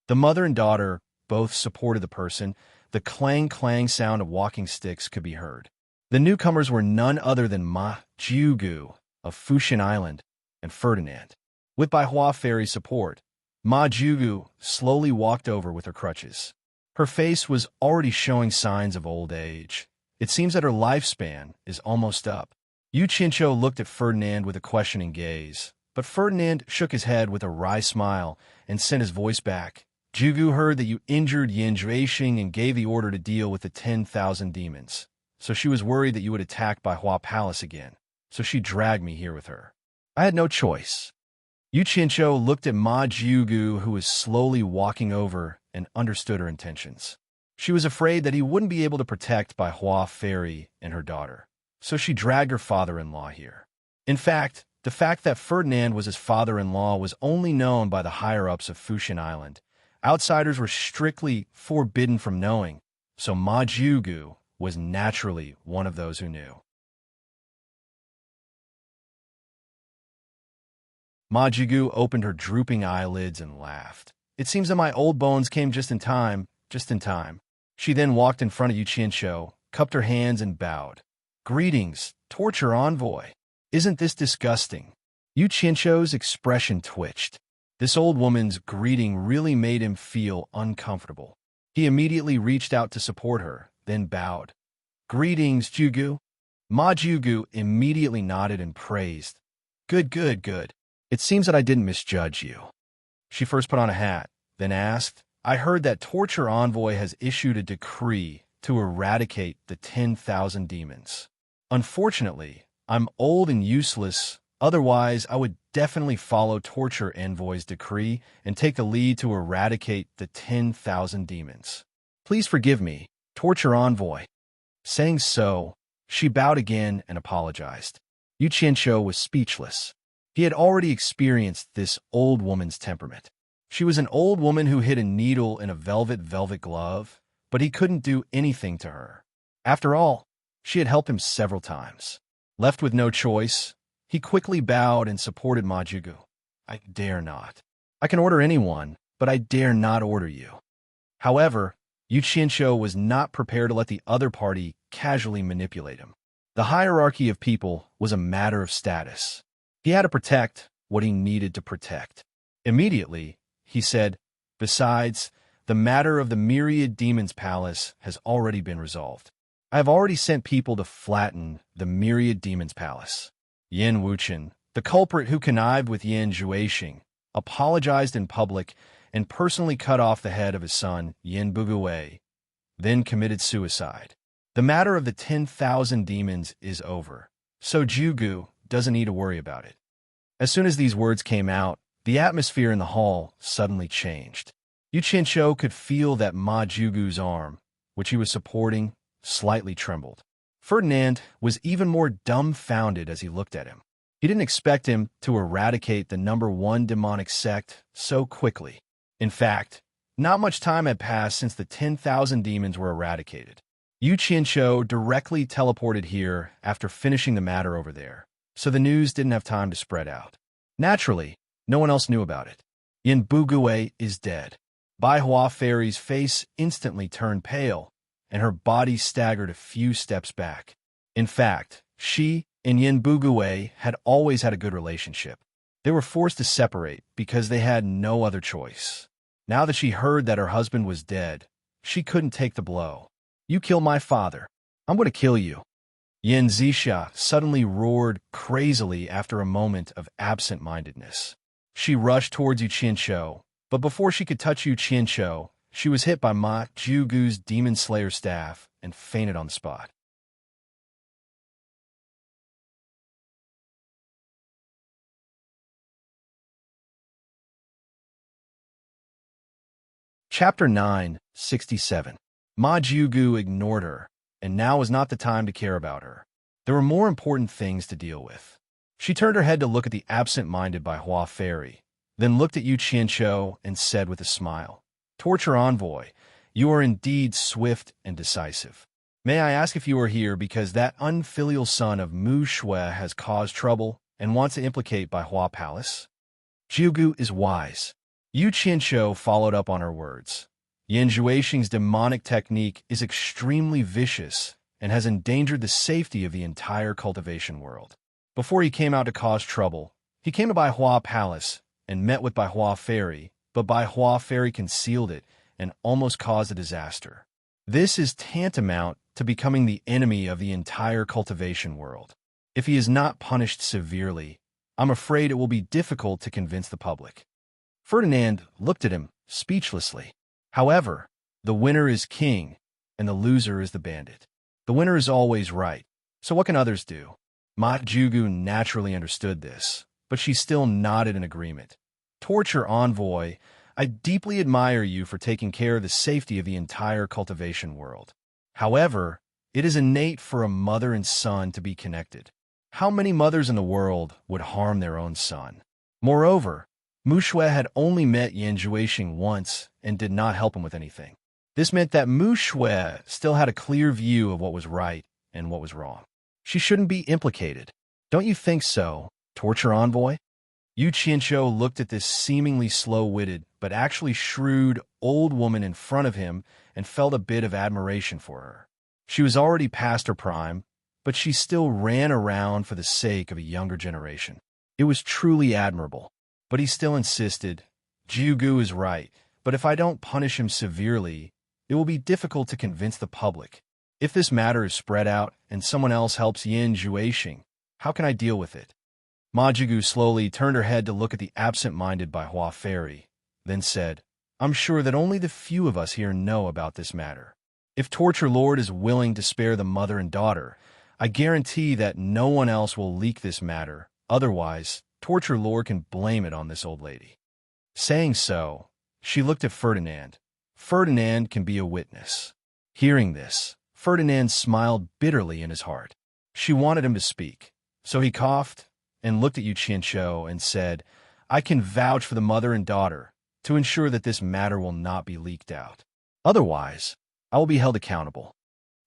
The mother and daughter both supported the person. The clang-clang sound of walking sticks could be heard. The newcomers were none other than Ma Jiugu of Fushan Island and Ferdinand. With Bai Hua Fairy's support, Ma Jiugu slowly walked over with her crutches. Her face was already showing signs of old age. It seems that her lifespan is almost up. Yu Qianshou looked at Ferdinand with a questioning gaze, but Ferdinand shook his head with a wry smile and sent his voice back. "Jiugu heard that you injured Yan Zhuixing and gave the order to deal with the 10,000 demons. So she was worried that you would attack Bai Hua Palace again, so she dragged me here with her. I had no choice." Yu Qianshou looked at Ma Jiugu, who was slowly walking over, and understood her intentions. She was afraid that he wouldn't be able to protect Bai Hua Fairy and her daughter, so she dragged her father-in-law here. In fact, the fact that Ferdinand was his father-in-law was only known by the higher-ups of Fushan Island. Outsiders were strictly forbidden from knowing, so Ma Jiugu was naturally one of those who knew. Ma Jiugu opened her drooping eyelids and laughed. "It seems that my old bones came just in time, just in time." She then walked in front of Yu Qianshou, cupped her hands and bowed. "Greetings, Torture Envoy. Isn't this disgusting?" Yu Qianshou's expression twitched. This old woman's greeting really made him feel uncomfortable. He immediately reached out to support her, then bowed. "Greetings, Jiugu." Ma Jiugu immediately nodded and praised. Good, good, good. It seems that I didn't misjudge you." She first put on a hat, then asked, "I heard that Torture Envoy has issued a decree to eradicate the 10,000 demons. Unfortunately, I'm old and useless, otherwise I would definitely follow Torture Envoy's decree and take the lead to eradicate the 10,000 demons. Please forgive me, Torture Envoy. Saying so, she bowed again and apologized. Yu Qianqiu was speechless. He had already experienced this old woman's temperament. She was an old woman who hid a needle in a velvet glove, but he couldn't do anything to her. After all, she had helped him several times. Left with no choice, he quickly bowed and supported Ma Jugu. I dare not. I can order anyone, but I dare not order you. However, Yu Qianqiu was not prepared to let the other party casually manipulate him. The hierarchy of people was a matter of status. He had to protect what he needed to protect. Immediately, he said, besides, the matter of the Myriad Demons Palace has already been resolved. I have already sent people to flatten the Myriad Demons Palace. Yin Wuchen, the culprit who connived with Yin Juexing, apologized in public and personally cut off the head of his son, Yin Bugui, then committed suicide. The matter of the 10,000 demons is over, so Jugu doesn't need to worry about it. As soon as these words came out, the atmosphere in the hall suddenly changed. Yu Qianqiu could feel that Ma Jugu's arm, which he was supporting, slightly trembled. Ferdinand was even more dumbfounded as he looked at him. He didn't expect him to eradicate the #1 demonic sect so quickly. In fact, not much time had passed since the 10,000 demons were eradicated. Yu Qianqiu directly teleported here after finishing the matter over there, so the news didn't have time to spread out. Naturally, no one else knew about it. Yin Bugui is dead. Bai Hua Fairy's face instantly turned pale, and her body staggered a few steps back. In fact, she and Yin Bugui had always had a good relationship. They were forced to separate because they had no other choice. Now that she heard that her husband was dead, she couldn't take the blow. You killed my father. I'm going to kill you. Yin Zixia suddenly roared crazily after a moment of absent-mindedness. She rushed towards Yu Qianqiu, but before she could touch Yu Qianqiu, she was hit by Ma Jugu's Demon Slayer staff and fainted on the spot. Chapter 9:67. Ma Jugu ignored her, and now was not the time to care about her. There were more important things to deal with. She turned her head to look at the absent-minded Bai Hua Fairy, then looked at Yu Qianqiu and said with a smile, Torture Envoy, you are indeed swift and decisive. May I ask if you are here because that unfilial son of Mu Shui has caused trouble and wants to implicate Bai Hua Palace? Jugu is wise. Yu Qianqiu followed up on her words. Yin Juexing's demonic technique is extremely vicious and has endangered the safety of the entire cultivation world. Before he came out to cause trouble, he came to Bai Hua Palace and met with Bai Hua Fairy, but Bai Hua Fairy concealed it and almost caused a disaster. This is tantamount to becoming the enemy of the entire cultivation world. If he is not punished severely, I'm afraid it will be difficult to convince the public. Ferdinand looked at him speechlessly. However, the winner is king, and the loser is the bandit. The winner is always right, so what can others do? Ma Jugu naturally understood this, but she still nodded in agreement. Torture Envoy, I deeply admire you for taking care of the safety of the entire cultivation world. However, it is innate for a mother and son to be connected. How many mothers in the world would harm their own son? Moreover, Mu Shui had only met Yin Juexing once and did not help him with anything. This meant that Mu Shui still had a clear view of what was right and what was wrong. She shouldn't be implicated. Don't you think so, Torture Envoy? Yu Qianqiu looked at this seemingly slow-witted but actually shrewd old woman in front of him and felt a bit of admiration for her. She was already past her prime, but she still ran around for the sake of a younger generation. It was truly admirable. But he still insisted, Jugu is right, but if I don't punish him severely, it will be difficult to convince the public. If this matter is spread out and someone else helps Yin Juexing, how can I deal with it? Ma Jugu slowly turned her head to look at the absent-minded Bai Hua Fairy, then said, I'm sure that only the few of us here know about this matter. If Torture Lord is willing to spare the mother and daughter, I guarantee that no one else will leak this matter. Otherwise, torture lord can blame it on this old lady. Saying so, she looked at Ferdinand. Ferdinand can be a witness. Hearing this, Ferdinand smiled bitterly in his heart. She wanted him to speak, so he coughed and looked at Yu Qianzhou and said, I can vouch for the mother and daughter to ensure that this matter will not be leaked out. Otherwise, I will be held accountable.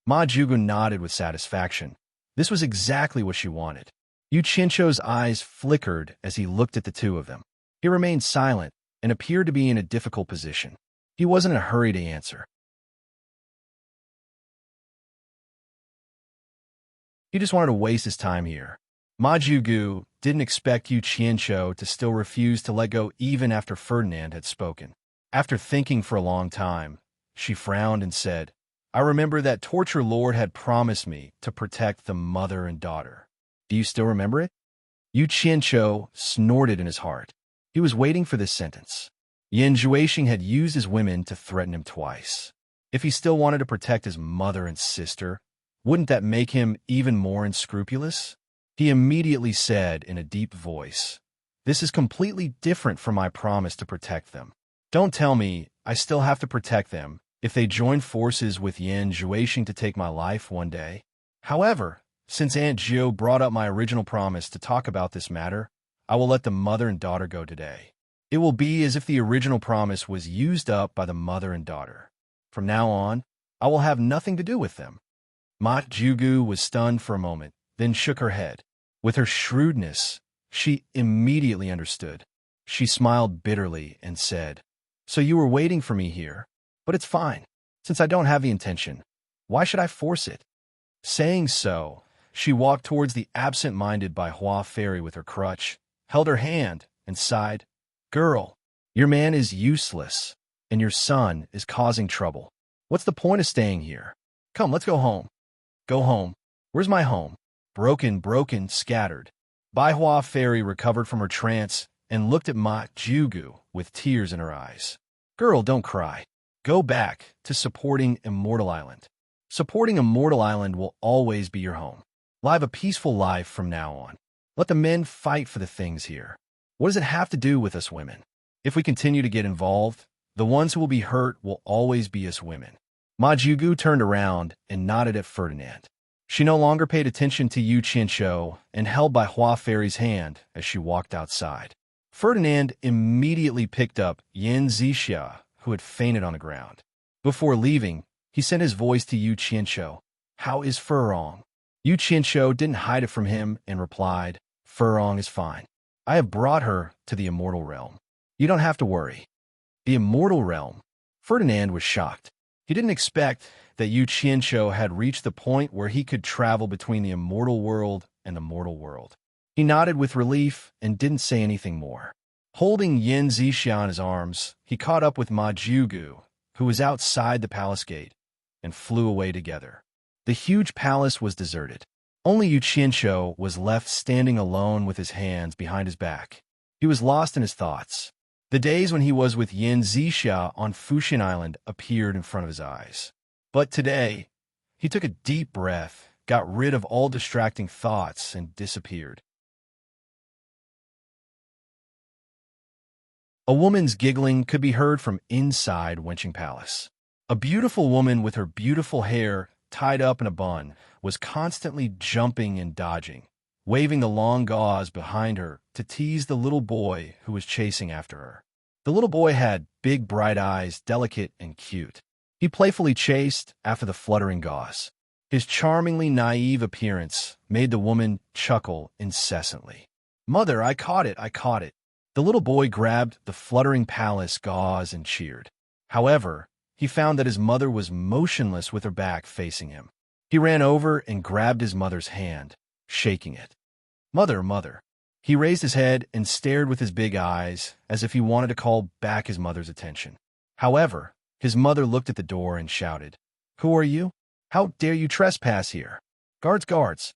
Ma Zhugu nodded with satisfaction. This was exactly what she wanted. Yu Qianzhou's eyes flickered as he looked at the two of them. He remained silent and appeared to be in a difficult position. He wasn't in a hurry to answer. He just wanted to waste his time here. Ma Zhugu didn't expect Yu Qianzhou to still refuse to let go even after Ferdinand had spoken. After thinking for a long time, she frowned and said, I remember that torture lord had promised me to protect the mother and daughter. Do you still remember it? Yu Qianzhou snorted in his heart. He was waiting for this sentence. Yan Zhuixing had used his women to threaten him twice. If he still wanted to protect his mother and sister, wouldn't that make him even more unscrupulous? He immediately said in a deep voice, This is completely different from my promise to protect them. Don't tell me I still have to protect them if they join forces with Yan Zhuixing to take my life one day. However, since Aunt Zhou brought up my original promise to talk about this matter, I will let the mother and daughter go today. It will be as if the original promise was used up by the mother and daughter. From now on, I will have nothing to do with them. Ma Zhugu was stunned for a moment, then shook her head. With her shrewdness, she immediately understood. She smiled bitterly and said, So you were waiting for me here? But it's fine. Since I don't have the intention, why should I force it? Saying so, she walked towards the absent-minded Bai Hua fairy with her crutch, held her hand, and sighed, Girl, your man is useless, and your son is causing trouble. What's the point of staying here? Come, let's go home. Go home. Where's my home? Broken, scattered. Bai Hua fairy recovered from her trance and looked at Ma Zhugu with tears in her eyes. Girl, don't cry. Go back to supporting Immortal Island. Supporting Immortal Island will always be your home. Live a peaceful life from now on. Let the men fight for the things here. What does it have to do with us women? If we continue to get involved, the ones who will be hurt will always be us women. Ma Zhugu turned around and nodded at Ferdinand. She no longer paid attention to Yu Qianzhou and held Bai Hua fairy's hand as she walked outside. Ferdinand immediately picked up Yan Zixia, who had fainted on the ground. Before leaving, he sent his voice to Yu Qianzhou. How is Furong? Yu Qianzhou didn't hide it from him and replied, Furong is fine. I have brought her to the immortal realm. You don't have to worry. The immortal realm? Ferdinand was shocked. He didn't expect that Yu Qianzhou had reached the point where he could travel between the immortal world and the mortal world. He nodded with relief and didn't say anything more. Holding Yan Zixia in his arms, he caught up with Ma Zhugu, who was outside the palace gate, and flew away together. The huge palace was deserted. Only Yu Qianzhou was left standing alone with his hands behind his back. He was lost in his thoughts. The days when he was with Yan Zixia on Fuxin Island appeared in front of his eyes. But today, he took a deep breath, got rid of all distracting thoughts, and disappeared. A woman's giggling could be heard from inside Wenqing Palace. A beautiful woman with her beautiful hair tied up in a bun was constantly jumping and dodging, waving the long gauze behind her to tease the little boy who was chasing after her. The little boy had big bright eyes, delicate and cute. He playfully chased after the fluttering gauze. His charmingly naive appearance made the woman chuckle incessantly. Mother, I caught it, I caught it. The little boy grabbed the fluttering palace gauze and cheered. However, he found that his mother was motionless with her back facing him. He ran over and grabbed his mother's hand, shaking it. Mother, mother. He raised his head and stared with his big eyes as if he wanted to call back his mother's attention. However, his mother looked at the door and shouted, Who are you? How dare you trespass here? Guards, guards.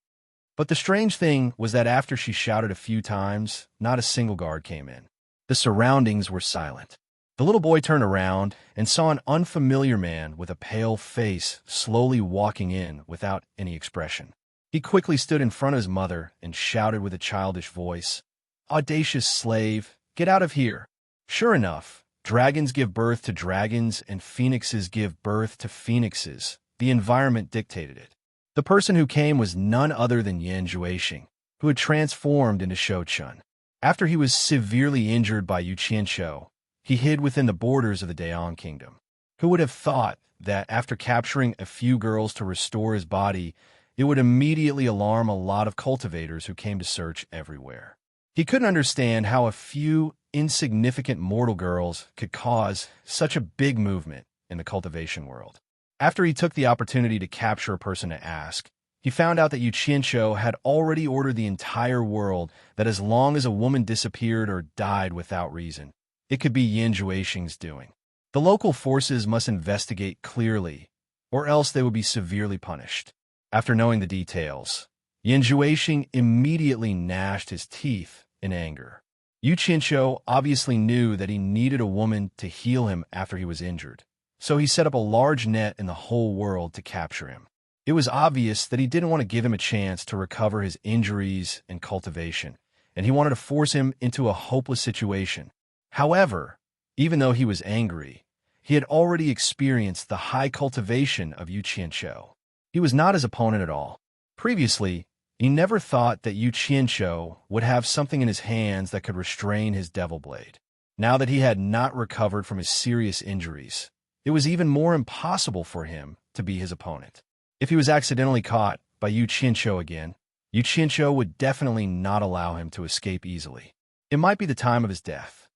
But the strange thing was that after she shouted a few times, not a single guard came in. The surroundings were silent. The little boy turned around and saw an unfamiliar man with a pale face slowly walking in without any expression. He quickly stood in front of his mother and shouted with a childish voice, audacious slave, get out of here." Sure enough, dragons give birth to dragons and phoenixes give birth to phoenixes. The environment dictated it. The person who came was none other than Yan Zhuixing, who had transformed into Shou Chun. After he was severely injured by Yu Qianshou, he hid within the borders of the Daong Kingdom. Who would have thought that after capturing a few girls to restore his body, it would immediately alarm a lot of cultivators who came to search everywhere? He couldn't understand how a few insignificant mortal girls could cause such a big movement in the cultivation world. After he took the opportunity to capture a person to ask, he found out that Yu Qianshou had already ordered the entire world that as long as a woman disappeared or died without reason, it could be Yan Zhuixing's doing. The local forces must investigate clearly, or else they would be severely punished. After knowing the details, Yan Zhuixing immediately gnashed his teeth in anger. Yu Qianshou obviously knew that he needed a woman to heal him after he was injured, so he set up a large net in the whole world to capture him. It was obvious that he didn't want to give him a chance to recover his injuries and cultivation, and he wanted to force him into a hopeless situation. However, even though he was angry, he had already experienced the high cultivation of Yu Qianshou. He was not his opponent at all. Previously, he never thought that Yu Qianshou would have something in his hands that could restrain his devil blade. Now that he had not recovered from his serious injuries, it was even more impossible for him to be his opponent. If he was accidentally caught by Yu Qianshou again, Yu Qianshou would definitely not allow him to escape easily. It might be the time of his death.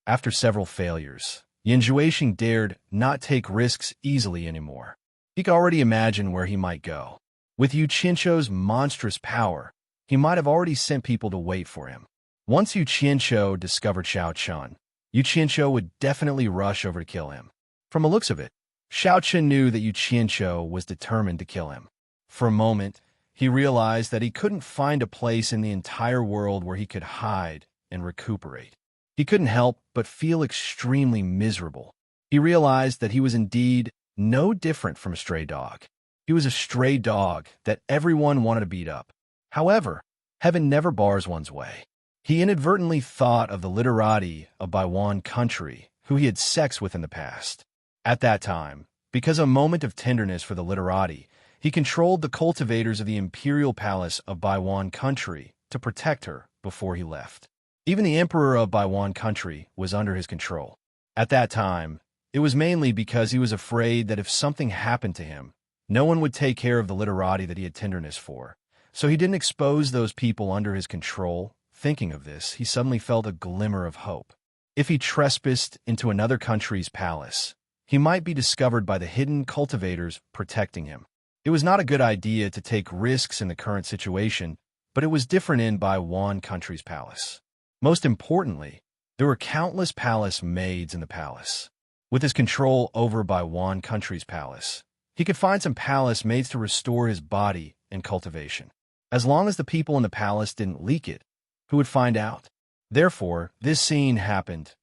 After several failures, Yan Zhuixing dared not take risks easily anymore. He could already imagine where he might go. With Yu Qianshou's monstrous power, he might have already sent people to wait for him. Once Yu Qianshou discovered Shou Chun, Yu Qianshou would definitely rush over to kill him. From the looks of it, Shou Chun knew that Yu Qianshou was determined to kill him. For a moment, he realized that he couldn't find a place in the entire world where he could hide and recuperate. He couldn't help but feel extremely miserable. He realized that he was indeed no different from a stray dog. He was a stray dog that everyone wanted to beat up. However, heaven never bars one's way. He inadvertently thought of the literati of Baiwan country who he had sex with in the past. At that time, because of a moment of tenderness for the literati, he controlled the cultivators of the imperial palace of Baiwan country to protect her before he left. Even the emperor of Baiwan country was under his control. At that time, it was mainly because he was afraid that if something happened to him, no one would take care of the literati that he had tenderness for. So he didn't expose those people under his control. Thinking of this, he suddenly felt a glimmer of hope. If he trespassed into another country's palace, he might be discovered by the hidden cultivators protecting him. It was not a good idea to take risks in the current situation, but it was different in Baiwan country's palace. Most importantly, there were countless palace maids in the palace. With his control over Baiwan country's palace, he could find some palace maids to restore his body and cultivation. As long as the people in the palace didn't leak it, who would find out? Therefore, this scene happened.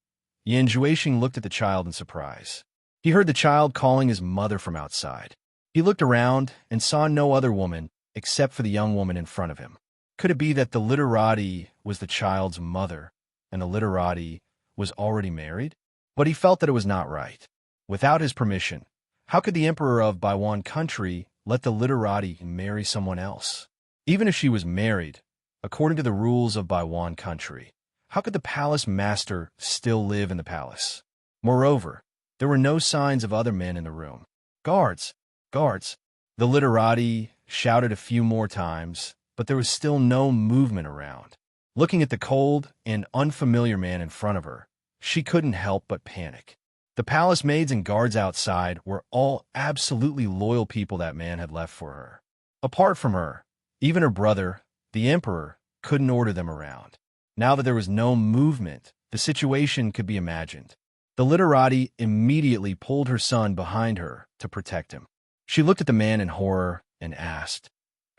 Yan Zhuixing looked at the child in surprise. He heard the child calling his mother from outside. He looked around and saw no other woman except for the young woman in front of him. Could it be that the literati was the child's mother, and the literati was already married? But he felt that it was not right. Without his permission, how could the emperor of Baiwan country let the literati marry someone else? Even if she was married, according to the rules of Baiwan country, how could the palace master still live in the palace? Moreover, there were no signs of other men in the room. Guards! Guards! The literati shouted a few more times, but there was still no movement around. Looking at the cold and unfamiliar man in front of her, she couldn't help but panic. The palace maids and guards outside were all absolutely loyal people that man had left for her. Apart from her, even her brother, the emperor, couldn't order them around. Now that there was no movement, the situation could be imagined. The literati immediately pulled her son behind her to protect him. She looked at the man in horror and asked,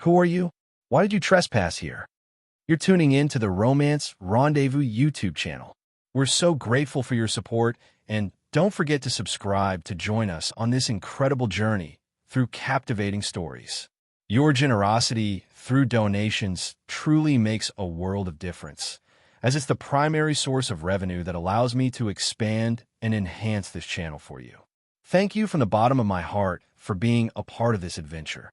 "Who are you? Why did you trespass here?" You're tuning in to the Romance Rendezvous YouTube channel. We're so grateful for your support, and don't forget to subscribe to join us on this incredible journey through captivating stories. Your generosity through donations truly makes a world of difference, as it's the primary source of revenue that allows me to expand and enhance this channel for you. Thank you from the bottom of my heart for being a part of this adventure.